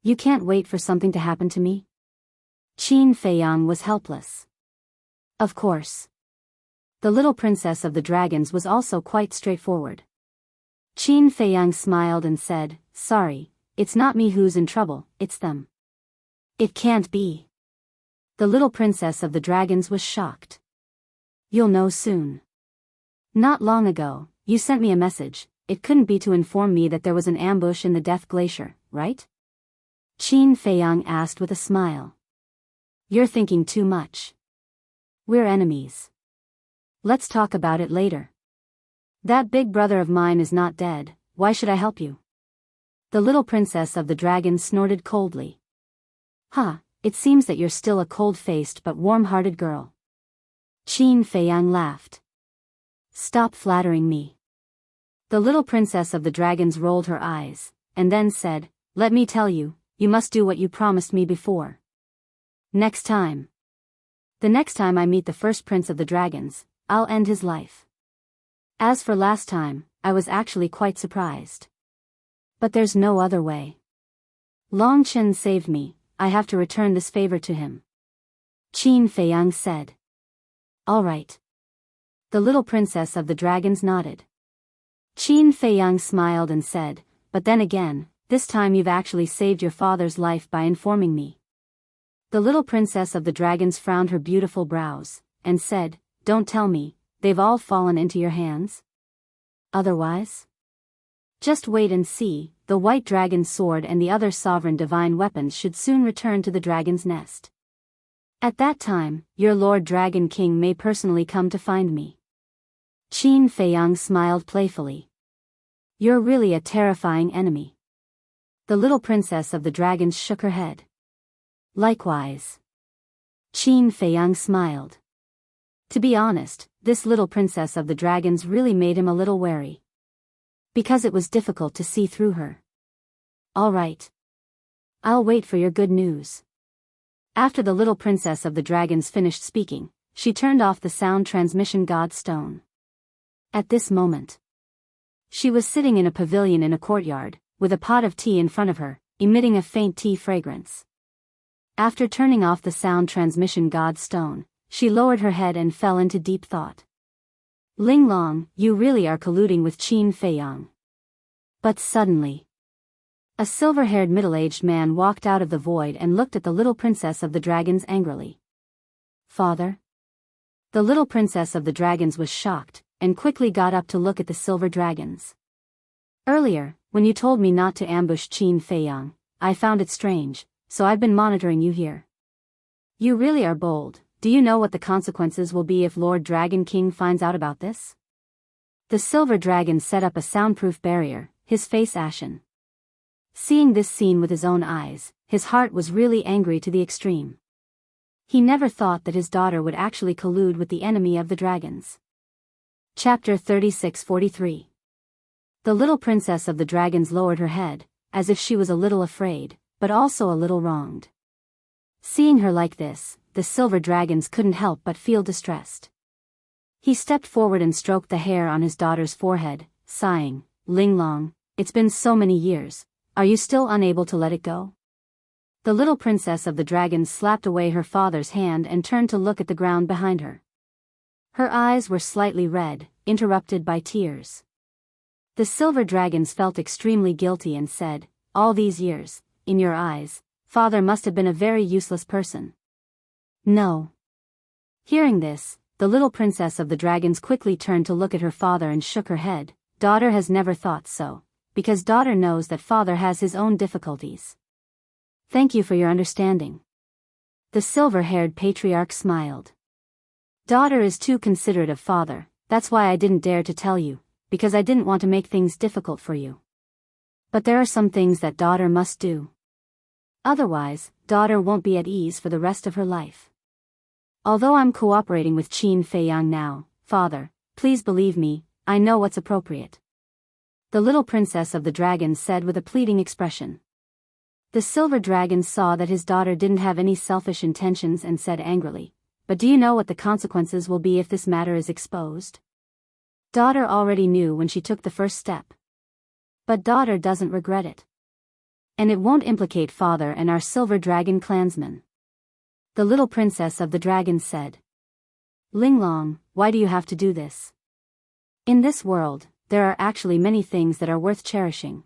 You can't wait for something to happen to me? Qin Feiyang was helpless. Of course. The little princess of the dragons was also quite straightforward. Qin Feiyang smiled and said, Sorry, it's not me who's in trouble, it's them. It can't be. The little princess of the dragons was shocked. You'll know soon. Not long ago, you sent me a message. It couldn't be to inform me that there was an ambush in the Death Glacier, right? Qin Feiyang asked with a smile. You're thinking too much. We're enemies. Let's talk about it later. That big brother of mine is not dead, why should I help you? The little princess of the dragons snorted coldly. It seems that you're still a cold-faced but warm-hearted girl. Qin Feiyang laughed. Stop flattering me. The little princess of the dragons rolled her eyes, and then said, Let me tell you, you must do what you promised me before. Next time. The next time I meet the first prince of the dragons, I'll end his life. As for last time, I was actually quite surprised. But there's no other way. Long Chen saved me, I have to return this favor to him. Qin Feiyang said. All right. The little princess of the dragons nodded. Qin Feiyang smiled and said, But then again, this time you've actually saved your father's life by informing me. The little princess of the dragons frowned her beautiful brows, and said, Don't tell me, they've all fallen into your hands? Otherwise? Just wait and see, the white dragon's sword and the other sovereign divine weapons should soon return to the dragon's nest. At that time, your Lord Dragon King may personally come to find me. Qin Feiyang smiled playfully. You're really a terrifying enemy. The little princess of the dragons shook her head. Likewise. Qin Feiyang smiled. To be honest, this little princess of the dragons really made him a little wary. Because it was difficult to see through her. All right. I'll wait for your good news. After the little princess of the dragons finished speaking, she turned off the sound transmission god stone. At this moment, she was sitting in a pavilion in a courtyard, with a pot of tea in front of her, emitting a faint tea fragrance. After turning off the sound transmission god stone, she lowered her head and fell into deep thought. Ling Long, you really are colluding with Qin Feiyang. But suddenly, a silver-haired middle-aged man walked out of the void and looked at the little princess of the dragons angrily. Father? The little princess of the dragons was shocked, and quickly got up to look at the silver dragons. Earlier, when you told me not to ambush Qin Feiyang, I found it strange, so I've been monitoring you here. You really are bold. Do you know what the consequences will be if Lord Dragon King finds out about this? The silver dragon set up a soundproof barrier, his face ashen. Seeing this scene with his own eyes, his heart was really angry to the extreme. He never thought that his daughter would actually collude with the enemy of the dragons. Chapter 36-43. The little princess of the dragons lowered her head, as if she was a little afraid, but also a little wronged. Seeing her like this, the silver dragons couldn't help but feel distressed. He stepped forward and stroked the hair on his daughter's forehead, sighing, "Ling Long, it's been so many years, are you still unable to let it go?" The little princess of the dragons slapped away her father's hand and turned to look at the ground behind her. Her eyes were slightly red, interrupted by tears. The silver dragons felt extremely guilty and said, "All these years, in your eyes, father must have been a very useless person." "No." Hearing this, the little princess of the dragons quickly turned to look at her father and shook her head. Daughter has never thought so, because daughter knows that father has his own difficulties. Thank you for your understanding. The silver-haired patriarch smiled. Daughter is too considerate of father, that's why I didn't dare to tell you, because I didn't want to make things difficult for you. But there are some things that daughter must do. Otherwise, daughter won't be at ease for the rest of her life. Although I'm cooperating with Qin Feiyang now, father, please believe me, I know what's appropriate. The little princess of the dragons said with a pleading expression. The silver dragon saw that his daughter didn't have any selfish intentions and said angrily, "But do you know what the consequences will be if this matter is exposed?" Daughter already knew when she took the first step. But daughter doesn't regret it. And it won't implicate father and our silver dragon clansmen. The little princess of the dragons said. Ling Long, why do you have to do this? In this world, there are actually many things that are worth cherishing.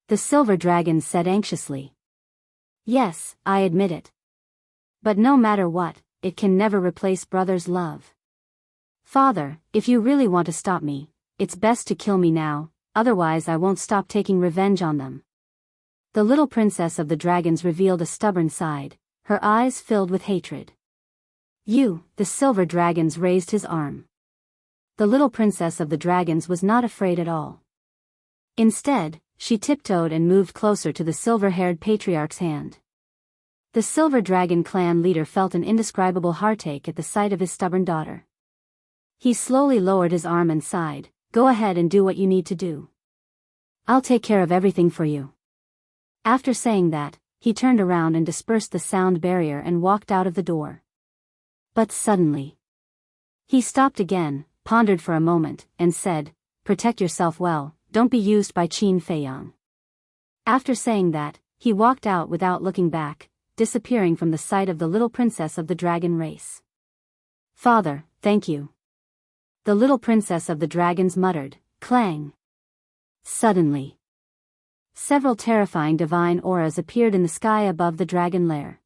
The silver dragon said anxiously. Yes, I admit it. But no matter what, it can never replace brother's love. Father, if you really want to stop me, it's best to kill me now, otherwise I won't stop taking revenge on them. The little princess of the dragons revealed a stubborn side, her eyes filled with hatred. You, the silver dragons raised his arm. The little princess of the dragons was not afraid at all. Instead, she tiptoed and moved closer to the silver-haired patriarch's hand. The silver dragon clan leader felt an indescribable heartache at the sight of his stubborn daughter. He slowly lowered his arm and sighed, "Go ahead and do what you need to do. I'll take care of everything for you." After saying that, he turned around and dispersed the sound barrier and walked out of the door. But suddenly, he stopped again, pondered for a moment, and said, "Protect yourself well, don't be used by Qin Feiyang." After saying that, he walked out without looking back, disappearing from the sight of the little princess of the dragon race. "Father, thank you." The little princess of the dragons muttered, "Clang." Suddenly, several terrifying divine auras appeared in the sky above the dragon lair.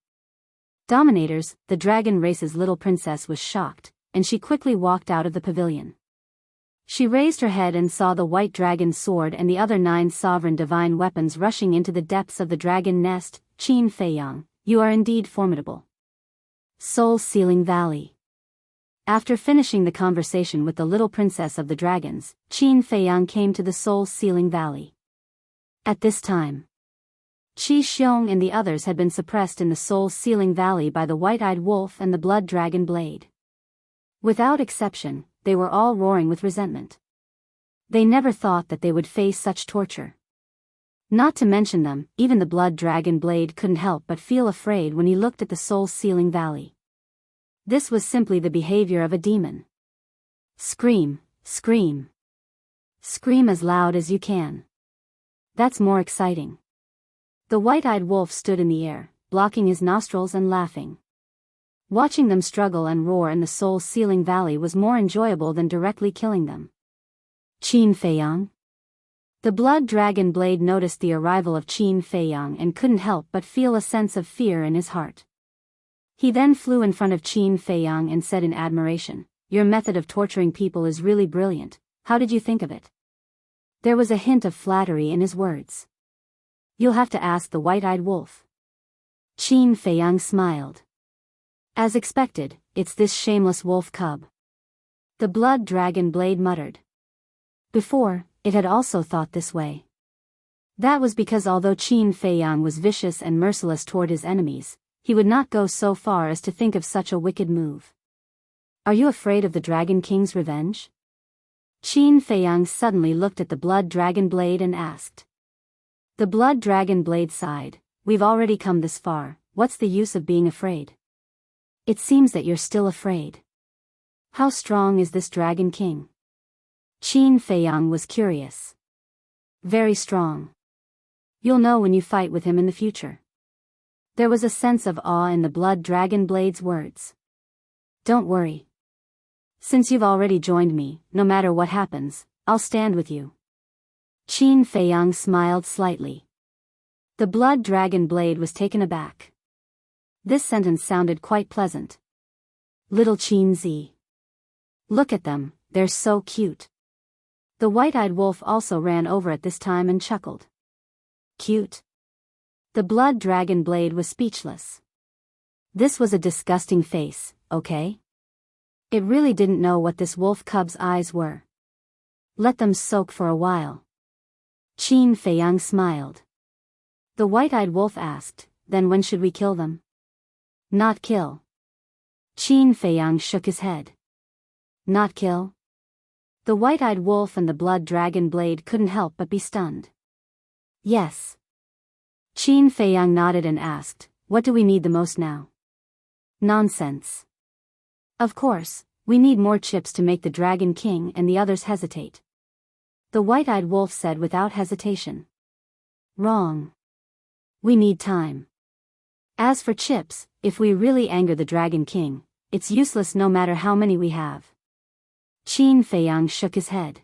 Dominators, the dragon race's little princess was shocked, and she quickly walked out of the pavilion. She raised her head and saw the white dragon's sword and the other 9 sovereign divine weapons rushing into the depths of the dragon nest. Qin Feiyang, you are indeed formidable. Soul Sealing Valley. After finishing the conversation with the little princess of the dragons, Qin Feiyang came to the Soul Sealing Valley. At this time, Qi Xiong and the others had been suppressed in the Soul Sealing Valley by the white-eyed wolf and the blood dragon blade. Without exception, they were all roaring with resentment. They never thought that they would face such torture. Not to mention them, even the blood dragon blade couldn't help but feel afraid when he looked at the Soul Sealing Valley. This was simply the behavior of a demon. Scream, scream. Scream as loud as you can. That's more exciting. The white-eyed wolf stood in the air, blocking his nostrils and laughing. Watching them struggle and roar in the Soul Sealing Valley was more enjoyable than directly killing them. Qin Feiyang? The blood dragon blade noticed the arrival of Qin Feiyang and couldn't help but feel a sense of fear in his heart. He then flew in front of Qin Feiyang and said in admiration, "Your method of torturing people is really brilliant. How did you think of it?" There was a hint of flattery in his words. "You'll have to ask the white-eyed wolf." Qin Feiyang smiled. As expected, it's this shameless wolf cub. The blood dragon blade muttered. Before, it had also thought this way. That was because although Qin Feiyang was vicious and merciless toward his enemies, he would not go so far as to think of such a wicked move. "Are you afraid of the Dragon King's revenge?" Qin Feiyang suddenly looked at the blood dragon blade and asked. The blood dragon blade sighed, "We've already come this far, what's the use of being afraid? It seems that you're still afraid. How strong is this Dragon King? Qin Feiyang was curious. Very strong. You'll know when you fight with him in the future. There was a sense of awe in the Blood Dragon Blade's words. Don't worry. Since you've already joined me, no matter what happens, I'll stand with you. Qin Feiyang smiled slightly. The Blood Dragon Blade was taken aback. This sentence sounded quite pleasant. Little Qin Zi. Look at them, they're so cute. The white-eyed wolf also ran over at this time and chuckled. Cute? The Blood Dragon Blade was speechless. This was a disgusting face, okay? It really didn't know what this wolf cub's eyes were. Let them soak for a while. Qin Feiyang smiled. The white-eyed wolf asked, then when should we kill them? Not kill. Qin Feiyang shook his head. Not kill? The white-eyed wolf and the Blood Dragon Blade couldn't help but be stunned. Yes. Qin Feiyang nodded and asked, what do we need the most now? Nonsense. Of course, we need more chips to make the Dragon King and the others hesitate. The white-eyed wolf said without hesitation. Wrong. We need time. As for chips, if we really anger the Dragon King, it's useless no matter how many we have. Qin Feiyang shook his head.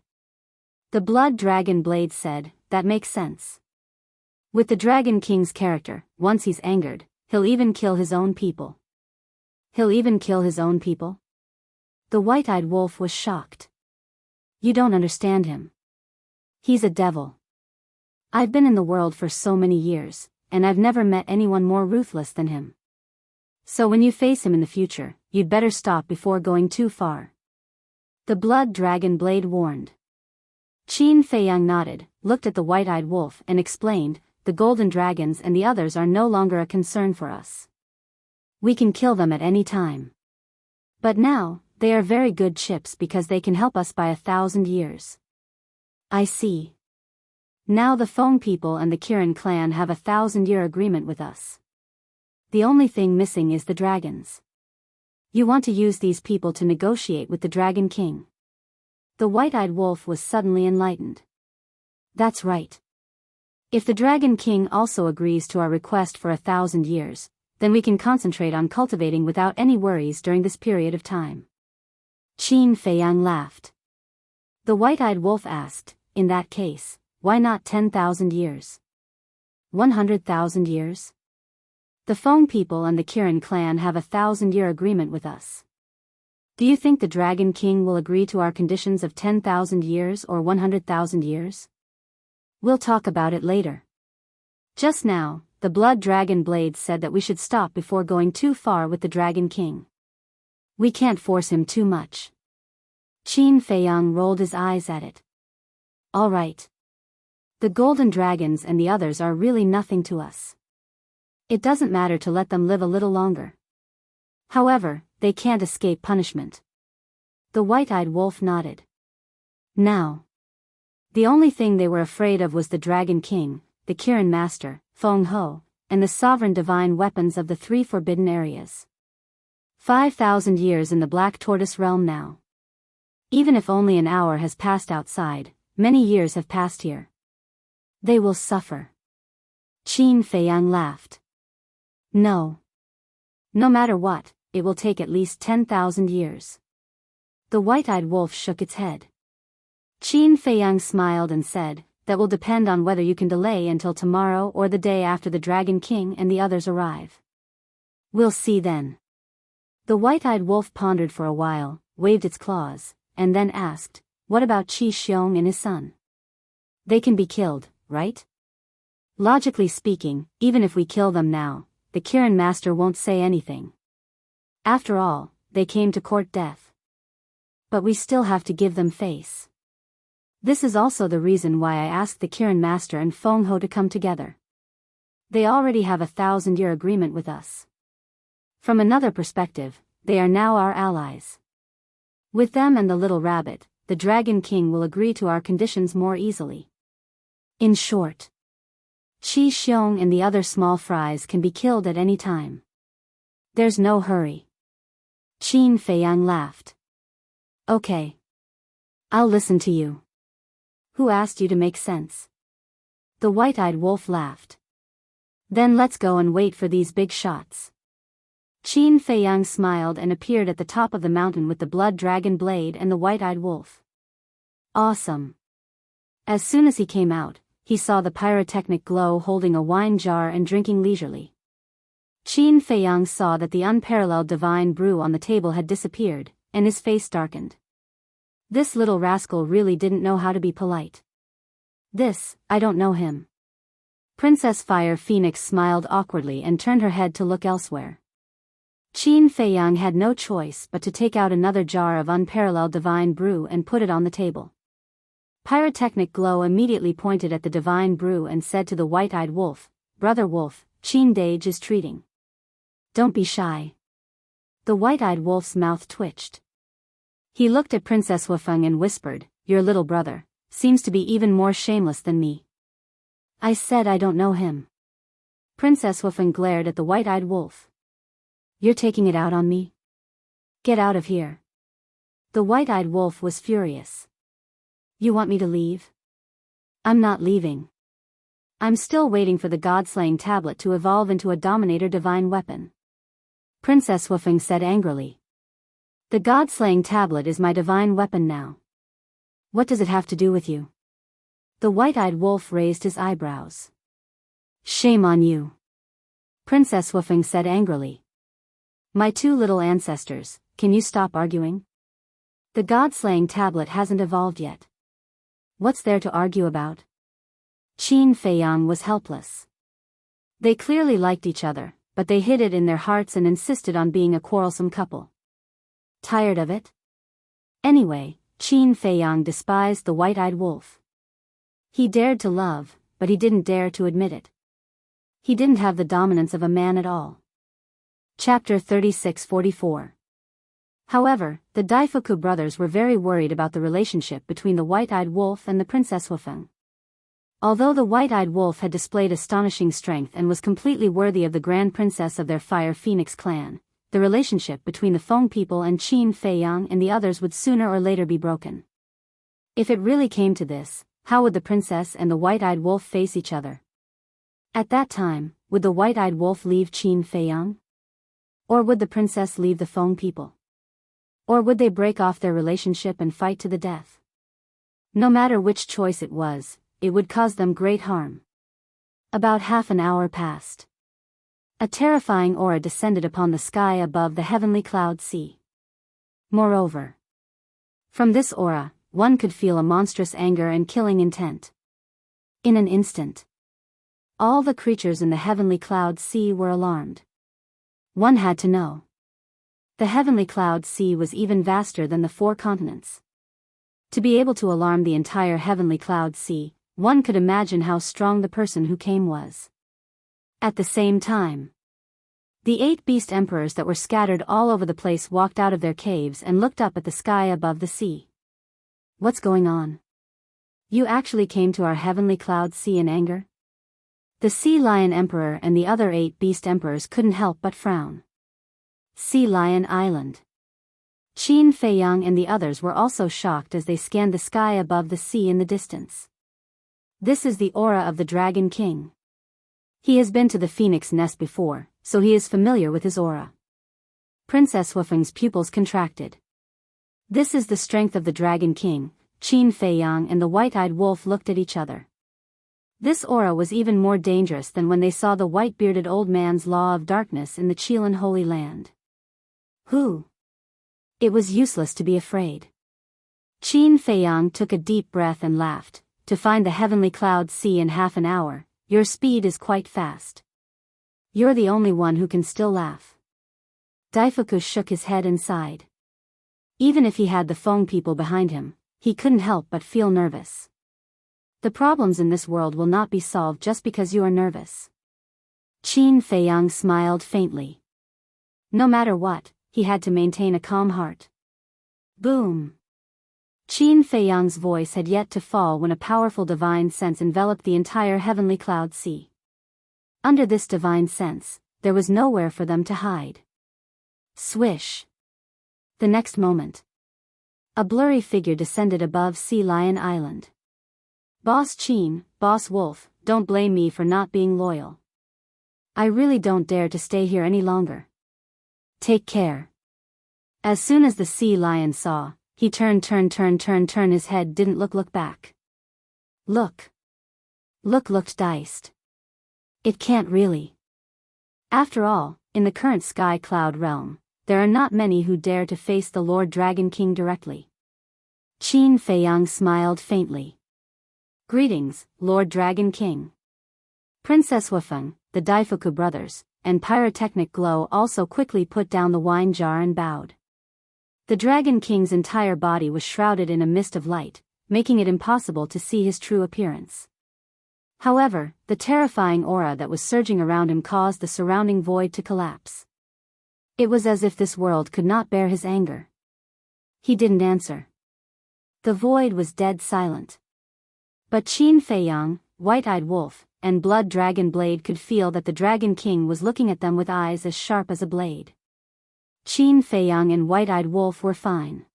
The Blood Dragon Blade said, that makes sense. With the Dragon King's character, once he's angered, he'll even kill his own people. He'll even kill his own people? The white-eyed wolf was shocked. You don't understand him. He's a devil. I've been in the world for so many years, and I've never met anyone more ruthless than him. So when you face him in the future, you'd better stop before going too far. The Blood Dragon Blade warned. Qin Feiyang nodded, looked at the white-eyed wolf and explained, the golden dragons and the others are no longer a concern for us. We can kill them at any time. But now, they are very good chips because they can help us by 1,000 years. I see. Now the Feng people and the Kirin clan have a 1,000-year agreement with us. The only thing missing is the dragons. You want to use these people to negotiate with the Dragon King. The white-eyed wolf was suddenly enlightened. That's right. If the Dragon King also agrees to our request for 1,000 years, then we can concentrate on cultivating without any worries during this period of time. Qin Feiyang laughed. The white-eyed wolf asked, in that case, why not 10,000 years? 100,000 years? The Feng people and the Kirin clan have a 1,000-year agreement with us. Do you think the Dragon King will agree to our conditions of 10,000 years or 100,000 years? We'll talk about it later. Just now, the Blood Dragon Blade said that we should stop before going too far with the Dragon King. We can't force him too much. Qin Feiyang rolled his eyes at it. All right. The golden dragons and the others are really nothing to us. It doesn't matter to let them live a little longer. However, they can't escape punishment. The white-eyed wolf nodded. Now. The only thing they were afraid of was the Dragon King, the Kirin Master, Feng Ho, and the sovereign divine weapons of the 3 forbidden areas. 5,000 years in the Black Tortoise realm now. Even if only an hour has passed outside, many years have passed here. They will suffer. Qin Feiyang laughed. No. No matter what, it will take at least 10,000 years. The white-eyed wolf shook its head. Qin Feiyang smiled and said, that will depend on whether you can delay until tomorrow or the day after the Dragon King and the others arrive. We'll see then. The white-eyed wolf pondered for a while, waved its claws, and then asked, what about Qi Xiong and his son? They can be killed, right? Logically speaking, even if we kill them now, the Kirin Master won't say anything. After all, they came to court death. But we still have to give them face. This is also the reason why I asked the Kirin Master and Feng Ho to come together. They already have a 1,000-year agreement with us. From another perspective, they are now our allies. With them and the little rabbit, the Dragon King will agree to our conditions more easily. In short, Qi Xiong and the other small fries can be killed at any time. There's no hurry. Qin Feiyang laughed. Okay. I'll listen to you. Who asked you to make sense? The white-eyed wolf laughed. Then let's go and wait for these big shots. Qin Feiyang smiled and appeared at the top of the mountain with the blood dragon blade and the white-eyed wolf. Awesome. As soon as he came out, he saw the pyrotechnic glow holding a wine jar and drinking leisurely. Qin Feiyang saw that the unparalleled divine brew on the table had disappeared, and his face darkened. This little rascal really didn't know how to be polite. I don't know him. Princess Fire Phoenix smiled awkwardly and turned her head to look elsewhere. Qin Feiyang had no choice but to take out another jar of unparalleled divine brew and put it on the table. Pyrotechnic glow immediately pointed at the divine brew and said to the white-eyed wolf, "Brother Wolf, Qin Dage is treating. Don't be shy." The white-eyed wolf's mouth twitched. He looked at Princess Wufeng and whispered, "Your little brother seems to be even more shameless than me." I said I don't know him. Princess Wufeng glared at the white-eyed wolf. You're taking it out on me? Get out of here. The white-eyed wolf was furious. You want me to leave? I'm not leaving. I'm still waiting for the God-slaying tablet to evolve into a Dominator divine weapon. Princess Wufeng said angrily. The God-slaying tablet is my divine weapon now. What does it have to do with you? The white-eyed wolf raised his eyebrows. Shame on you. Princess Wufeng said angrily. My two little ancestors, can you stop arguing? The God-slaying tablet hasn't evolved yet. What's there to argue about? Qin Feiyang was helpless. They clearly liked each other, but they hid it in their hearts and insisted on being a quarrelsome couple. Tired of it? Anyway, Qin Feiyang despised the white-eyed wolf. He dared to love, but he didn't dare to admit it. He didn't have the dominance of a man at all. Chapter 36-44. However, the Daifuku brothers were very worried about the relationship between the white-eyed wolf and the Princess Wufeng. Although the white-eyed wolf had displayed astonishing strength and was completely worthy of the Grand Princess of their Fire Phoenix clan, the relationship between the Feng people and Qin Feiyang and the others would sooner or later be broken. If it really came to this, how would the princess and the white-eyed wolf face each other? At that time, would the white-eyed wolf leave Qin Feiyang? Or would the princess leave the Feng people? Or would they break off their relationship and fight to the death? No matter which choice it was, it would cause them great harm. About half an hour passed. A terrifying aura descended upon the sky above the heavenly cloud sea. Moreover, from this aura, one could feel a monstrous anger and killing intent. In an instant, all the creatures in the heavenly cloud sea were alarmed. One had to know. The heavenly cloud sea was even vaster than the 4 continents. To be able to alarm the entire heavenly cloud sea, one could imagine how strong the person who came was. At the same time, the 8 beast emperors that were scattered all over the place walked out of their caves and looked up at the sky above the sea. What's going on? You actually came to our heavenly cloud sea in anger? The Sea Lion Emperor and the other 8 beast emperors couldn't help but frown. Sea Lion Island. Qin Feiyang and the others were also shocked as they scanned the sky above the sea in the distance. This is the aura of the Dragon King. He has been to the Phoenix Nest before, so he is familiar with his aura. Princess Wufeng's pupils contracted. This is the strength of the Dragon King. Qin Feiyang and the white-eyed wolf looked at each other. This aura was even more dangerous than when they saw the white-bearded old man's law of darkness in the Qilin Holy Land. Who? It was useless to be afraid. Qin Feiyang took a deep breath and laughed. To find the heavenly cloud sea in half an hour, your speed is quite fast. You're the only one who can still laugh. Daifuku shook his head and sighed. Even if he had the Feng people behind him, he couldn't help but feel nervous. The problems in this world will not be solved just because you are nervous. Qin Feiyang smiled faintly. No matter what, he had to maintain a calm heart. Boom! Qin Feiyang's voice had yet to fall when a powerful divine sense enveloped the entire heavenly cloud sea. Under this divine sense, there was nowhere for them to hide. Swish. The next moment, a blurry figure descended above Sea Lion Island. Boss Chin, Boss Wolf, don't blame me for not being loyal. I really don't dare to stay here any longer. Take care. As soon as the sea lion saw, he turned his head didn't look back. Looked diced. It can't really. After all, in the current Sky Cloud realm, there are not many who dare to face the Lord Dragon King directly. Qin Feiyang smiled faintly. Greetings, Lord Dragon King. Princess Wufeng, the Daifuku brothers, and Pyrotechnic Glow also quickly put down the wine jar and bowed. The Dragon King's entire body was shrouded in a mist of light, making it impossible to see his true appearance. However, the terrifying aura that was surging around him caused the surrounding void to collapse. It was as if this world could not bear his anger. He didn't answer. The void was dead silent. But Qin Feiyang, White-Eyed Wolf, and Blood Dragon Blade could feel that the Dragon King was looking at them with eyes as sharp as a blade. Qin Feiyang and White-Eyed Wolf were fine.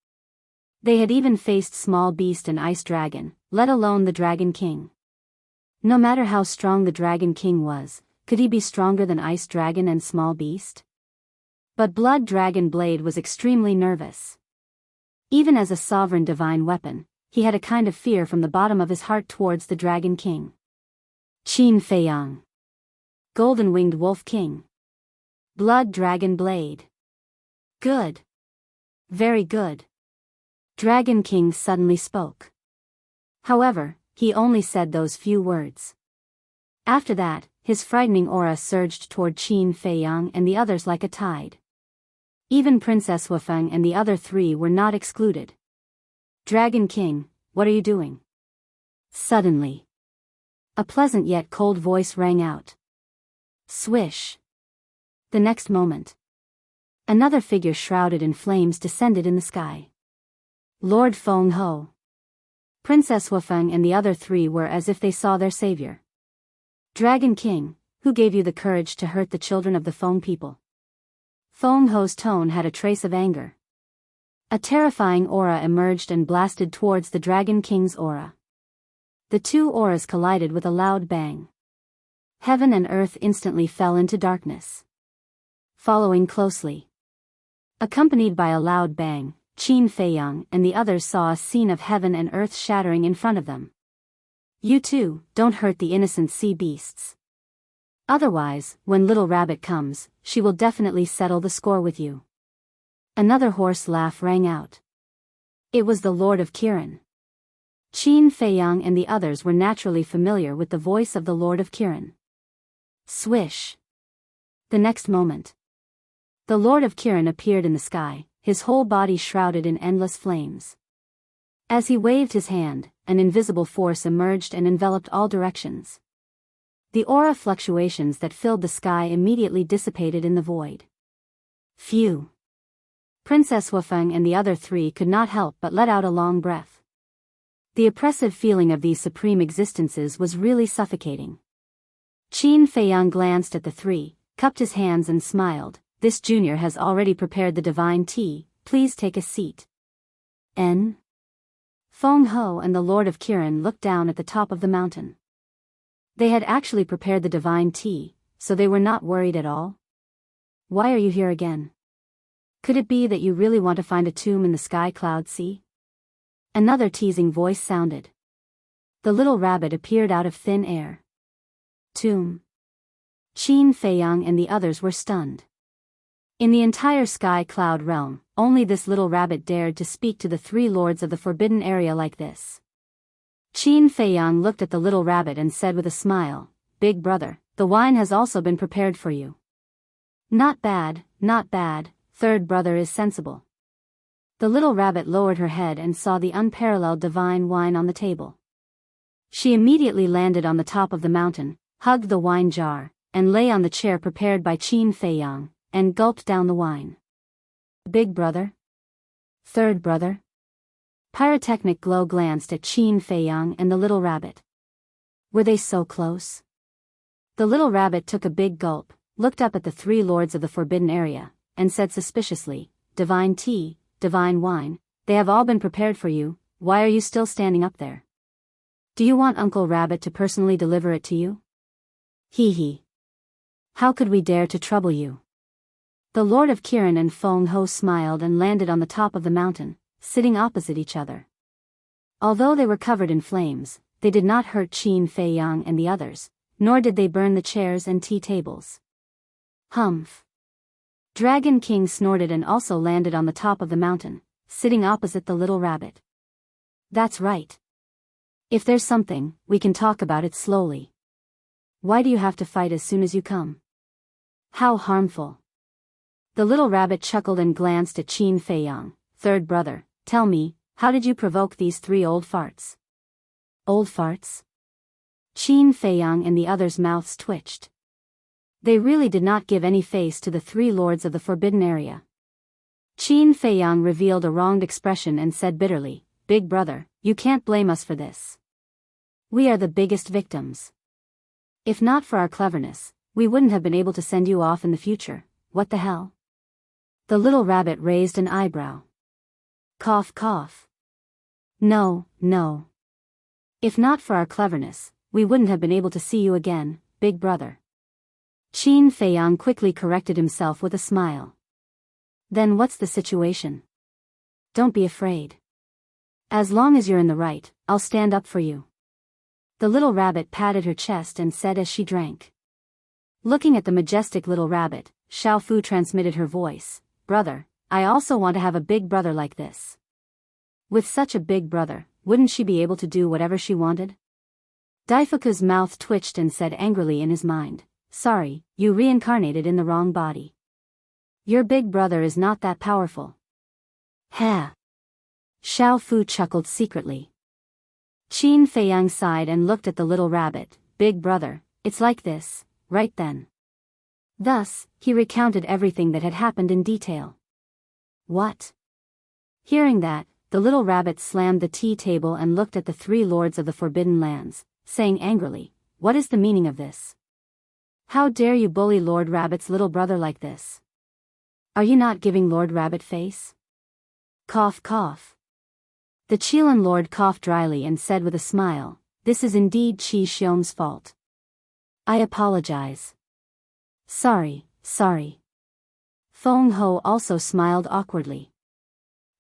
They had even faced Small Beast and Ice Dragon, let alone the Dragon King. No matter how strong the Dragon King was, could he be stronger than Ice Dragon and Small Beast? But Blood Dragon Blade was extremely nervous. Even as a sovereign divine weapon, he had a kind of fear from the bottom of his heart towards the Dragon King. Qin Feiyang. Golden-Winged Wolf King. Blood Dragon Blade. Good. Very good. Dragon King suddenly spoke. However, he only said those few words. After that, his frightening aura surged toward Qin Feiyang and the others like a tide. Even Princess Wufeng and the other three were not excluded. Dragon King, what are you doing? Suddenly, a pleasant yet cold voice rang out. Swish. The next moment, another figure shrouded in flames descended in the sky. Lord Feng Ho. Princess Wufeng and the other three were as if they saw their savior. Dragon King, who gave you the courage to hurt the children of the Feng people? Feng Ho's tone had a trace of anger. A terrifying aura emerged and blasted towards the Dragon King's aura. The two auras collided with a loud bang. Heaven and earth instantly fell into darkness. Following closely, accompanied by a loud bang, Qin Feiyang and the others saw a scene of heaven and earth shattering in front of them. You too, don't hurt the innocent sea beasts. Otherwise, when Little Rabbit comes, she will definitely settle the score with you. Another hoarse laugh rang out. It was the Lord of Kirin. Qin Feiyang and the others were naturally familiar with the voice of the Lord of Kirin. Swish. The next moment, the Lord of Kirin appeared in the sky, his whole body shrouded in endless flames. As he waved his hand, an invisible force emerged and enveloped all directions. The aura fluctuations that filled the sky immediately dissipated in the void. Phew. Princess Wufeng and the other three could not help but let out a long breath. The oppressive feeling of these supreme existences was really suffocating. Qin Feiyang glanced at the three, cupped his hands and smiled. This junior has already prepared the divine tea, please take a seat. Feng Ho and the Lord of Kirin looked down at the top of the mountain. They had actually prepared the divine tea, so they were not worried at all. Why are you here again? Could it be that you really want to find a tomb in the Sky Cloud Sea? Another teasing voice sounded. The little rabbit appeared out of thin air. Tomb. Qin Feiyang and the others were stunned. In the entire Sky Cloud realm, only this little rabbit dared to speak to the three lords of the forbidden area like this. Qin Feiyang looked at the little rabbit and said with a smile, Big brother, the wine has also been prepared for you. Not bad, not bad, third brother is sensible. The little rabbit lowered her head and saw the unparalleled divine wine on the table. She immediately landed on the top of the mountain, hugged the wine jar, and lay on the chair prepared by Qin Feiyang, and gulped down the wine. Big brother? Third brother? Pyrotechnic Glow glanced at Qin Feiyang and the little rabbit. Were they so close? The little rabbit took a big gulp, looked up at the three lords of the forbidden area, and said suspiciously, "Divine tea, divine wine, they have all been prepared for you, why are you still standing up there? Do you want Uncle Rabbit to personally deliver it to you?" "Hee hee. How could we dare to trouble you?" The Lord of Kirin and Feng Ho smiled and landed on the top of the mountain, sitting opposite each other. Although they were covered in flames, they did not hurt Qin Fei Yang and the others, nor did they burn the chairs and tea tables. Humph. Dragon King snorted and also landed on the top of the mountain, sitting opposite the little rabbit. "That's right. If there's something, we can talk about it slowly. Why do you have to fight as soon as you come? How harmful." The little rabbit chuckled and glanced at Qin Fei Yang. "Third brother, tell me, how did you provoke these three old farts?" "Old farts?" Qin Fei Yang and the others' mouths twitched. They really did not give any face to the three lords of the forbidden area. Qin Fei Yang revealed a wronged expression and said bitterly, "Big brother, you can't blame us for this. We are the biggest victims. If not for our cleverness, we wouldn't have been able to send you off in the future. What the hell?" The little rabbit raised an eyebrow. Cough cough. "No, no. If not for our cleverness, we wouldn't have been able to see you again, big brother." Qin Fei Yang quickly corrected himself with a smile. "Then what's the situation? Don't be afraid. As long as you're in the right, I'll stand up for you." The little rabbit patted her chest and said as she drank. Looking at the majestic little rabbit, Xiao Fu transmitted her voice, "Brother, I also want to have a big brother like this." With such a big brother, wouldn't she be able to do whatever she wanted? Daifuku's mouth twitched and said angrily in his mind, "Sorry, you reincarnated in the wrong body. Your big brother is not that powerful." "Ha!" Xiao Fu chuckled secretly. Qin Fei Yang sighed and looked at the little rabbit. "Big brother, it's like this, right then." Thus, he recounted everything that had happened in detail. "What?" Hearing that, the little rabbit slammed the tea table and looked at the three lords of the Forbidden Lands, saying angrily, "What is the meaning of this? How dare you bully Lord Rabbit's little brother like this? Are you not giving Lord Rabbit face?" Cough cough. The Qilin Lord coughed dryly and said with a smile, "This is indeed Qi Xiong's fault. I apologize." Sorry. Feng Ho also smiled awkwardly.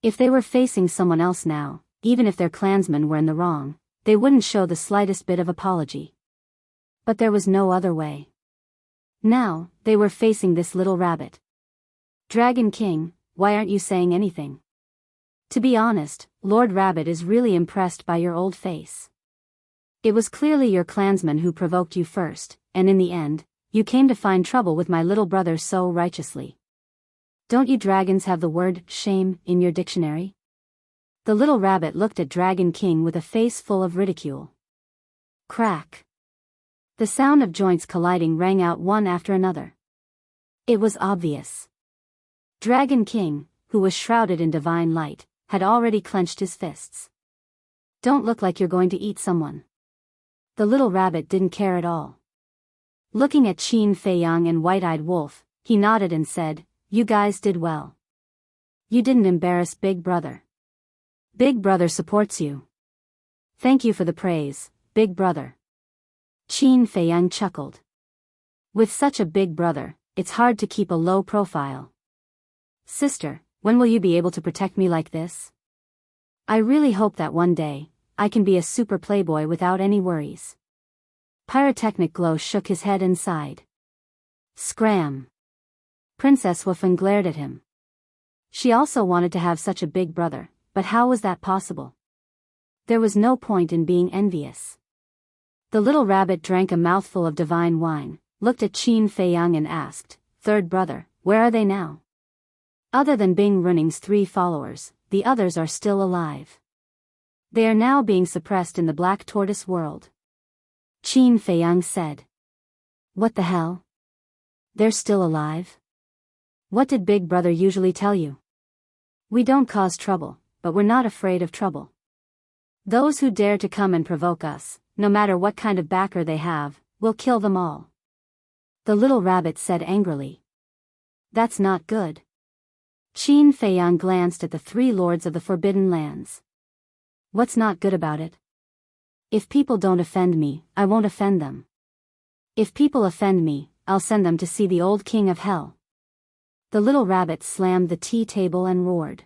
If they were facing someone else now, even if their clansmen were in the wrong, they wouldn't show the slightest bit of apology. But there was no other way. Now, they were facing this little rabbit. "Dragon King, why aren't you saying anything? To be honest, Lord Rabbit is really impressed by your old face. It was clearly your clansmen who provoked you first, and in the end, you came to find trouble with my little brother so righteously. Don't you dragons have the word shame in your dictionary?" The little rabbit looked at Dragon King with a face full of ridicule. Crack. The sound of joints colliding rang out one after another. It was obvious. Dragon King, who was shrouded in divine light, had already clenched his fists. "Don't look like you're going to eat someone." The little rabbit didn't care at all. Looking at Qin Fei Yang and White-Eyed Wolf, he nodded and said, "You guys did well. You didn't embarrass Big Brother. Big Brother supports you. Thank you for the praise, Big Brother." Qin Fei Yang chuckled. With such a big brother, it's hard to keep a low profile. "Sister, when will you be able to protect me like this? I really hope that one day, I can be a super playboy without any worries." Pyrotechnic Glow shook his head and sighed. Scram. Princess Wufeng glared at him. She also wanted to have such a big brother, but how was that possible? There was no point in being envious. The little rabbit drank a mouthful of divine wine, looked at Qin Fei Yang and asked, "Third brother, where are they now?" Other than Bing Running's 3 followers, the others are still alive. They are now being suppressed in the Black Tortoise world. Qin Fei Yang said. "What the hell? They're still alive? What did Big Brother usually tell you? We don't cause trouble, but we're not afraid of trouble. Those who dare to come and provoke us, no matter what kind of backer they have, we'll kill them all." The little rabbit said angrily. That's not good. Qin Feiyang glanced at the three lords of the Forbidden Lands. What's not good about it? If people don't offend me, I won't offend them. If people offend me, I'll send them to see the old king of hell. The little rabbit slammed the tea table and roared.